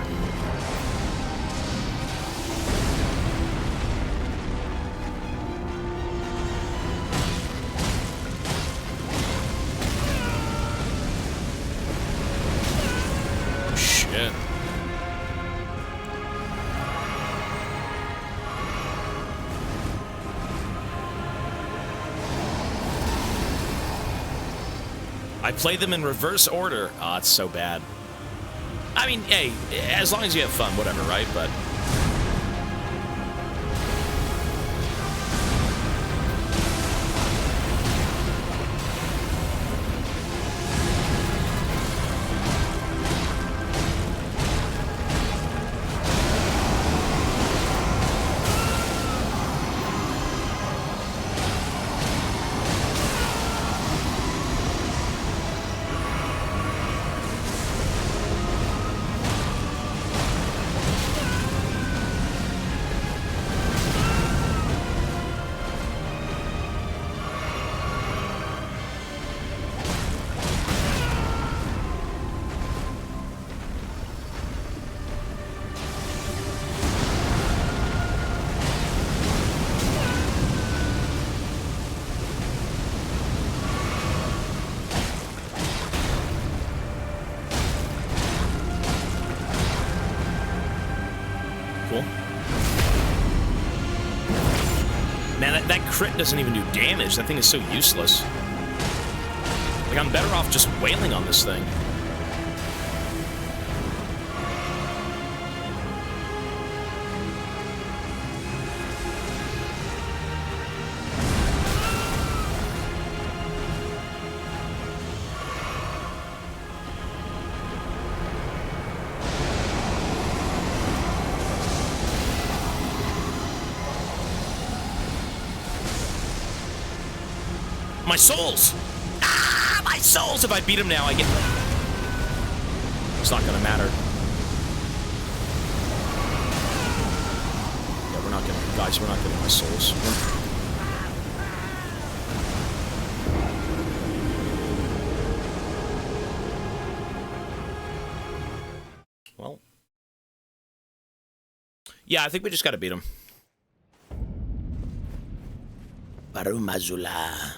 Oh, shit. I play them in reverse order. Oh, it's so bad. I mean, hey, as long as you have fun, whatever, right? But... Man, that crit doesn't even do damage. That thing is so useless. Like, I'm better off just wailing on this thing. My souls! Ah, my souls! If I beat him now, I get... It's not gonna matter. Yeah, we're not gonna... Guys, we're not getting my souls. Well... Yeah, I think we just gotta beat him. Barumazula.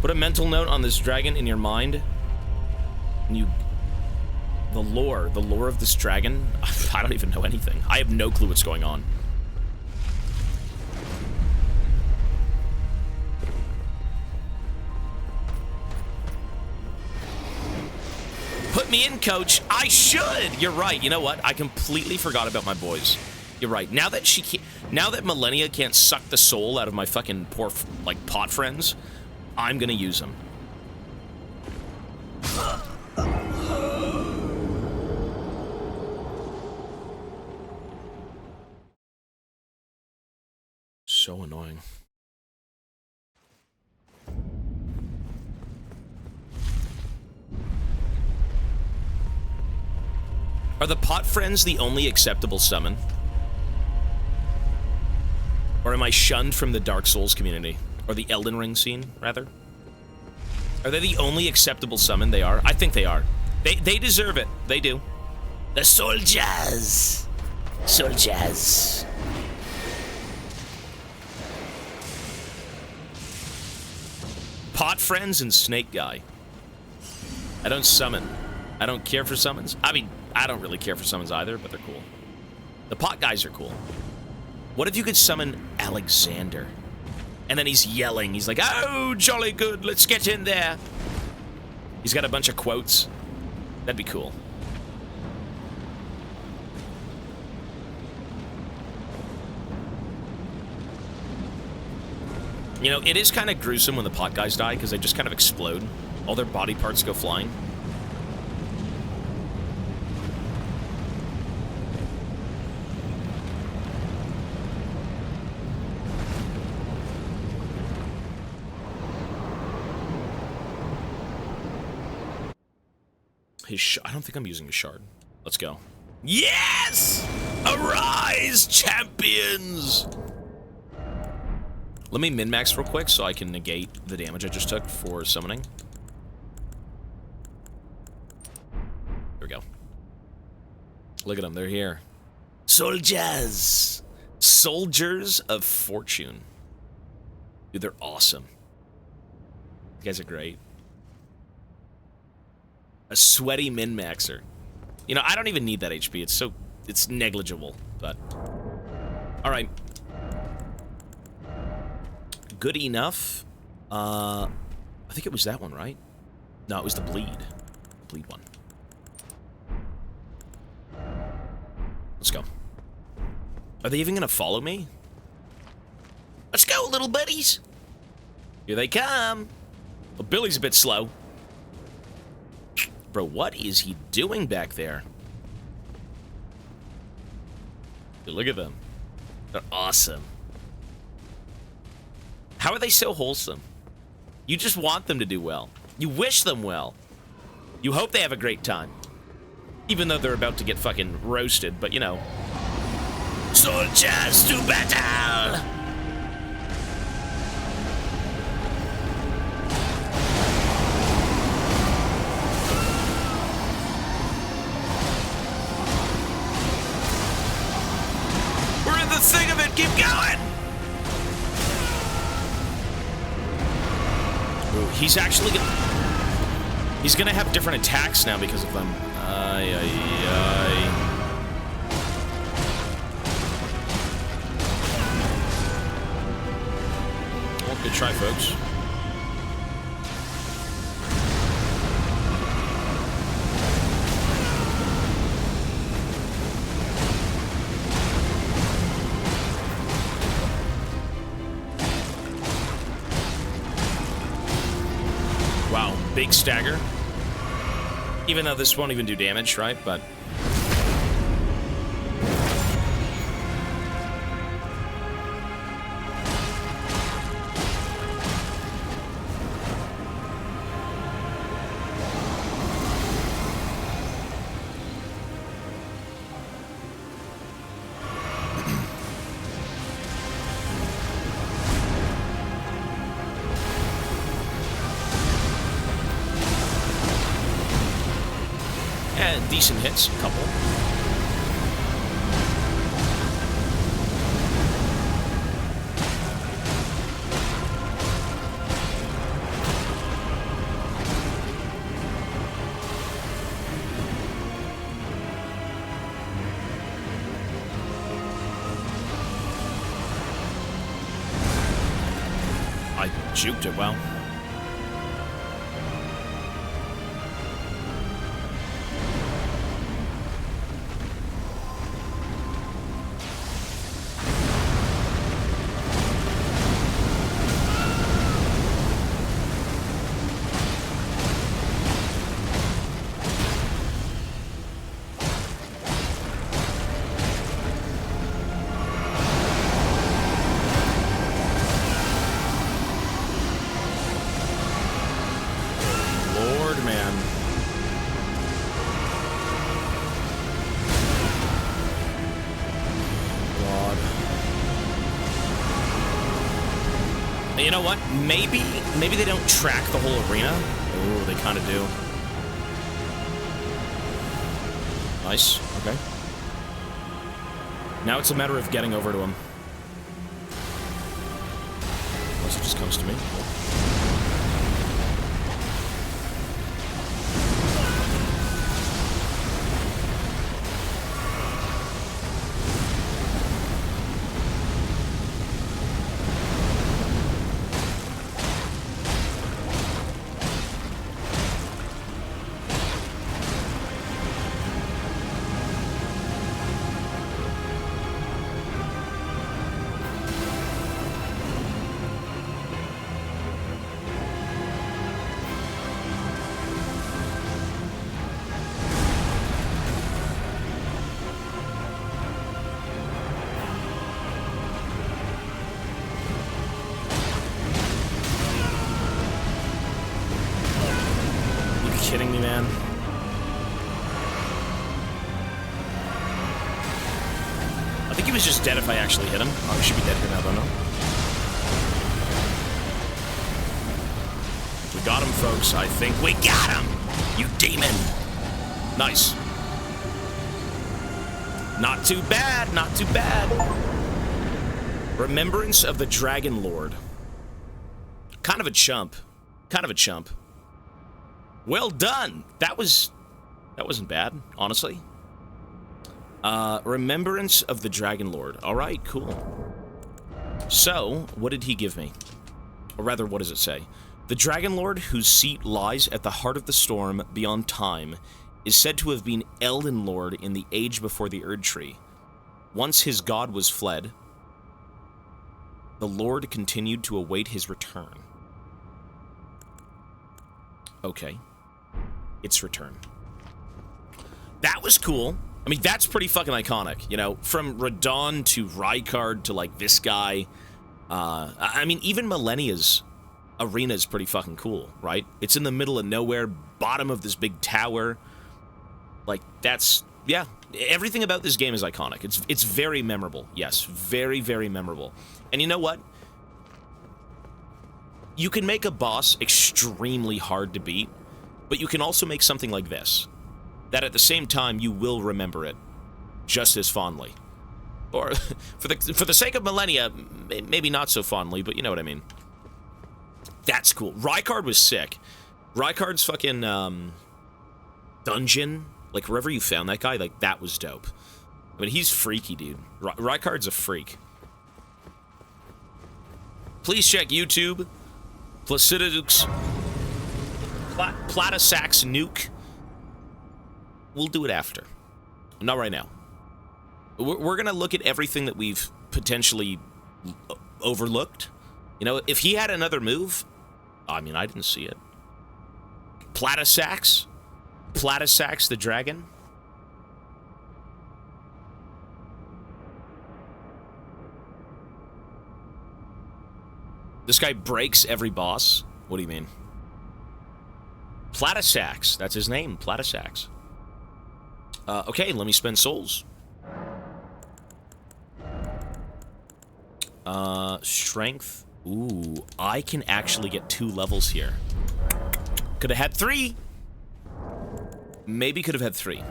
Put a mental note on this dragon in your mind. And you... The lore of this dragon. I don't even know anything. I have no clue what's going on. Put me in, coach. I should. You're right. You know what? I completely forgot about my boys. You're right. Now that Millennia can't suck the soul out of my fucking poor, like, pot friends, I'm gonna use them. So annoying. Are the pot friends the only acceptable summon? Or am I shunned from the Dark Souls community? Or the Elden Ring scene, rather? Are they the only acceptable summon? They are. I think they are. They deserve it. They do.
The soldiers. Soldiers.
Pot friends and Snake Guy. I don't summon. I don't care for summons. I mean, I don't really care for summons either, but they're cool. The pot guys are cool. What if you could summon Alexander? And then he's yelling. He's like, oh, jolly good, let's get in there. He's got a bunch of quotes. That'd be cool. You know, it is kind of gruesome when the pot guys die, because they just kind of explode. All their body parts go flying. I don't think I'm using a shard. Let's go. Yes! Arise, champions! Let me min-max real quick so I can negate the damage I just took for summoning. There we go. Look at them, they're here. Soldiers! Soldiers of Fortune. Dude, they're awesome. You guys are great. A sweaty min-maxer. You know, I don't even need that HP. It's negligible, but... Alright. Good enough. I think it was that one, right? No, it was the bleed. The bleed one. Let's go. Are they even gonna follow me? Let's go, little buddies! Here they come! Well, Billy's a bit slow. Bro, what is he doing back there? Dude, look at them. They're awesome. How are they so wholesome? You just want them to do well. You wish them well. You hope they have a great time. Even though they're about to get fucking roasted, but you know. Soldiers to battle! Thing of it, keep going! Ooh, he's actually gonna... He's gonna have different attacks now because of them. Ay, ay, ay. Well, good try, folks. Big stagger. Even though this won't even do damage, right? But... decent hits, a couple. I juked it, well. You know what? Maybe they don't track the whole arena. Oh, they kind of do. Nice. Okay. Now it's a matter of getting over to him. Unless it just comes to me. Cool. Kidding me, man? I think he was just dead if I actually hit him. Oh, he should be dead here now, don't know. We got him, folks. I think we got him! You demon! Nice. Not too bad, not too bad. Remembrance of the Dragon Lord. Kind of a chump. Kind of a chump. Well done! That wasn't bad, honestly. Remembrance of the Dragon Lord. Alright, cool. So, what did he give me? Or rather, what does it say? The Dragon Lord, whose seat lies at the heart of the storm beyond time, is said to have been Elden Lord in the age before the Erd Tree. Once his god was fled, the Lord continued to await his return. Okay. Its return. That was cool. I mean, that's pretty fucking iconic, you know? From Radon to Rykard to, like, this guy. I mean, even Millennia's arena is pretty fucking cool, right? It's in the middle of nowhere, bottom of this big tower. Like, that's... yeah. Everything about this game is iconic. It's very memorable. Yes, very, very memorable. And you know what? You can make a boss extremely hard to beat, but you can also make something like this, that at the same time you will remember it just as fondly. Or, for the sake of Millennia, maybe not so fondly, but you know what I mean. That's cool. Rykard was sick. Rykard's fucking, dungeon, like, wherever you found that guy, like, that was dope. I mean, he's freaky, dude. Rykard's a freak. Please check YouTube. Placidux... Platasax nuke. We'll do it after. Not right now. We're gonna look at everything that we've potentially overlooked. You know, if he had another move... I mean, I didn't see it. Platasax? Platasax the dragon? This guy breaks every boss? What do you mean? Platasax. That's his name. Platasax. Okay, let me spend souls. Strength. Ooh, I can actually get 2 levels here. Could have had 3. Maybe could have had 3.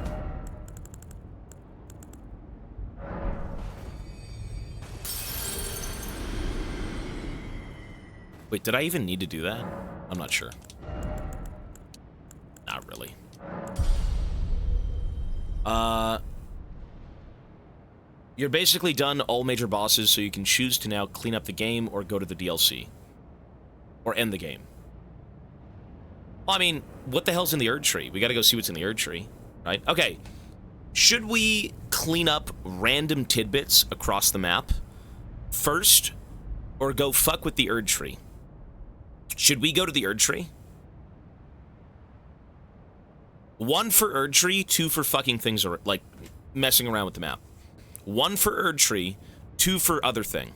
Wait, did I even need to do that? I'm not sure. Not really. You're basically done all major bosses, so you can choose to now clean up the game or go to the DLC. Or end the game. Well, I mean, what the hell's in the Erd Tree? We gotta go see what's in the Erd Tree, right? Okay. Should we clean up random tidbits across the map first, or go fuck with the Erd Tree? Should we go to the Erd Tree? 1 for Erd Tree, 2 for fucking things, or like messing around with the map. 1 for Erd Tree, 2 for other thing.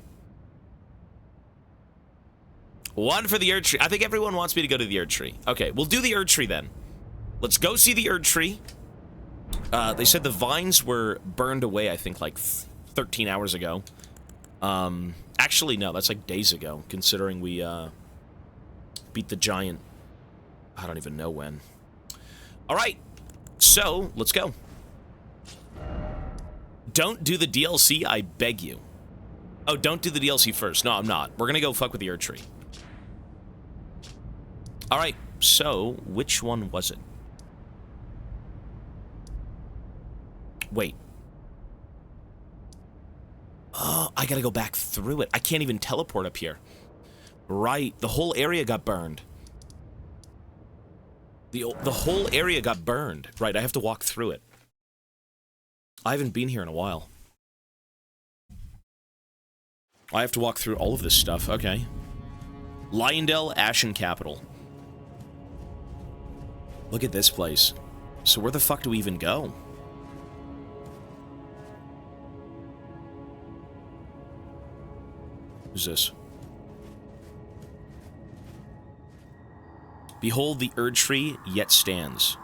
1 for the Erd Tree. I think everyone wants me to go to the Erd Tree. Okay, we'll do the Erd Tree then. Let's go see the Erd Tree. They said the vines were burned away, I think, like 13 hours ago. Actually, no, that's like days ago, considering we, beat the giant. I don't even know when. Alright, so, let's go. Don't do the DLC, I beg you. Oh, don't do the DLC first. No, I'm not. We're gonna go fuck with the Erd Tree. Alright, so, which one was it? Wait. Oh, I gotta go back through it. I can't even teleport up here. Right, the whole area got burned. The whole area got burned. Right, I have to walk through it. I haven't been here in a while. I have to walk through all of this stuff. Okay. Lyondell Ashen Capital. Look at this place. So where the fuck do we even go? Who's this? Behold, the Erd Tree yet stands.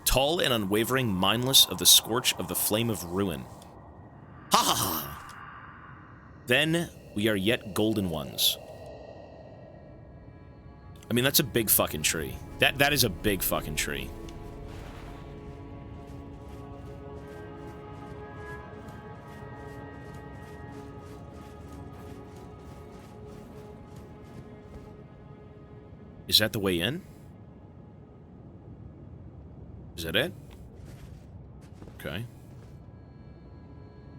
Tall and unwavering, mindless of the scorch of the flame of ruin. Ha ha ha! Then we are yet golden ones. I mean, that's a big fucking tree. That is a big fucking tree. Is that the way in? Is that it? Okay.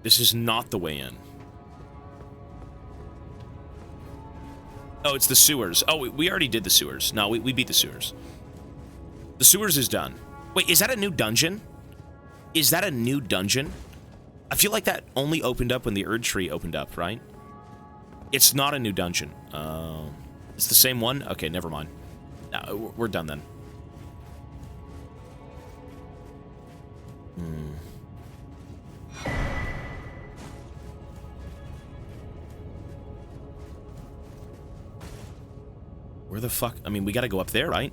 This is not the way in. Oh, it's the sewers. Oh, we already did the sewers. No, we beat the sewers. The sewers is done. Wait, is that a new dungeon? Is that a new dungeon? I feel like that only opened up when the Erd Tree opened up, right? It's not a new dungeon. It's the same one? Okay, never mind. No, we're done then. Where the fuck? I mean, we gotta go up there, right?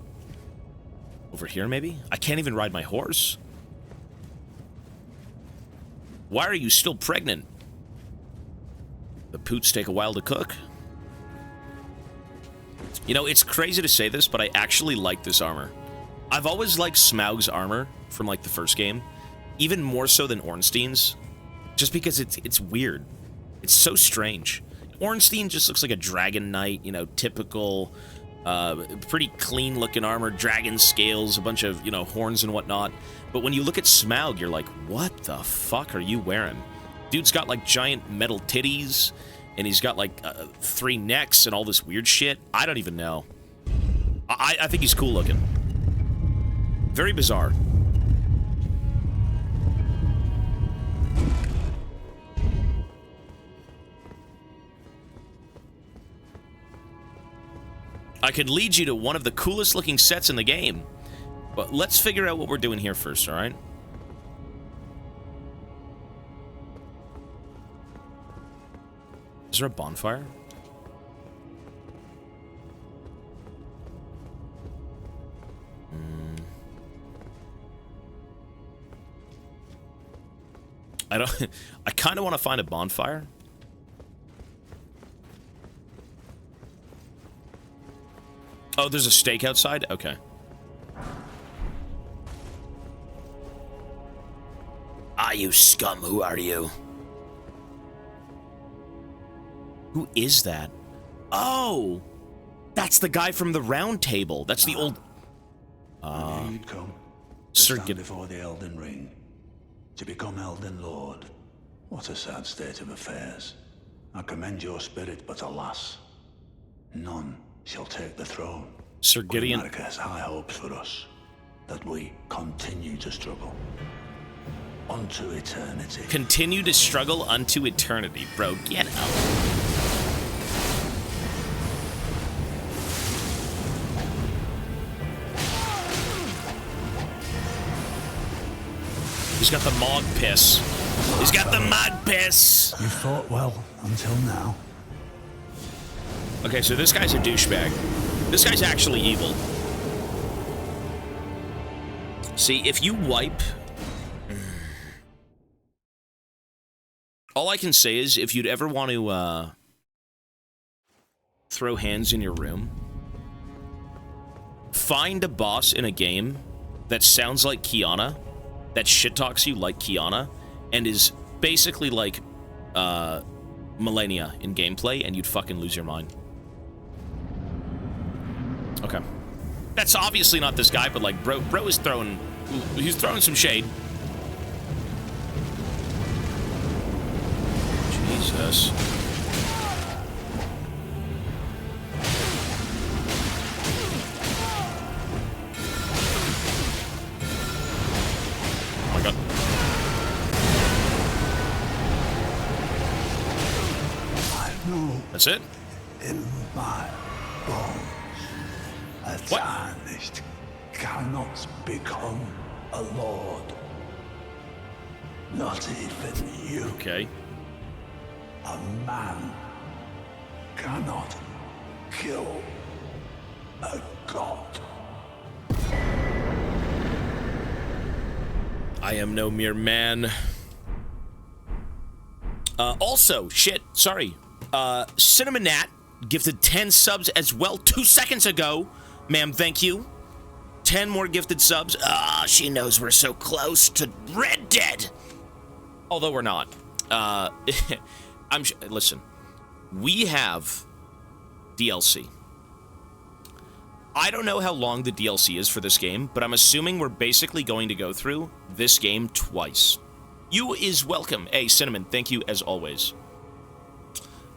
Over here, maybe? I can't even ride my horse. Why are you still pregnant? The poots take a while to cook. You know, it's crazy to say this, but I actually like this armor. I've always liked Smaug's armor from, like, the first game. Even more so than Ornstein's. Just because it's weird. It's so strange. Ornstein just looks like a dragon knight, you know, typical, pretty clean-looking armor, dragon scales, a bunch of, you know, horns and whatnot. But when you look at Smaug, you're like, what the fuck are you wearing? Dude's got, like, giant metal titties, and he's got, like, 3 necks and all this weird shit. I don't even know. I think he's cool-looking. Very bizarre. I could lead you to one of the coolest looking sets in the game. But let's figure out what we're doing here first, alright? Is there a bonfire? I don't... I kind of want to find a bonfire. Oh, there's a stake outside? Okay. Ah, you scum, who are you? Who is that? Oh! That's the guy from the round table. That's the old...
Here you'd come to
Sir,
stand before the Elden Ring, to become Elden Lord. What a sad state of affairs. I commend your spirit, but alas, none shall take the throne.
Sir
But
Gideon.
America has high hopes for us, that we continue to struggle. Unto eternity.
Continue to struggle unto eternity, bro. Get out. He's got the Mog piss. He's got the Mog piss.
You fought well until now.
Okay, so this guy's a douchebag. This guy's actually evil. See, if you wipe... All I can say is, if you'd ever want to, throw hands in your room, find a boss in a game that sounds like Kiana, that shit-talks you like Kiana, and is basically like, Millennia in gameplay, and you'd fucking lose your mind. Okay. That's obviously not this guy, but like, bro is throwing... He's throwing some shade. Jesus. Oh my god.
I know
That's it?
in my bones, a tarnished cannot become a lord. Not even you.
Okay.
A man cannot kill a god.
I am no mere man. Also, shit, sorry. Cinnamon Nat gifted 10 subs as well 2 seconds ago. Ma'am, thank you. 10 more gifted subs. Ah, she knows we're so close to Red Dead. Although we're not. Listen, we have DLC. I don't know how long the DLC is for this game, but I'm assuming we're basically going to go through this game twice. You is welcome. Hey, Cinnamon, thank you as always.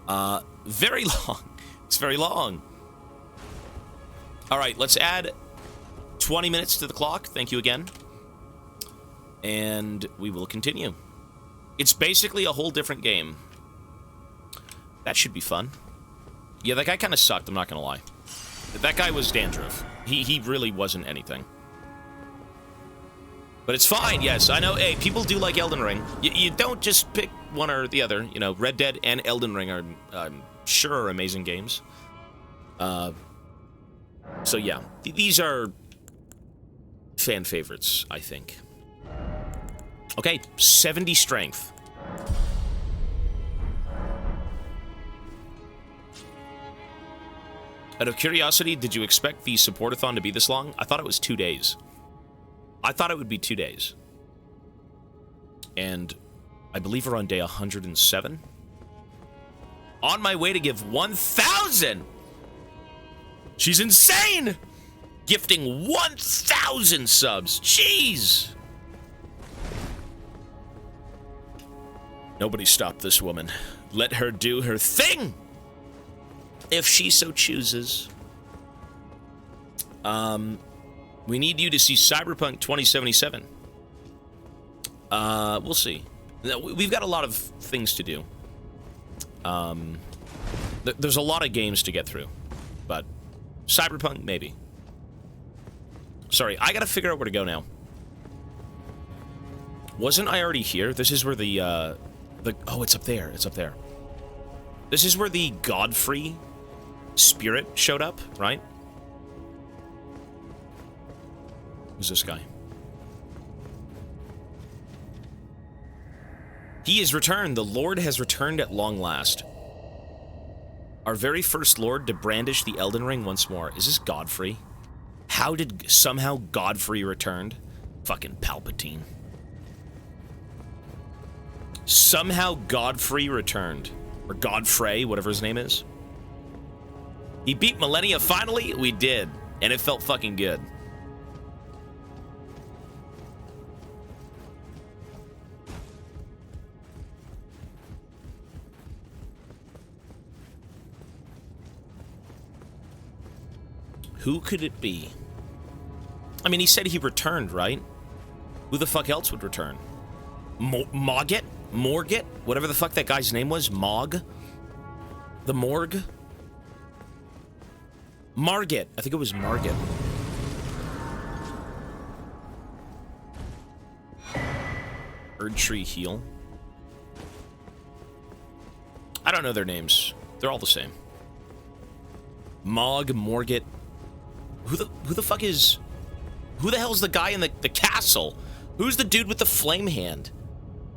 Very long. It's very long. All right, let's add 20 minutes to the clock. Thank you again. And we will continue. It's basically a whole different game. That should be fun. Yeah, that guy kind of sucked, I'm not gonna lie. That guy was dandruff. He really wasn't anything. But it's fine, yes. I know, hey, people do like Elden Ring. You don't just pick one or the other. You know, Red Dead and Elden Ring are, I'm sure, are amazing games. So yeah, these are fan favorites, I think. Okay, 70 strength. Out of curiosity, did you expect the supportathon to be this long? I thought it was 2 days. I thought it would be 2 days. And I believe we're on day 107. On my way to give 1,000! She's insane! Gifting 1,000 subs. Jeez! Nobody stop this woman. Let her do her thing! If she so chooses. We need you to see Cyberpunk 2077. We'll see. We've got a lot of things to do. There's a lot of games to get through. But Cyberpunk, maybe. Sorry, I gotta figure out where to go now. Wasn't I already here? This is where the oh, it's up there. It's up there. This is where the Godfrey spirit showed up, right? Who's this guy? He is returned. The Lord has returned at long last. Our very first Lord to brandish the Elden Ring once more. Is this Godfrey? How did somehow Godfrey returned? Fucking Palpatine. Somehow Godfrey returned. Or Godfrey, whatever his name is. He beat Millennia finally? We did. And it felt fucking good. Who could it be? I mean, he said he returned, right? Who the fuck else would return? Mogget? Morget? Whatever the fuck that guy's name was? Mog? The Morgue? Margit. I think it was Margit. Erdtree Heal. I don't know their names. They're all the same. Mog, Morget. Who the fuck is... Who the hell's the guy in the castle? Who's the dude with the flame hand?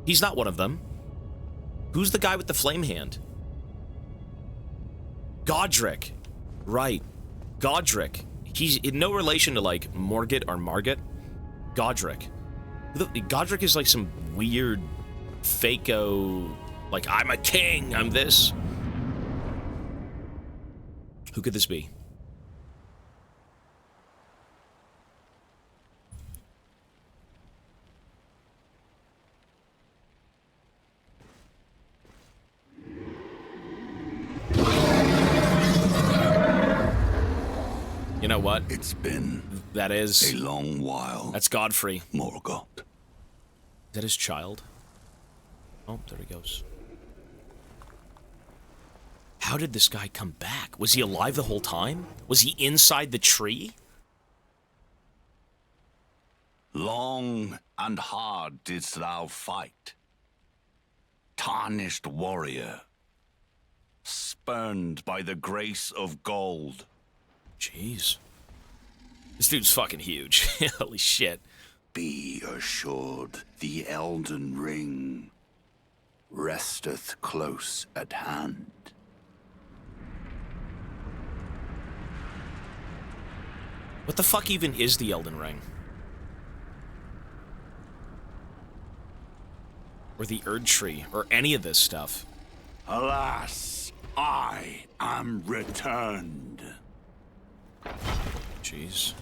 He's not one of them. Who's the guy with the flame hand? Godric. Right. Godric. He's in no relation to, like, Morget or Margit. Godric. Godric is like some weird fake-o... Like, I'm a king, I'm this. Who could this be? You know what?
It's been
That is...
a long while,
That's Godfrey.
Morgoth.
Is that his child? Oh, there he goes. How did this guy come back? Was he alive the whole time? Was he inside the tree?
Long and hard didst thou fight, tarnished warrior, spurned by the grace of gold.
Jeez. This dude's fucking huge. Holy shit.
Be assured, the Elden Ring resteth close at hand.
What the fuck even is the Elden Ring? Or the Erdtree, or any of this stuff.
Alas, I am returned.
Jeez.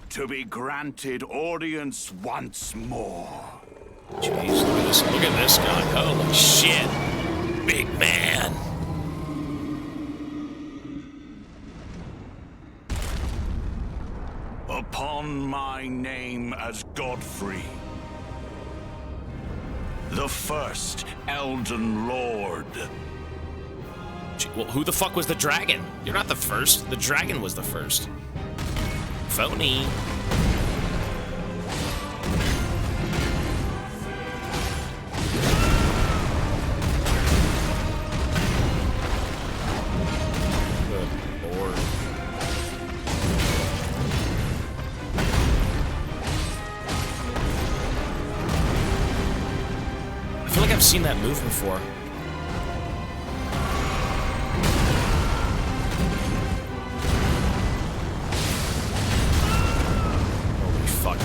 To be granted audience once more.
Jeez, look at this guy. Holy shit. Big man.
Upon my name as Godfrey, the first Elden Lord.
Well, who the fuck was the dragon? You're not the first. The dragon was the first. Phony. Good lord. I feel like I've seen that move before.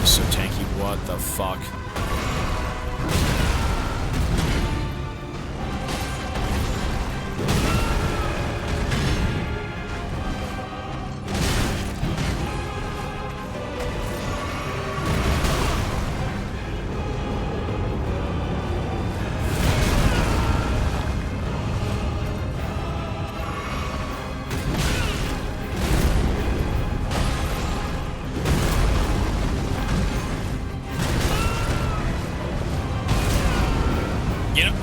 So tanky, what the fuck?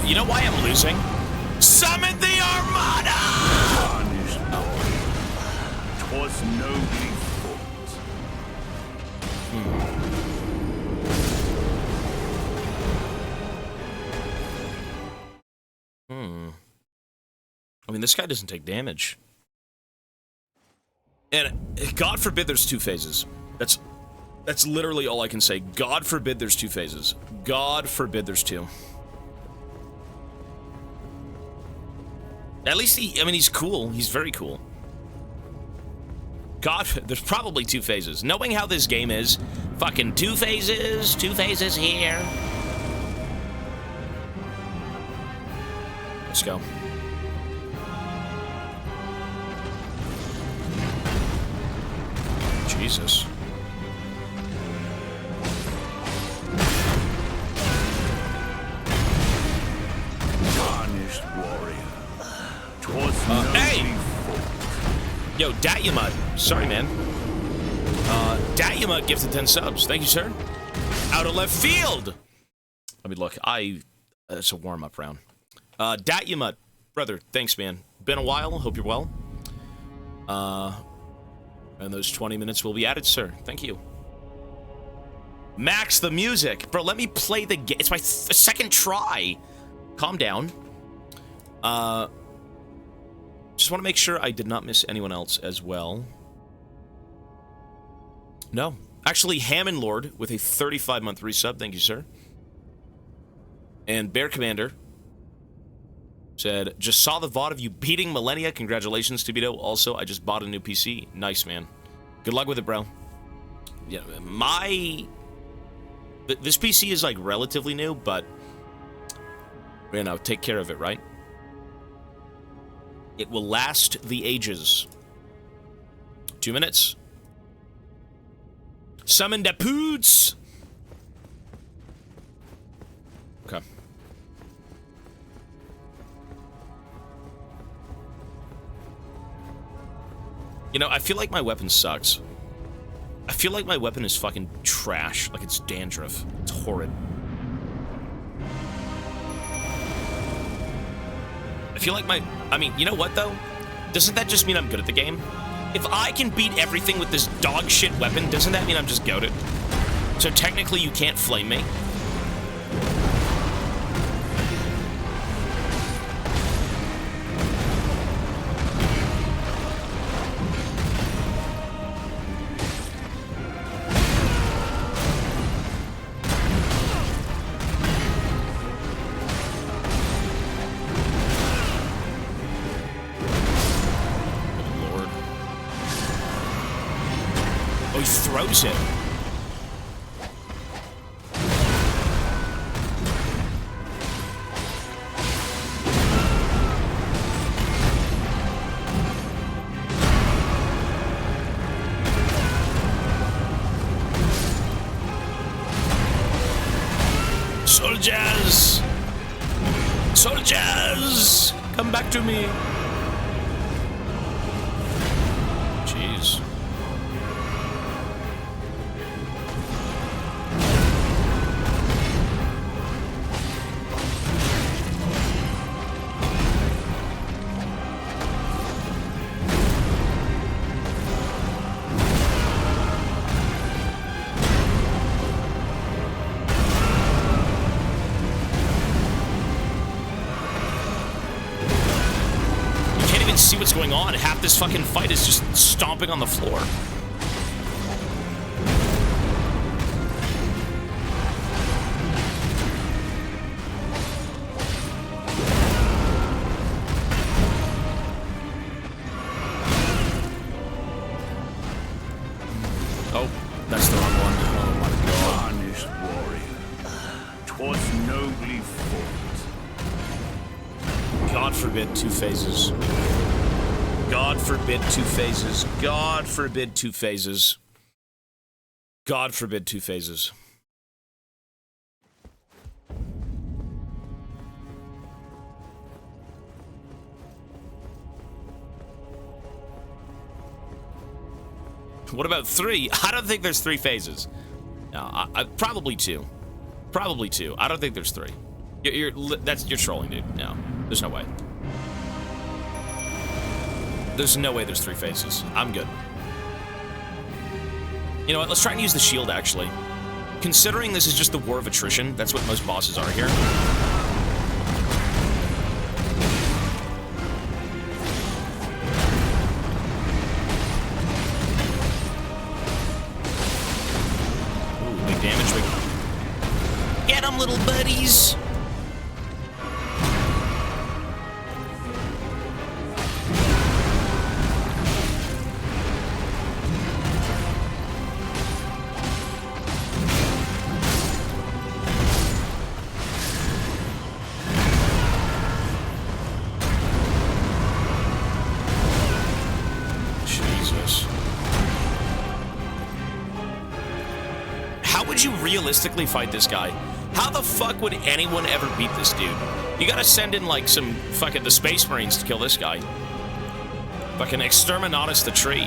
You know why I'm losing? Summon the Armada!
Tarnished Lord, 'twas nobly fought.
I mean, this guy doesn't take damage. And God forbid there's two phases. That's literally all I can say. God forbid there's two phases. God forbid there's two. At least he's cool. He's very cool. God, there's probably two phases. Knowing how this game is, fucking two phases here. Let's go. Jesus.
Tarnished warrior, 'twas
Yo, Datyamut. Sorry, man. Datyamut gifted 10 subs. Thank you, sir. Out of left field. Let me look. It's a warm-up round. Datyamut. Brother, thanks, man. Been a while. Hope you're well. And those 20 minutes will be added, sir. Thank you. Max the music. Bro, let me play the game. It's my second try. Calm down. Just want to make sure I did not miss anyone else as well. No. Actually, Hammond Lord with a 35-month resub. Thank you, sir. And Bear Commander said, just saw the VOD of you beating Millennia. Congratulations, Tobito. Also, I just bought a new PC. Nice, man. Good luck with it, bro. Yeah, this PC is, like, relatively new, but, you know, take care of it, right? It will last the ages. 2 minutes. Summon the poots! Okay. You know, I feel like my weapon sucks. I feel like my weapon is fucking trash. Like it's dandruff. It's horrid. I feel like I mean, you know what, though? Doesn't that just mean I'm good at the game? If I can beat everything with this dog shit weapon, doesn't that mean I'm just goated? So technically you can't flame me? Throws it. Soldiers! Soldiers! Come back to me! Jeez. See what's going on. Half this fucking fight is just stomping on the floor. Oh, that's the wrong one. Oh my god.
Honest warrior. 'Twas nobly fought.
God forbid 2 phases. God forbid 2 phases. God forbid 2 phases. God forbid 2 phases. What about 3? I don't think there's 3 phases. No, probably 2. Probably 2. I don't think there's 3. You're trolling, dude. No, there's no way. There's no way there's 3 phases. I'm good. You know what? Let's try and use the shield, actually. Considering this is just the war of attrition, that's what most bosses are here. Ooh, big damage. Get them, little buddies! Realistically fight this guy. How the fuck would anyone ever beat this dude? You gotta send in like some fucking the Space Marines to kill this guy. Fucking Exterminatus the tree.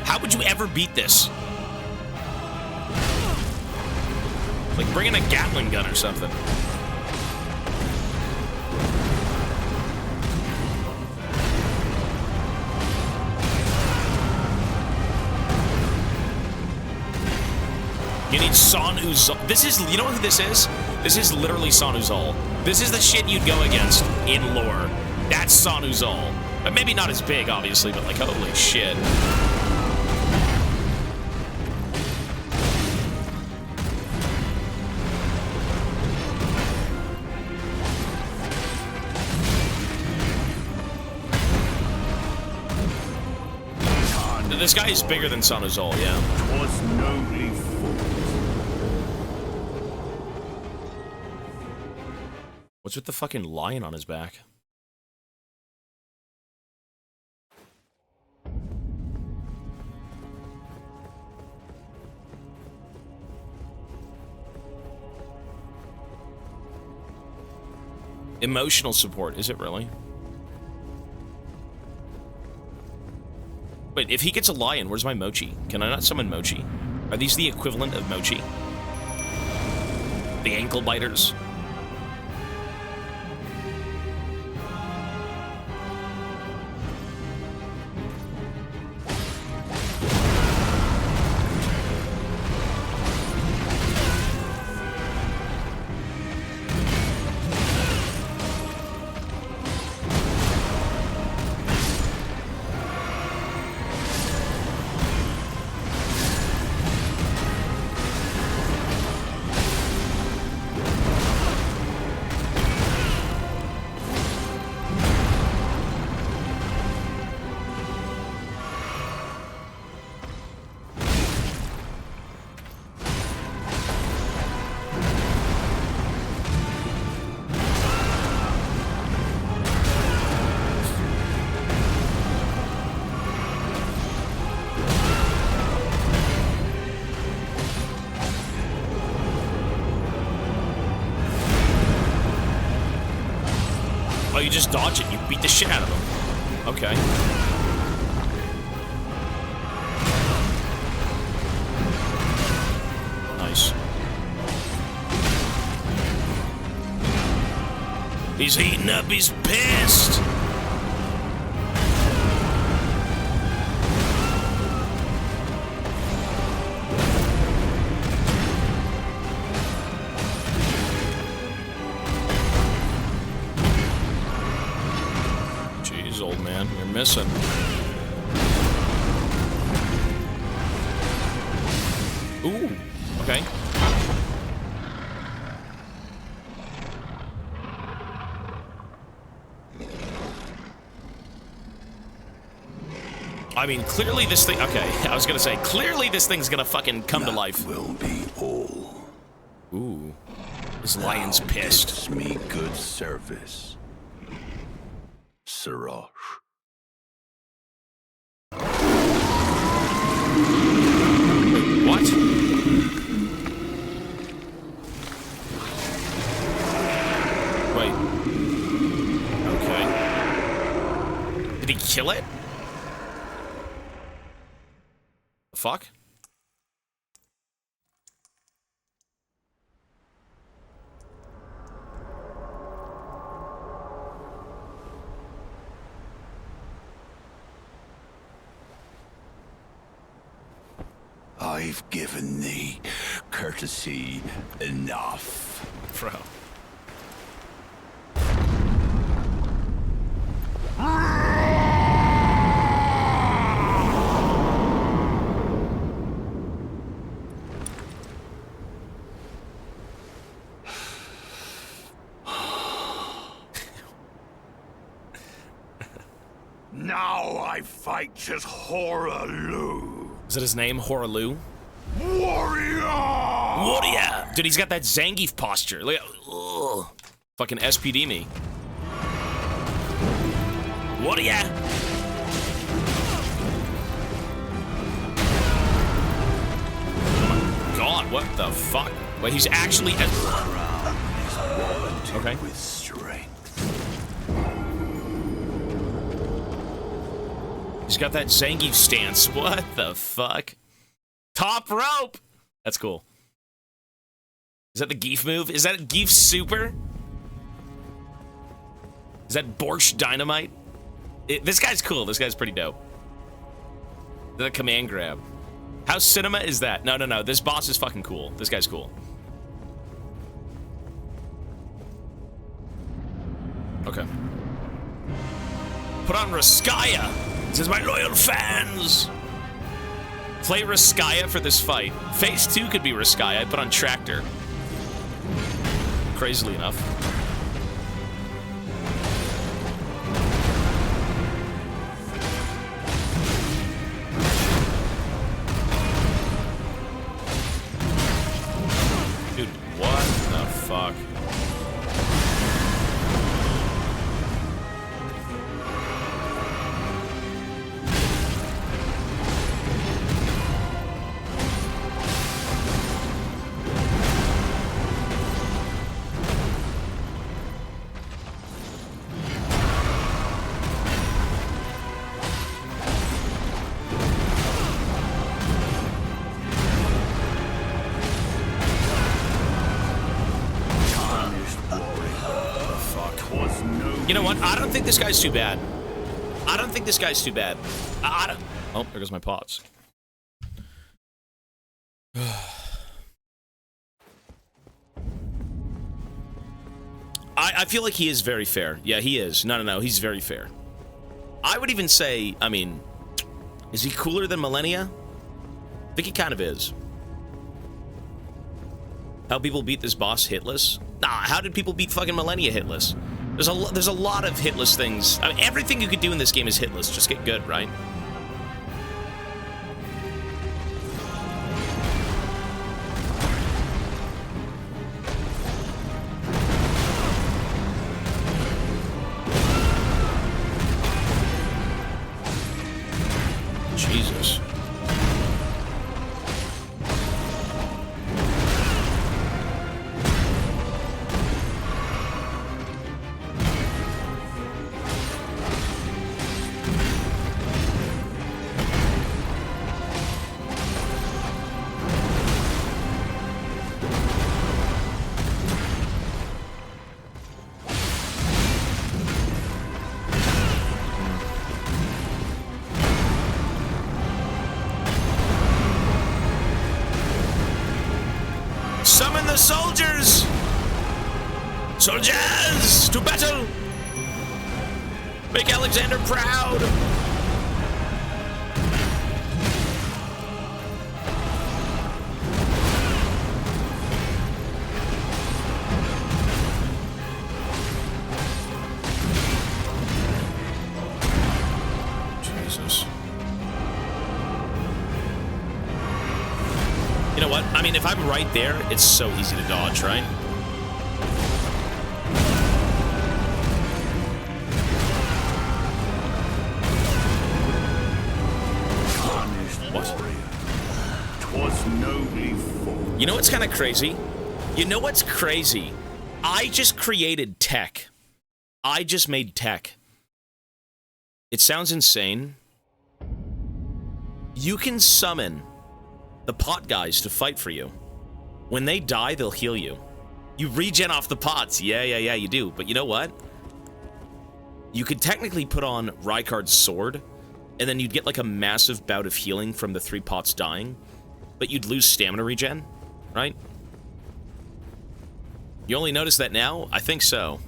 How would you ever beat this? Like, bring in a Gatling gun or something. You need Son Uzal. This is, you know who this is? This is literally Son Uzal. This is the shit you'd go against in lore. That's Son Uzal. But maybe not as big, obviously, but like, holy shit. This guy is bigger than Son Uzal, yeah.
Was nobly fought.
What's with the fucking lion on his back? Emotional support, is it really? Wait, if he gets a lion, where's my Mochi? Can I not summon Mochi? Are these the equivalent of Mochi? The ankle biters? You just dodge it, you beat the shit out of him. Okay. Nice. He's heating up, he's pissed! Old man, you're missing. Ooh, okay. I mean, clearly this thing. Okay, I was gonna say, clearly this thing's gonna fucking come to life.
Will be all.
Ooh, this lion's pissed.
Gives me good service. Siraj.
What? Wait. Okay. Did he kill it? The fuck?
I've given thee courtesy enough.
Bro.
Now I fight as Horalu.
Is that his name, Horalu?
Warrior!
Warrior! Dude, he's got that Zangief posture. Like, ugh. Fucking SPD me. Warrior! Oh my god, what the fuck? Wait, he's actually... Okay.
With strength.
He's got that Zangief stance. What the fuck? Top rope! That's cool. Is that the Geef move? Is that Geef super? Is that Borscht Dynamite? This guy's cool. This guy's pretty dope. The command grab. How cinema is that? No, no, no. This boss is fucking cool. This guy's cool. Okay. Put on Raskaya. This is my loyal fans. Play Raskaya for this fight. Phase 2 could be Raskaya. I put on Tractor. Crazily enough. Dude, what the fuck? You know what? I don't think this guy's too bad. I don't think this guy's too bad. I don't... Oh, there goes my pots. I feel like he is very fair. Yeah, he is. No, no, no. He's very fair. I would even say, I mean, is he cooler than Millennia? I think he kind of is. How people beat this boss hitless? Nah, how did people beat fucking Millennia hitless? There's a lot of hitless things. I mean, everything you could do in this game is hitless. Just get good, right? Jesus. Summon the soldiers! Soldiers! To battle! Make Alexander proud! Jesus. You know what? I mean, if I'm right there, it's so easy to dodge, right? You know what's kind of crazy? You know what's crazy? I just created tech. I just made tech. It sounds insane. You can summon the pot guys to fight for you. When they die, they'll heal you. You regen off the pots. Yeah, you do. But you know what? You could technically put on Rykard's sword, and then you'd get like a massive bout of healing from the 3 pots dying, but you'd lose stamina regen, right? You only notice that now? I think so.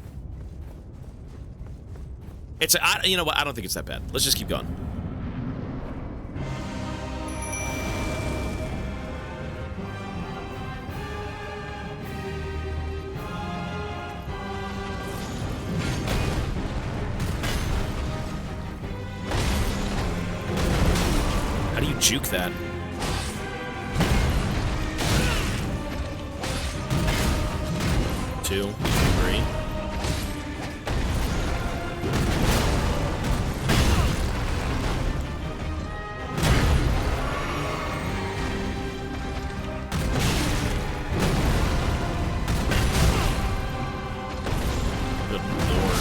You know what? I don't think it's that bad. Let's just keep going. How do you juke that? Two, three. Good lord.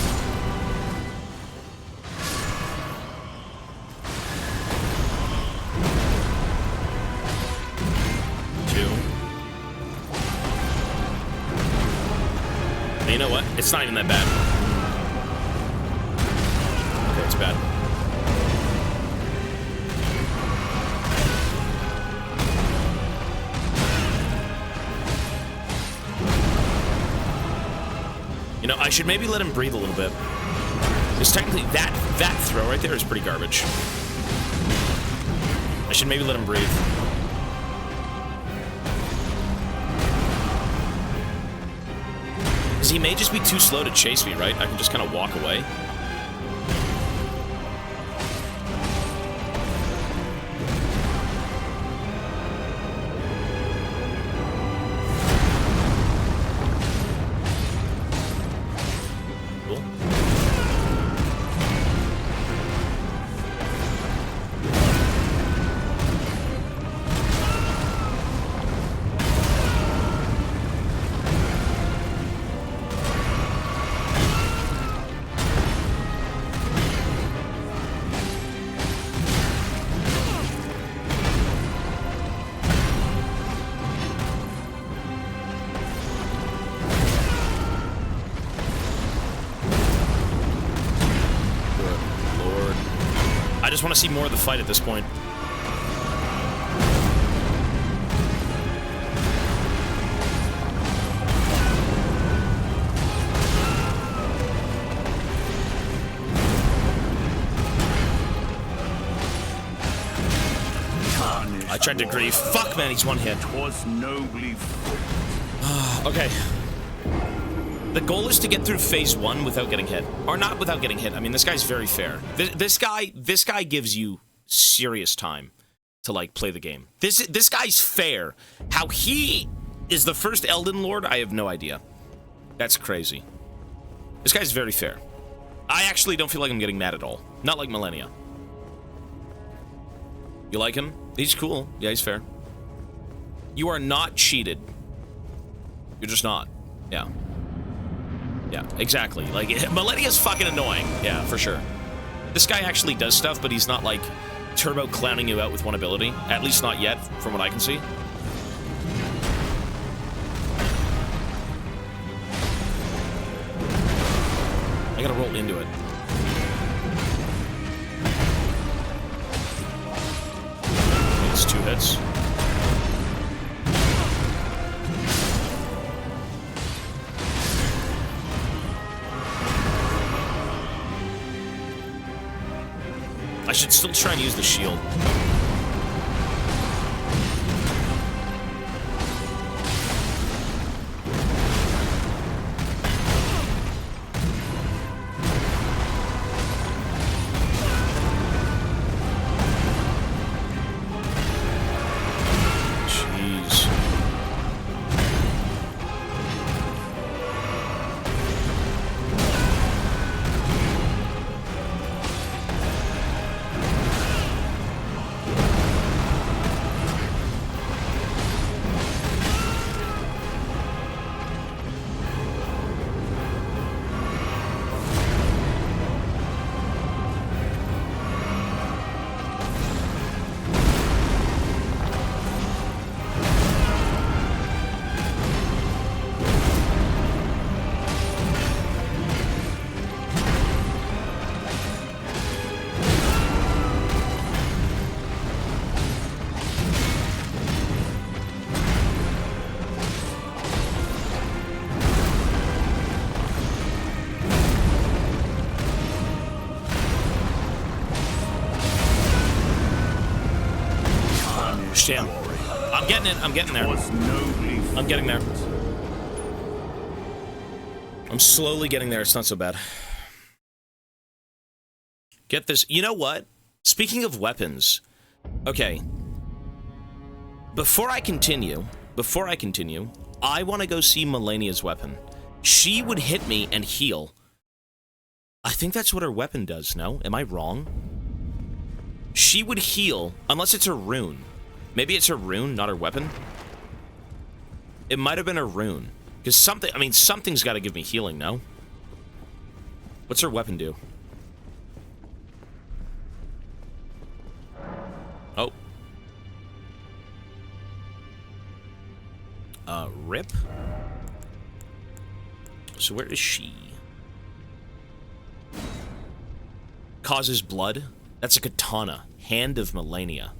It's not even that bad. Okay, it's bad. You know, I should maybe let him breathe a little bit. Because technically, that throw right there is pretty garbage. I should maybe let him breathe. Because he may just be too slow to chase me, right? I can just kind of walk away. I just want to see more of the fight at this point. I tried to grieve. Fuck, man, he's one hit.
Was nobly
Okay. The goal is to get through phase 1 without getting hit. Or not without getting hit. I mean, this guy's very fair. This guy gives you serious time to, like, play the game. This guy's fair. How he is the first Elden Lord, I have no idea. That's crazy. This guy's very fair. I actually don't feel like I'm getting mad at all. Not like Millennia. You like him? He's cool. Yeah, he's fair. You are not cheated. You're just not. Yeah. Yeah, exactly. Like, Millennia's fucking annoying. Yeah, for sure. This guy actually does stuff, but he's not, like, turbo clowning you out with one ability. At least not yet, from what I can see. I gotta roll into it. It's 2 hits. I should still try and use the shield. Jeez. Damn. I'm getting it. I'm getting there. I'm getting there. I'm slowly getting there. It's not so bad. Get this. You know what? Speaking of weapons. Okay. Before I continue, I want to go see Millennia's weapon. She would hit me and heal. I think that's what her weapon does, no? Am I wrong? She would heal, unless it's a rune. Maybe it's her rune, not her weapon. It might have been a rune. Because something, I mean, something's got to give me healing, no? What's her weapon do? Oh. Rip?
So where is she? Causes blood. That's a katana. Hand of Millennia.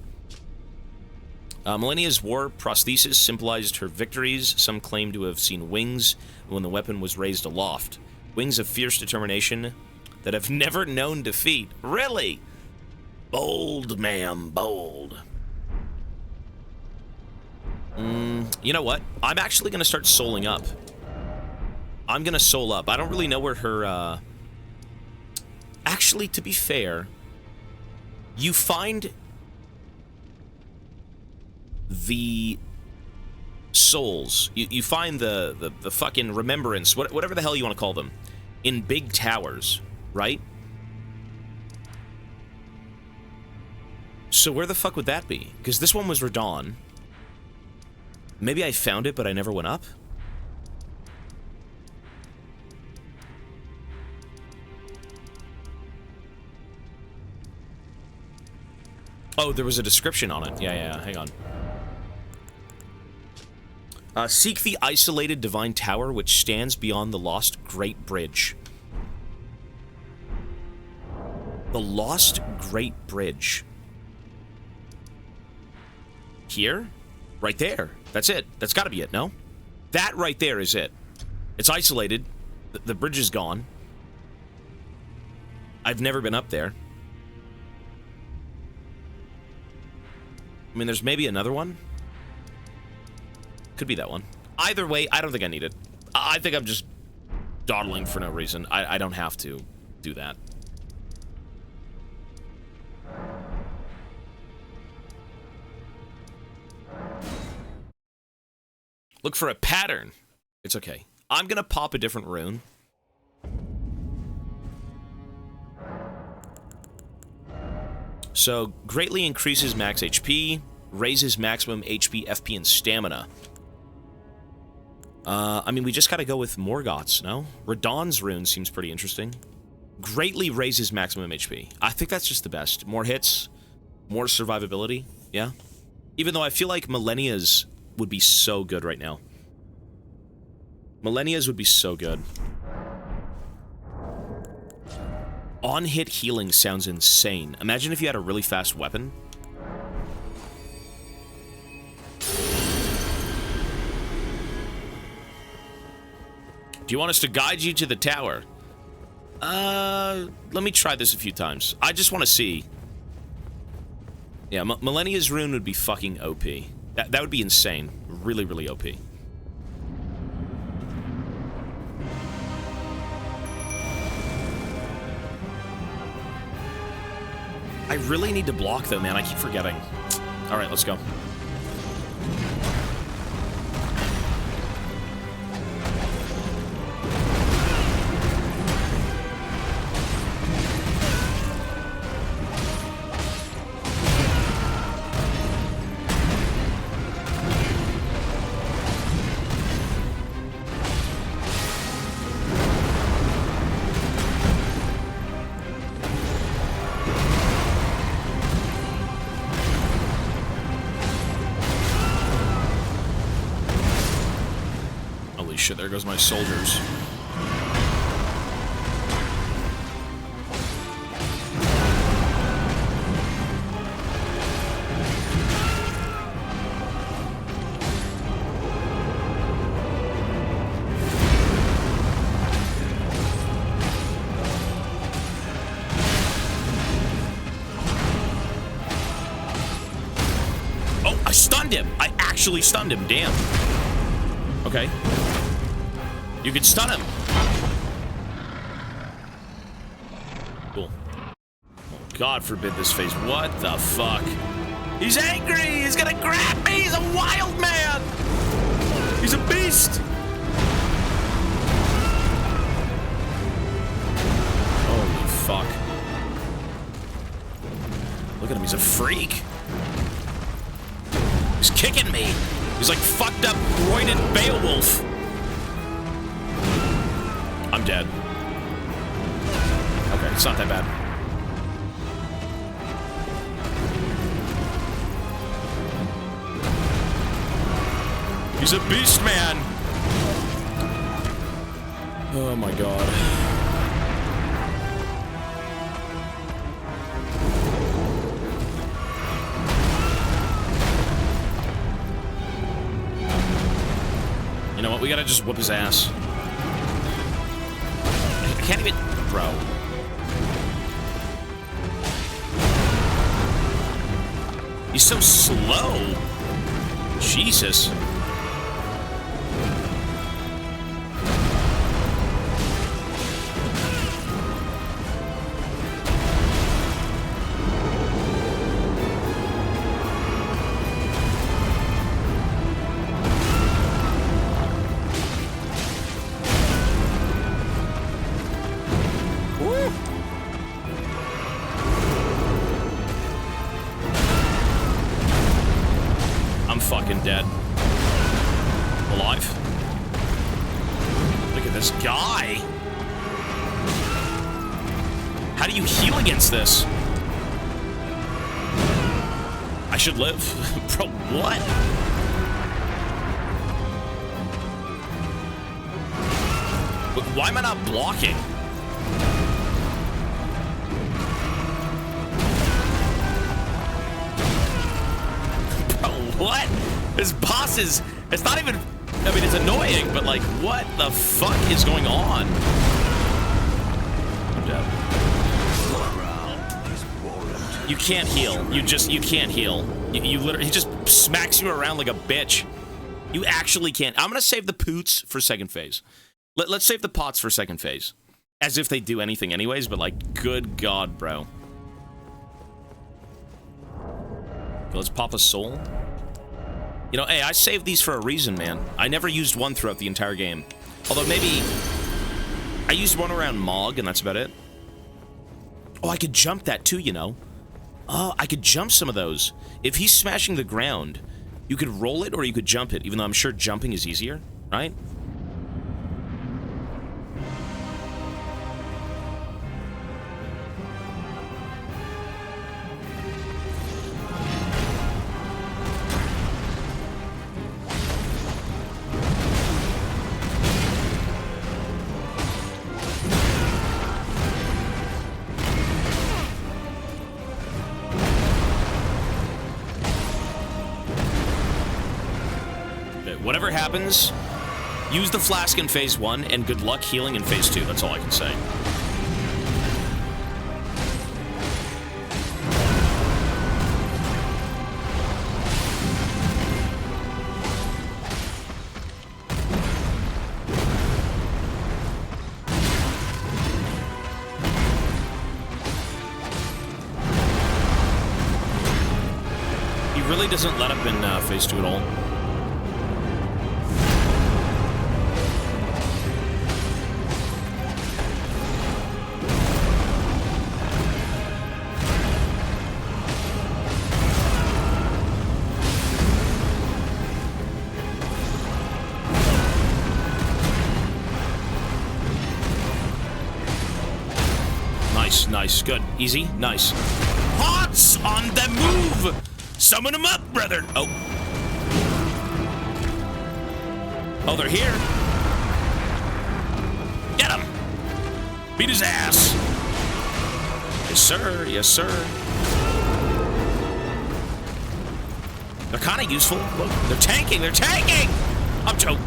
Millennia's war prosthesis symbolized her victories. Some claim to have seen wings when the weapon was raised aloft. Wings of fierce determination that have never known defeat. Really? Bold, ma'am, bold. You know what? I'm actually going to start souling up. I'm going to soul up. I don't really know where her, Actually, to be fair, you find the souls. You find the fucking remembrance, whatever the hell you want to call them, in big towers, right? So where the fuck would that be? Because this one was Radon. Maybe I found it, but I never went up? Oh, there was a description on it. Yeah, hang on. Seek the isolated divine tower which stands beyond the lost Great Bridge. The lost Great Bridge. Here? Right there. That's it. That's gotta be it, no? That right there is it. It's isolated. The bridge is gone. I've never been up there. I mean, there's maybe another one. Could be that one. Either way, I don't think I need it. I think I'm just dawdling for no reason. I don't have to do that. Look for a pattern. It's okay. I'm gonna pop a different rune. So, greatly increases max HP, raises maximum HP, FP, and stamina. I mean, we just gotta go with Morgoth's, no? Radon's rune seems pretty interesting. Greatly raises maximum HP. I think that's just the best. More hits, more survivability, yeah? Even though I feel like Millennia's would be so good right now. Millennia's would be so good. On-hit healing sounds insane. Imagine if you had a really fast weapon. Do you want us to guide you to the tower? Let me try this a few times. I just want to see. Yeah, Millennia's rune would be fucking OP. That would be insane. Really, really OP. I really need to block, though, man. I keep forgetting. All right, let's go. Shit, there goes my soldiers. Oh, I stunned him! I actually stunned him, damn. Okay. You can stun him. Cool. Oh, God forbid this phase. What the fuck? He's angry! He's gonna grab me! He's a wild man! He's a beast! Holy fuck. Look at him, he's a freak. He's kicking me. He's like fucked up, roided Beowulf. I'm dead. Okay, it's not that bad. He's a beast man.
Oh my god. You know what? We gotta just whoop his ass. I can't even... Bro. He's so slow. Jesus. Dead. Alive. Look at this guy. How do you heal against this? I should live. Bro, what? Why am I not blocking? Bro, what? This boss is... It's not even... I mean, it's annoying, but like, what the fuck is going on? I'm dead. You can't heal. You can't heal. You literally... He just smacks you around like a bitch. You actually can't. I'm gonna save the poots for second phase. Let's save the pots for second phase. As if they do anything anyways, but like, good god, bro. Okay, let's pop a soul. You know, hey, I saved these for a reason, man. I never used one throughout the entire game. Although maybe... I used one around Mog, and that's about it. Oh, I could jump that too, you know. Oh, I could jump some of those. If he's smashing the ground, you could roll it or you could jump it, even though I'm sure jumping is easier, right? Whatever happens, use the flask in phase 1 and good luck healing in phase 2. That's all I can say. He really doesn't let up in phase 2 at all. Nice, good, easy, nice. Pots on the move! Summon them up, brother! Oh. Oh, they're here. Get him! Beat his ass! Yes, sir, yes, sir. They're kind of useful. Look, they're tanking, they're tanking! I'm joking.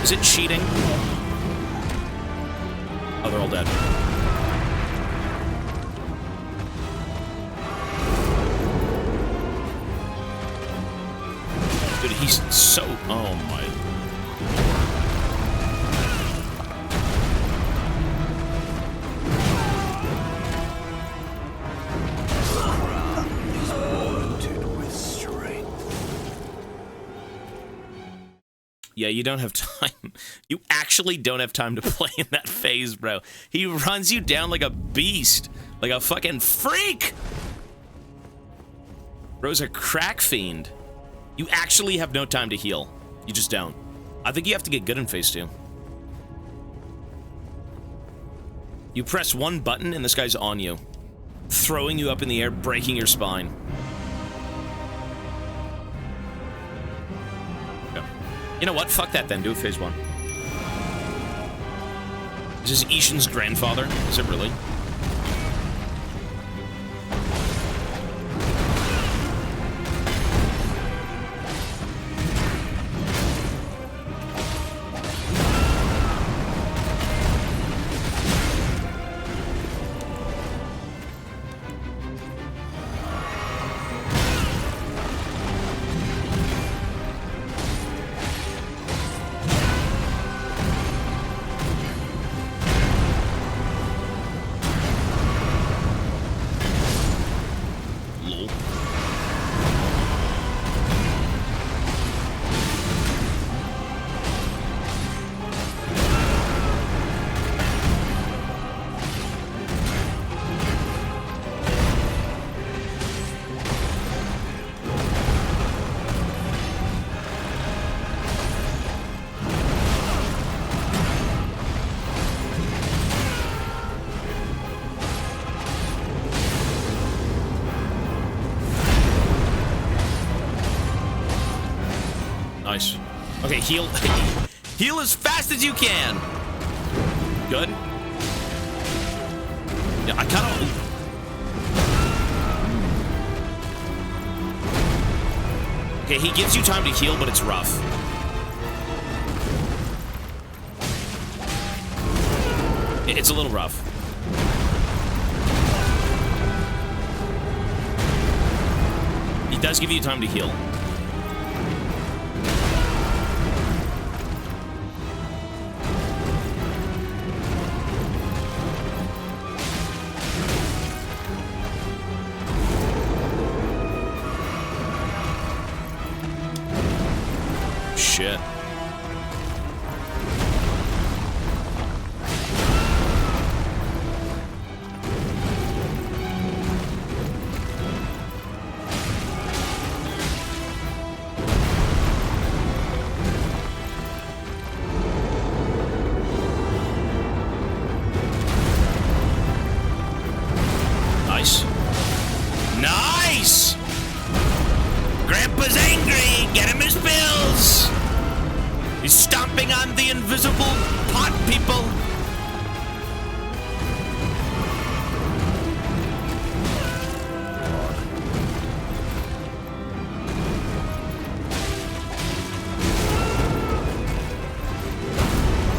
Is it cheating? Oh, they're all dead. Dude, he's so... Oh, my... Yeah, you don't have time. You actually don't have time to play in that phase, bro. He runs you down like a beast. Like a fucking freak! Bro's a crack fiend. You actually have no time to heal. You just don't. I think you have to get good in phase 2. You press one button and this guy's on you. Throwing you up in the air, breaking your spine.
You know what? Fuck that then. Do it phase 1. Is this Ishin's grandfather? Is it really? Nice. Okay, heal. Heal as fast as you can. Good. Yeah, I kind of... Okay, he gives you time to heal, but it's rough. It's a little rough. He does give you time to heal. Shit. Nice. Nice! Grandpa's angry! Get him his pills! He's stomping on the invisible pot people.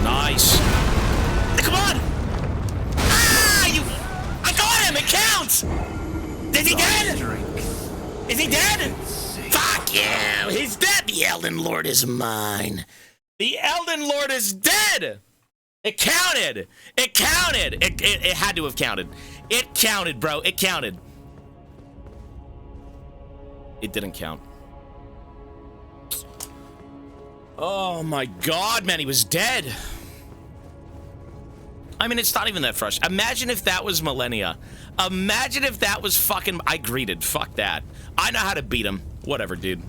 Nice. Come on! Ah! You... I got him! It counts! Is he dead? Is he dead? Fuck you! He's dead! The Elden Lord is mine. The Elden Lord is dead! It counted! It counted! It had to have counted. It counted, bro. It counted. It didn't count. Oh my god, man, he was dead. I mean, it's not even that frustrating. Imagine if that was Millennia. Imagine if that was fucking... I greeted. Fuck that. I know how to beat him. Whatever, dude.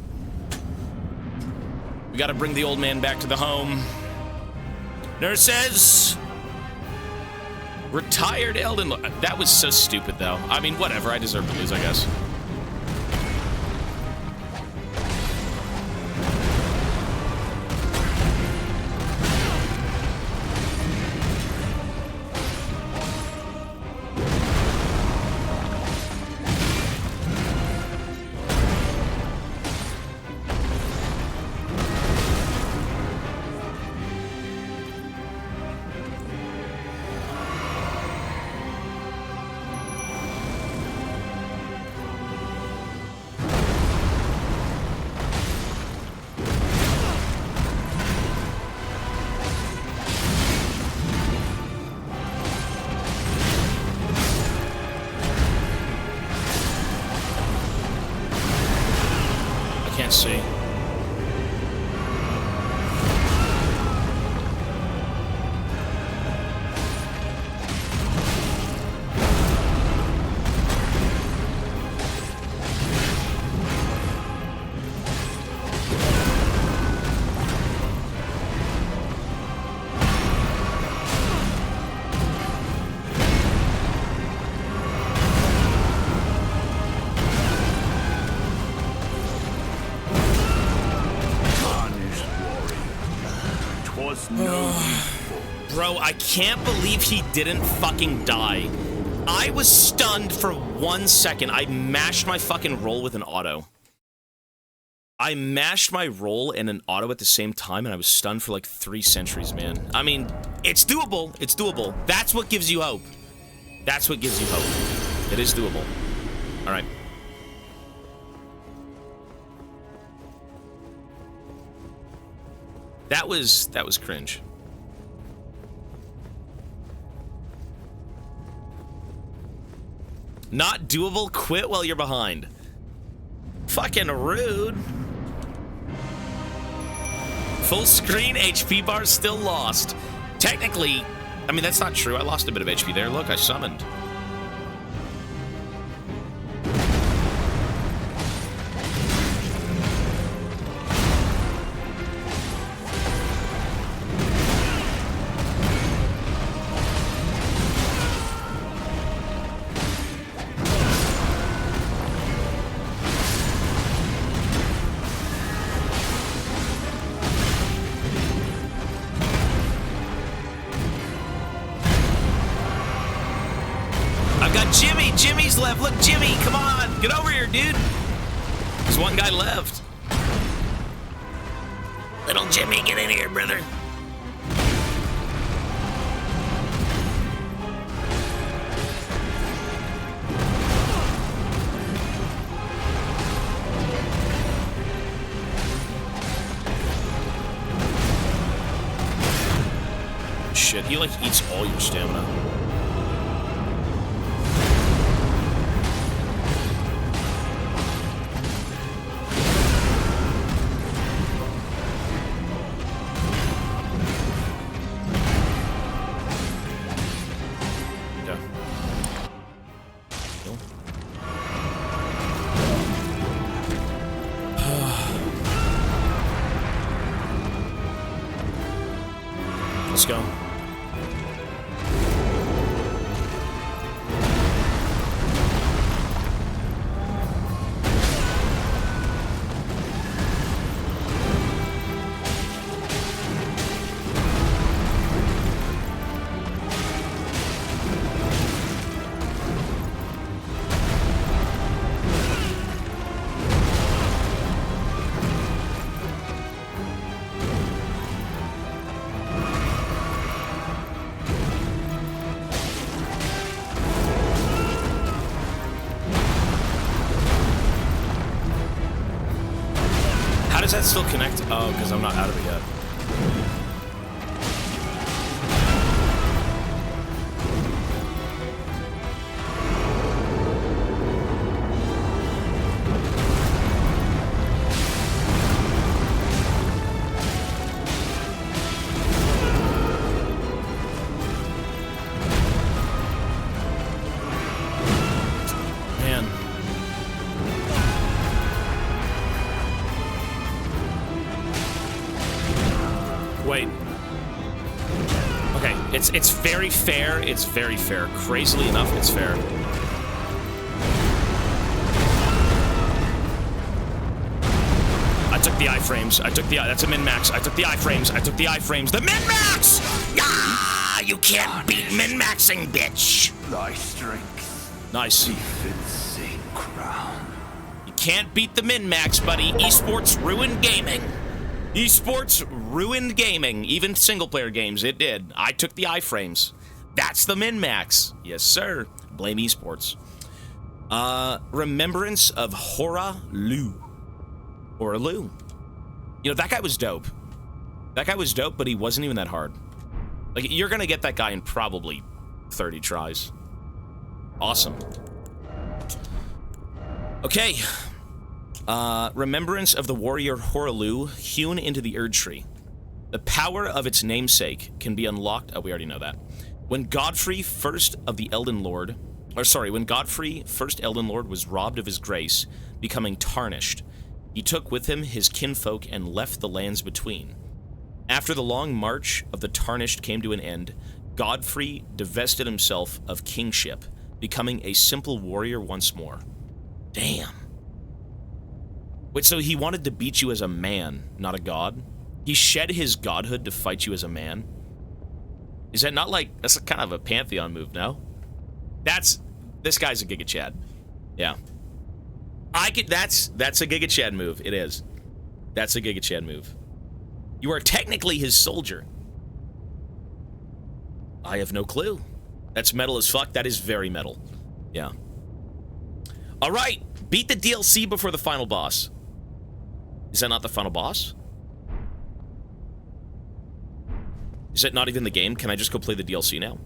We gotta bring the old man back to the home. Nurses! Retired Elden... That was so stupid, though. I mean, whatever. I deserve to lose, I guess. Bro, I can't believe he didn't fucking die. I was stunned for 1 second. I mashed my fucking roll with an auto. I mashed my roll and an auto at the same time, and I was stunned for like 3 centuries, man. I mean, it's doable. It's doable. That's what gives you hope. That's what gives you hope. It is doable. All right. That was cringe. Not doable? Quit while you're behind. Fucking rude. Full screen HP bar still lost. Technically, I mean, that's not true. I lost a bit of HP there. Look, I summoned. Jimmy's left. Look, Jimmy, come on. Get over here, dude. There's one guy left.
Little Jimmy, get in here, brother.
Shit, he like eats all your stamina. Let's go. Does that still connect? Oh, because I'm not out of it yet. Wait. Okay, it's very fair. It's very fair. Crazily enough, it's fair. I took the iframes. That's a min-max. I took the iframes. I took the iframes. The min-max!
Ah, you can't beat min-maxing, bitch.
Thy strength.
Nice.
Befits a crown.
You can't beat the min-max, buddy. Esports ruined gaming. Esports ruined gaming. Even single-player games, it did. I took the iframes. That's the min-max. Yes, sir. Blame esports. Remembrance of Hora-Lu. Hora-Lu. You know, that guy was dope. That guy was dope, but he wasn't even that hard. Like, you're gonna get that guy in probably 30 tries. Awesome. Okay. Remembrance of the warrior Hora-Lu, hewn into the Erd Tree. The power of its namesake can be unlocked. Oh, we already know that. When Godfrey, first Elden Lord, was robbed of his grace, becoming tarnished, he took with him his kinfolk and left the lands between. After the long march of the tarnished came to an end, Godfrey divested himself of kingship, becoming a simple warrior once more. Damn. Wait, so he wanted to beat you as a man, not a god? He shed his godhood to fight you as a man. Is that not like, that's kind of a Pantheon move, no? This guy's a Giga Chad. Yeah. That's a Giga Chad move. It is. That's a Giga Chad move. You are technically his soldier. I have no clue. That's metal as fuck. That is very metal. Yeah. All right. Beat the DLC before the final boss. Is that not the final boss? Is that not even the game? Can I just go play the DLC now?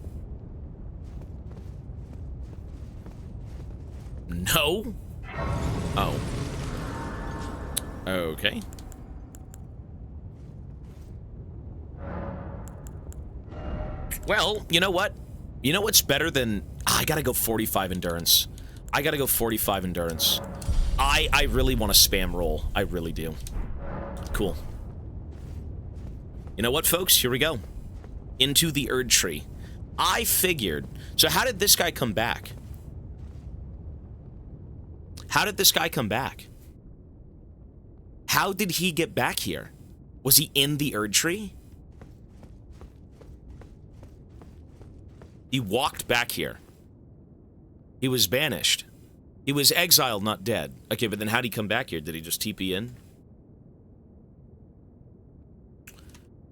No? Oh. Okay. Well, you know what? You know what's better than... I gotta go 45 endurance. I gotta go 45 endurance. I really want to spam roll. I really do. Cool. You know what, folks? Here we go. Into the Erd Tree. I figured... So how did this guy come back? How did this guy come back? How did he get back here? Was he in the Erd Tree? He walked back here. He was banished. He was exiled, not dead. Okay, but then how'd he come back here? Did he just TP in?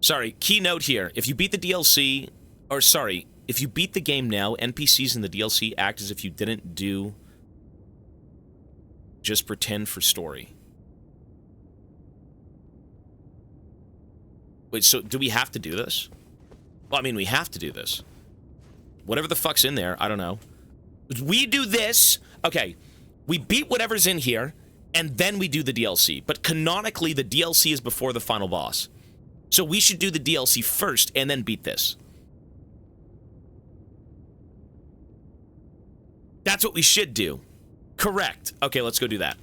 Sorry, keynote here. If you beat the DLC... Or, sorry. If you beat the game now, NPCs in the DLC act as if you didn't do... Just pretend for story. Wait, so do we have to do this? Well, I mean, we have to do this. Whatever the fuck's in there, I don't know. We do this. Okay, we beat whatever's in here, and then we do the DLC. But canonically, the DLC is before the final boss. So we should do the DLC first, and then beat this. That's what we should do. Correct. Okay, let's go do that.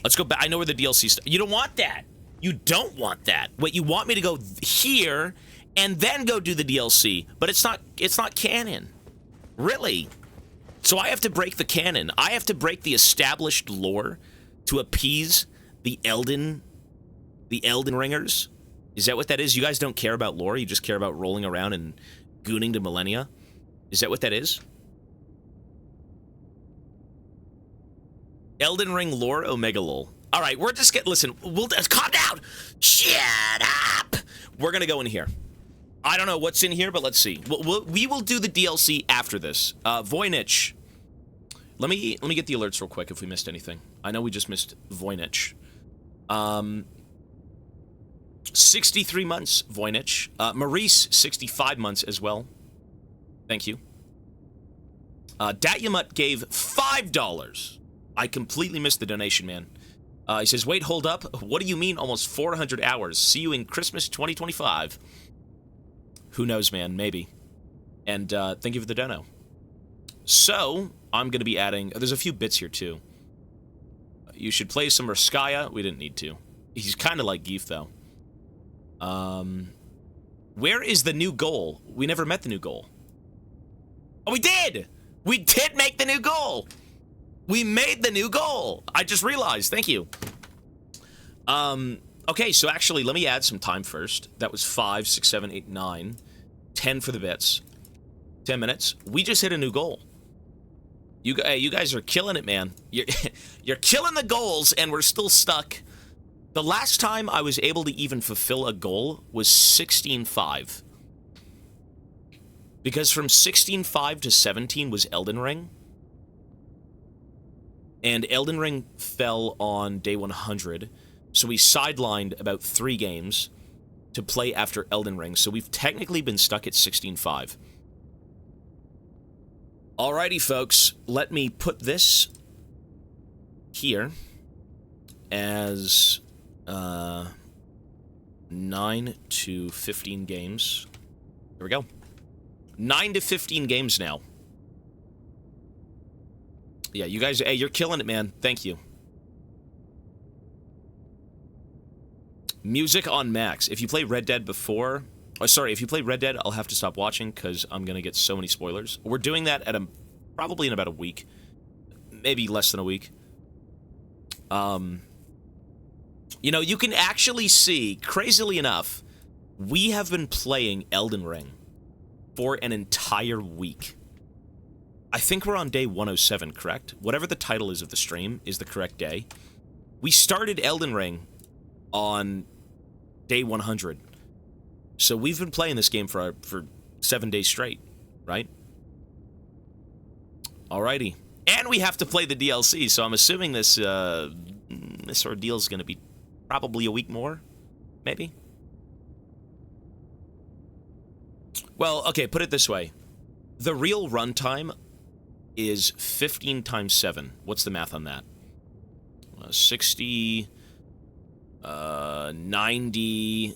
Let's go back. I know where the DLC... You don't want that. You don't want that. Wait, you want me to go here and then go do the DLC, but it's not canon. Really? So I have to break the canon. I have to break the established lore to appease the Elden ringers? Is that what that is? You guys don't care about lore, you just care about rolling around and gooning to millennia? Is that what that is? Elden Ring lore Omega lol. All right, we're just getting... Listen, we'll... Calm down! Shut up! We're gonna go in here. I don't know what's in here, but let's see. We will do the DLC after this. Voynich. Let me get the alerts real quick if we missed anything. I know we just missed Voynich. 63 months, Voynich. Maurice, 65 months as well. Thank you. Datyamut gave $5. I completely missed the donation, man. He says, wait, hold up. What do you mean almost 400 hours? See you in Christmas 2025. Who knows, man? Maybe. And thank you for the dono. So, I'm going to be adding... There's a few bits here, too. You should play some Raskaya. We didn't need to. He's kind of like Geef, though. Where is the new goal? We never met the new goal. Oh, we did! We did make the new goal! We made the new goal! I just realized. Thank you. Okay, so actually, let me add some time first. That was 5, 6, 7, 8, 9. 10 for the bits. 10 minutes. We just hit a new goal. You guys are killing it, man. You're killing the goals, and we're still stuck. The last time I was able to even fulfill a goal was 16.5. Because from 16.5 to 17 was Elden Ring. And Elden Ring fell on day 100. So we sidelined about 3 games to play after Elden Ring. So we've technically been stuck at 16.5. Alrighty, folks. Let me put this here as 9 to 15 games. Here we go. 9 to 15 games now. Yeah, you guys, hey, you're killing it, man. Thank you. Music on max. If you play Red Dead before... Oh, sorry, if you play Red Dead, I'll have to stop watching because I'm going to get so many spoilers. We're doing that at probably in about a week. Maybe less than a week. You know, you can actually see, crazily enough, we have been playing Elden Ring for an entire week. I think we're on day 107, correct? Whatever the title is of the stream is the correct day. We started Elden Ring on day 100. So we've been playing this game for 7 days straight, right? Alrighty. And we have to play the DLC, so I'm assuming this ordeal is going to be probably a week more, maybe? Well, okay, put it this way. The real runtime is 15 times 7. What's the math on that? 60, 90,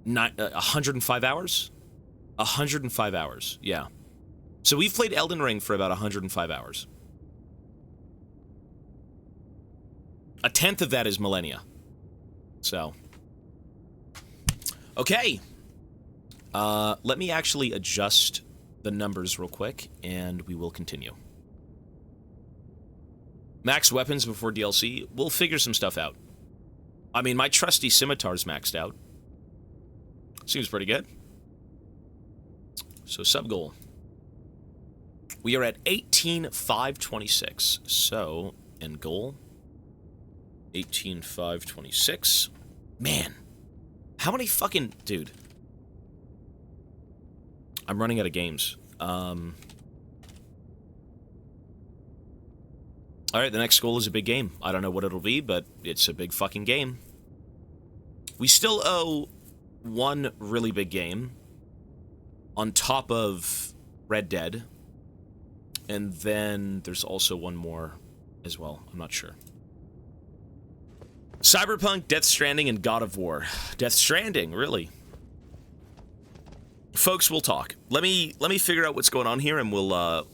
105 hours? 105 hours, yeah. So we've played Elden Ring for about 105 hours. A tenth of that is millennia. So. Okay. Let me actually adjust the numbers real quick, and we will continue. Max weapons before DLC. We'll figure some stuff out. I mean, my trusty scimitar's maxed out. Seems pretty good. So, sub-goal. We are at 18,526. So, end goal. 18,526. Man. How many fucking... Dude. I'm running out of games. Alright, the next goal is a big game. I don't know what it'll be, but it's a big fucking game. We still owe one really big game on top of Red Dead. And then there's also one more as well. I'm not sure. Cyberpunk, Death Stranding, and God of War. Death Stranding, really? Folks, we'll talk. Let me figure out what's going on here, and we'll,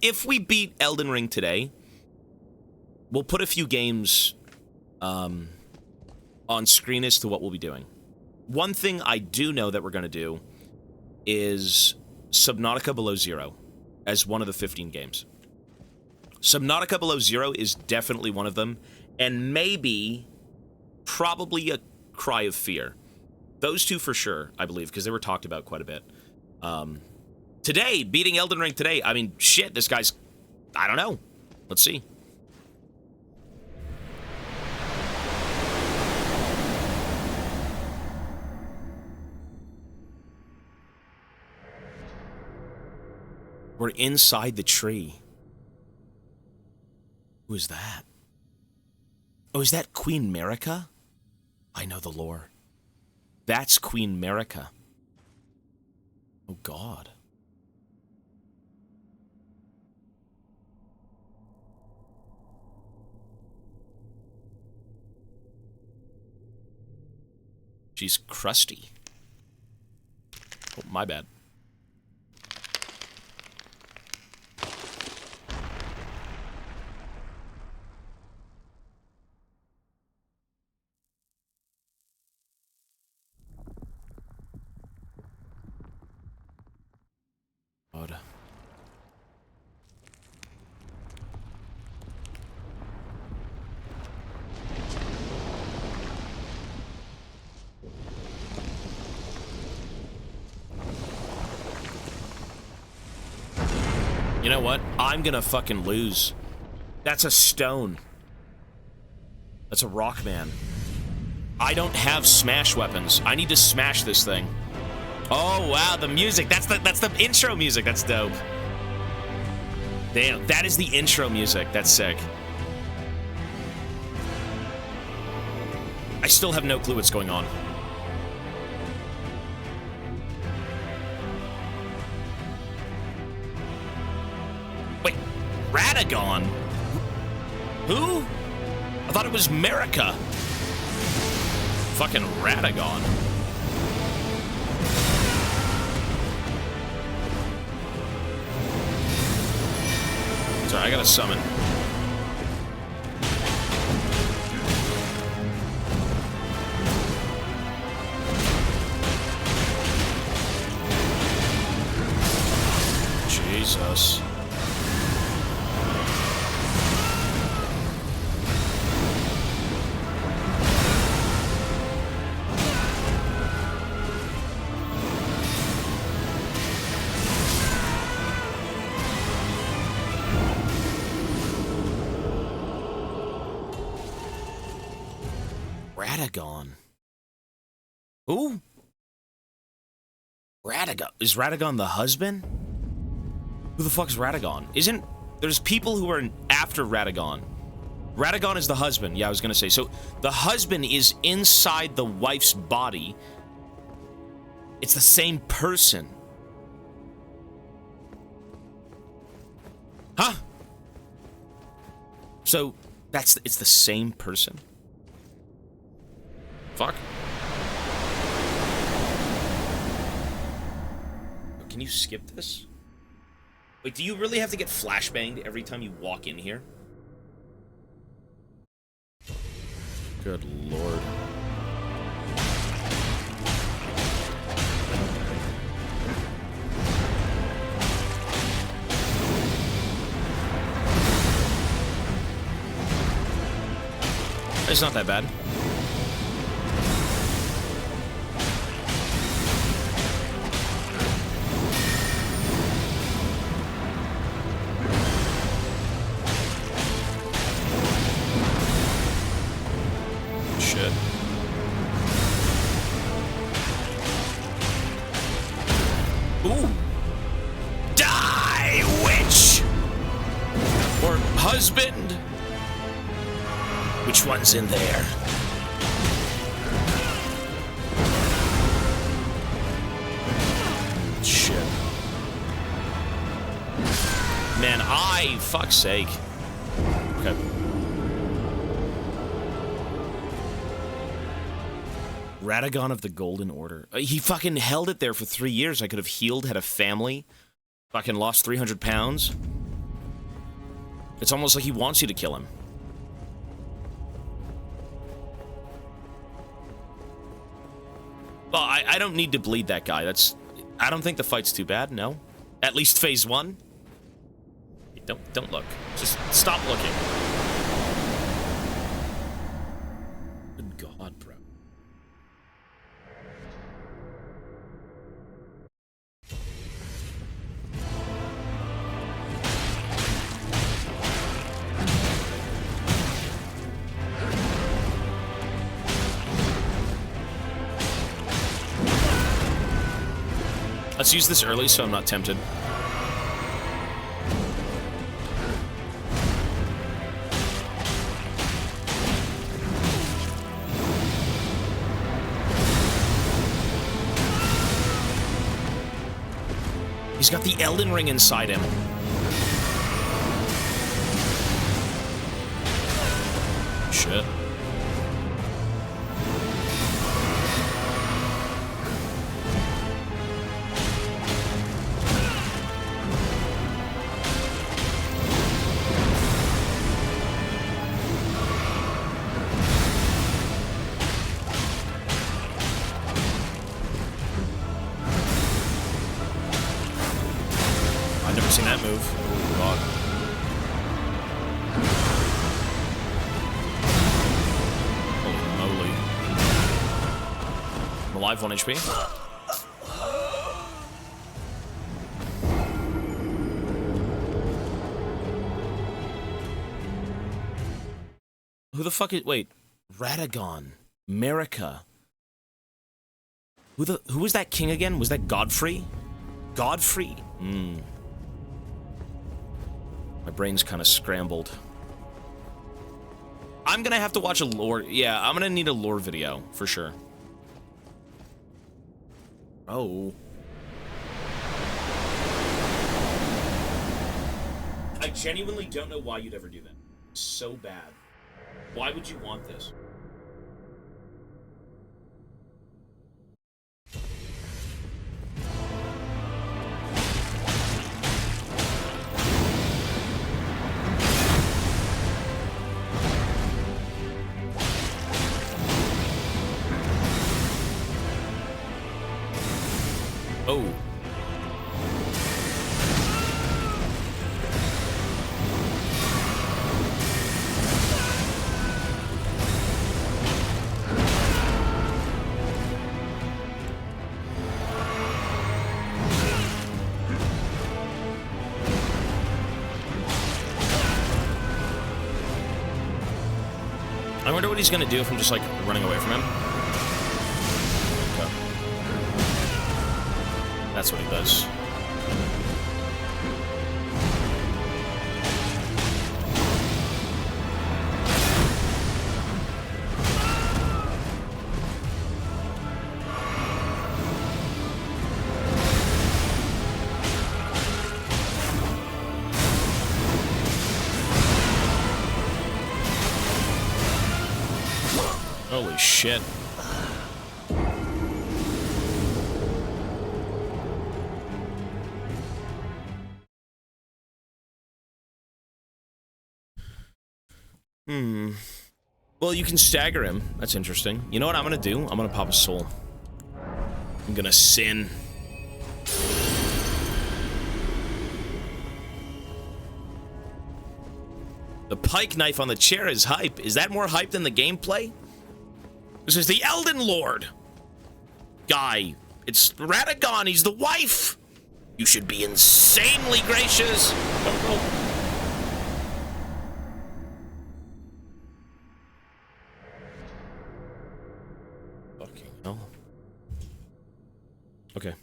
if we beat Elden Ring today, we'll put a few games, on screen as to what we'll be doing. One thing I do know that we're going to do is Subnautica Below Zero as one of the 15 games. Subnautica Below Zero is definitely one of them, and maybe, probably a Cry of Fear. Those two for sure, I believe, because they were talked about quite a bit. Today, beating Elden Ring today, I mean, shit, this guy's... I don't know. Let's see. We're inside the tree. Who is that? Oh, is that Queen Marika? I know the lore. That's Queen Marika. Oh, God. She's crusty. Oh, my bad. God. You know what? I'm gonna fucking lose. That's a stone. That's a rock man. I don't have smash weapons. I need to smash this thing. Oh wow, the music. That's the intro music. That's dope. Damn, that is the intro music. That's sick. I still have no clue what's going on. Wait, Radagon? Who? I thought it was Marika. Fucking Radagon. Sorry, I gotta summon. Jesus. Radagon. Who? Radagon. Is Radagon the husband? Who the fuck's Radagon? There's people who are after Radagon. Radagon is the husband. Yeah, I was gonna say. So, the husband is inside the wife's body. It's the same person. Huh? So, it's the same person? Fuck. Can you skip this? Wait, do you really have to get flashbanged every time you walk in here? Good lord. It's not that bad. Shit. Ooh. Die, witch! Or husband? Which one's in there? Shit. Man, fuck's sake. Okay. Radagon of the Golden Order. He fucking held it there for 3 years. I could have healed, had a family. Fucking lost 300 pounds. It's almost like he wants you to kill him. Well, I don't need to bleed that guy. I don't think the fight's too bad, no. At least phase 1. Don't look. Just stop looking. Good God, bro. Let's use this early so I'm not tempted. He's got the Elden ring inside him. Shit. That move. Oh, God. Holy moly. I'm alive, 1 HP. Who the fuck is... Wait. Radagon. America. Who was that king again? Was that Godfrey? Godfrey? My brain's kind of scrambled. I'm gonna have to watch a lore... Yeah, I'm gonna need a lore video, for sure. Oh. I genuinely don't know why you'd ever do that. It's so bad. Why would you want this? Oh. I'm
wonder what he's gonna do if I'm just, like, running away from him. Okay. That's what he does. Holy shit. Well, you can stagger him. That's interesting. You know what I'm gonna do? I'm gonna pop a soul. I'm gonna sin. The pike knife on the chair is hype. Is that more hype than the gameplay? This is the Elden Lord. Guy. It's Radagon. He's the wife. You should be insanely gracious. Fucking hell. Okay.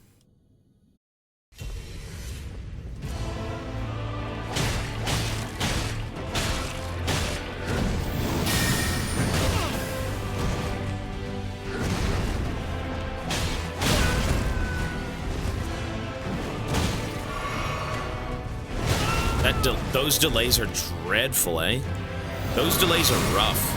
Those delays are dreadful, eh? Those delays are rough.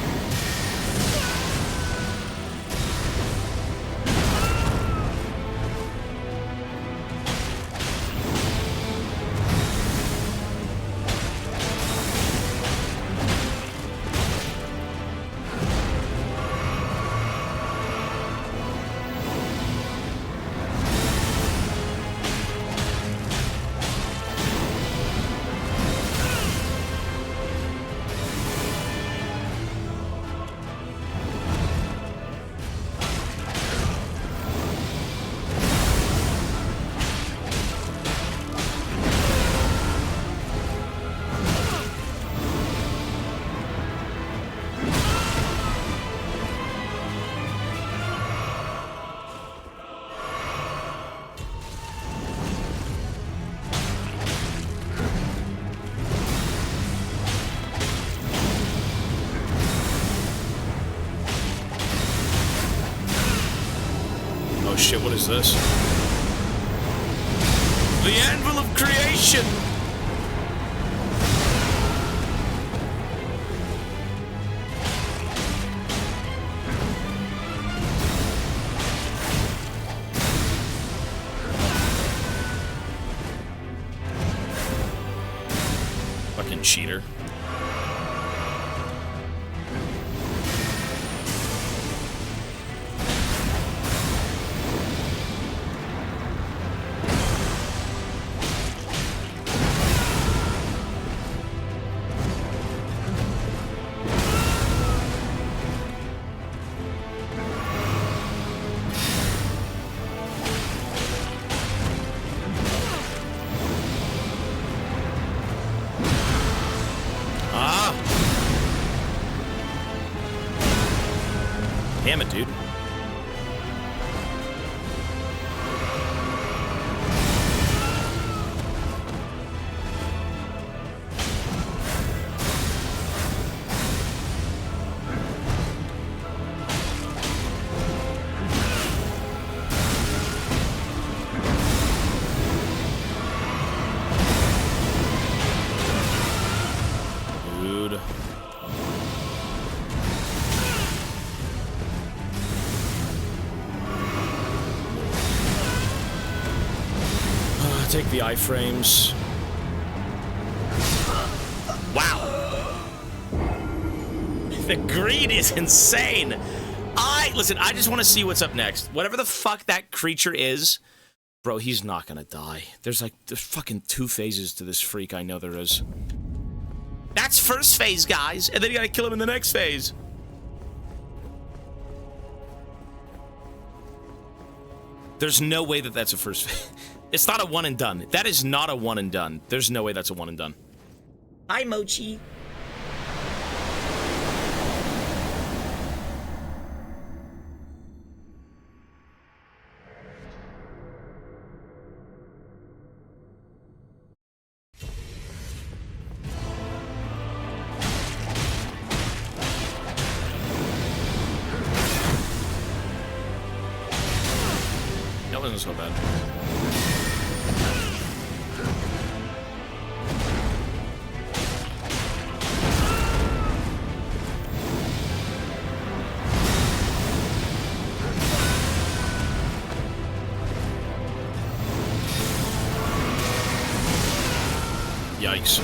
Shit, what is this? The Anvil of Creation! Fucking cheater. Damn it, dude. Take the iframes. Wow. The greed is insane. Listen, I just want to see what's up next. Whatever the fuck that creature is, bro, he's not gonna die. There's fucking 2 phases to this freak, I know there is. That's first phase, guys, and then you gotta kill him in the next phase. There's no way that that's a first phase. It's not a one and done. That is not a one and done. There's no way that's a one and done. Hi, Mochi. Wasn't so bad. Yikes.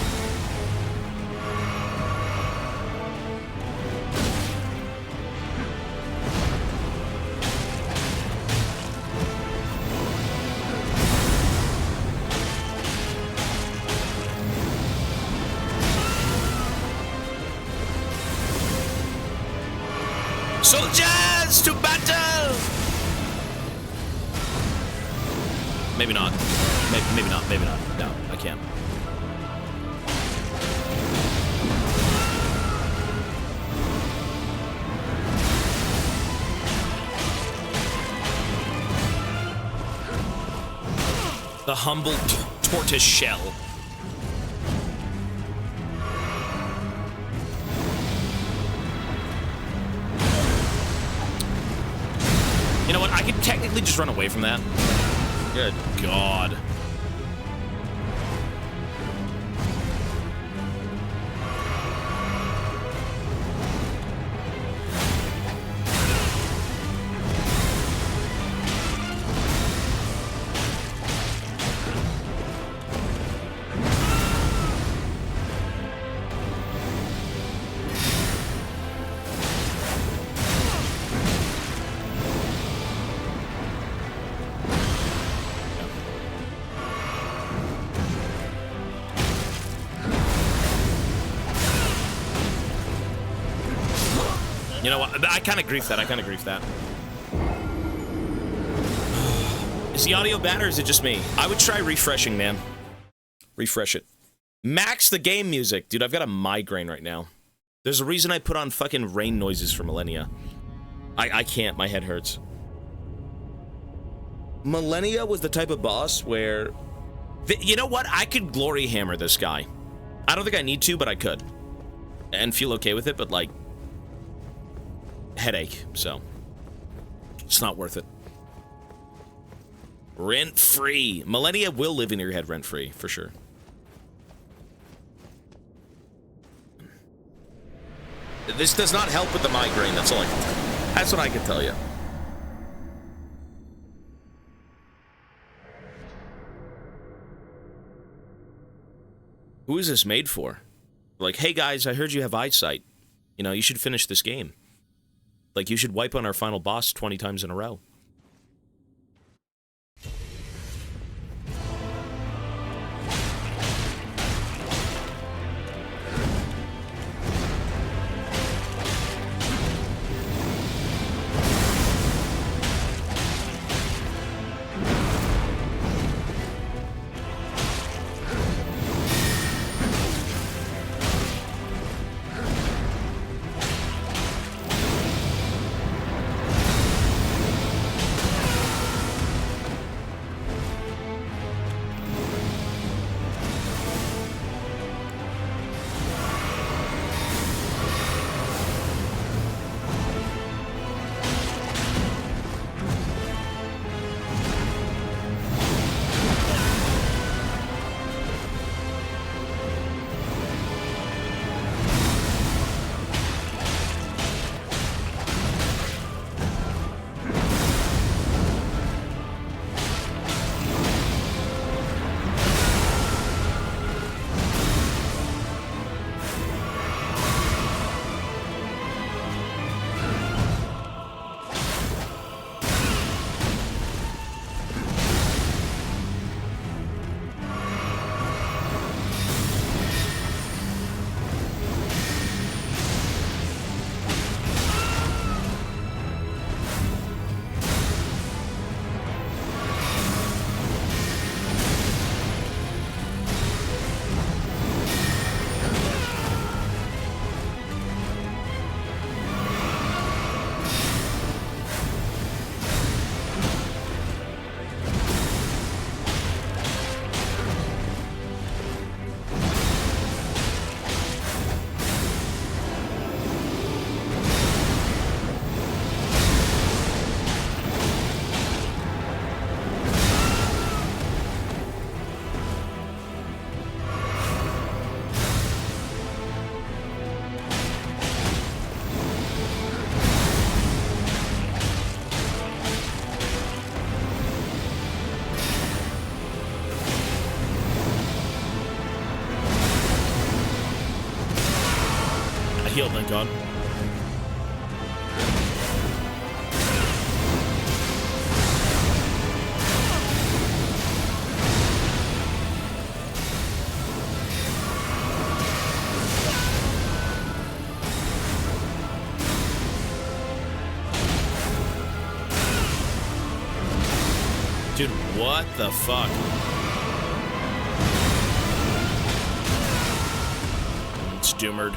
Soldiers to battle!
Maybe not. Maybe not. Maybe not. No, I can't.
The humble tortoise shell. You know what? I could technically just run away from that. Good God.
You know what? I kind of grief that. I kind of grief that. Is the audio bad or is it just me?
I would try refreshing, man. Refresh it. Max the game music. Dude, I've got a migraine right now. There's a reason I put on fucking rain noises for Millennia. I can't. My head hurts. Millennia was the type of boss where... you know what? I could glory hammer this guy. I don't think I need to, but I could. And feel okay with it, but like... headache, so it's not worth it. Rent-free. Millennia will live in your head rent-free, for sure.
This does not help with the migraine, that's all I can tell you. That's what I can tell you.
Who is this made for? Like, hey guys, I heard you have eyesight. You know, you should finish this game. Like, you should wipe on our final boss 20 times in a row.
healed, thank God. Dude, what the fuck? It's doomered.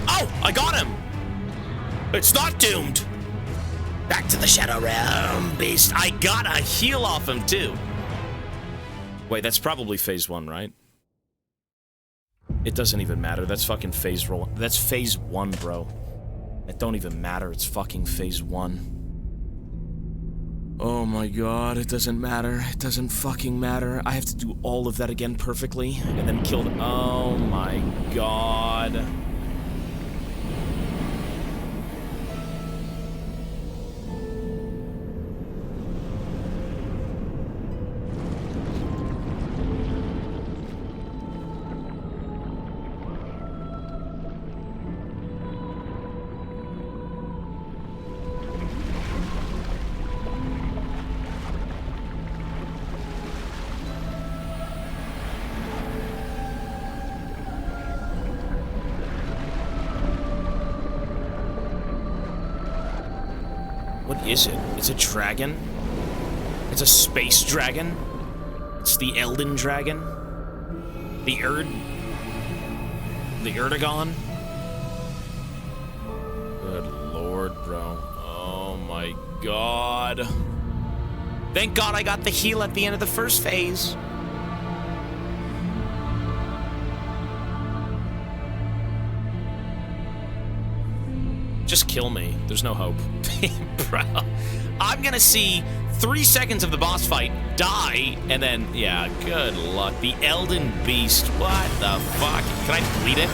Oh, I got him! It's not doomed! Back to the Shadow Realm, beast. I got a heal off him, too. Wait, that's probably phase 1, right? It doesn't even matter. That's fucking phase roll. That's phase 1, bro. It don't even matter. It's fucking phase 1. Oh my god, it doesn't matter. It doesn't fucking matter. I have to do all of that again perfectly and then kill the— oh my god. What is it? It's a dragon? It's a space dragon? It's the Elden dragon? The Erdogan? Good lord, bro. Oh my god. Thank god I got the heal at the end of the first phase. Just kill me. There's no hope. Bro. I'm gonna see 3 seconds of the boss fight, die, and then, yeah, good luck. The Elden Beast. What the fuck? Can I delete it?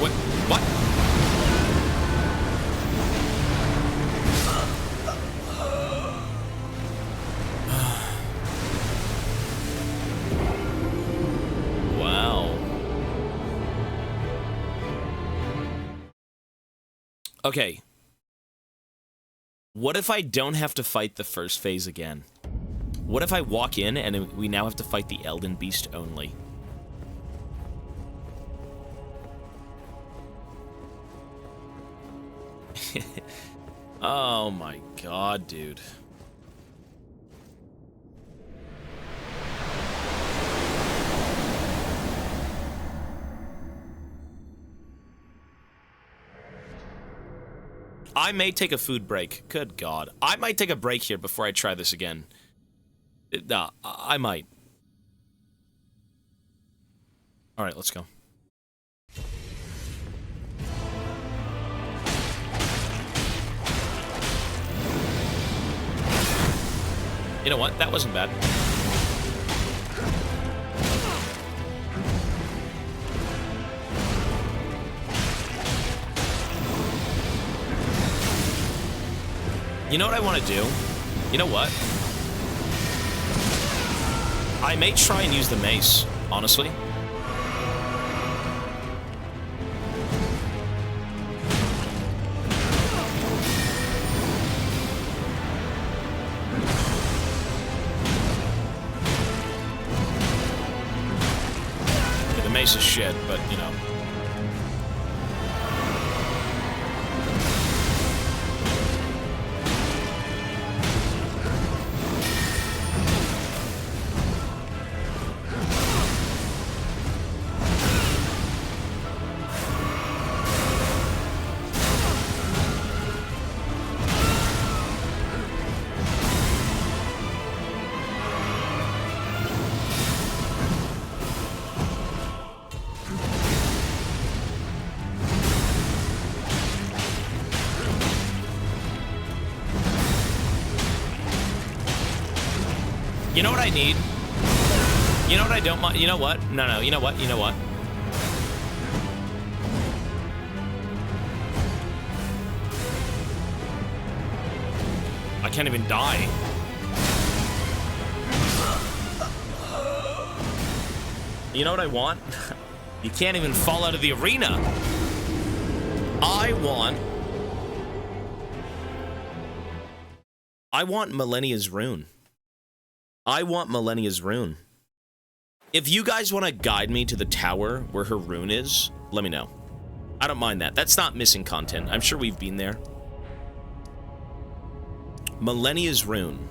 What? What? Wow. Okay. What if I don't have to fight the first phase again? What if I walk in and we now have to fight the Elden Beast only? Oh my god, dude. I may take a food break. Good God. I might take a break here before I try this again. Nah, I might. Alright, let's go. You know what? That wasn't bad. You know what I want to do? You know what? I may try and use the mace, honestly. Yeah, the mace is shit, but, you know. You know what I need? You know what I don't want? You know what? No, you know what? You know what? I
I can't even die. You know what I want? You can't even fall out of the arena. I want Millennia's rune. I want Millennia's rune. If you guys want to guide me to the tower where her rune is, let me know. I don't mind that. That's not missing content. I'm sure we've been there. Millennia's rune.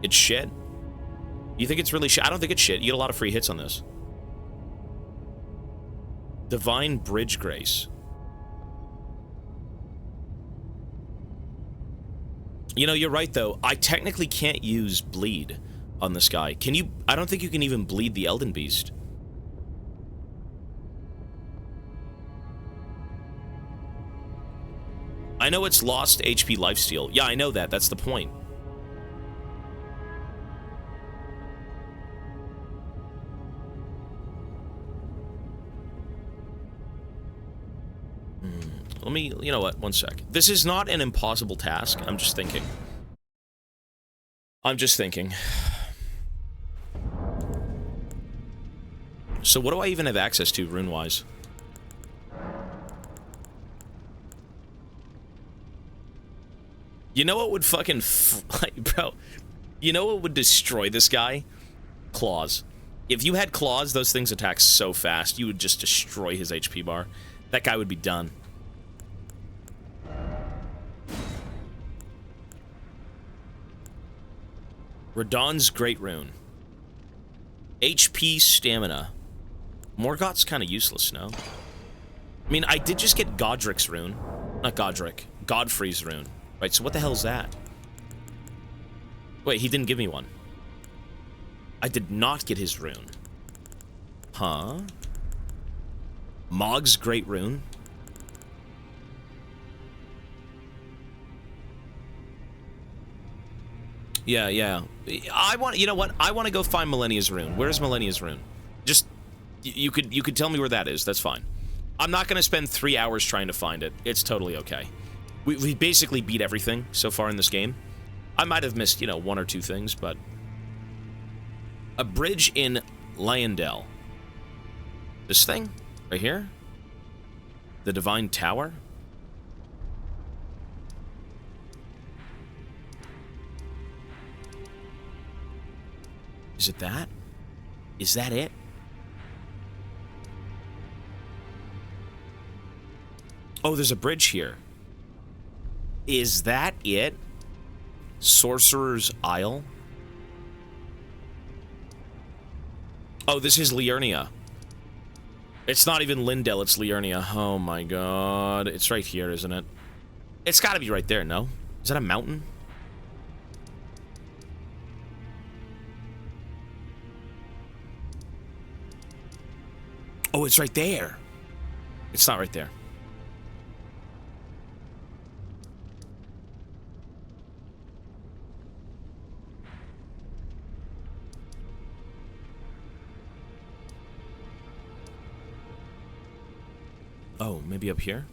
It's shit. You think it's really shit? I don't think it's shit. You get a lot of free hits on this. Divine Bridge Grace. You know, you're right, though. I technically can't use bleed on this guy. Can you? I don't think you can even bleed the Elden Beast. I know it's lost HP lifesteal. Yeah, I know that. That's the point. Let me, you know what, one sec. This is not an impossible task. I'm just thinking. So what do I even have access to, rune-wise? You know what would fucking, bro, you know what would destroy this guy? Claws. If you had claws, those things attack so fast, you would just destroy his HP bar. That guy would be done. Radahn's Great Rune. HP Stamina. Morgoth's kind of useless, no? I mean, I did just get Godric's Rune. Not Godric. Godfrey's Rune. Right, so what the hell is that? Wait, he didn't give me one. I did not get his rune. Huh? Mog's Great Rune. Yeah. I want, you know what? I want to go find Millennia's rune. Where's Millennia's rune? Just, you could tell me where that is. That's fine. I'm not going to spend 3 hours trying to find it. It's totally okay. We basically beat everything so far in this game. I might have missed, you know, 1 or 2 things, but... A bridge in Leyndell. This thing? Right here? The Divine Tower? Is it that? Is that it? Oh, there's a bridge here. Is that it? Sorcerer's Isle? Oh, this is Liurnia. It's not even Leyndell, it's Liurnia. Oh my god. It's right here, isn't it? It's gotta be right there, no? Is that a mountain? Oh, it's right there. It's not right there. Oh, maybe up here?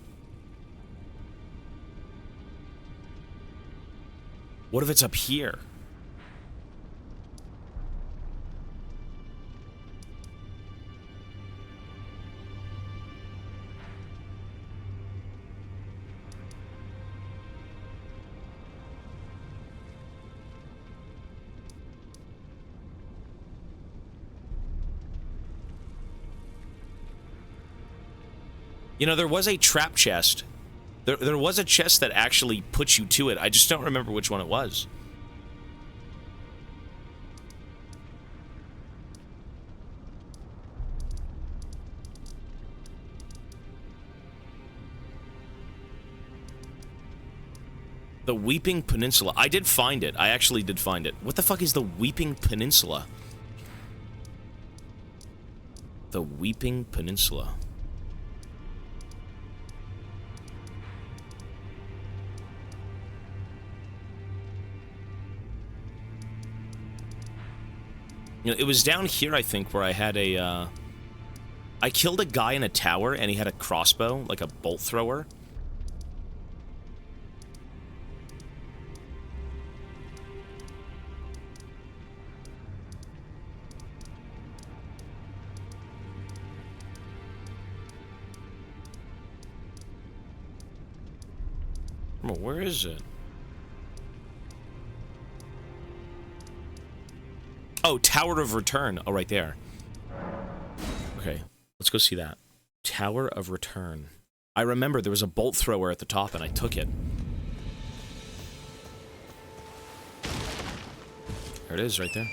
What if it's up here? You know, there was a trap chest. There was a chest that actually put you to it. I just don't remember which one it was. The Weeping Peninsula. I did find it. I actually did find it. What the fuck is the Weeping Peninsula? The Weeping Peninsula. You know, it was down here, I think, where I had a, I killed a guy in a tower, and he had a crossbow, like a bolt thrower.
Oh, where is it?
Oh, Tower of Return. Oh, right there. Okay, let's go see that. Tower of Return. I remember there was a bolt thrower at the top, and I took it. There it is, right there.